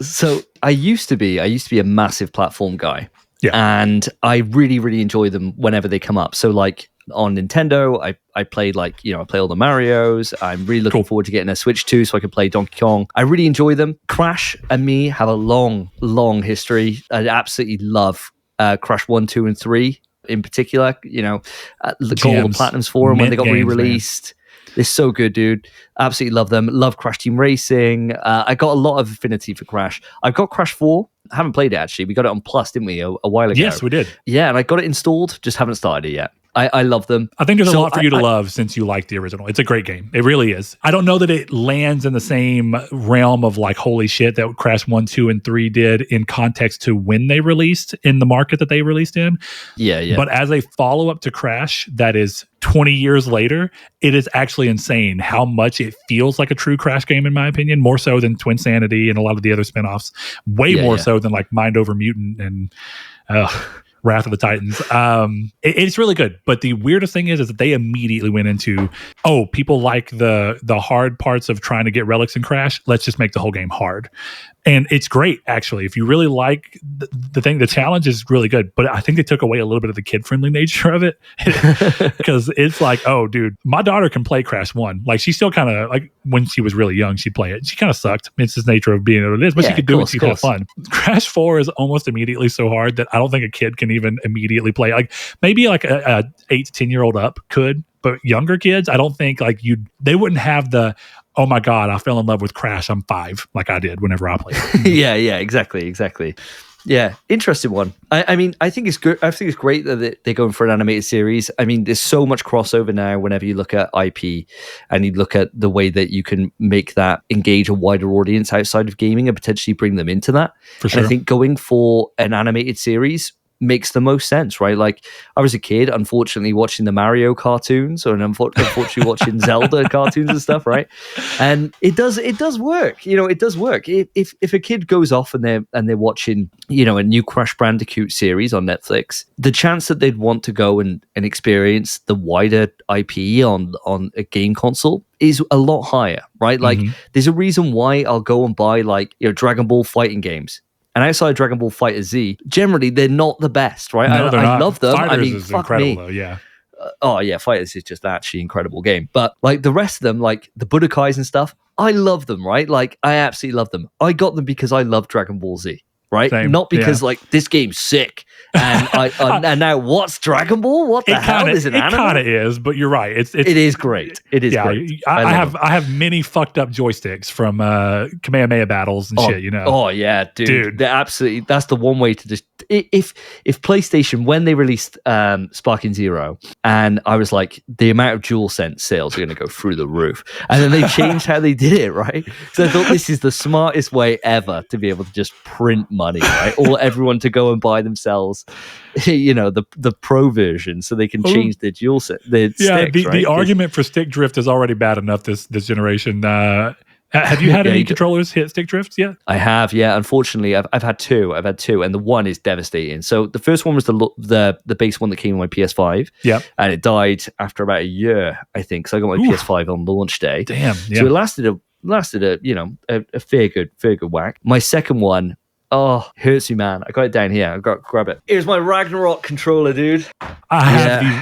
So I used to be a massive platform guy.
Yeah.
And I really, really enjoy them whenever they come up. So like on Nintendo, I played I play all the Marios. I'm really looking forward to getting a Switch 2 so I can play Donkey Kong. I really enjoy them. Crash and me have a long, long history. I absolutely love Crash 1, 2, and 3 in particular. Got all the Platinums for them when they got re-released. Man. They're so good, dude. Absolutely love them. Love Crash Team Racing. I got a lot of affinity for Crash. I've got Crash 4. I haven't played it, actually. We got it on Plus, didn't we, a while ago?
Yes, we did.
Yeah, and I got it installed, just haven't started it yet. I love them.
I think there's a lot for you to love since you like the original. It's a great game. It really is. I don't know that it lands in the same realm of like, holy shit, that Crash 1, 2, and 3 did in context to when they released in the market that they released in.
Yeah.
But as a follow-up to Crash that is 20 years later, it is actually insane how much it feels like a true Crash game, in my opinion, more so than Twin Sanity and a lot of the other spinoffs. Way more so than like Mind Over Mutant and Wrath of the Titans. It's really good. But the weirdest thing is that they immediately went into, people like the hard parts of trying to get relics in Crash. Let's just make the whole game hard. And it's great, actually. If you really like the thing, the challenge is really good. But I think they took away a little bit of the kid-friendly nature of it. Because it's like, oh, dude, my daughter can play Crash 1. Like, she still kind of, like, when she was really young, she'd play it. She kind of sucked. It's the nature of being what it is. But she could do it. She'd have fun. Crash 4 is almost immediately so hard that I don't think a kid can even immediately play. Like, maybe like a 8 to 10-year-old up could. But younger kids, I don't think like they wouldn't have the, oh my God, I fell in love with Crash. I'm 5, like I did whenever I played.
Yeah, exactly. Yeah, interesting one. I mean, I think it's good. I think it's great that they're going for an animated series. I mean, there's so much crossover now whenever you look at IP and you look at the way that you can make that engage a wider audience outside of gaming and potentially bring them into that.
For sure.
And I think going for an animated series makes the most sense, right? Like, I was a kid, unfortunately, watching the Mario cartoons, or unfortunately watching Zelda cartoons and stuff, right? And it does work. It does work. If a kid goes off and they're watching, a new Crash Bandicoot series on Netflix, the chance that they'd want to go and experience the wider IP on a game console is a lot higher, right? Like, there's a reason why I'll go and buy Dragon Ball fighting games. And outside Dragon Ball FighterZ, generally they're not the best, right?
No,
I love them.
Fighters
I mean,
is
fuck
incredible,
me.
though, yeah.
Fighters is just actually an incredible game. But like the rest of them, like the Budokais and stuff, I love them, right? Like, I absolutely love them. I got them because I love Dragon Ball Z, right?
Same.
Not because like this game's sick. And and now what's Dragon Ball? What the hell is an anime?
It kind of is, but you're right. It
is great. It is great.
I have many fucked up joysticks from Kamehameha battles and shit.
Oh yeah, dude. They're absolutely. That's the one way to just. If PlayStation, when they released Sparking Zero, and I was like, the amount of DualSense sales are going to go through the roof, and then they changed how they did it, right? So I thought this is the smartest way ever to be able to just print money, right? Or everyone to go and buy themselves, the Pro version, so they can change their DualSense.
The argument for stick drift is already bad enough this generation. Have you had any controllers hit stick drift yet?
I have, yeah. Unfortunately, I've had two. And the one is devastating. So the first one was the base one that came on my PS5.
Yeah, and
it died after about a year, I think. So I got my PS5 on launch day.
Damn. Yeah.
So it lasted a fair good whack. My second one. Oh, hurts me, man. I got it down here. I got to grab it. Here's my Ragnarok controller, dude.
I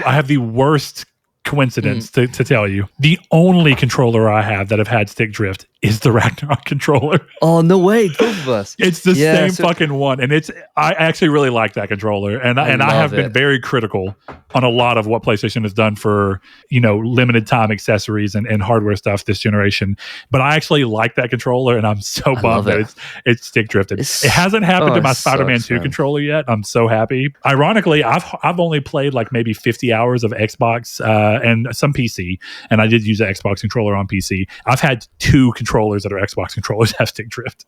have the worst coincidence to tell you. The only controller I have that have had stick drift is the Ragnarok controller.
Oh, no way. Both of us.
It's the same fucking one. And I actually really like that controller. And I have been very critical on a lot of what PlayStation has done for, limited time accessories and hardware stuff this generation. But I actually like that controller, and I'm so bummed that it's stick drifted. It hasn't happened to my Spider-Man 2 controller yet. I'm so happy. Ironically, I've only played like maybe 50 hours of Xbox and some PC, and I did use an Xbox controller on PC. I've had 2 controllers that are Xbox controllers have stick drift.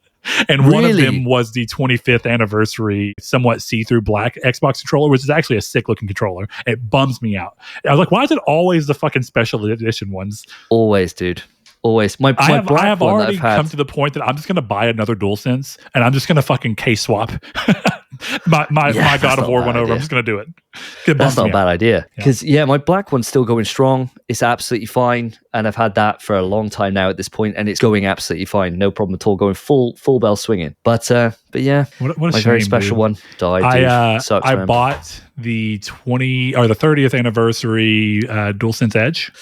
And one of them was the 25th anniversary, somewhat see-through black Xbox controller, which is actually a sick-looking controller. It bums me out. I was like, why is it always the fucking special edition ones?
Always, dude. Always. I
have already come to the point that I'm just going to buy another DualSense, and I'm just going to fucking case swap my God of War one over. I'm just going to do it.
That's not a bad idea. Because, my black one's still going strong. It's absolutely fine. And I've had that for a long time now at this point, and it's going absolutely fine. No problem at all. Going full bell swinging. But yeah,
what a
my
shame,
very special one died.
I bought the 30th anniversary DualSense Edge,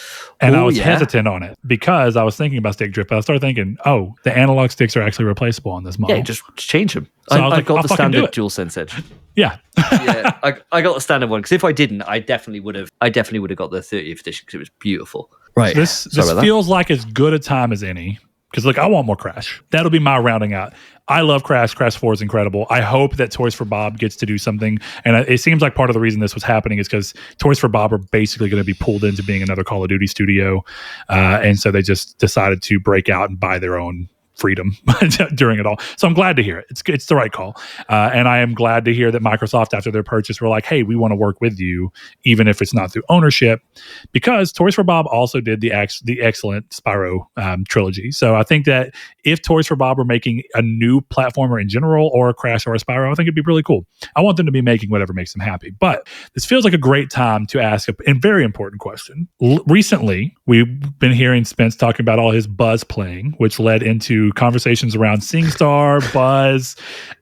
and I was hesitant on it because I was thinking about stick drift. But I started thinking, the analog sticks are actually replaceable on this model.
Yeah, just change them.
So
I got the standard DualSense Edge.
Yeah.
I got the standard one because if I didn't, I definitely would have got the 30th edition because it was beautiful. Right.
So this feels like as good a time as any Because look, I want more Crash. That'll be my rounding out. I love Crash. Crash 4 is incredible. I hope that Toys for Bob gets to do something. And it seems like part of the reason this was happening is because Toys for Bob are basically going to be pulled into being another Call of Duty studio. And so they just decided to break out and buy their own freedom during it all. So I'm glad to hear it. It's the right call. And I am glad to hear that Microsoft, after their purchase, were like, hey, we want to work with you, even if it's not through ownership, because Toys for Bob also did the excellent Spyro trilogy. So I think that if Toys for Bob were making a new platformer in general, or a Crash or a Spyro, I think it'd be really cool. I want them to be making whatever makes them happy. But this feels like a great time to ask a very important question. Recently, we've been hearing Spence talking about all his Buzz playing, which led into conversations around SingStar, Buzz,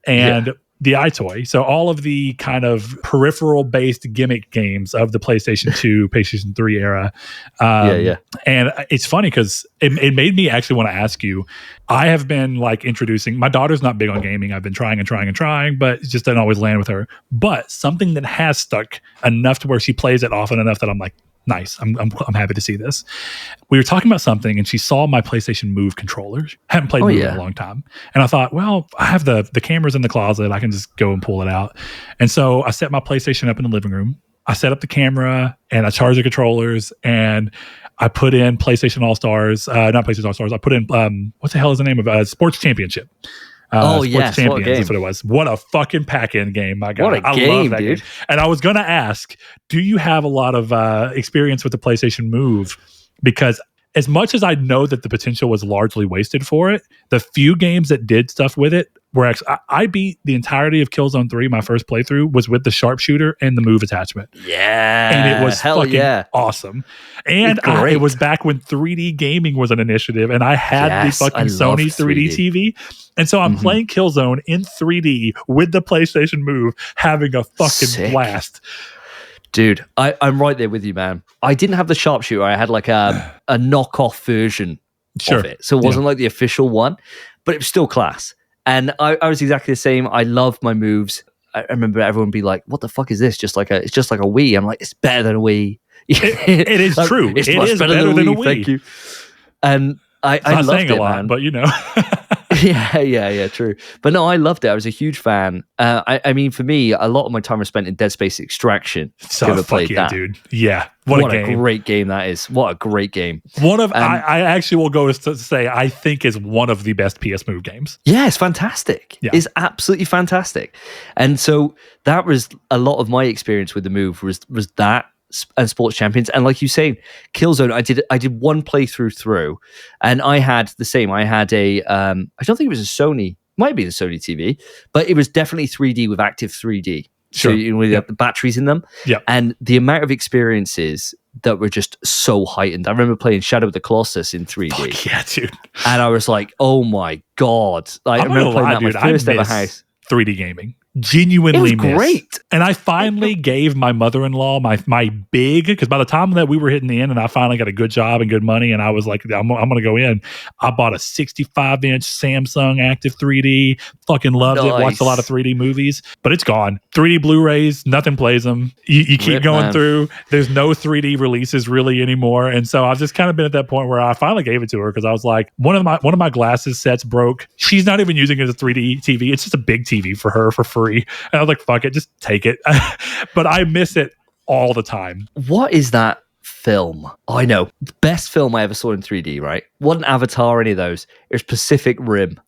and the iToy. So all of the kind of peripheral-based gimmick games of the PlayStation 2, PlayStation 3 era. And it's funny because it made me actually want to ask you, I have been like introducing, my daughter's not big on gaming. I've been trying, but it just doesn't always land with her. But something that has stuck enough to where she plays it often enough that I'm like, nice. I'm happy to see this. We were talking about something, and she saw my PlayStation Move controllers. Haven't played Move in a long time, and I thought, well, I have the cameras in the closet. I can just go and pull it out. And so I set my PlayStation up in the living room. I set up the camera, and I charged the controllers, and I put in PlayStation All Stars. Not PlayStation All Stars. I put in what the hell is the name of Sports Championship. Sports Champions, that's what it was. What a fucking pack-in game, my God.
What a game,
love that
dude.
game. And I was going to ask, do you have a lot of experience with the PlayStation Move? Because as much as I know that the potential was largely wasted for it, the few games that did stuff with it were actually, I beat the entirety of Killzone 3. My first playthrough was with the sharpshooter and the Move attachment.
Yeah.
And it was fucking awesome. And it was back when 3D gaming was an initiative, and I had the fucking Sony 3D TV. And so I'm playing Killzone in 3D with the PlayStation Move, having a fucking blast.
Dude, I'm right there with you, man. I didn't have the sharpshooter. I had like a knockoff version of it. So it wasn't like the official one, but it was still class. And I was exactly the same. I loved my moves. I remember everyone be like, what the fuck is this? It's just like a Wii. I'm like, it's better than a Wii.
It is true.
It's much better than a Wii. Thank you. And I loved
saying
it,
a lot,
man.
But you know.
Yeah, true. But no, I loved it. I was a huge fan. I mean, for me, a lot of my time was spent in Dead Space Extraction.
So fuck yeah, dude. Yeah.
What a great game that is. What a great game.
One of, I actually will go to say, I think is one of the best PS Move games.
Yeah, it's fantastic. Yeah. It's absolutely fantastic. And so that was a lot of my experience with the Move was that and Sports Champions. And like you say, Killzone, I did one playthrough through, and I had the same. I had I don't think it was a Sony, might be the Sony TV, but it was definitely 3D with active 3D.
Sure.
So you have the batteries in them.
Yeah.
And the amount of experiences that were just so heightened. I remember playing Shadow of the Colossus in 3D.
Fuck yeah, dude.
And I was like, oh my God. I remember playing that my first ever house.
3D gaming. Genuinely
it was great.
And I finally gave my mother-in-law my big, because by the time that we were hitting the end and I finally got a good job and good money and I was like, I'm going to go in, I bought a 65-inch Samsung Active 3D, fucking loved it, watched a lot of 3D movies, but it's gone. 3D Blu-rays, nothing plays them. You keep going through. There's no 3D releases really anymore. And so I've just kind of been at that point where I finally gave it to her because I was like, one of my glasses sets broke. She's not even using it as a 3D TV. It's just a big TV for her for free. And I was like, fuck it, just take it. But I miss it all the time.
What is that film? Oh, I know. The best film I ever saw in 3D, right? Wasn't Avatar or any of those. It was Pacific Rim.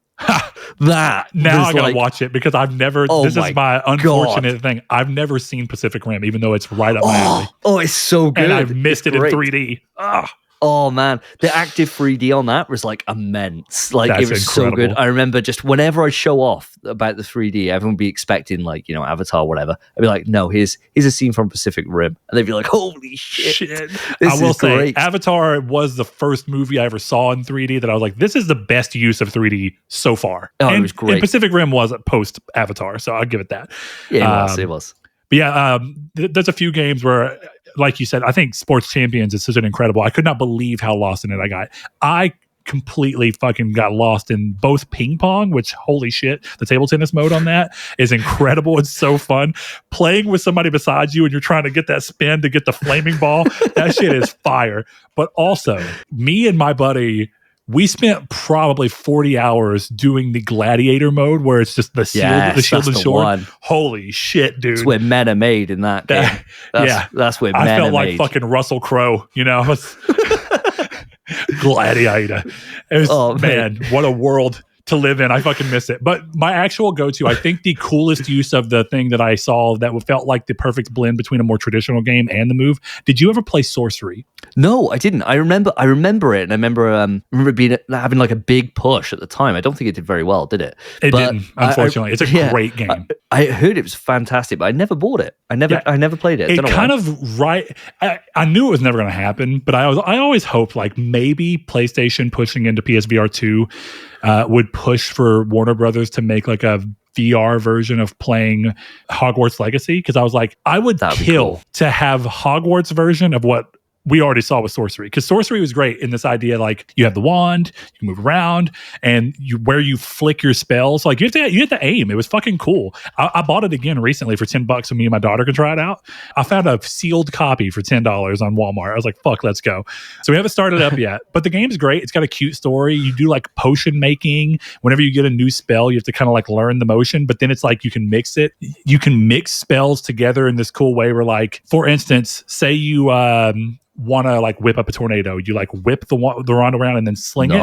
That.
Now I gotta watch it because I've never, this is my unfortunate thing. I've never seen Pacific Rim, even though it's right up my alley.
Oh, it's so good.
And I've missed it in 3D.
Oh man, the active 3D on that was like immense. Like it was incredible. So good. I remember just whenever I show off about the 3D, everyone would be expecting like, Avatar, whatever. I'd be like, no, here's a scene from Pacific Rim. And they'd be like, holy shit.
I will say, great. Avatar was the first movie I ever saw in 3D that I was like, this is the best use of 3D so far.
Oh, it was great.
And Pacific Rim was post Avatar, so I'll give it that.
Yeah, it was.
But yeah, there's a few games where, like you said, I think Sports Champions is such an incredible. I could not believe how lost in it I got. I completely fucking got lost in both ping pong, which holy shit, the table tennis mode on that is incredible. It's so fun. Playing with somebody beside you and you're trying to get that spin to get the flaming ball, that shit is fire. But also, me and my buddy We spent probably 40 hours doing the gladiator mode where it's just the shield, the shield and sword.
One.
Holy shit, dude.
That's where men are made in that game. That's where men are made.
I felt like fucking Russell Crowe, you know? Gladiator. It was, man, what a world to live in. I fucking miss it. But my actual go-to, I think the coolest use of the thing that I saw that felt like the perfect blend between a more traditional game and the move. Did you ever play Sorcery?
No, I didn't. I remember it, and I remember having like a big push at the time. I don't think it did very well, did it?
It didn't, unfortunately. It's a great game.
I heard it was fantastic, but I never bought it. I never played it.
It kind of I knew it was never going to happen, but I always hoped like maybe PlayStation pushing into PSVR 2 would push for Warner Brothers to make like a VR version of playing Hogwarts Legacy, because I was like, I would kill to have Hogwarts version of what we already saw with Sorcery, because Sorcery was great in this idea, like you have the wand, you can move around, and where you flick your spells, like you have to aim. It was fucking cool. I bought it again recently for $10 so me and my daughter could try it out. I found a sealed copy for $10 on Walmart. I was like, fuck, let's go. So we haven't started up yet, but the game's great. It's got a cute story. You do like potion making. Whenever you get a new spell, you have to kind of like learn the motion, but then it's like you can mix it. You can mix spells together in this cool way where, like, for instance, say you want to like whip up a tornado, you like whip the wand around and then sling it,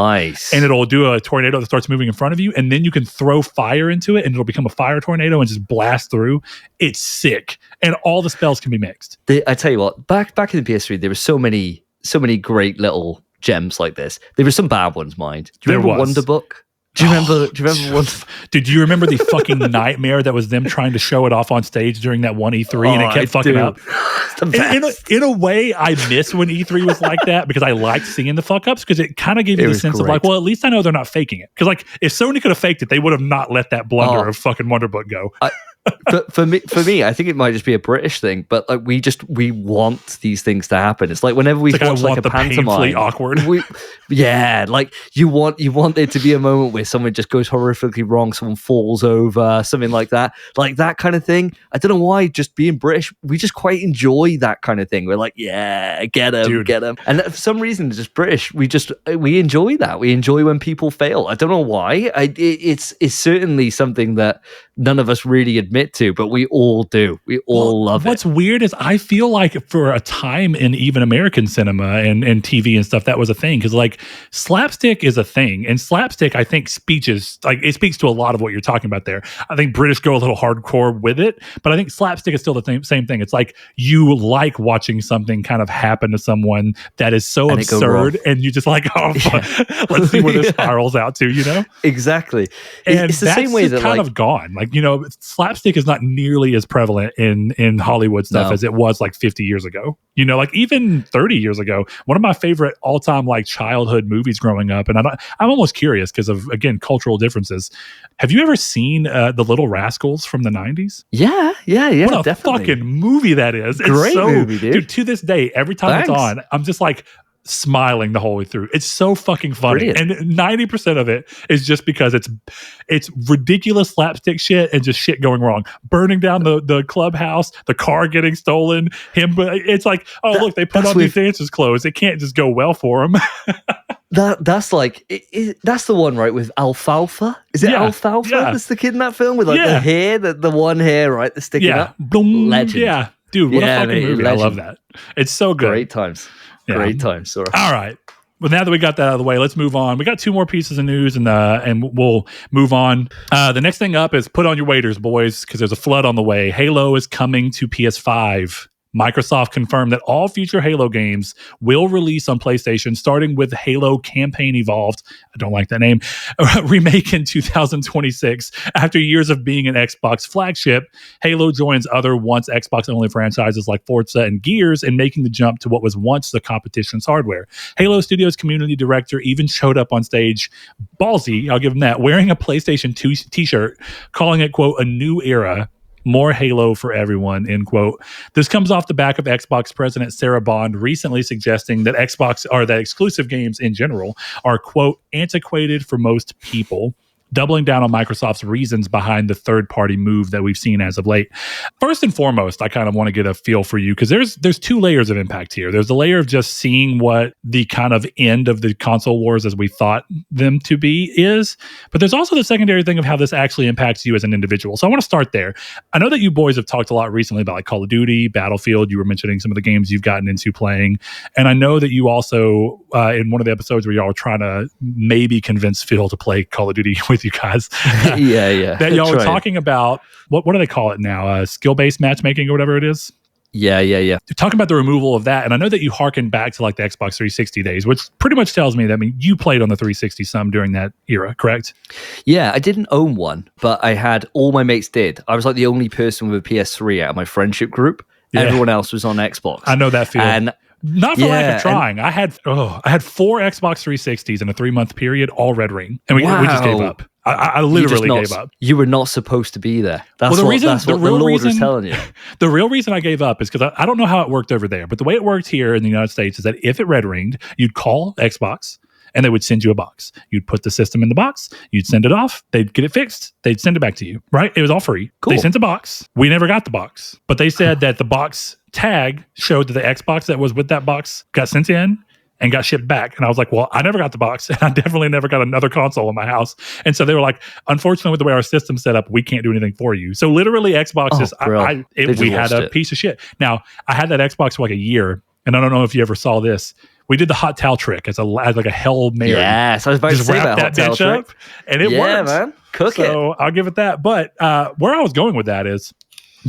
and it'll do a tornado that starts moving in front of you, and then you can throw fire into it and it'll become a fire tornado and just blast through. It's sick, and all the spells can be mixed.
I tell you what, back in the PS3 there were so many great little gems like this. There were some bad ones, mind. Do you remember Wonder Book? Do you remember one?
Did you remember the fucking nightmare that was them trying to show it off on stage during that one E3 and it kept fucking up? In a way, I miss when E3 was like that, because I liked seeing the fuck ups, because it kind of gave you the sense of like, well, at least I know they're not faking it. Because like, if Sony could have faked it, they would have not let that blunder of fucking Wonder Book go.
For me, I think it might just be a British thing, but like we want these things to happen. It's like whenever we watch like a pantomime,
awkward.
Like you want there to be a moment where someone just goes horrifically wrong, someone falls over, something like that kind of thing. I don't know why. Just being British, we just quite enjoy that kind of thing. We're like, yeah, get them, and for some reason, just British, we enjoy that. We enjoy when people fail. I don't know why. It's certainly something that none of us really admit to, but we all do. We all love it.
What's weird is I feel like for a time in even American cinema and TV and stuff, that was a thing, because like slapstick is a thing, and slapstick I think speaks to a lot of what you're talking about there. I think British go a little hardcore with it, but I think slapstick is still the same thing. It's like you like watching something kind of happen to someone that is so absurd, and you just like, oh, let's see where this spirals out to, you know?
Exactly.
And
it's the same way that
kind of gone. Like, you know, slapstick is not nearly as prevalent in Hollywood stuff as it was like 50 years ago. You know, like even 30 years ago, one of my favorite all-time like childhood movies growing up, and I'm almost curious because of, again, cultural differences. Have you ever seen The Little Rascals from the 90s?
Yeah,
what a
definitely.
Fucking movie that is. It's
great movie, dude.
To this day, every time it's on, I'm just like smiling the whole way through. It's so fucking funny. Brilliant. And 90% of it is just because it's ridiculous slapstick shit and just shit going wrong. Burning down the clubhouse, the car getting stolen, it's like, oh, look, they put on these dancers' clothes. It can't just go well for them.
That's like that's the one, right, with Alfalfa? Is it Alfalfa?
Yeah.
That's the kid in that film with like the hair, the one hair, right, that's sticking up. Legend.
Yeah. Dude, what a fucking movie. Legend. I love that. It's so good.
Great times. Yeah. Great times, Sora.
All right. Well, now that we got that out of the way, let's move on. We got two more pieces of news, and we'll move on. The next thing up is put on your waders, boys, because there's a flood on the way. Halo is coming to PS5. Microsoft confirmed that all future Halo games will release on PlayStation, starting with Halo Campaign Evolved. I don't like that name. Remake in 2026. After years of being an Xbox flagship, Halo joins other once Xbox-only franchises like Forza and Gears in making the jump to what was once the competition's hardware. Halo Studios community director even showed up on stage, ballsy, I'll give him that, wearing a PlayStation 2 t-shirt, calling it, quote, a new era. More Halo for everyone, end quote. This comes off the back of Xbox President Sarah Bond recently suggesting that that exclusive games in general are, quote, antiquated for most people. doubling down on Microsoft's reasons behind the third-party move that we've seen as of late. First and foremost, I kind of want to get a feel for you because there's two layers of impact here. There's the layer of just seeing what the kind of end of the console wars as we thought them to be is, but there's also the secondary thing of how this actually impacts you as an individual. So I want to start there. I know that you boys have talked a lot recently about like Call of Duty, Battlefield. You were mentioning some of the games you've gotten into playing, and I know that you also in one of the episodes where y'all were trying to maybe convince Phil to play Call of Duty with you guys.
yeah.
That y'all were talking about what do they call it now? Skill-based matchmaking or whatever it is.
Yeah.
You're talking about the removal of that, and I know that you harken back to like the Xbox 360 days, which pretty much tells me that you played on the 360 some during that era, correct?
Yeah, I didn't own one, but I had all my mates did. I was like the only person with a PS3 out of my friendship group. Yeah. Everyone else was on Xbox.
I know that feeling.
And
not for lack of trying. I had 4 Xbox 360s in a 3-month period, all Red Ring, and we just gave up. I literally gave up.
You were not supposed to be there. That's
the
what
real
the Lord
reason
was telling you.
The real reason I gave up is because I don't know how it worked over there, but the way it worked here in the United States is that if it red ringed, you'd call Xbox and they would send you a box. You'd put the system in the box, you'd send it off, they'd get it fixed, they'd send it back to you, right? It was all free. Cool. They sent a box. We never got the box, but they said that the box tag showed that the Xbox that was with that box got sent in and got shipped back. And I was like, well, I never got the box, and I definitely never got another console in my house. And so they were like, unfortunately, with the way our system's set up, we can't do anything for you. So literally Xbox we had a piece of shit. Now, I had that Xbox for like a year, and I don't know if you ever saw this. We did the hot towel trick as like a Hail Mary.
Yes, I was about to say that hot towel trick.
And it worked.
Man. Cook it.
So I'll give it that. But where I was going with that is,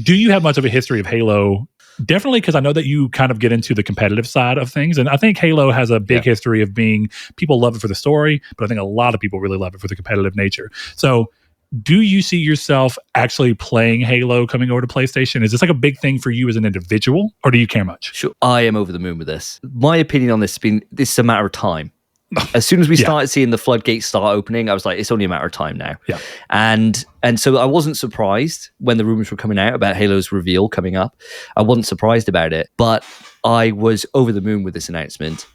do you have much of a history of Halo? Definitely, because I know that you kind of get into the competitive side of things. And I think Halo has a big history of being, people love it for the story, but I think a lot of people really love it for the competitive nature. So do you see yourself actually playing Halo coming over to PlayStation? Is this like a big thing for you as an individual, or do you care much?
Sure. I am over the moon with this. My opinion on this this is a matter of time. As soon as we started seeing the floodgates start opening, I was like, it's only a matter of time now.
Yeah.
And so I wasn't surprised when the rumors were coming out about Halo's reveal coming up. I wasn't surprised about it, but I was over the moon with this announcement.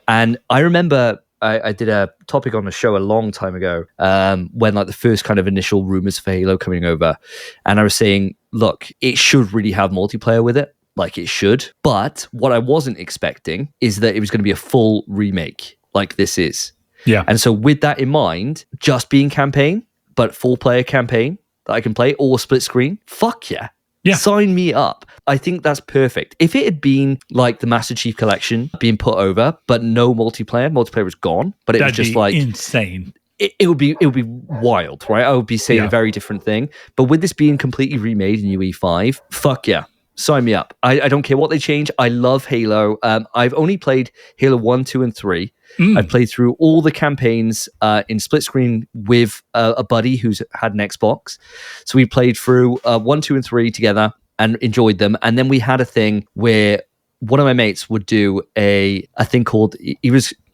And I remember I did a topic on a show a long time ago when like the first kind of initial rumors for Halo coming over. And I was saying, look, it should really have multiplayer with it. Like it should. But what I wasn't expecting is that it was going to be a full remake like this is.
Yeah.
And so with that in mind, just being campaign, but full player campaign that I can play or split screen, fuck yeah. Yeah. Sign me up. I think that's perfect. If it had been like the Master Chief Collection being put over, but no multiplayer was gone, but it was just like
insane.
It would be wild, right? I would be saying a very different thing. But with this being completely remade in UE5, fuck yeah. Sign me up. I don't care what they change. I love Halo. I've only played Halo 1, 2, and 3. I've played through all the campaigns in split screen with a buddy who's had an Xbox. So we played through 1, 2, and 3 together and enjoyed them. And then we had a thing where one of my mates would do a thing called,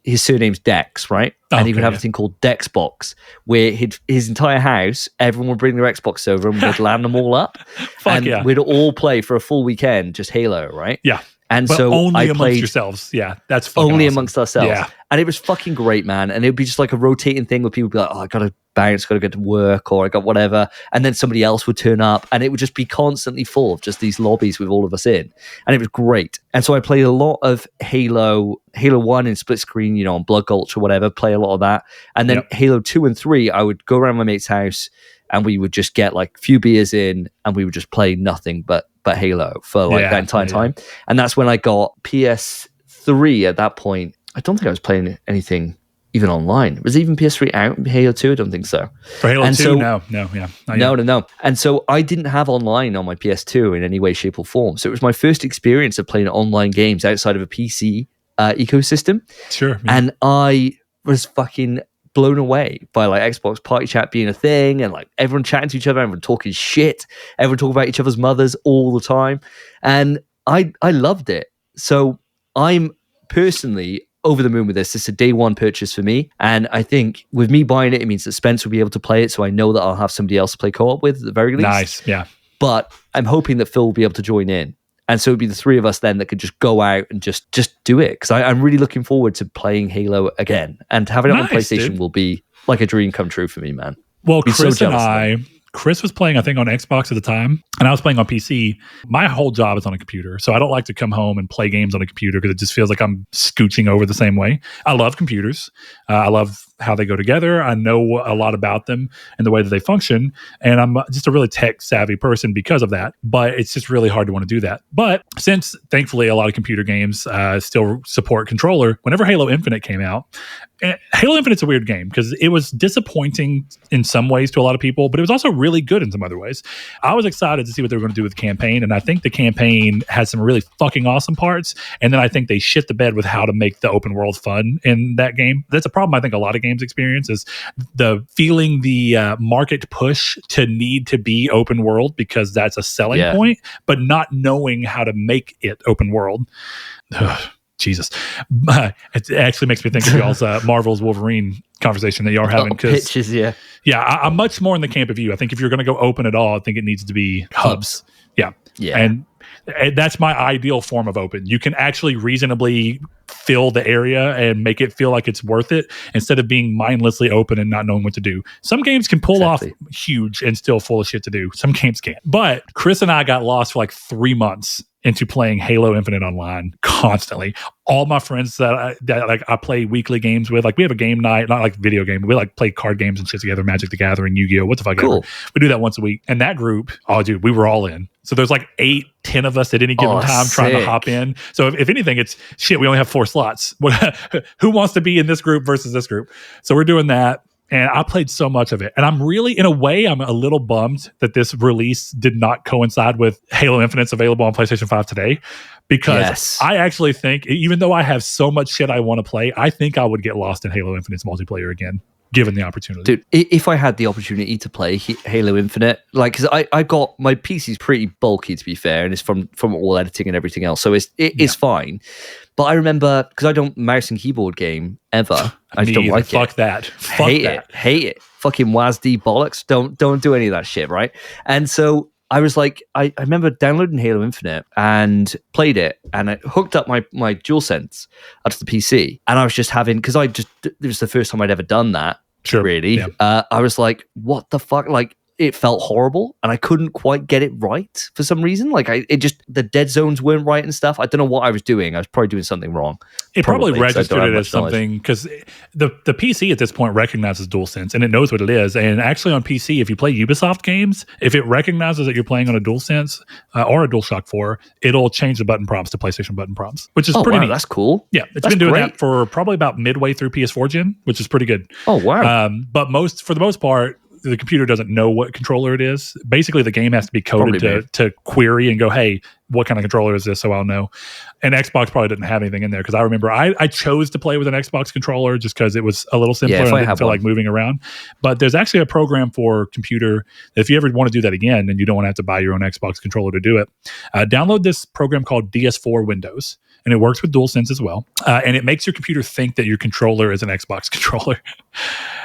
his surname's Dex, right? And he would have a thing called Dexbox, where his entire house, everyone would bring their Xbox over and we'd land them all up. And we'd all play for a full weekend, just Halo, right?
Yeah.
And
but
so
only
I
amongst
played
yourselves. Yeah, that's fucking
only
awesome.
amongst ourselves.
Yeah.
And it was fucking great, man. And it would be just like a rotating thing where people would be like, oh, I got to bounce, got to get to work, or I got whatever. And then somebody else would turn up and it would just be constantly full of just these lobbies with all of us in. And it was great. And so I played a lot of Halo 1 in split screen, on Blood Gulch or whatever, play a lot of that. And then Halo 2 and 3, I would go around my mate's house and we would just get like a few beers in and we would just play nothing but Halo for like that entire time. And that's when I got PS3 at that point. I don't think I was playing anything even online. Was even PS3 out in Halo 2? I don't think so.
For Halo 2?
So,
no.
No. And so I didn't have online on my PS2 in any way, shape, or form. So it was my first experience of playing online games outside of a PC ecosystem.
Sure.
Yeah. And I was fucking blown away by like Xbox Party Chat being a thing and like everyone chatting to each other, everyone talking shit, everyone talking about each other's mothers all the time. And I loved it. So I'm personally over the moon with this. It's a day one purchase for me. And I think with me buying it, it means that Spence will be able to play it. So I know that I'll have somebody else to play co-op with at the very least.
Nice. Yeah.
But I'm hoping that Phil will be able to join in. And so it'd be the three of us then that could just go out and just do it. Because I'm really looking forward to playing Halo again. And having it on PlayStation will be like a dream come true for me, man.
Well,
Be so
Chris and
jealous
Chris was playing, I think, on Xbox at the time, and I was playing on PC. My whole job is on a computer, so I don't like to come home and play games on a computer because it just feels like I'm scooching over the same way. I love computers. I love how they go together. I know a lot about them and the way that they function, and I'm just a really tech-savvy person because of that, but it's just really hard to want to do that. But since, thankfully, a lot of computer games still support controller, whenever Halo Infinite came out, Halo Infinite's a weird game because it was disappointing in some ways to a lot of people, but it was also really good in some other ways. I was excited to see what they were going to do with the campaign, and I think the campaign had some really fucking awesome parts, and then I think they shit the bed with how to make the open world fun in that game. That's a problem I think a lot of games experience, is the feeling the market push to need to be open world because that's a selling point, but not knowing how to make it open world. Jesus. It actually makes me think of y'all's Marvel's Wolverine conversation that y'all are having.
Pitches, yeah.
I'm much more in the camp of you. I think if you're going to go open at all, I think it needs to be hubs. Yeah. And that's my ideal form of open. You can actually reasonably fill the area and make it feel like it's worth it instead of being mindlessly open and not knowing what to do. Some games can pull off huge and still full of shit to do. Some games can't. But Chris and I got lost for like 3 months into playing Halo Infinite online constantly. All my friends that I play weekly games with, like we have a game night, not like video game, but we like play card games and shit together, Magic the Gathering, Yu-Gi-Oh, what the fuck ever. We do that once a week. And that group, oh dude, we were all in. So there's like 8-10 of us at any given time trying to hop in. So if anything, it's shit, we only have 4 slots. Who wants to be in this group versus this group? So we're doing that. And I played so much of it. And I'm really, in a way, I'm a little bummed that this release did not coincide with Halo Infinite's available on PlayStation 5 today. Because I actually think, even though I have so much shit I want to play, I think I would get lost in Halo Infinite's multiplayer again, given the opportunity.
Dude, if I had the opportunity to play Halo Infinite, like, because I got, my PC's pretty bulky, to be fair, and it's from all editing and everything else, so it is fine. But I remember, because I don't mouse and keyboard game ever. I just don't like it.
Fuck that.
Hate it. Fucking WASD bollocks. Don't do any of that shit, right? And so I was like, I remember downloading Halo Infinite and played it, and I hooked up my DualSense up to the PC, and I was just having, because it was the first time I'd ever done that. Sure. Really. Yeah. I was like, what the fuck? Like, it felt horrible, and I couldn't quite get it right for some reason. Like, the dead zones weren't right and stuff. I don't know what I was doing. I was probably doing something wrong.
It probably registered it as something, because the PC at this point recognizes DualSense, and it knows what it is. And actually on PC, if you play Ubisoft games, if it recognizes that you're playing on a DualSense or a DualShock 4, it'll change the button prompts to PlayStation button prompts, which is pretty neat.
That's cool.
Yeah, it's been doing that for probably about midway through PS4 gen, which is pretty good.
Oh, wow.
But for the most part, the computer doesn't know what controller it is. Basically, the game has to be coded to query and go, hey, what kind of controller is this? So I'll know. And Xbox probably didn't have anything in there, because I remember I chose to play with an Xbox controller just because it was a little simpler and I didn't feel like moving around. But there's actually a program for computer. If you ever want to do that again and you don't want to have to buy your own Xbox controller to do it, download this program called DS4 Windows. And it works with DualSense as well. And it makes your computer think that your controller is an Xbox controller.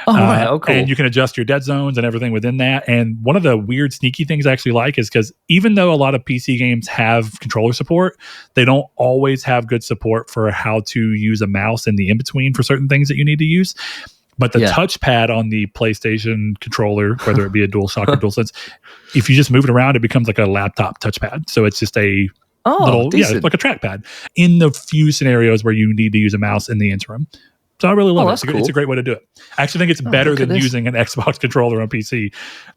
Cool.
And you can adjust your dead zones and everything within that. And one of the weird, sneaky things I actually like is, because even though a lot of PC games have controller support, they don't always have good support for how to use a mouse in the in-between for certain things that you need to use. But the touchpad on the PlayStation controller, whether it be a DualShock or DualSense, if you just move it around, it becomes like a laptop touchpad. So it's just a it's like a trackpad in the few scenarios where you need to use a mouse in the interim. So I really love it. It's a great way to do it. I actually think it's better than using an Xbox controller on PC,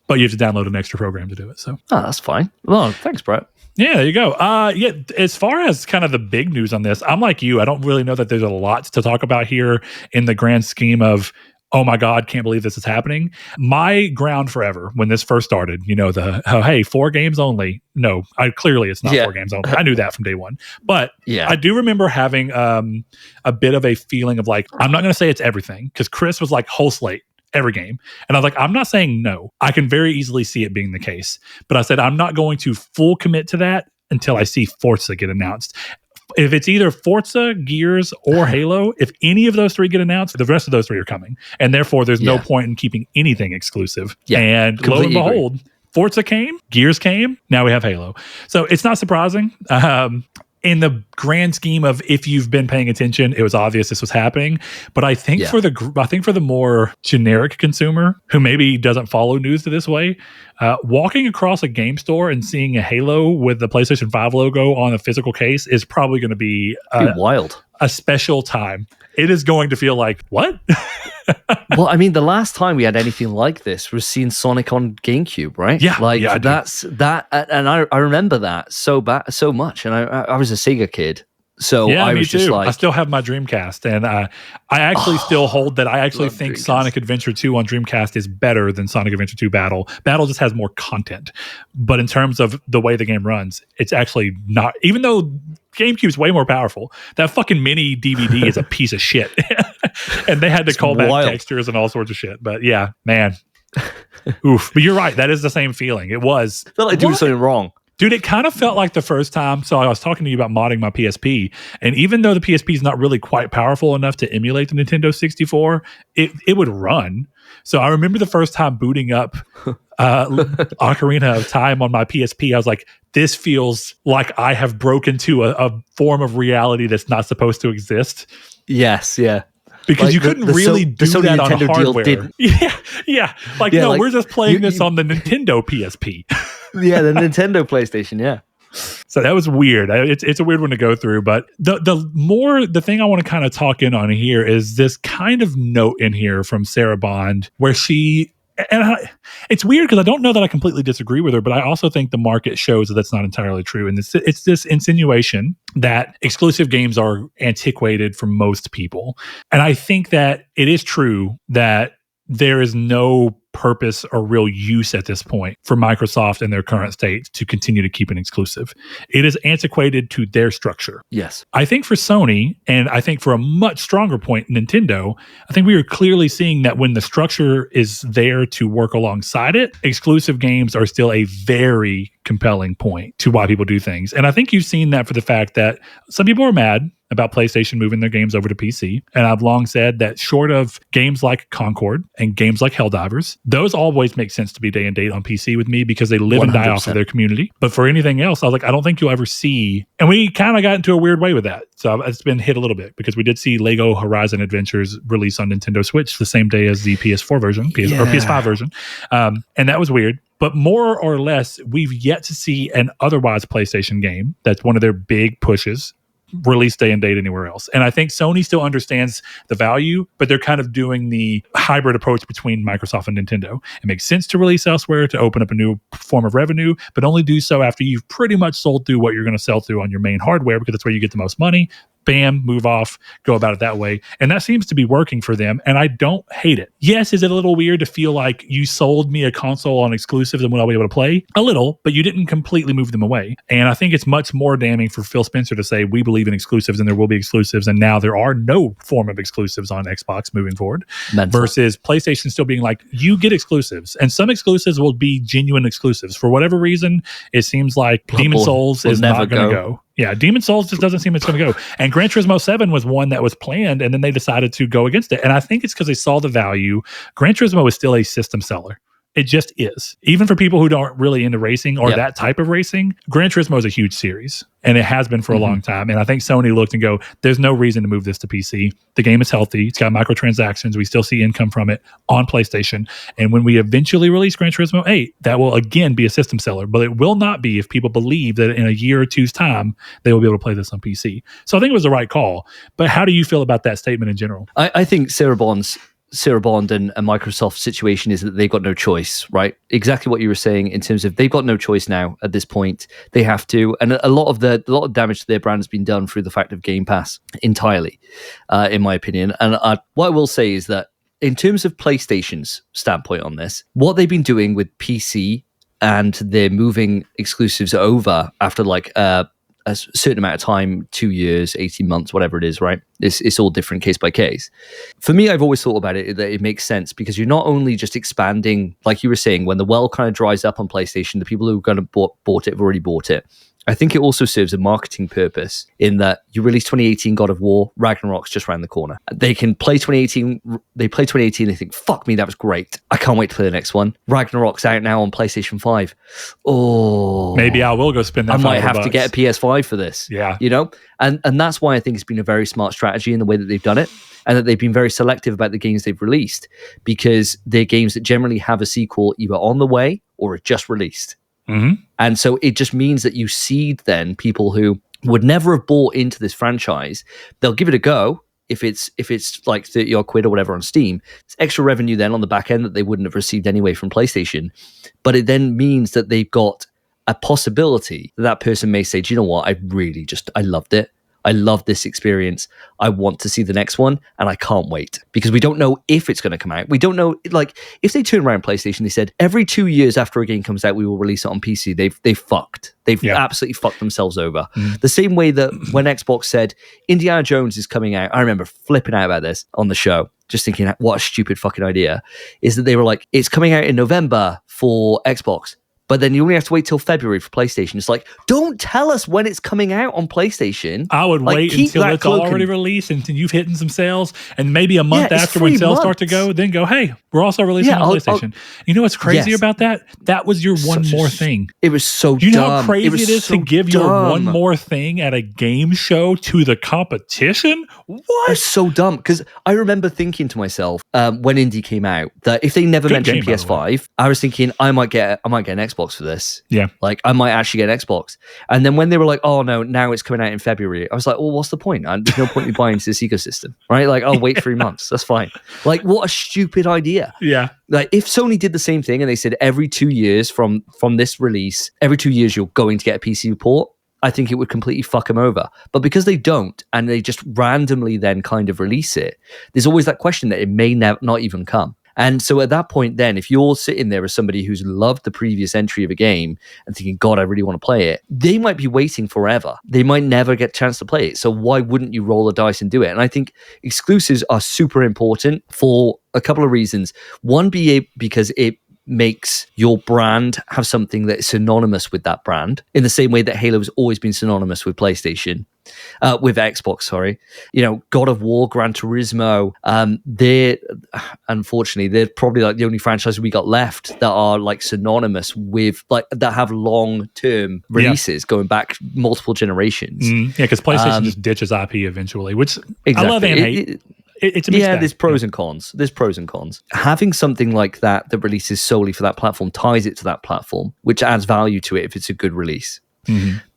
but you have to download an extra program to do it. So
that's fine. Well, thanks, Brett.
Yeah, there you go. As far as kind of the big news on this, I'm like you. I don't really know that there's a lot to talk about here in the grand scheme of, oh my God, can't believe this is happening. My ground forever when this first started, hey, 4 games only. No, clearly it's not 4 games only. I knew that from day one. But I do remember having a bit of a feeling of like, I'm not going to say it's everything, because Chris was like whole slate, every game. And I was like, I'm not saying no. I can very easily see it being the case. But I said, I'm not going to full commit to that until I see Forza get announced. If it's either Forza, Gears, or Halo, if any of those 3 get announced, the rest of those 3 are coming. And therefore, there's no point in keeping anything exclusive. Yeah, and lo and behold, Forza came, Gears came, now we have Halo. So it's not surprising. In the grand scheme of if you've been paying attention, it was obvious this was happening. But I think for the more generic consumer who maybe doesn't follow news to this way, walking across a game store and seeing a Halo with the PlayStation 5 logo on a physical case is probably going to be
wild.
A special time. It is going to feel like, what?
Well, I mean, the last time we had anything like this was seeing Sonic on GameCube, right?
Yeah,
like
that's
that, and I remember that so much. And I was a Sega kid, so I was just like,
I still have my Dreamcast, and I actually still hold that. I actually think Dreamcast. Sonic Adventure 2 on Dreamcast is better than Sonic Adventure 2 Battle. Battle just has more content, but in terms of the way the game runs, it's actually not. Even though GameCube's way more powerful, that fucking mini DVD is a piece of shit, and they had to call back textures and all sorts of shit. But yeah, man, oof. But you're right. That is the same feeling. It was.
I felt like doing something wrong.
Dude, it kind of felt like the first time. So I was talking to you about modding my PSP, and even though the PSP is not really quite powerful enough to emulate the Nintendo 64, it would run. So I remember the first time booting up Ocarina of Time on my PSP. I was like, this feels like I have broken to a form of reality that's not supposed to exist.
Yes, yeah.
Because like you couldn't really do that on hardware. Yeah. Like, no, we're just playing this on the Nintendo PSP.
Yeah, the Nintendo PlayStation, yeah.
So that was weird. It's a weird one to go through, but the thing I want to kind of talk in on here is this kind of note in here from Sarah Bond where it's weird because I don't know that I completely disagree with her, but I also think the market shows that that's not entirely true. And it's this insinuation that exclusive games are antiquated for most people. And I think that it is true that there is no purpose or real use at this point for Microsoft in their current state to continue to keep an exclusive. It is antiquated to their structure.
Yes.
I think for Sony, and I think for a much stronger point, Nintendo, I think we are clearly seeing that when the structure is there to work alongside it, exclusive games are still a very compelling point to why people do things. And I think you've seen that for the fact that some people are mad about PlayStation moving their games over to PC. And I've long said that short of games like Concord and games like Helldivers, those always make sense to be day and date on PC with me because they live 100%. And die off of their community. But for anything else, I was like, I don't think you'll ever see. And we kind of got into a weird way with that. So it's been hit a little bit because we did see Lego Horizon Adventures release on Nintendo Switch the same day as the PS4 version, or PS5 version. And that was weird. But more or less, we've yet to see an otherwise PlayStation game that's one of their big pushes release day and date anywhere else. And I think Sony still understands the value, but they're kind of doing the hybrid approach between Microsoft and Nintendo. It makes sense to release elsewhere to open up a new form of revenue, but only do so after you've pretty much sold through what you're going to sell through on your main hardware because that's where you get the most money. Bam, move off, go about it that way. And that seems to be working for them. And I don't hate it. Yes, is it a little weird to feel like you sold me a console on exclusives and when I'll be able to play? A little, but you didn't completely move them away. And I think it's much more damning for Phil Spencer to say, we believe in exclusives and there will be exclusives. And now there are no form of exclusives on Xbox moving forward. Versus PlayStation still being like, you get exclusives. And some exclusives will be genuine exclusives. For whatever reason, it seems like Demon's Souls is not going to go. Yeah, Demon's Souls just doesn't seem it's going to go. And Gran Turismo 7 was one that was planned, and then they decided to go against it. And I think it's because they saw the value. Gran Turismo is still a system seller. It just is. Even for people who aren't really into racing or that type of racing, Gran Turismo is a huge series. And it has been for a long time. And I think Sony looked and go, there's no reason to move this to PC. The game is healthy. It's got microtransactions. We still see income from it on PlayStation. And when we eventually release Gran Turismo 8, that will again be a system seller. But it will not be if people believe that in a year or two's time, they will be able to play this on PC. So I think it was the right call. But how do you feel about that statement in general?
I think Sarah Bond and Microsoft's situation is that they've got no choice, right? Exactly what you were saying in terms of they've got no choice now at this point. They have to, and a lot of damage to their brand has been done through the fact of Game Pass entirely, in my opinion. And what I will say is that in terms of PlayStation's standpoint on this, what they've been doing with PC and they're moving exclusives over after like a certain amount of time, 2 years, 18 months, whatever it is, right? It's all different case by case. For me, I've always thought about it that it makes sense because you're not only just expanding, like you were saying, when the well kind of dries up on PlayStation, the people who are going to bought it have already bought it. I think it also serves a marketing purpose in that you release 2018 God of War, Ragnarok's just around the corner. They can play 2018, they play 2018, they think, fuck me, that was great. I can't wait to play the next one. Ragnarok's out now on PlayStation 5. Oh.
Maybe I will go spend that $500.
I might have to get a PS5 for this.
Yeah.
You know? And that's why I think it's been a very smart strategy in the way that they've done it, and that they've been very selective about the games they've released, because they're games that generally have a sequel either on the way or are just released.
Mm-hmm.
And so it just means that you seed then people who would never have bought into this franchise. They'll give it a go if it's like 30 odd quid or whatever on Steam. It's extra revenue then on the back end that they wouldn't have received anyway from PlayStation. But it then means that they've got a possibility that person may say, do you know what? I loved it. I love this experience. I want to see the next one, and I can't wait, because we don't know if it's going to come out. We don't know, like, if they turn around PlayStation, they said every 2 years after a game comes out, we will release it on PC. They've fucked. They've absolutely fucked themselves over. The same way that when Xbox said Indiana Jones is coming out, I remember flipping out about this on the show, just thinking, what a stupid fucking idea, is that they were like, it's coming out in November for Xbox, but then you only have to wait till February for PlayStation. It's like, don't tell us when it's coming out on PlayStation.
I would wait until it's already released and you've hit some sales, and maybe a month after when sales start to go, then go, hey, we're also releasing on PlayStation. You know what's crazy about that? That was your one more thing.
It was so dumb.
Do you know how crazy it is to give your one more thing at a game show to the competition? What?
It's so dumb, because I remember thinking to myself when Indie came out that if they never mentioned PS5, I was thinking I might get an Xbox for this.
Yeah.
Like, I might actually get an Xbox. And then when they were like, oh no, now it's coming out in February, I was like, well, what's the point? There's no point in buying into this ecosystem, right? Like, I'll wait 3 months. That's fine. Like, what a stupid idea.
Yeah.
Like, if Sony did the same thing and they said every 2 years from this release, every 2 years you're going to get a PC port, I think it would completely fuck them over. But because they don't, and they just randomly then kind of release it, there's always that question that it may not even come. And so at that point then, if you're sitting there as somebody who's loved the previous entry of a game and thinking, God, I really want to play it, they might be waiting forever. They might never get a chance to play it. So why wouldn't you roll the dice and do it? And I think exclusives are super important for a couple of reasons. One, because it makes your brand have something that is synonymous with that brand, in the same way that Halo has always been synonymous with PlayStation. With Xbox, sorry. You know, God of War, Gran Turismo, they're probably like the only franchises we got left that are like synonymous with, like, that have long-term releases going back multiple generations.
Yeah, because PlayStation just ditches IP eventually, which exactly. I love and hate. It's a mixed bag.
There's pros and cons. Having something like that releases solely for that platform ties it to that platform, which adds value to it if it's a good release.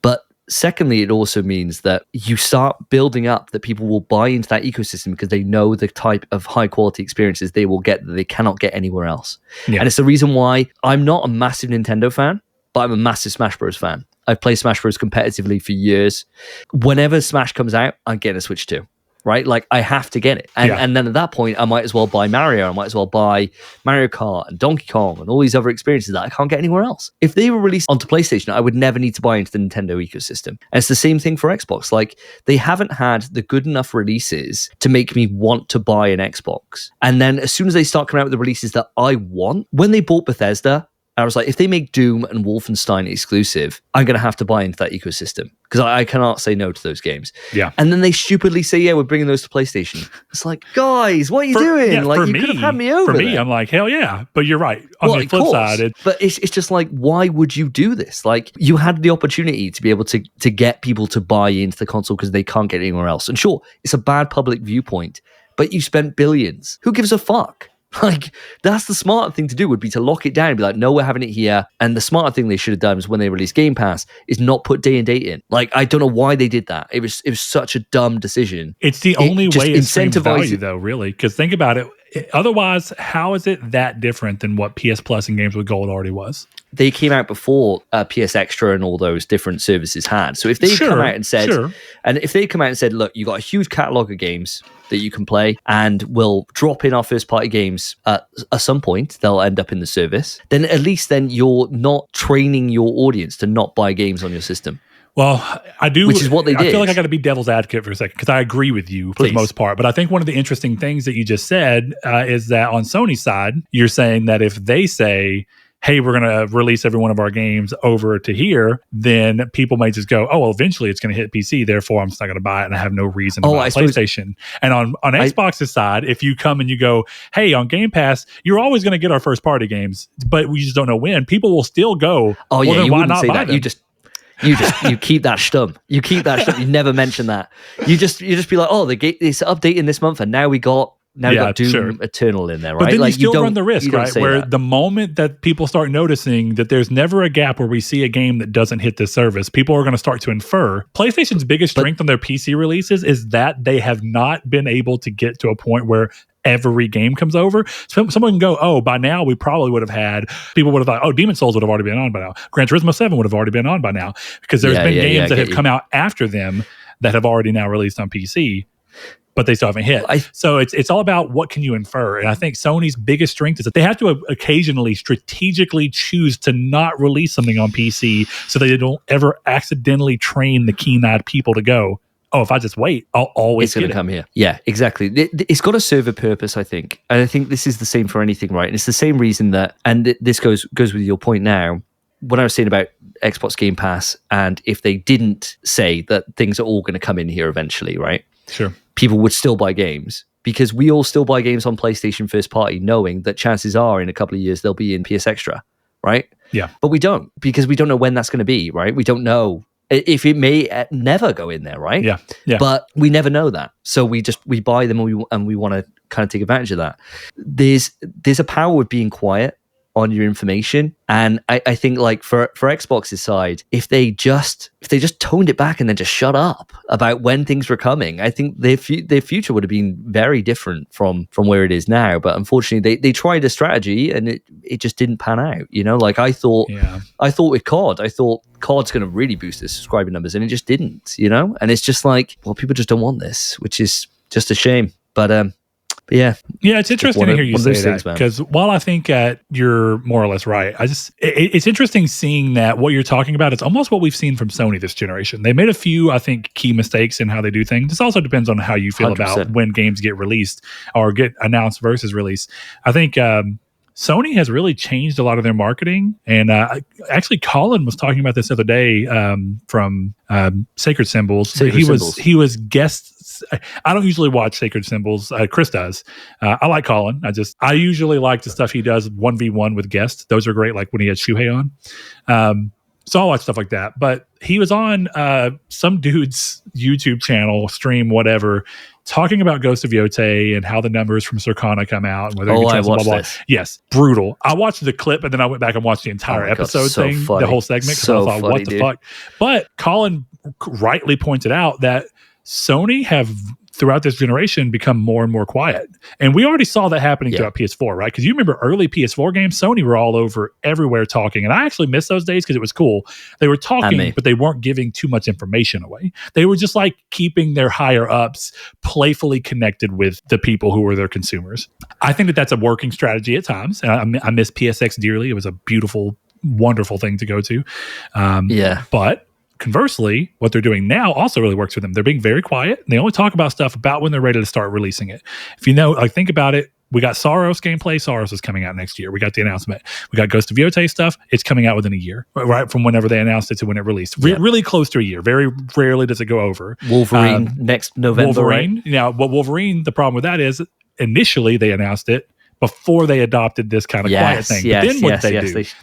But secondly, it also means that you start building up that people will buy into that ecosystem because they know the type of high quality experiences they will get that they cannot get anywhere else. And it's the reason why I'm not a massive Nintendo fan, but I'm a massive Smash Bros fan. I've played Smash Bros competitively for years. Whenever Smash comes out, I'm getting a Switch 2. Right? Like, I have to get it. And then at that point, I might as well buy Mario. I might as well buy Mario Kart and Donkey Kong and all these other experiences that I can't get anywhere else. If they were released onto PlayStation, I would never need to buy into the Nintendo ecosystem. And it's the same thing for Xbox. Like, they haven't had the good enough releases to make me want to buy an Xbox. And then as soon as they start coming out with the releases that I want, when they bought Bethesda, I was like, if they make Doom and Wolfenstein exclusive, I'm going to have to buy into that ecosystem, because I cannot say no to those games. Yeah. And then they stupidly say, yeah, we're bringing those to PlayStation. It's like, guys, what are you doing? Yeah, like, you could have had me over.
For me, I'm like, hell yeah. But you're right. On the flip side.
But it's just like, why would you do this? Like, you had the opportunity to be able to get people to buy into the console because they can't get anywhere else. And sure, it's a bad public viewpoint, but you spent billions. Who gives a fuck? Like, that's the smart thing to do, would be to lock it down and be like, no, we're having it here. And the smarter thing they should have done is when they released Game Pass is not put day and date in. Like, I don't know why they did that. It was such a dumb decision.
It's the only way it streams value, though, really. Because think about it. Otherwise, how is it that different than what PS Plus and Games with Gold already was?
They came out before PS Extra and all those different services had. So if they come out and said, look, you got a huge catalog of games that you can play, and we'll drop in our first party games at some point, they'll end up in the service, then at least then you're not training your audience to not buy games on your system.
Well, I do.
Which is what they did.
I feel like I got to be devil's advocate for a second, because I agree with you for the most part. But I think one of the interesting things that you just said is that on Sony's side, you're saying that if they say, hey, we're going to release every one of our games over to here, then people may just go, oh, well, eventually it's going to hit PC. Therefore, I'm just not going to buy it, and I have no reason to buy PlayStation. And on Xbox's side, if you come and you go, hey, on Game Pass, you're always going to get our first party games, but we just don't know when. People will still go,
oh,
well,
yeah,
then
you
why
wouldn't
not
say
buy
that.
them?
You keep that stum. You keep that stum. You never mention that. You just be like, oh, it's updating this month, and now we got Doom Eternal in there, right?
But then
like,
you still run the risk, right? Where
that.
The moment that people start noticing that there's never a gap where we see a game that doesn't hit this service, people are going to start to infer. PlayStation's biggest strength on their PC releases is that they have not been able to get to a point where every game comes over. So someone can go, oh, by now we probably would have had, people would have thought, oh, Demon Souls would have already been on by now. Gran Turismo 7 would have already been on by now. Because there's been games that have come out after them that have already now released on PC, but they still haven't hit. So it's all about what can you infer. And I think Sony's biggest strength is that they have to occasionally strategically choose to not release something on PC so they don't ever accidentally train the keen-eyed people to go, oh, if I just wait, I'll always
get it. It's going to come here. Yeah, exactly. It's got to serve a purpose, I think. And I think this is the same for anything, right? And it's the same reason that, and this goes with your point now, when I was saying about Xbox Game Pass, and if they didn't say that things are all going to come in here eventually, right?
Sure.
People would still buy games, because we all still buy games on PlayStation first party, knowing that chances are in a couple of years they'll be in PS Extra, right?
Yeah.
But we don't, because we don't know when that's going to be, right? We don't know if it may never go in there, right?
Yeah.
But we never know that, so we buy them, and we want to kind of take advantage of that. There's a power with being quiet on your information, and I think, like, for Xbox's side, if they just toned it back and then just shut up about when things were coming, I think their future would have been very different from where it is now. But unfortunately, they tried a strategy and it just didn't pan out. You know, like I thought with COD, COD's going to really boost the subscriber numbers, and it just didn't. You know, and it's just like, well, people just don't want this, which is just a shame. But yeah, it's
interesting to hear you say that, because while I think you're more or less right, it's interesting seeing that what you're talking about. It's almost what we've seen from Sony this generation. They made a few, I think, key mistakes in how they do things. This also depends on how you feel 100%. About when games get released or get announced versus released. I think Sony has really changed a lot of their marketing. And actually, Colin was talking about this the other day from Sacred Symbols. He was guest. I don't usually watch Sacred Symbols. Chris does. I like Colin. I usually like the stuff he does 1v1 with guests. Those are great, like when he had Shuhei on. So I'll watch stuff like that. But he was on some dude's YouTube channel, stream, whatever, talking about Ghost of Yotei and how the numbers from Circana come out. And whether you
I watched this.
Yes, brutal. I watched the clip and then I went back and watched the entire episode thing, the whole segment, because I thought, what the fuck? But Colin rightly pointed out that Sony have, throughout this generation, become more and more quiet. And we already saw that happening throughout PS4, right? Because you remember early PS4 games, Sony were all over everywhere talking. And I actually miss those days because it was cool. They were talking, but they weren't giving too much information away. They were just like keeping their higher ups playfully connected with the people who were their consumers. I think that that's a working strategy at times. And I miss PSX dearly. It was a beautiful, wonderful thing to go to. But conversely, what they're doing now also really works for them. They're being very quiet. And they only talk about stuff about when they're ready to start releasing it. If you know, like, think about it. We got Saros gameplay. Saros is coming out next year. We got the announcement. We got Ghost of Yotei stuff. It's coming out within a year, right from whenever they announced it to when it released. Really close to a year. Very rarely does it go over.
Wolverine next November.
Wolverine. Right? But Wolverine, the problem with that is initially they announced it before they adopted this kind of quiet thing. But then what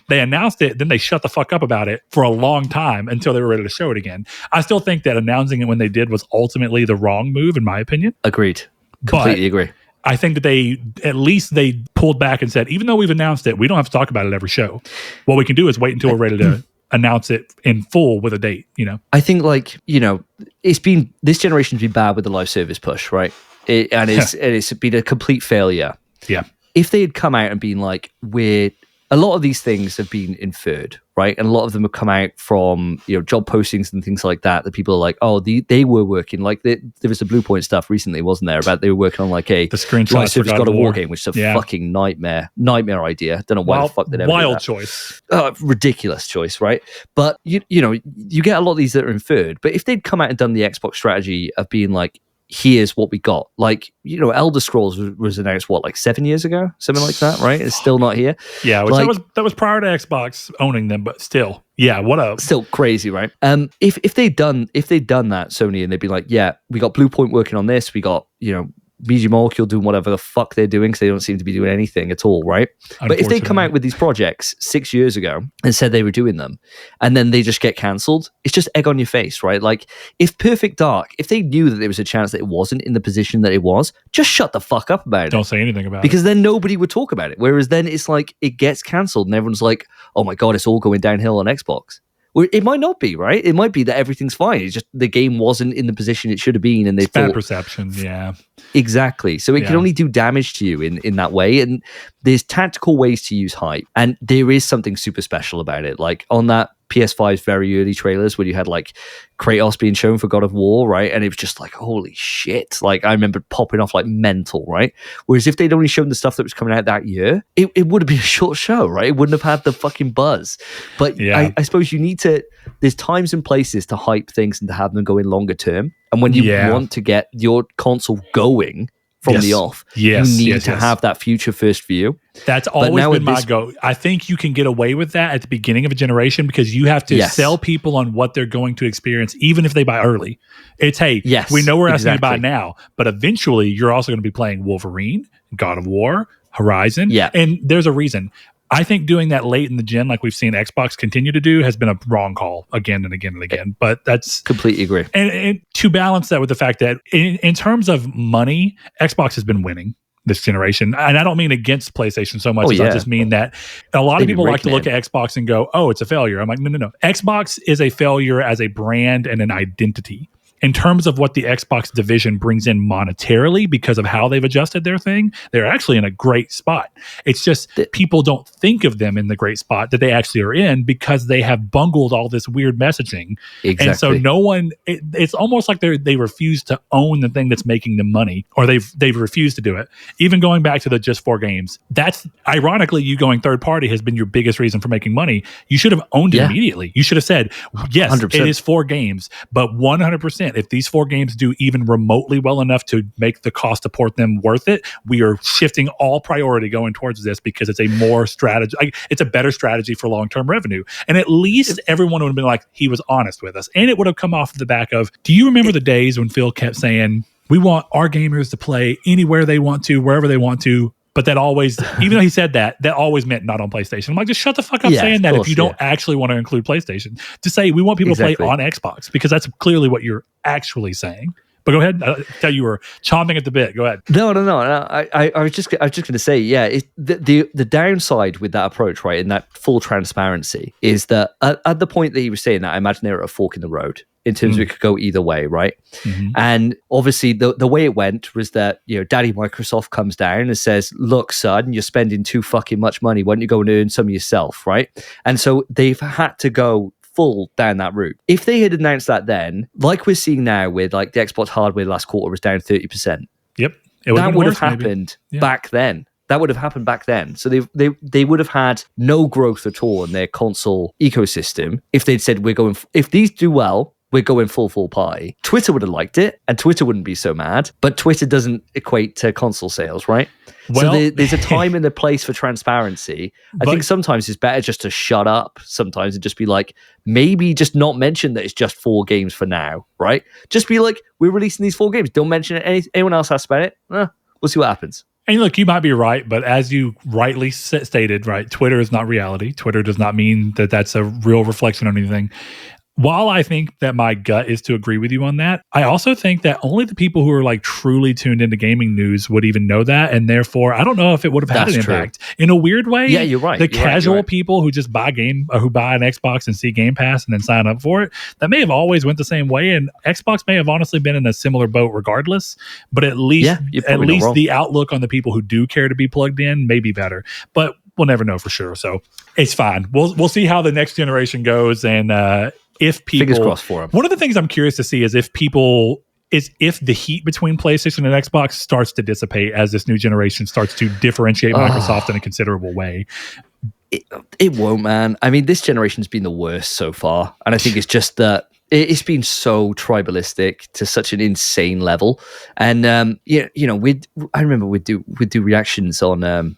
they announced it, then they shut the fuck up about it for a long time until they were ready to show it again. I still think that announcing it when they did was ultimately the wrong move, in my opinion.
Agreed. Completely agree.
I think that they pulled back and said, even though we've announced it, we don't have to talk about it every show. What we can do is wait until we're ready to announce it in full with a date, you know?
I think, like, you know, this generation's been bad with the live service push, right? It's been a complete failure.
Yeah.
If they had come out and been like, a lot of these things have been inferred, right? And a lot of them have come out from, you know, job postings and things like that people are like, oh, they were working, like there was the Blue Point stuff recently, wasn't there, about they were working on like the
screenshot
for God of War game, which is a fucking nightmare idea. Don't know why the fuck they ever
wild choice.
Ridiculous choice, right? But you know, you get a lot of these that are inferred. But if they'd come out and done the Xbox strategy of being like, here's what we got. Like, Elder Scrolls was announced like 7 years ago, something like that, right? It's still not here.
Yeah, which that was prior to Xbox owning them, but still, yeah,
still crazy, right? If they'd done that, Sony, and they'd be like, yeah, we got Bluepoint working on this, we got Media Molecule doing whatever the fuck they're doing, because they don't seem to be doing anything at all, right? But if they come out with these projects 6 years ago and said they were doing them, and then they just get cancelled, it's just egg on your face, right? Like, if Perfect Dark, if they knew that there was a chance that it wasn't in the position that it was, just shut the fuck up about it.
Don't say anything about it.
Because then nobody would talk about it. Whereas then it's like, it gets cancelled and everyone's like, oh my God, it's all going downhill on Xbox. Well, it might not be, right? It might be that everything's fine. It's just the game wasn't in the position it should have been, and they thought
bad perception. Yeah,
exactly. So it can only do damage to you in that way. And there's tactical ways to use hype, and there is something super special about it. Like on that PS5's very early trailers, where you had like Kratos being shown for God of War, right? And it was just like, holy shit. Like, I remember popping off like mental, right? Whereas if they'd only shown the stuff that was coming out that year, it would have been a short show, right? It wouldn't have had the fucking buzz. But I suppose you need to, there's times and places to hype things and to have them go in longer term. And when you want to get your console going from the off, you need to have that future first view.
That's always been my go. I think you can get away with that at the beginning of a generation, because you have to sell people on what they're going to experience, even if they buy early. It's, hey, we know we're asking you to buy now, but eventually you're also going to be playing Wolverine, God of War, Horizon. Yeah. And there's a reason. I think doing that late in the gen, like we've seen Xbox continue to do, has been a wrong call again and again and again. But that's
completely agree.
And to balance that with the fact that in terms of money, Xbox has been winning this generation. And I don't mean against PlayStation so much as I just mean that a lot of people like to look at Xbox and go, oh, it's a failure. I'm like, no. Xbox is a failure as a brand and an identity. In terms of what the Xbox division brings in monetarily, because of how they've adjusted their thing, they're actually in a great spot. It's just people don't think of them in the great spot that they actually are in, because they have bungled all this weird messaging. Exactly. And so no one, it's almost like they refuse to own the thing that's making them money, or they've refused to do it. Even going back to the just 4 games, that's ironically, you going third party has been your biggest reason for making money. You should have owned it immediately. You should have said, yes, 100%. It is 4 games, but 100%. If these 4 games do even remotely well enough to make the cost to port them worth it, we are shifting all priority going towards this, because it's a more strategy. It's a better strategy for long-term revenue. And at least everyone would have been like, he was honest with us. And it would have come off the back of, do you remember the days when Phil kept saying, we want our gamers to play anywhere they want to, wherever they want to? But that always, even though he said that always meant not on PlayStation. I'm like, just shut the fuck up saying that if you don't actually want to include PlayStation. To say we want people to play on Xbox, because that's clearly what you're actually saying. But go ahead. I tell you were chomping at the bit. Go ahead.
No. I was just going to say, the downside with that approach, right, and that full transparency, is that at the point that he was saying that, I imagine they were at a fork in the road in terms of it could go either way, right? Mm-hmm. And obviously, the way it went was that Daddy Microsoft comes down and says, "Look, son, you're spending too fucking much money. Why don't you go and earn some yourself, right?" And so they've had to go full down that route. If they had announced that then, like we're seeing now with like the Xbox hardware last quarter was down 30%.
Yep.
That would have happened back then. That would have happened back then. So they would have had no growth at all in their console ecosystem if they'd said, if these do well, we're going full party. Twitter would have liked it, and Twitter wouldn't be so mad, but Twitter doesn't equate to console sales, right? Well, so there's a time and a place for transparency. I think sometimes it's better just to shut up sometimes and just be like, maybe just not mention that it's just 4 games for now, right? Just be like, we're releasing these 4 games. Don't mention it. Anyone else has about it? We'll see what happens.
And look, you might be right, but as you rightly stated, right, Twitter is not reality. Twitter does not mean that that's a real reflection on anything. While I think that my gut is to agree with you on that, I also think that only the people who are like truly tuned into gaming news would even know that. And therefore, I don't know if it would have had an impact. In a weird way,
yeah, you're right.
The casual people who just buy who buy an Xbox and see Game Pass and then sign up for it, that may have always went the same way. And Xbox may have honestly been in a similar boat regardless. But at least the outlook on the people who do care to be plugged in may be better. But we'll never know for sure. So it's fine. We'll see how the next generation goes. And if people,
fingers crossed for them.
One of the things I'm curious to see is if the heat between PlayStation and Xbox starts to dissipate as this new generation starts to differentiate Microsoft in a considerable way.
It won't, man. I mean, this generation's been the worst so far. And I think it's just that it's been so tribalistic to such an insane level. And I remember we'd do reactions on the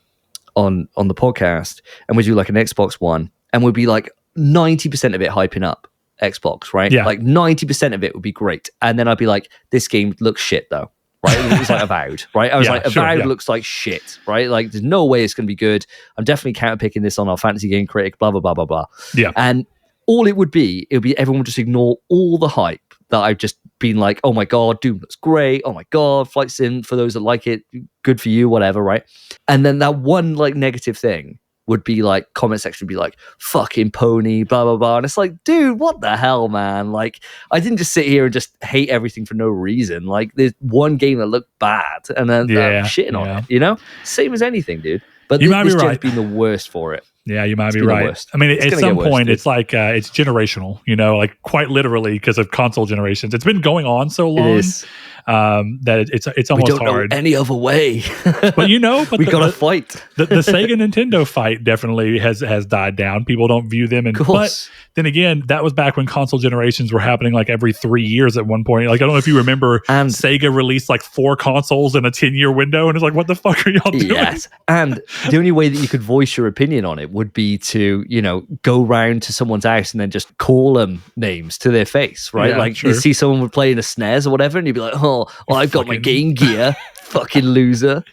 podcast, and we'd do like an Xbox One, and we'd be like 90% of it hyping up Xbox, right?
Yeah.
Like 90% of it would be great. And then I'd be like, this game looks shit though. Right? It was like Avowed, right? I was Avowed looks like shit, right? Like there's no way it's going to be good. I'm definitely counterpicking this on our fantasy game critic, blah, blah, blah, blah, blah.
Yeah.
And all it would be everyone would just ignore all the hype that I've just been like, oh my God, Doom looks great. Oh my God, Flight Sim, for those that like it, good for you, whatever, right? And then that one like negative thing would be like, comment section would be like, fucking pony, blah, blah, blah. And it's like, dude, what the hell, man? Like, I didn't just sit here and just hate everything for no reason. Like, there's one game that looked bad and then I'm shitting on it, you know? Same as anything, dude. But this gen's been the worst for it.
Yeah, you might be right. I mean, at some point, it's like it's generational, you know, like quite literally because of console generations. It's been going on so long that it's almost hard. We don't
know any other way.
But
we got to fight.
The Sega Nintendo fight definitely has died down. People don't view them. But then again, that was back when console generations were happening like every 3 years at one point. Like, I don't know if you remember, Sega released like 4 consoles in a 10-year window. And it's like, what the fuck are y'all doing?
Yes. And the only way that you could voice your opinion on it would be to, go round to someone's house and then just call them names to their face, right? Yeah, you see someone would play in a SNES or whatever, and you'd be like, oh, well, I've got my Game Gear, fucking loser.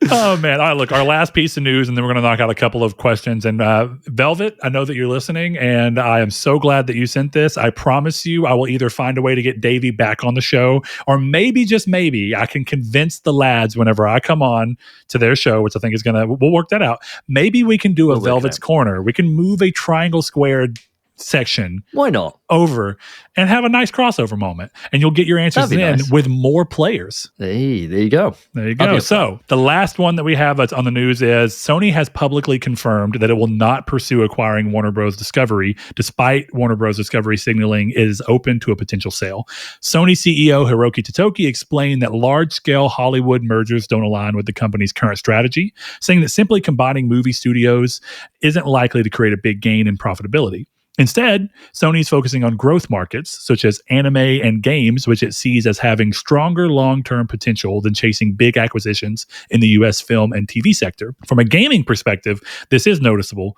Oh man! All right, look, our last piece of news, and then we're going to knock out a couple of questions. And Velvet, I know that you're listening, and I am so glad that you sent this. I promise you, I will either find a way to get Davey back on the show, or maybe, just maybe, I can convince the lads whenever I come on to their show, which I think is we'll work that out. Maybe we can do a Velvet's Corner. We can move a triangle squared section.
Why not?
Over and have a nice crossover moment, and you'll get your answers in with more players.
Hey, there you go.
There you go. So the last one that we have that's on the news is Sony has publicly confirmed that it will not pursue acquiring Warner Bros. Discovery, despite Warner Bros. Discovery signaling it is open to a potential sale. Sony CEO Hiroki Totoki explained that large-scale Hollywood mergers don't align with the company's current strategy, saying that simply combining movie studios isn't likely to create a big gain in profitability. Instead, Sony is focusing on growth markets such as anime and games, which it sees as having stronger long-term potential than chasing big acquisitions in the U.S. film and TV sector. From a gaming perspective, this is notable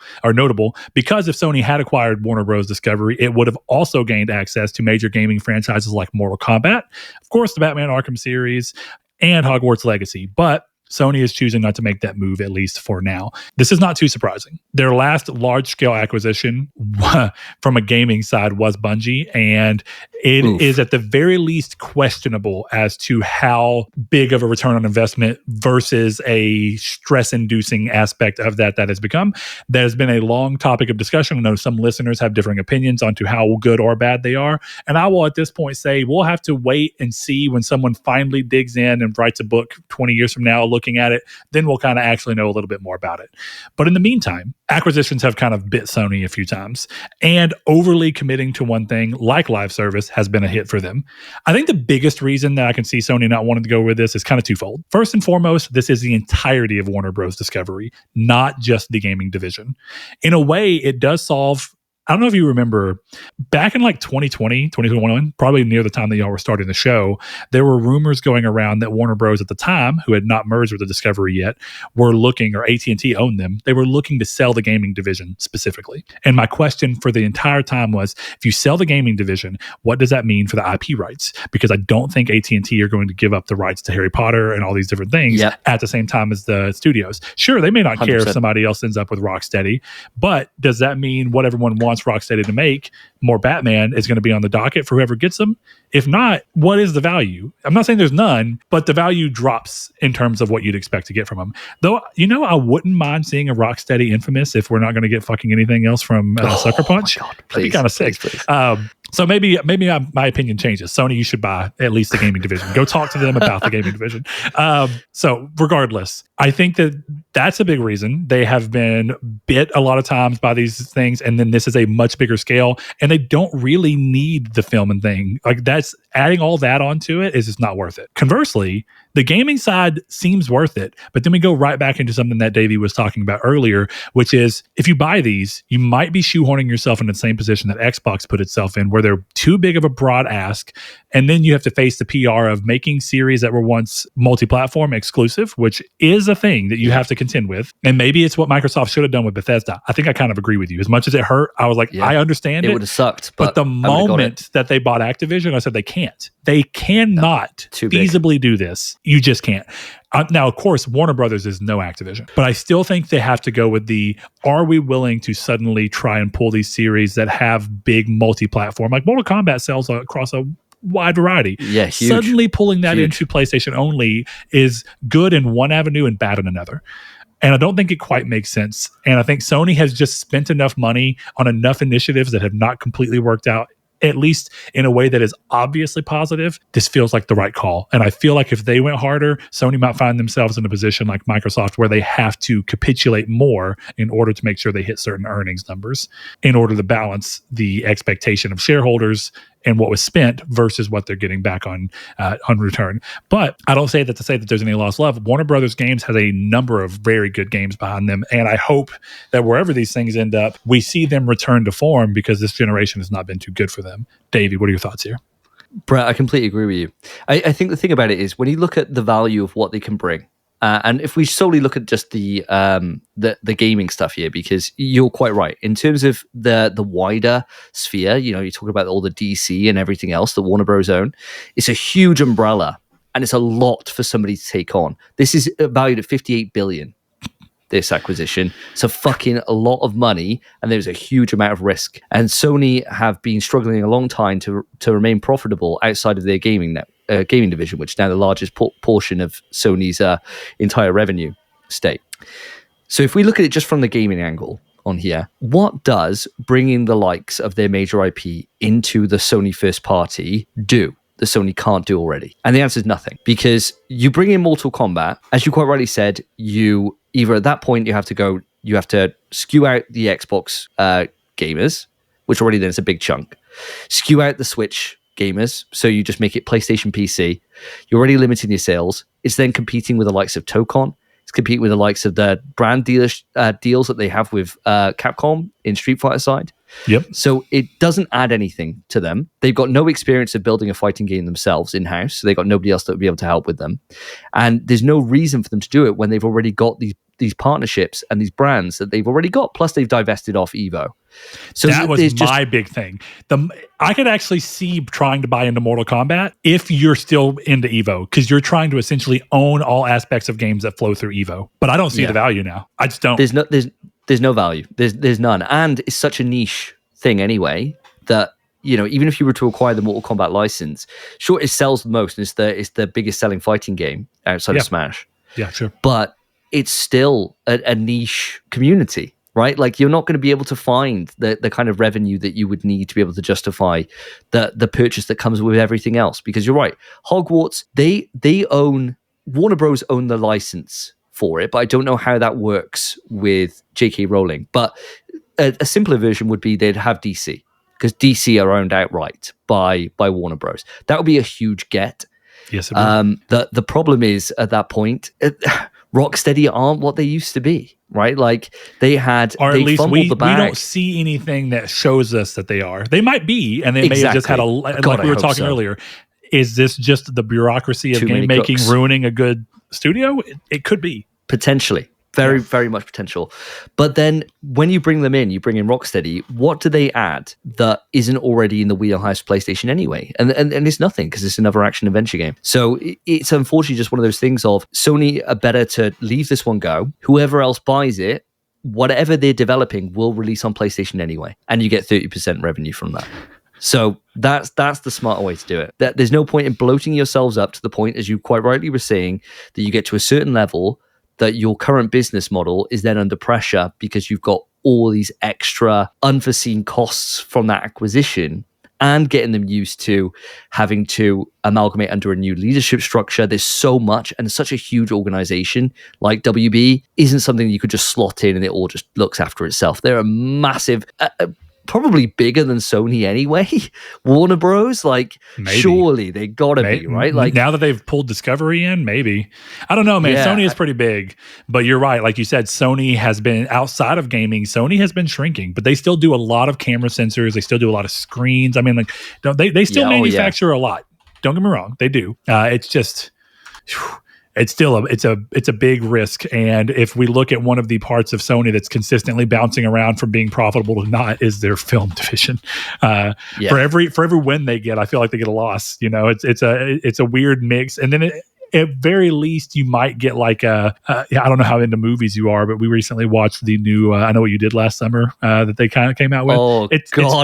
because if Sony had acquired Warner Bros. Discovery, it would have also gained access to major gaming franchises like Mortal Kombat, of course, the Batman Arkham series, and Hogwarts Legacy. But Sony is choosing not to make that move, at least for now. This is not too surprising. Their last large-scale acquisition from a gaming side was Bungie, and it is at the very least questionable as to how big of a return on investment versus a stress-inducing aspect of that has become. That has been a long topic of discussion. I know some listeners have differing opinions on to how good or bad they are, and I will at this point say we'll have to wait and see when someone finally digs in and writes a book 20 years from now looking at it, then we'll kind of actually know a little bit more about it. But in the meantime, acquisitions have kind of bit Sony a few times, and overly committing to one thing like live service has been a hit for them. I think the biggest reason that I can see Sony not wanting to go with this is kind of twofold. First and foremost, this is the entirety of Warner Bros. Discovery, not just the gaming division. In a way, it does solve, I don't know if you remember, back in like 2020, 2021, probably near the time that y'all were starting the show, there were rumors going around that Warner Bros. At the time, who had not merged with the Discovery yet, were looking, or AT&T owned them, they were looking to sell the gaming division specifically. And my question for the entire time was, if you sell the gaming division, what does that mean for the IP rights? Because I don't think AT&T are going to give up the rights to Harry Potter and all these different things at the same time as the studios. Sure, they may not 100%. Care if somebody else ends up with Rocksteady, but does that mean what everyone wants Rocksteady to make, more Batman, is going to be on the docket for whoever gets them? If not, what is the value? I'm not saying there's none, but the value drops in terms of what you'd expect to get from them. Though, I wouldn't mind seeing a Rocksteady Infamous if we're not going to get fucking anything else from Sucker Punch.
My God,
that'd be kind of sick. Please. So maybe my opinion changes. Sony, you should buy at least the gaming division. Go talk to them about the gaming division. So regardless, I think that That's a big reason. They have been bit a lot of times by these things, and then this is a much bigger scale, and they don't really need the filming thing. Like, that's adding all that onto it is just not worth it. Conversely, the gaming side seems worth it, but then we go right back into something that Davey was talking about earlier, which is if you buy these, you might be shoehorning yourself in the same position that Xbox put itself in, where they're too big of a broad ask, and then you have to face the PR of making series that were once multi-platform exclusive, which is a thing that you have to contend with. And maybe it's what Microsoft should have done with Bethesda. I think I kind of agree with you. As much as it hurt, I was like, I understand it.
It would have sucked.
But the moment that they bought Activision, I said they can't. They cannot feasibly do this. You just can't. Now, of course, Warner Brothers is no Activision, but I still think they have to go with are we willing to suddenly try and pull these series that have big multi-platform, like Mortal Kombat sells across a wide variety.
Yeah, huge.
Suddenly pulling that into PlayStation only is good in one avenue and bad in another. And I don't think it quite makes sense. And I think Sony has just spent enough money on enough initiatives that have not completely worked out, at least in a way that is obviously positive. This feels like the right call. And I feel like if they went harder, Sony might find themselves in a position like Microsoft where they have to capitulate more in order to make sure they hit certain earnings numbers in order to balance the expectation of shareholders and what was spent versus what they're getting back on return. But I don't say that to say that there's any lost love. Warner Brothers Games has a number of very good games behind them, and I hope that wherever these things end up, we see them return to form because this generation has not been too good for them. Davey, what are your thoughts here?
Brett, I completely agree with you. I think the thing about it is when you look at the value of what they can bring, and if we solely look at just the gaming stuff here, because you're quite right in terms of the wider sphere. You know, you talk about all the DC and everything else that Warner Bros. Own. It's a huge umbrella, and it's a lot for somebody to take on. This is valued at $58 billion. This acquisition, it's a lot of money, and there's a huge amount of risk. And Sony have been struggling a long time to remain profitable outside of their gaming division, which is now the largest portion of Sony's entire revenue stake. So if we look at it just from the gaming angle on here, what does bringing the likes of their major IP into the Sony first party do that Sony can't do already? And the answer is nothing, because you bring in Mortal Kombat, as you quite rightly said, you either at that point you have to skew out the Xbox gamers, which already then is a big chunk, skew out the Switch gamers, so you just make it PlayStation PC. You're already limiting your sales. It's then competing with the likes of Tocon. It's competing with the likes of the brand deals that they have with Capcom in Street Fighter side.
Yep.
So it doesn't add anything to them. They've got no experience of building a fighting game themselves in-house, so they've got nobody else that would be able to help with them. And there's no reason for them to do it when they've already got these partnerships and these brands that they've already got, plus they've divested off Evo. So
that was my big thing. I could actually see trying to buy into Mortal Kombat if you're still into Evo, because you're trying to essentially own all aspects of games that flow through Evo. But I don't see the value now. I just don't.
There's no value. There's none. And it's such a niche thing anyway that, you know, even if you were to acquire the Mortal Kombat license, sure, it sells the most, and it's the biggest selling fighting game outside of Smash. Yeah, sure. But it's still a niche community, right? Like, you're not going to be able to find the kind of revenue that you would need to be able to justify the purchase that comes with everything else. Because you're right, Hogwarts, Warner Bros. Own the license for it, but I don't know how that works with J.K. Rowling. But a simpler version would be they'd have DC, because DC are owned outright by Warner Bros. That would be a huge get.
Yes, it would.
The problem is, at that point, Rocksteady aren't what they used to be, right? Like, they had, or at least we
don't see anything that shows us that they are. They might be, and they may have just had like we were talking earlier. Is this just the bureaucracy of game making ruining a good studio? It could be.
Potentially. Very much potential. But then when you bring them in, you bring in Rocksteady, what do they add that isn't already in the wheelhouse of PlayStation anyway? And it's nothing, because it's another action adventure game. So it's unfortunately just one of those things of Sony are better to leave this one go. Whoever else buys it, whatever they're developing will release on PlayStation anyway. And you get 30% revenue from that. So that's the smarter way to do it. There's no point in bloating yourselves up to the point, as you quite rightly were saying, that you get to a certain level that your current business model is then under pressure because you've got all these extra unforeseen costs from that acquisition, and getting them used to having to amalgamate under a new leadership structure. There's so much, and such a huge organization like WB isn't something you could just slot in and it all just looks after itself. They're a massive, probably bigger than Sony anyway. Warner Bros. Like, maybe. Surely they gotta be, right? Like,
now that they've pulled Discovery in, maybe. I don't know, man. Yeah. Sony is pretty big, but you're right. Like you said, Sony has been, outside of gaming, Sony has been shrinking, but they still do a lot of camera sensors. They still do a lot of screens. I mean, like, they still manufacture a lot. Don't get me wrong, they do. It's just... It's still it's a big risk, and if we look at one of the parts of Sony that's consistently bouncing around from being profitable to not, is their film division. For every win they get, I feel like they get a loss. You know, it's a weird mix, and then at very least you might get like I don't know how into movies you are, but we recently watched the new I Know What You Did Last Summer that they kind of came out with.
Oh,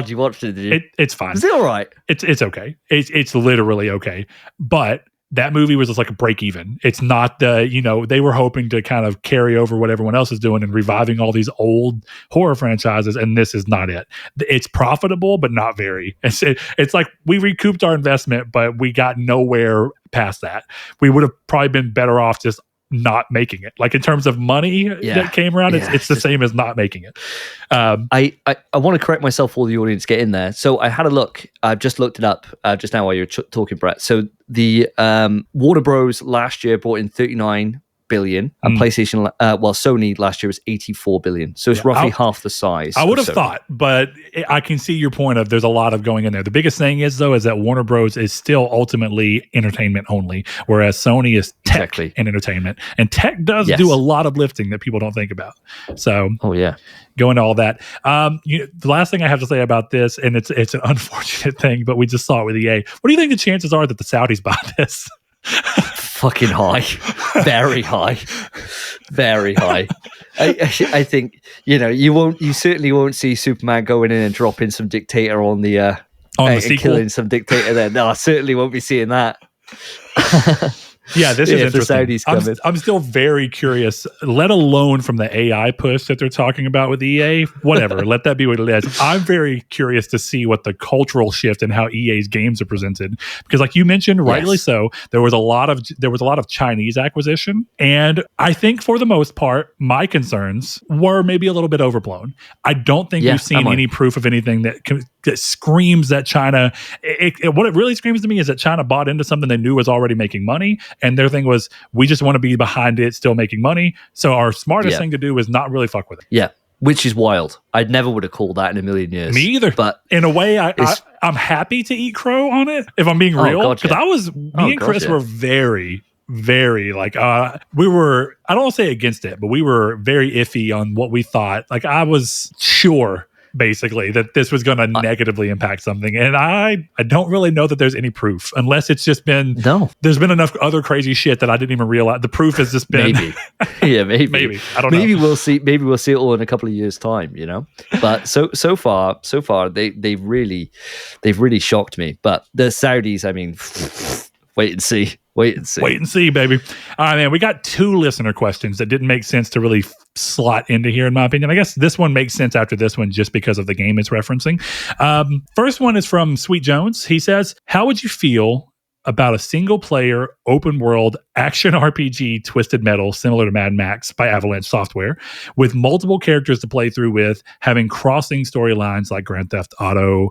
you watched it, did you?
It's fine.
Is it all right?
It's okay. It's literally okay, but that movie was just like a break even. It's not they were hoping to kind of carry over what everyone else is doing and reviving all these old horror franchises, and this is not it. It's profitable, but not very. It's like we recouped our investment, but we got nowhere past that. We would have probably been better off just not making it. Like, in terms of money that came around, it's the same as not making it.
I want to correct myself for the audience get in there. So I had a look. I've just looked it up just now while you were talking, Brett. So the Warner Bros. Last year brought in 39 billion, and PlayStation, Sony last year was 84 billion. So it's roughly half the size.
I would have thought, but I can see your point of there's a lot of going in there. The biggest thing is that Warner Bros. Is still ultimately entertainment only, whereas Sony is tech and entertainment. And tech does do a lot of lifting that people don't think about. So, go into all that. The last thing I have to say about this, and it's an unfortunate thing, but we just saw it with EA. What do you think the chances are that the Saudis buy this?
Fucking high. Very high. Very high. I think, you certainly won't see Superman going in and dropping some dictator on the killing some dictator there. No, I certainly won't be seeing that.
Yeah, this is interesting.
The Saudis coming.
I'm still very curious, let alone from the AI push that they're talking about with EA. Whatever, let that be what it is. I'm very curious to see what the cultural shift and how EA's games are presented, because, like you mentioned, rightly so, there was a lot of Chinese acquisition, and I think for the most part, my concerns were maybe a little bit overblown. I don't think we've seen any proof of anything that screams that China. What it really screams to me is that China bought into something they knew was already making money. And their thing was, we just want to be behind it, still making money. So our smartest thing to do is not really fuck with it.
Yeah, which is wild. I never would have called that in a million years.
Me either. But in a way, I'm happy to eat crow on it, if I'm being real. Because me and Chris were very, very we were, I don't want to say against it, but we were very iffy on what we thought. Like, I was sure, basically, that this was going to negatively impact something, and I don't really know that there's any proof, unless it's just been there's been enough other crazy shit that I didn't even realize. The proof has just been maybe I don't know. Maybe we'll see it all in a couple of years' time, but so far they've really shocked me. But the Saudis, I mean, wait and see. Wait and see, baby. All right, man. We got 2 listener questions that didn't make sense to really slot into here, in my opinion. I guess this one makes sense after this one just because of the game it's referencing. First one is from Sweet Jones. He says, how would you feel about a single-player, open-world action RPG Twisted Metal similar to Mad Max by Avalanche Software, with multiple characters to play through with, having crossing storylines like Grand Theft Auto?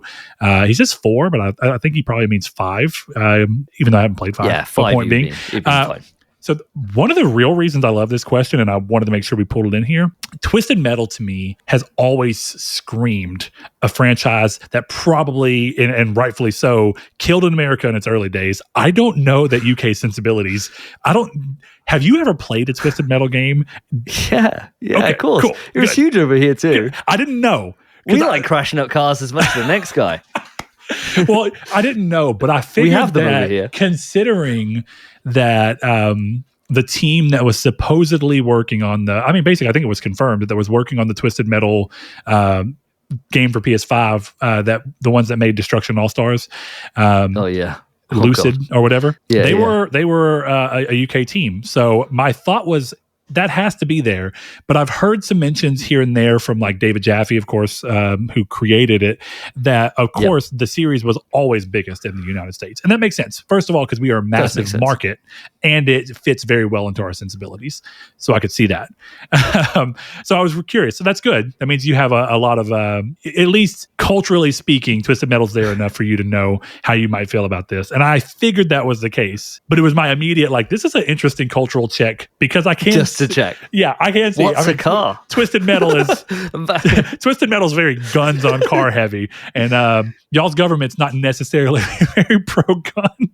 He says 4, but I think he probably means 5, even though I haven't played 5.
Yeah, 5. Point being, 5.
So one of the real reasons I love this question, and I wanted to make sure we pulled it in here, Twisted Metal to me has always screamed a franchise that probably, and rightfully so, killed in America in its early days. I don't know that UK sensibilities. Have you ever played a Twisted Metal game?
Yeah, okay, of course. Cool. It was huge over here too.
I didn't know.
We like crashing up cars as much as the next guy.
Well, I didn't know, but I figured we have them over here. Considering that the team that was supposedly working on basically, I think it was confirmed that was working on the Twisted Metal game for PS5, that the ones that made Destruction All Stars. Lucid or whatever. Yeah, they were a UK team. So my thought was, that has to be there. But I've heard some mentions here and there from like David Jaffe, of course, who created it, that of course the series was always biggest in the United States. And that makes sense. First of all, because we are a massive market and it fits very well into our sensibilities. So I could see that. So I was curious. So that's good. That means you have a lot of, at least culturally speaking, Twisted Metal's there enough for you to know how you might feel about this. And I figured that was the case, but it was my immediate, like, this is an interesting cultural check because I can't.
Just to check.
Yeah, I can't see.
What's a car?
Twisted Metal is Twisted Metal is very guns on car heavy, and y'all's government's not necessarily very pro gun.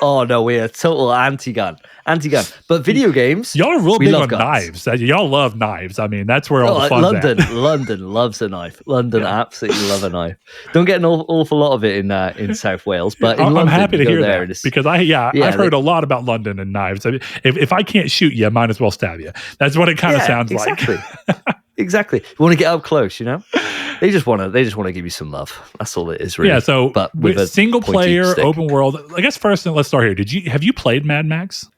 Oh no, we're total anti-gun. But video games,
y'all are real big on
guns.
knives. Y'all love knives. I mean, that's where all the fun's at.
London loves a knife. London absolutely love a knife. Don't get an awful lot of it in South Wales, but in
I'm
London,
happy to hear that because I've heard a lot about London and knives. I mean, if I can't shoot you, I might as well stab you. That's what it kind of sounds like.
Exactly. You want to get up close, you know? They just want to give you some love. That's all it is, really.
Yeah. So,
but with a
single player open world. I guess first, let's start here. Have you played Mad Max?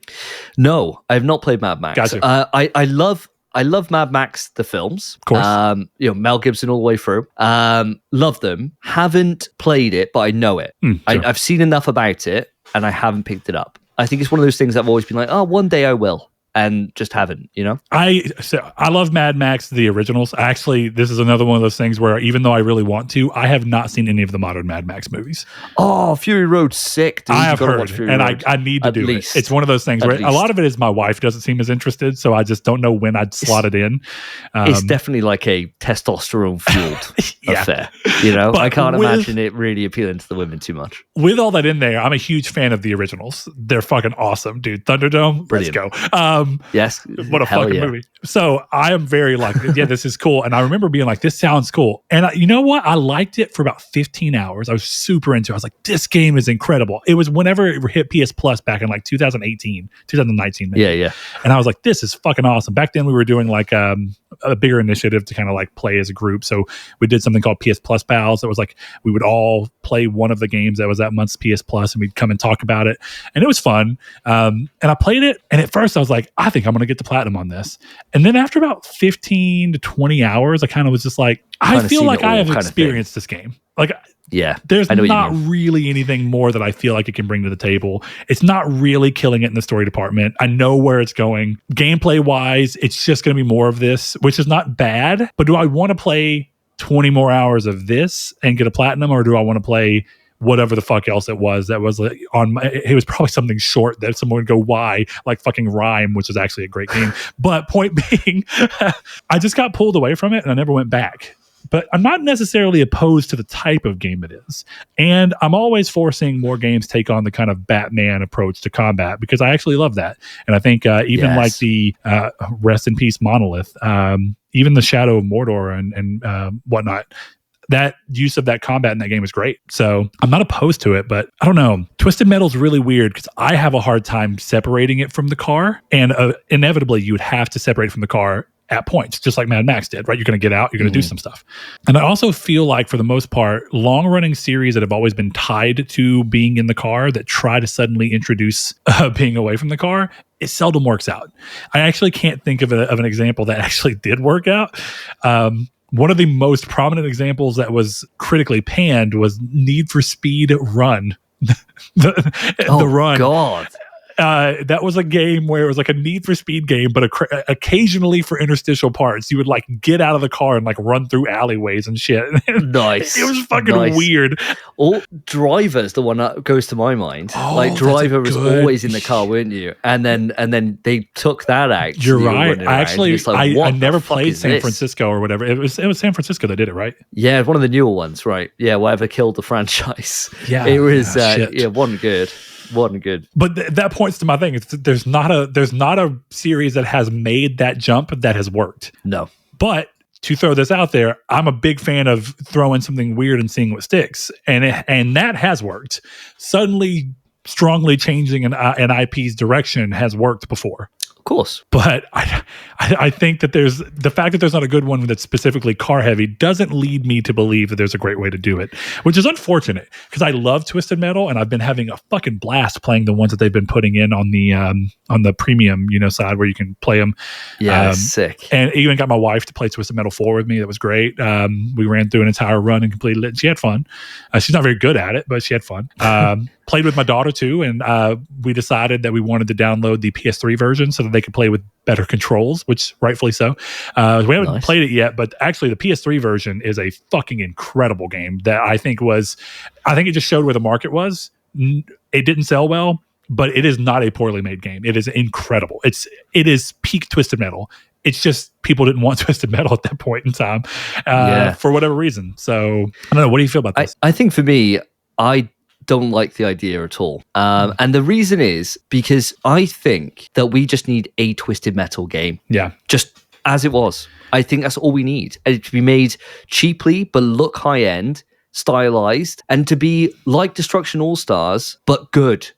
No, I have not played Mad Max.
Gotcha.
I love Mad Max the films.
Of course.
Mel Gibson all the way through. Love them. Haven't played it, but I know it.
Sure.
I've seen enough about it, and I haven't picked it up. I think it's one of those things I've always been like, oh, one day I will. And just haven't, you know?
I love Mad Max, the originals. Actually, this is another one of those things where even though I really want to, I have not seen any of the modern Mad Max movies.
Oh, Fury Road's sick, dude.
I have heard, and I need to do it. It's one of those things where a lot of it is my wife doesn't seem as interested, so I just don't know when I'd slot it in.
It's definitely like a testosterone-fueled affair, you know? I can't imagine it really appealing to the women too much.
With all that in there, I'm a huge fan of the originals. They're fucking awesome, dude. Thunderdome,
brilliant.
Let's go.
Yes.
What a fucking movie. So I am very like, this is cool. And I remember being like, this sounds cool. And you know what? I liked it for about 15 hours. I was super into it. I was like, this game is incredible. It was whenever it hit PS Plus back in like 2019 maybe.
Yeah.
And I was like, this is fucking awesome. Back then we were doing like a bigger initiative to kind of like play as a group. So we did something called PS Plus Pals. It was like, we would all play one of the games that was that month's PS Plus and we'd come and talk about it. And it was fun. And I played it. And at first I was like, I think I'm going to get the platinum on this. And then after about 15 to 20 hours, I kind of was just like, I feel like I have experienced this game. Like,
yeah,
there's not really anything more that I feel like it can bring to the table. It's not really killing it in the story department. I know where it's going. Gameplay wise, it's just going to be more of this, which is not bad. But do I want to play 20 more hours of this and get a platinum, or do I want to play whatever the fuck else it was that was like it was probably something short that someone would go, why? Like fucking Rhyme, which is actually a great game. But point being, I just got pulled away from it and I never went back. But I'm not necessarily opposed to the type of game it is. And I'm always forcing more games take on the kind of Batman approach to combat because I actually love that. And I think even like the Rest in Peace Monolith, even the Shadow of Mordor and whatnot, that use of that combat in that game is great. So I'm not opposed to it, but I don't know. Twisted Metal's really weird because I have a hard time separating it from the car. And inevitably, you would have to separate it from the car at points, just like Mad Max did, right? You're going to get out, you're going to do some stuff. And I also feel like, for the most part, long-running series that have always been tied to being in the car that try to suddenly introduce being away from the car, it seldom works out. I actually can't think of an example that actually did work out. One of the most prominent examples that was critically panned was Need for Speed Run. the Run.
God.
That was a game where it was like a Need for Speed game, but occasionally for interstitial parts, you would like get out of the car and like run through alleyways and shit.
Nice.
It was fucking weird.
Or Driver's the one that goes to my mind. Like Driver was always in the car, weren't you? And then they took that out.
You're right. I actually, like, I never played San Francisco or whatever. It was San Francisco that did it, right?
Yeah, one of the newer ones, right? Yeah, whatever killed the franchise.
Yeah,
it was. Wasn't good. Wasn't good.
But that points to my thing. There's not a series that has made that jump that has worked.
No.
But to throw this out there, I'm a big fan of throwing something weird and seeing what sticks, and that has worked. Suddenly, strongly changing an IP's direction has worked before.
Of course.
But I think that there's the fact that there's not a good one that's specifically car heavy doesn't lead me to believe that there's a great way to do it, which is unfortunate because I love Twisted Metal and I've been having a fucking blast playing the ones that they've been putting in on the premium, side where you can play them.
Yeah, sick.
And even got my wife to play Twisted Metal 4 with me. That was great. We ran through an entire run and completed it. She had fun. She's not very good at it, but she had fun. Played with my daughter too, and we decided that we wanted to download the PS3 version so that they could play with better controls, which rightfully so. We haven't played it yet, but actually the PS3 version is a fucking incredible game that I think it just showed where the market was. It didn't sell well, but it is not a poorly made game. It is incredible. It is peak Twisted Metal. It's just people didn't want Twisted Metal at that point in time for whatever reason. So I don't know. What do you feel about this?
I think for me, I don't like the idea at all. And the reason is because I think that we just need a Twisted Metal game.
Yeah.
Just as it was. I think that's all we need. It to be made cheaply, but look high end, stylized, and to be like Destruction All-Stars, but good.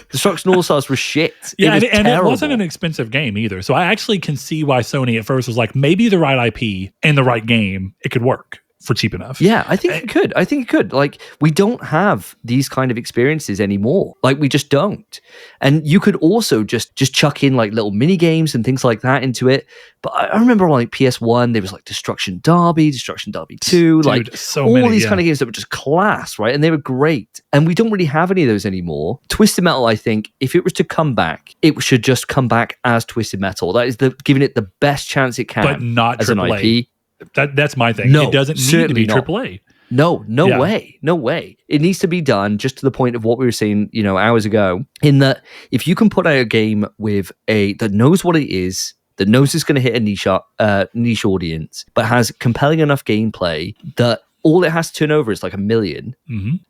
Destruction All-Stars was shit.
Yeah,
and
it wasn't an expensive game either. So I actually can see why Sony at first was like, maybe the right IP and the right game, it could work for cheap enough.
Yeah, I think it could. Like, we don't have these kind of experiences anymore. Like, we just don't. And you could also just chuck in like little mini games and things like that into it. But I remember on like PS1, there was like Destruction Derby 2,
Dude,
like
so
all
many,
these kind of games that were just class, right? And they were great. And we don't really have any of those anymore. Twisted Metal, I think, if it was to come back, it should just come back as Twisted Metal. That is giving it the best chance it can,
but not
as
AAA.
an IP.
That's my thing.
No,
it doesn't need to be AAA.
No way. It needs to be done just to the point of what we were saying, hours ago, in that if you can put out a game with that knows what it is, that knows it's going to hit a niche audience, but has compelling enough gameplay that all it has to turn over is like 1 million,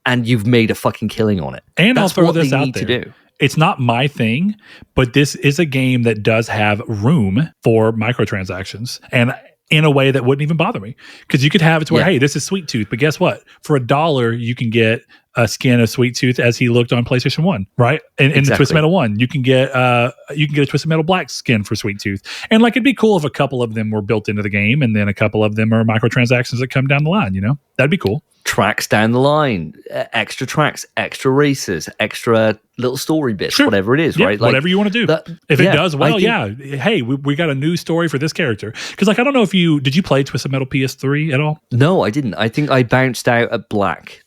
and you've made a fucking killing on it.
And
that's
I'll throw
what
this
they
out
need
there.
to do.
It's not my thing, but this is a game that does have room for microtransactions. And in a way that wouldn't even bother me, because you could have it to where, hey, this is Sweet Tooth, but guess what? For $1, you can get a skin of Sweet Tooth as he looked on PlayStation 1, right? In the Twisted Metal 1, you can get a Twisted Metal Black skin for Sweet Tooth, and like it'd be cool if a couple of them were built into the game, and then a couple of them are microtransactions that come down the line. That'd be cool.
Tracks down the line, extra tracks, extra races, extra little story bits,
sure.
Whatever it is, right? Like,
whatever you want to do. If it does well, hey, we got a new story for this character. Because like, I don't know if did you play Twisted Metal PS3 at all?
No, I didn't. I think I bounced out at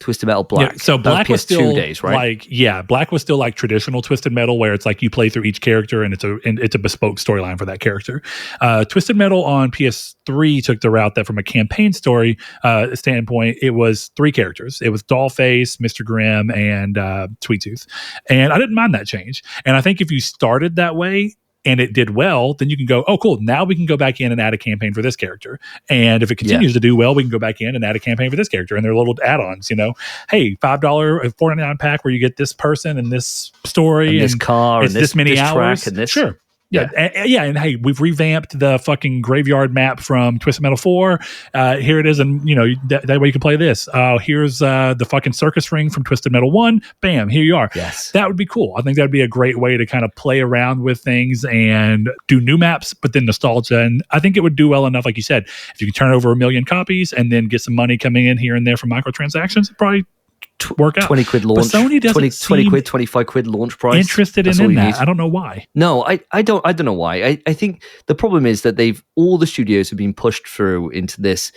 Twisted Metal Black.
Yeah, so Black was still
days, right?
Black was still like traditional Twisted Metal, where it's like you play through each character and it's a bespoke storyline for that character. Twisted Metal on PS3 took the route that from a campaign story standpoint, it was 3 characters. It was Dollface, Mr. Grimm, and Sweet Tooth. And I didn't mind that change. And I think if you started that way and it did well, then you can go, oh, cool. Now we can go back in and add a campaign for this character. And if it continues to do well, we can go back in and add a campaign for this character. And they're little add-ons, Hey, $5, $4.99 pack where you get this person and this story
and this car and this
many
this
hours.
Track and this.
Sure. Yeah. And hey, we've revamped the fucking graveyard map from Twisted Metal 4. Here it is, and that way you can play this. Here's the fucking circus ring from Twisted Metal 1. Bam, here you are.
Yes.
That would be cool. I think that'd be a great way to kind of play around with things and do new maps, but then nostalgia. And I think it would do well enough, like you said, if you can turn over 1 million copies and then get some money coming in here and there from microtransactions, it'd probably work out.
20 quid launch.
But Sony doesn't
20 quid, 25 quid launch price.
Interested in that.
Need.
I don't know why.
No, I don't know why. I think the problem is that all the studios have been pushed through into this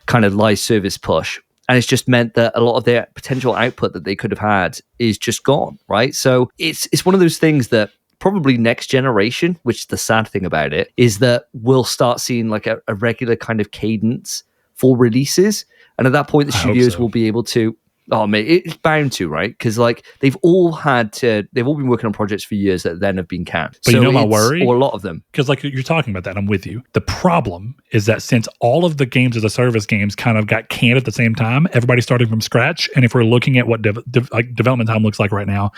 kind of live service push. And it's just meant that a lot of their potential output that they could have had is just gone, right? So it's one of those things that probably next generation, which is the sad thing about it, is that we'll start seeing like a regular kind of cadence for releases. And at that point, the studios will be able to, oh man, it's bound to, right? Because like they've all been working on projects for years that then have been canned.
But
so
my worry?
Or a lot of them.
Because like you're talking about that, I'm with you. The problem is that since all of the games as a service games kind of got canned at the same time, everybody's starting from scratch. And if we're looking at what development time looks like right now,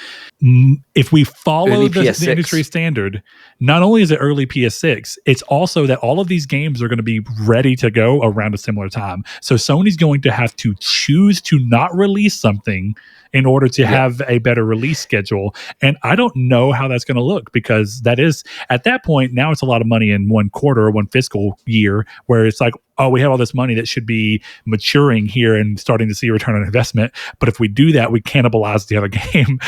if we follow the industry standard, not only is it early PS6, it's also that all of these games are going to be ready to go around a similar time. So Sony's going to have to choose to not release release something in order to have a better release schedule. And I don't know how that's going to look, because that is, at that point, now it's a lot of money in one quarter or one fiscal year, where it's like, oh, we have all this money that should be maturing here and starting to see a return on investment. But if we do that, we cannibalize the other game.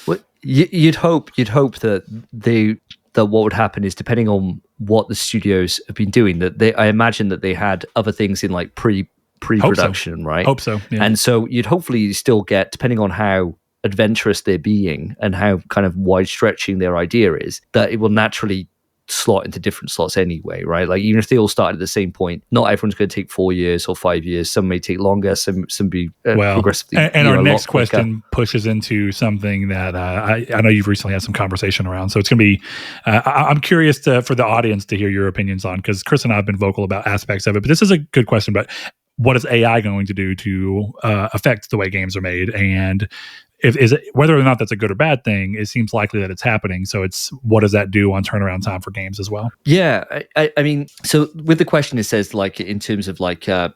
Well, you'd hope that what would happen is, depending on what the studios have been doing, that I imagine that they had other things in like pre-production, right?
Hope so. Yeah.
And so you'd hopefully still get, depending on how adventurous they're being and how kind of wide stretching their idea is, that it will naturally slot into different slots anyway, right? Like, even if they all start at the same point, not everyone's going to take 4 years or 5 years. Some may take longer, some be progressively.
And our next question pushes into something that I know you've recently had some conversation around. So it's going to be, I'm curious for the audience to hear your opinions on, because Chris and I have been vocal about aspects of it, but this is a good question. But what is AI going to do to affect the way games are made? And is it, whether or not that's a good or bad thing, it seems likely that it's happening. So it's, what does that do on turnaround time for games as well?
Yeah, I mean, so with the question, it says, like, in terms of like your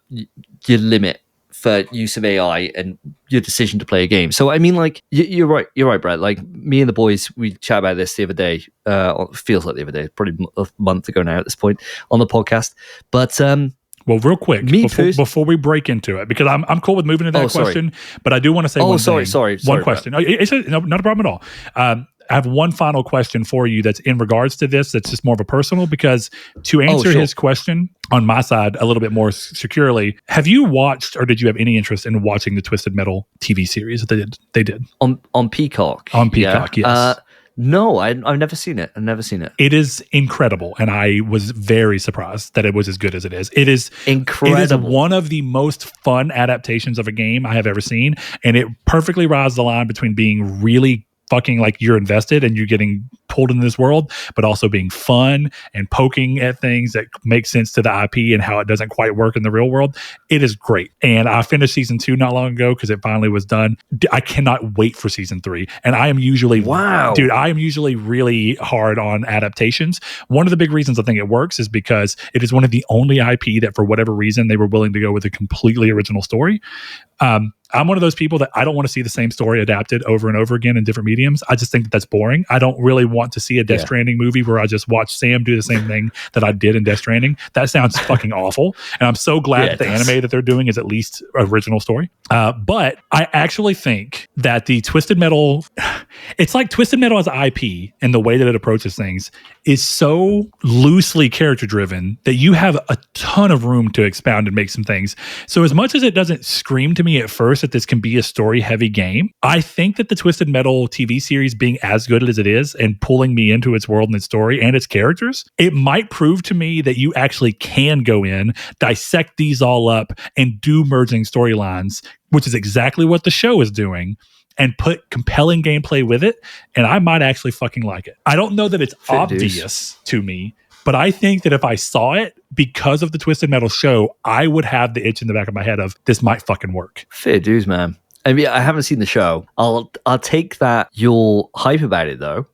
limit for use of AI and your decision to play a game. So I mean, like, you're right, Brett. Like, me and the boys, we chat about this the other day. Feels like the other day, probably a month ago now at this point, on the podcast. But
well, real quick, before we break into it, because I'm cool with moving to that question, but I do want to say one question. No, not a problem at all. I have one final question for you that's in regards to this, that's just more of a personal, because to answer his question on my side a little bit more securely, have you watched, or did you have any interest in watching the Twisted Metal TV series that they did?
On Peacock?
On Peacock, yes.
No, I've never seen it.
It is incredible, and I was very surprised that it was as good as it is. It is incredible. It is one of the most fun adaptations of a game I have ever seen, and it perfectly rides the line between being really fucking like you're invested and you're getting pulled into this world, but also being fun and poking at things that make sense to the IP and how it doesn't quite work in the real world. It is great. And I finished season 2 not long ago because it finally was done. I cannot wait for season 3. And I am usually, really hard on adaptations. One of the big reasons I think it works is because it is one of the only IP that, for whatever reason, they were willing to go with a completely original story. I'm one of those people that I don't want to see the same story adapted over and over again in different mediums. I just think that's boring. I don't really want to see a Death Stranding movie where I just watch Sam do the same thing that I did in Death Stranding. That sounds fucking awful. And I'm so glad that the anime that they're doing is at least original story. But I actually think that the Twisted Metal, it's like Twisted Metal as IP and the way that it approaches things is so loosely character driven that you have a ton of room to expound and make some things. So as much as it doesn't scream to me at first that this can be a story heavy game, I think that the Twisted Metal TV series being as good as it is and pulling me into its world and its story and its characters, it might prove to me that you actually can go in, dissect these all up, and do merging storylines, which is exactly what the show is doing, and put compelling gameplay with it, and I might actually fucking like it. I don't know that it's obvious to me, but I think that if I saw it because of the Twisted Metal show, I would have the itch in the back of my head of, this might fucking work.
Fair dues, man. I mean, I haven't seen the show. I'll take that you're hype about it, though,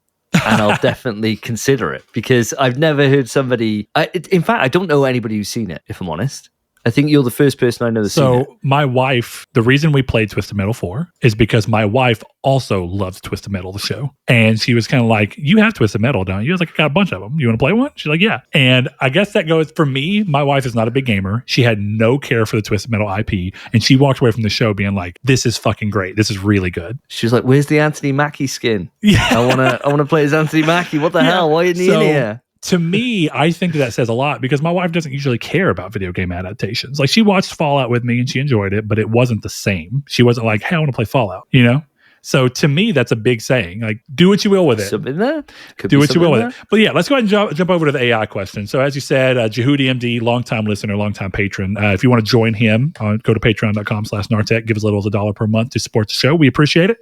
and I'll definitely consider it, because I've never heard somebody... in fact, I don't know anybody who's seen it, if I'm honest. I think you're the first person I know that's seen it.
So my wife, the reason we played Twisted Metal 4 is because my wife also loves Twisted Metal, the show. And she was kind of like, you have Twisted Metal, don't you? I was like, I got a bunch of them. You want to play one? She's like, yeah. And I guess that goes, for me, my wife is not a big gamer. She had no care for the Twisted Metal IP. And she walked away from the show being like, this is fucking great. This is really good.
She's like, where's the Anthony Mackie skin?
Yeah.
I want to play as Anthony Mackie. What the hell? Why isn't he in here?
To me, I think that says a lot, because my wife doesn't usually care about video game adaptations. Like, she watched Fallout with me and she enjoyed it, but it wasn't the same. She wasn't like, hey, I want to play Fallout, you know? So to me, that's a big saying. Like, do what you will with it.
Something there.
Do what you will with it. But yeah, let's go ahead and jump over to the AI question. So as you said, Jehudi MD, longtime listener, longtime patron. If you want to join him, go to patreon.com/Nartech. Give us a little as $1 per month to support the show. We appreciate it.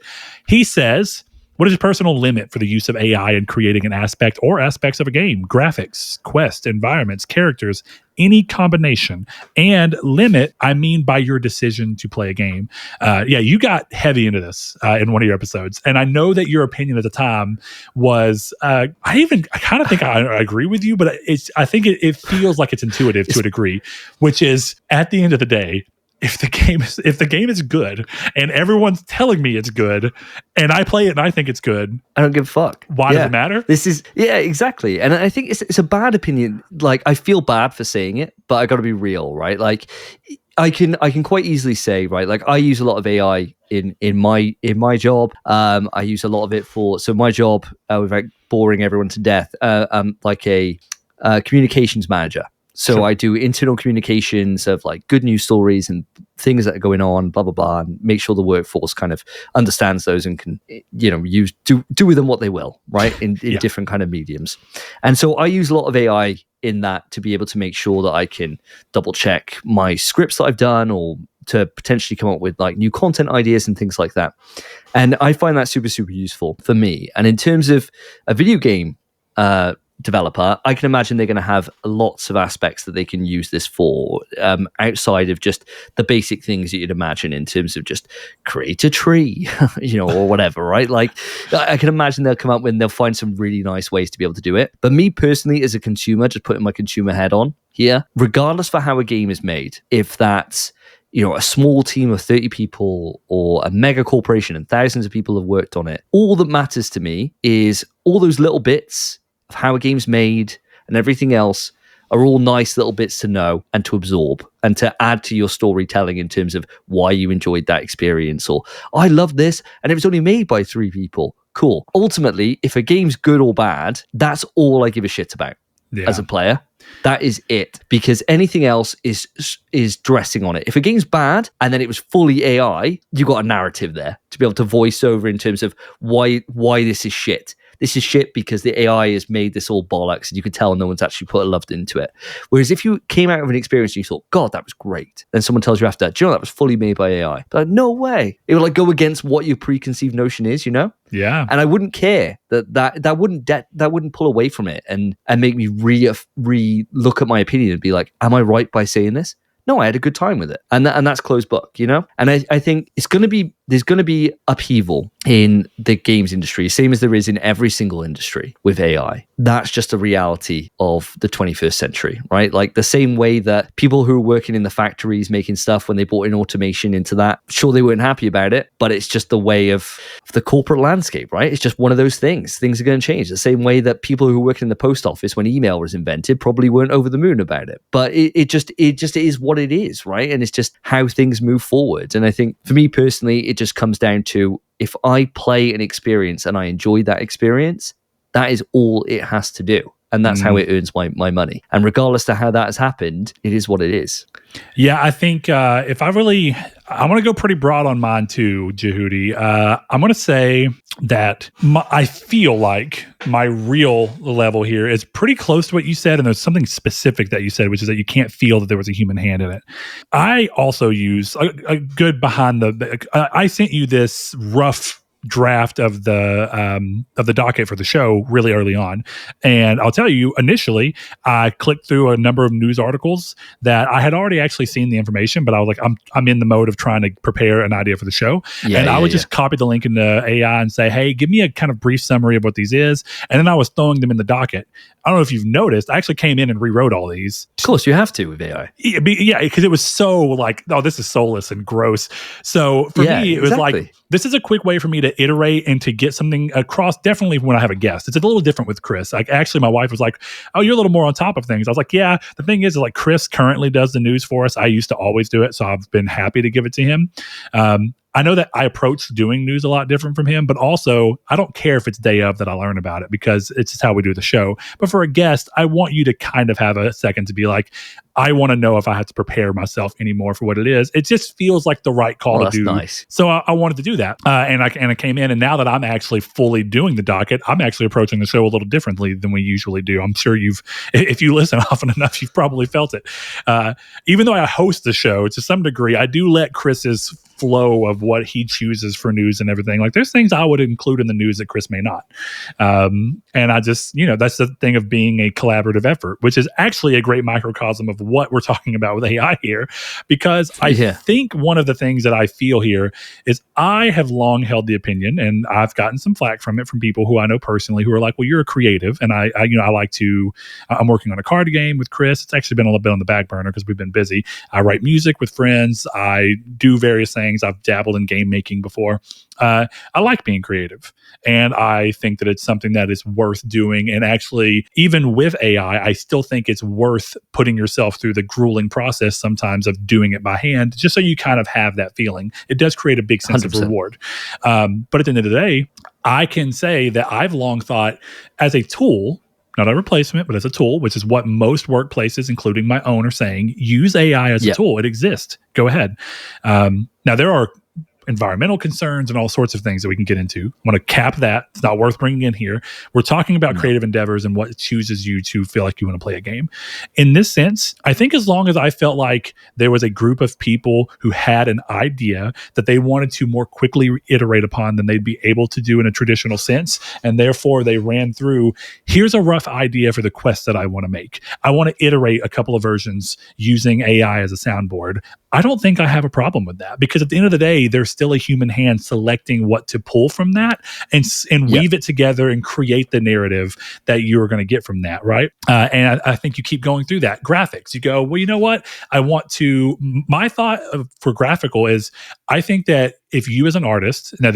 He says, what is your personal limit for the use of AI in creating an aspect or aspects of a game? Graphics, quest, environments, characters, any combination. And limit, I mean by your decision to play a game. You got heavy into this in one of your episodes. And I know that your opinion at the time was, I kind of think I agree with you, but I think it feels like it's intuitive to a degree, which is, at the end of the day, if the game is good and everyone's telling me it's good and I play it and I think it's good,
I don't give a fuck.
Why does it matter?
Exactly. And I think it's a bad opinion. Like, I feel bad for saying it, but I got to be real, right? Like, I can quite easily say, right, like, I use a lot of AI in my job. I use a lot of it for my job, without boring everyone to death. I'm like a communications manager. So sure. I do internal communications of like good news stories and things that are going on, blah, blah, blah, and make sure the workforce kind of understands those and can, do with them what they will, right? In different kind of mediums. And so I use a lot of AI in that to be able to make sure that I can double check my scripts that I've done, or to potentially come up with like new content ideas and things like that. And I find that super, super useful for me. And in terms of a video game, developer, I can imagine they're going to have lots of aspects that they can use this for, outside of just the basic things that you'd imagine in terms of just create a tree, or whatever, right? Like, I can imagine they'll come up with, they'll find some really nice ways to be able to do it. But me personally, as a consumer, just putting my consumer head on here, regardless for how a game is made, if that's a small team of 30 people or a mega corporation and thousands of people have worked on it, all that matters to me is all those little bits of how a game's made and everything else are all nice little bits to know and to absorb and to add to your storytelling in terms of why you enjoyed that experience, or I love this and it was only made by 3 people. Cool. Ultimately, if a game's good or bad, that's all I give a shit about as a player. That is it, because anything else is dressing on it. If a game's bad and then it was fully AI, you got a narrative there to be able to voice over in terms of why this is shit. This is shit because the AI has made this all bollocks, and you can tell no one's actually put a love into it. Whereas if you came out of an experience and you thought, God, that was great, then someone tells you after, do you know that was fully made by AI? But like, no way. It would like go against what your preconceived notion is, Yeah. And I wouldn't care that wouldn't pull away from it and make me re-look at my opinion and be like, am I right by saying this? No, I had a good time with it. And that's closed book, And I think there's going to be upheaval in the games industry, same as there is in every single industry with AI. That's just a reality of the 21st century, right? Like the same way that people who are working in the factories making stuff, when they brought in automation into that, sure, they weren't happy about it, but it's just the way of the corporate landscape, right? It's just one of those things. Things are going to change. The same way that people who work in the post office when email was invented probably weren't over the moon about it. But it just is what it is, right? And it's just how things move forward. And I think for me personally, it just comes down to, if I play an experience and I enjoy that experience, that is all it has to do. And that's how it earns my money. And regardless to how that has happened, it is what it is.
Yeah, I think if I want to go pretty broad on mine too, Jehudi. I'm going to say that I feel like my real level here is pretty close to what you said. And there's something specific that you said, which is that you can't feel that there was a human hand in it. I also use a good behind I sent you this rough draft of the docket for the show really early on, and I'll tell you, initially I clicked through a number of news articles that I had already actually seen the information, but I was like, I'm in the mode of trying to prepare an idea for the show, and I would just copy the link into AI and say, hey, give me a kind of brief summary of what these is, and then I was throwing them in the docket. I don't know if you've noticed, I actually came in and rewrote all these.
Of course, you have to with AI.
Yeah, because it was so like, oh, this is soulless and gross. So for me, it was like, this is a quick way for me to iterate and to get something across. Definitely when I have a guest, it's a little different with Chris. Like, actually, my wife was like, "Oh, you're a little more on top of things." I was like, "Yeah." The thing is like, Chris currently does the news for us. I used to always do it, so I've been happy to give it to him. I know that I approach doing news a lot different from him, but also I don't care if it's day of that I learn about it, because it's just how we do the show. But for a guest, I want you to kind of have a second to be like, I want to know if I have to prepare myself anymore for what it is. It just feels like the right call to do.
Nice.
So I wanted to do that. And I came in, and now that I'm actually fully doing the docket, I'm actually approaching the show a little differently than we usually do. I'm sure if you listen often enough, you've probably felt it. Even though I host the show, to some degree, I do let Chris's flow of what he chooses for news and everything. Like there's things I would include in the news that Chris may not. And I just, that's the thing of being a collaborative effort, which is actually a great microcosm of what we're talking about with AI here. Because I think one of the things that I feel here is I have long held the opinion, and I've gotten some flack from it from people who I know personally who are like, well, you're a creative. And I'm working on a card game with Chris. It's actually been a little bit on the back burner because we've been busy. I write music with friends. I do various things. I've dabbled in game making before. I like being creative, and I think that it's something that is worth doing. And actually, even with AI, I still think it's worth putting yourself through the grueling process sometimes of doing it by hand, just so you kind of have that feeling. It does create a big sense 100%. Of reward. But at the end of the day, I can say that I've long thought as a tool, not a replacement, but as a tool, which is what most workplaces, including my own, are saying, use AI as a tool. It exists. Go ahead. Now, there are environmental concerns and all sorts of things that we can get into. I want to cap that. It's not worth bringing in here. We're talking about creative endeavors and what chooses you to feel like you want to play a game. In this sense, I think as long as I felt like there was a group of people who had an idea that they wanted to more quickly iterate upon than they'd be able to do in a traditional sense, and therefore they ran through, here's a rough idea for the quest that I want to make. I want to iterate a couple of versions using AI as a soundboard. I don't think I have a problem with that, because at the end of the day, there's still a human hand selecting what to pull from that and weave it together and create the narrative that you're going to get from that, right? And I think you keep going through that. Graphics, you go, well, you know what? My thought for graphical is, I think that if you as an artist, now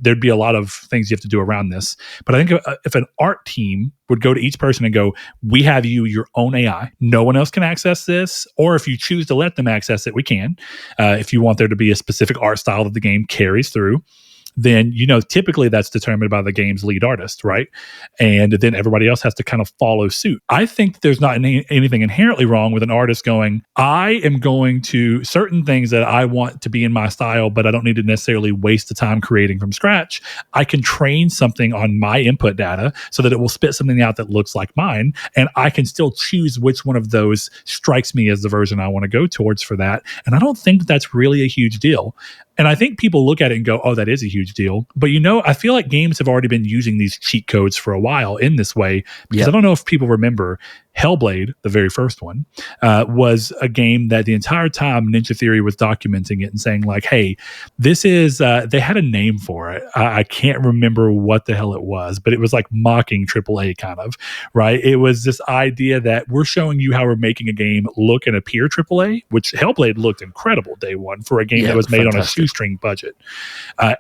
there'd be a lot of things you have to do around this, but I think if an art team would go to each person and go, we have your own AI, no one else can access this, or if you choose to let them access it, we can. If you want there to be a specific art style that the game carries through, then typically that's determined by the game's lead artist, right? And then everybody else has to kind of follow suit. I think there's not anything inherently wrong with an artist going, I am going to certain things that I want to be in my style, but I don't need to necessarily waste the time creating from scratch. I can train something on my input data so that it will spit something out that looks like mine, and I can still choose which one of those strikes me as the version I want to go towards for that. And I don't think that's really a huge deal. And I think people look at it and go, oh, that is a huge deal. But I feel like games have already been using these cheat codes for a while in this way. Because I don't know if people remember, Hellblade, the very first one, was a game that the entire time Ninja Theory was documenting it and saying like, hey, this is, they had a name for it. I can't remember what the hell it was, but it was like mocking AAA kind of, right? It was this idea that we're showing you how we're making a game look and appear AAA, which Hellblade looked incredible day one for a game that was made on a shoestring budget.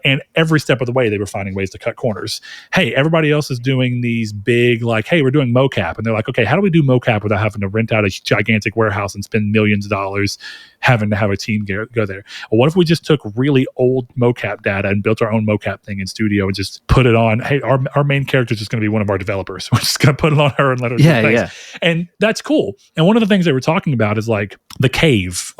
And every step of the way, they were finding ways to cut corners. Hey, everybody else is doing these big, like, hey, we're doing mocap. And they're like, okay, how do we do mocap without having to rent out a gigantic warehouse and spend millions of dollars having to have a team go there? Well, what if we just took really old mocap data and built our own mocap thing in studio and just put it on? Hey, our main character is just going to be one of our developers. We're just going to put it on her and let her do things. Yeah. And that's cool. And one of the things they were talking about is like the caves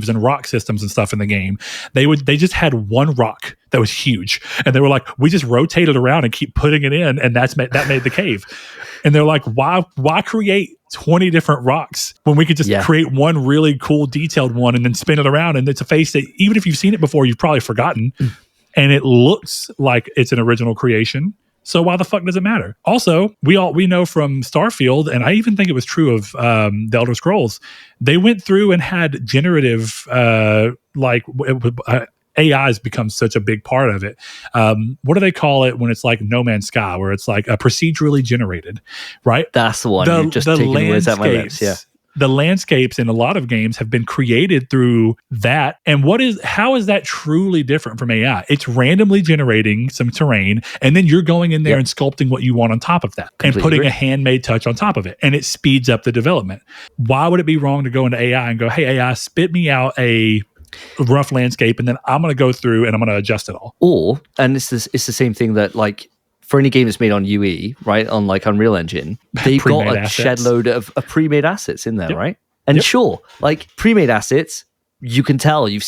and rock systems and stuff in the game. They just had one rock that was huge, and they were like, we just rotate it around and keep putting it in, and that made the cave. And they're like, why create 20 different rocks when we could just create one really cool detailed one and then spin it around, and it's a face that even if you've seen it before, you've probably forgotten, and it looks like it's an original creation. So why the fuck does it matter? Also, we know from Starfield, and I even think it was true of the Elder Scrolls, they went through and had generative AI has become such a big part of it. What do they call it when it's like No Man's Sky, where it's like a procedurally generated, right?
That's the one. You're just taking the words out my lips. Yeah.
The landscapes in a lot of games have been created through that. And how is that truly different from AI? It's randomly generating some terrain, and then you're going in there and sculpting what you want on top of that, and putting a handmade touch on top of it. And it speeds up the development. Why would it be wrong to go into AI and go, hey, AI, spit me out a rough landscape, and then I'm going to go through and I'm going to adjust it all? And
it's the same thing that, like, for any game that's made on UE, right, on like Unreal Engine, they've got a shed load of pre-made assets in there, right? And sure, like pre-made assets, you can tell I've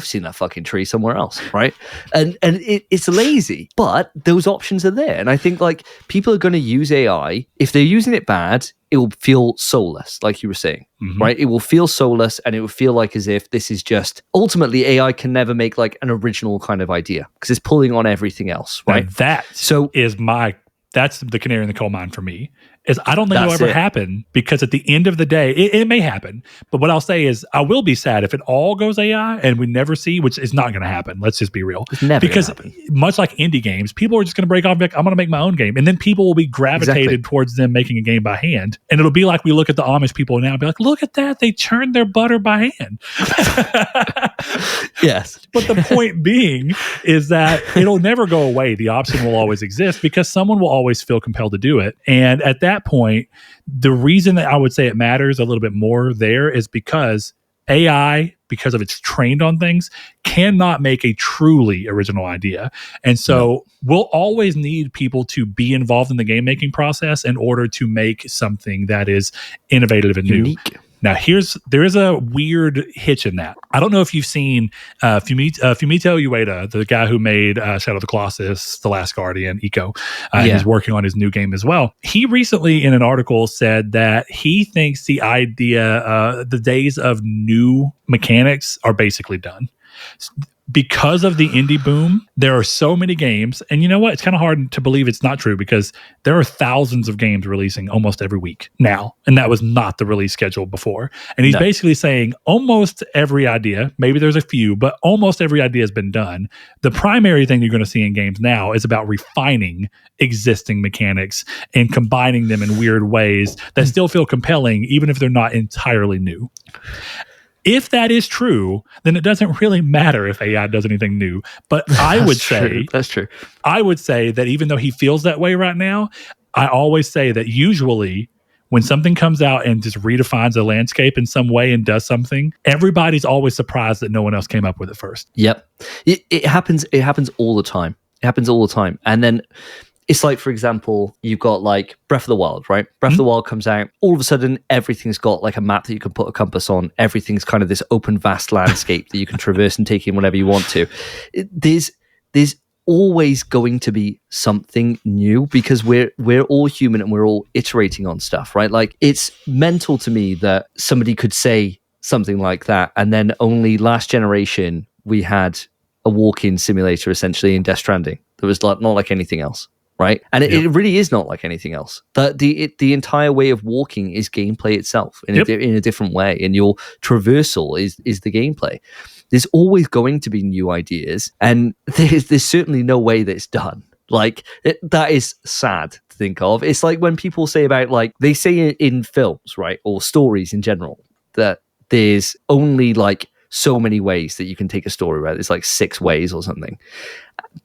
seen that fucking tree somewhere else, right? And it's lazy, but those options are there. And I think like people are going to use AI. If they're using it bad, it will feel soulless, like you were saying, right? It will feel soulless, and it will feel like as if this is just ultimately AI can never make like an original kind of idea because it's pulling on everything else, right?
Now that's the canary in the coal mine for me. Is I don't think it'll ever happen, because at the end of the day, it may happen. But what I'll say is I will be sad if it all goes AI and we never see, which is not going to happen. Let's just be real.
It's never
because much like indie games, people are just going to break off and be like, I'm going to make my own game. And then people will be gravitated towards them making a game by hand. And it'll be like we look at the Amish people now and be like, look at that. They churned their butter by hand.
Yes.
But the point being is that it'll never go away. The option will always exist because someone will always feel compelled to do it. And at that point, the reason that I would say it matters a little bit more there is because AI, because of it's trained on things, cannot make a truly original idea. And so we'll always need people to be involved in the game making process in order to make something that is innovative and unique. Now, there is a weird hitch in that. I don't know if you've seen Fumito Ueda, the guy who made Shadow of the Colossus, The Last Guardian, Ico. He's working on his new game as well. He recently, in an article, said that he thinks the days of new mechanics are basically done. Because of the indie boom, there are so many games. And you know what? It's kind of hard to believe it's not true, because there are thousands of games releasing almost every week now. And that was not the release schedule before. And he's basically saying almost every idea, maybe there's a few, but almost every idea has been done. The primary thing you're going to see in games now is about refining existing mechanics and combining them in weird ways that still feel compelling, even if they're not entirely new. If that is true, then it doesn't really matter if AI does anything new. But I would say
that's true.
I would say that even though he feels that way right now, I always say that usually when something comes out and just redefines a landscape in some way and does something, everybody's always surprised that no one else came up with it first.
Yep. It happens all the time. It happens all the time. And then it's like, for example, you've got like Breath of the Wild, right? Breath of the Wild comes out. All of a sudden, everything's got like a map that you can put a compass on. Everything's kind of this open, vast landscape that you can traverse and take in whenever you want to. There's always going to be something new, because we're all human and we're all iterating on stuff, right? Like, it's mental to me that somebody could say something like that, and then only last generation we had a walk-in simulator essentially in Death Stranding that was not like anything else. Right, and it really is not like anything else. The entire way of walking is gameplay itself in a different way, and your traversal is the gameplay. There's always going to be new ideas, and there's certainly no way that it's done. Like, that is sad to think of. It's like when people say about, like, they say in films, right, or stories in general, that there's only like so many ways that you can take a story, right? It's like 6 ways or something.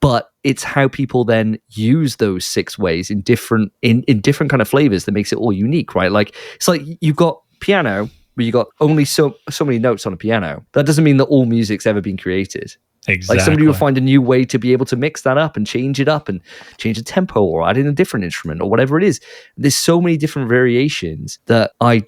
But it's how people then use those 6 ways in different kind of flavors that makes it all unique, right? Like, it's like you've got piano, where you got only so many notes on a piano. That doesn't mean that all music's ever been created.
Exactly.
Like, somebody will find a new way to be able to mix that up and change it up and change the tempo or add in a different instrument or whatever it is. There's so many different variations that I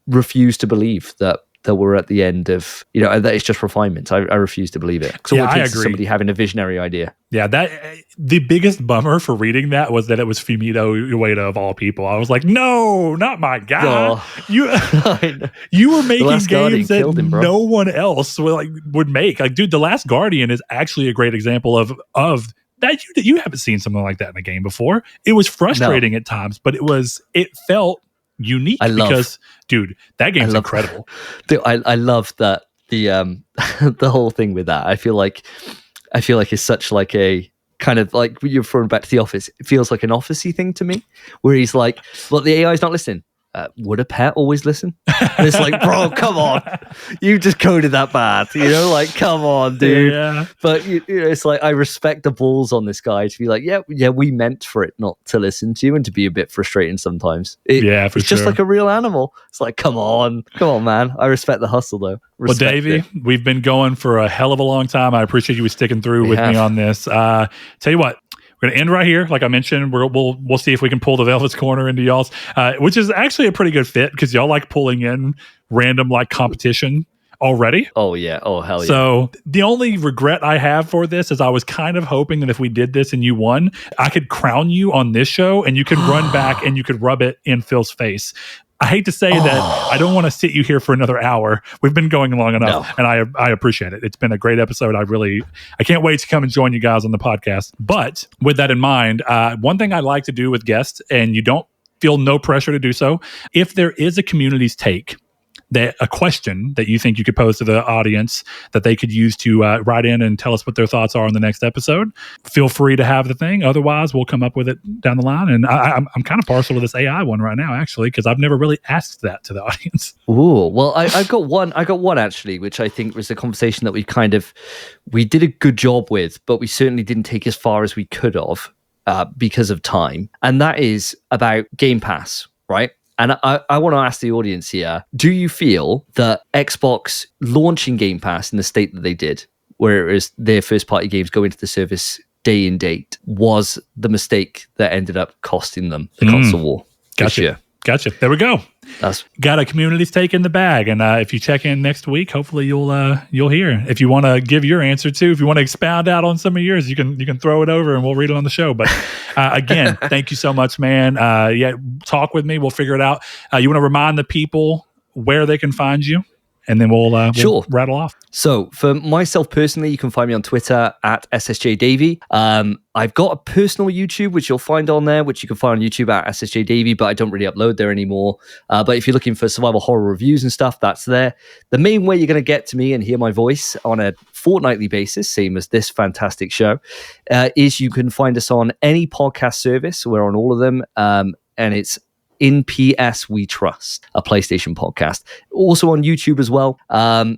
refuse to believe that we're at the end of, that it's just refinement. I refuse to believe it. So
I agree.
Somebody having a visionary idea.
Yeah, the biggest bummer for reading that was that it was Fumito Ueda of all people. I was like, no, not my guy. You were making games that no one else would make. Like, dude, The Last Guardian is actually a great example of that. You haven't seen something like that in a game before. It was frustrating at times, but it felt unique because, dude, that game's incredible.
Dude, I love that the the whole thing with that. I feel like it's such like a kind of like, you're throwing back to The Office. It feels like an office-y thing to me, where he's like, well, the AI is not listening. Would a pet always listen? And it's like, bro, come on. You just coded that bad. Like, come on, dude. Yeah. But it's like, I respect the balls on this guy to be like, yeah, we meant for it not to listen to you and to be a bit frustrating sometimes. It's just like a real animal. It's like, come on, man. I respect the hustle, though.
Well, Davey, we've been going for a hell of a long time. I appreciate you sticking through with me on this. Tell you what. We're going to end right here. Like I mentioned, we'll see if we can pull the Velvet's Corner into y'all's, which is actually a pretty good fit, because y'all like pulling in random like competition. Already?
Oh, yeah. Oh, hell yeah.
So the only regret I have for this is I was kind of hoping that if we did this and you won, I could crown you on this show and you could run back and you could rub it in Phil's face. I hate to say that I don't want to sit you here for another hour. We've been going long enough, and I appreciate it. It's been a great episode. I can't wait to come and join you guys on the podcast. But with that in mind, one thing I like to do with guests, and you don't feel no pressure to do so, if there is a community's take, that a question that you think you could pose to the audience that they could use to write in and tell us what their thoughts are on the next episode, feel free to have the thing. Otherwise, we'll come up with it down the line. And I'm kind of partial to this AI one right now, actually, because I've never really asked that to the audience.
Ooh, well, I've got one. I got one actually, which I think was a conversation that we did a good job with, but we certainly didn't take as far as we could have because of time. And that is about Game Pass, right? And I want to ask the audience here, do you feel that Xbox launching Game Pass in the state that they did, where it was their first-party games go into the service day and date, was the mistake that ended up costing them the console war this year?
Gotcha. There we go. Got a community's take in the bag, and if you check in next week, hopefully you'll hear. If you want to give your answer too, if you want to expound out on some of yours, you can throw it over and we'll read it on the show. But again, thank you so much, man. Talk with me. We'll figure it out. You want to remind the people where they can find you? And then we'll rattle off.
So for myself personally, you can find me on Twitter at SSJ Davey. I've got a personal YouTube, which you'll find on there, which you can find on YouTube at SSJ Davey, but I don't really upload there anymore. But if you're looking for survival horror reviews and stuff, that's there. The main way you're going to get to me and hear my voice on a fortnightly basis, same as this fantastic show, is you can find us on any podcast service. We're on all of them. And it's In PS We Trust, a PlayStation podcast. Also on YouTube as well.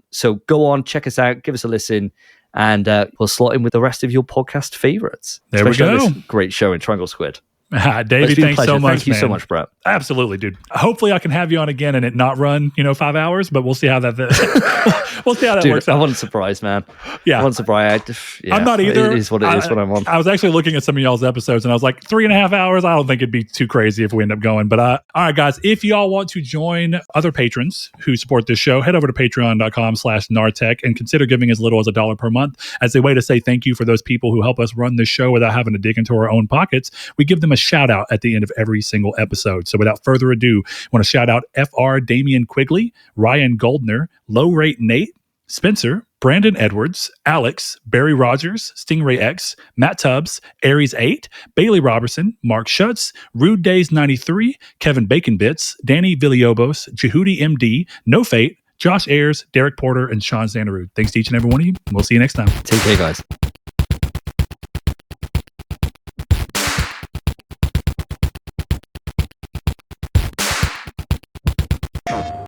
So go on, check us out, give us a listen, and we'll slot in with the rest of your podcast favorites.
There we go.
This great show in Triangle Squid.
Davey, thanks so much.
Thank you so much, Brett.
Absolutely, dude. Hopefully I can have you on again and it not run, 5 hours, but we'll see how that we'll see how that works out.
I wasn't surprised, man.
Yeah.
I wasn't surprised.
I'm not either.
It is what it is when I'm on.
I was actually looking at some of y'all's episodes and I was like, 3.5 hours. I don't think it'd be too crazy if we end up going. But all right, guys, if y'all want to join other patrons who support this show, head over to patreon.com/Nartech and consider giving as little as $1 per month as a way to say thank you for those people who help us run this show without having to dig into our own pockets. We give them a shout out at the end of every single episode. So without further ado, I want to shout out FR Damian Quigley, Ryan Goldner, Low Rate Nate, Spencer, Brandon Edwards, Alex, Barry Rogers, Stingray X, Matt Tubbs, Aries 8, Bailey Robertson, Mark Schutz, Rude Days 93, Kevin Bacon Bits, Danny Villobos, Jehudi MD, No Fate, Josh Ayers, Derek Porter, and Sean Zanderud. Thanks to each and every one of you. We'll see you next time.
Take care, guys.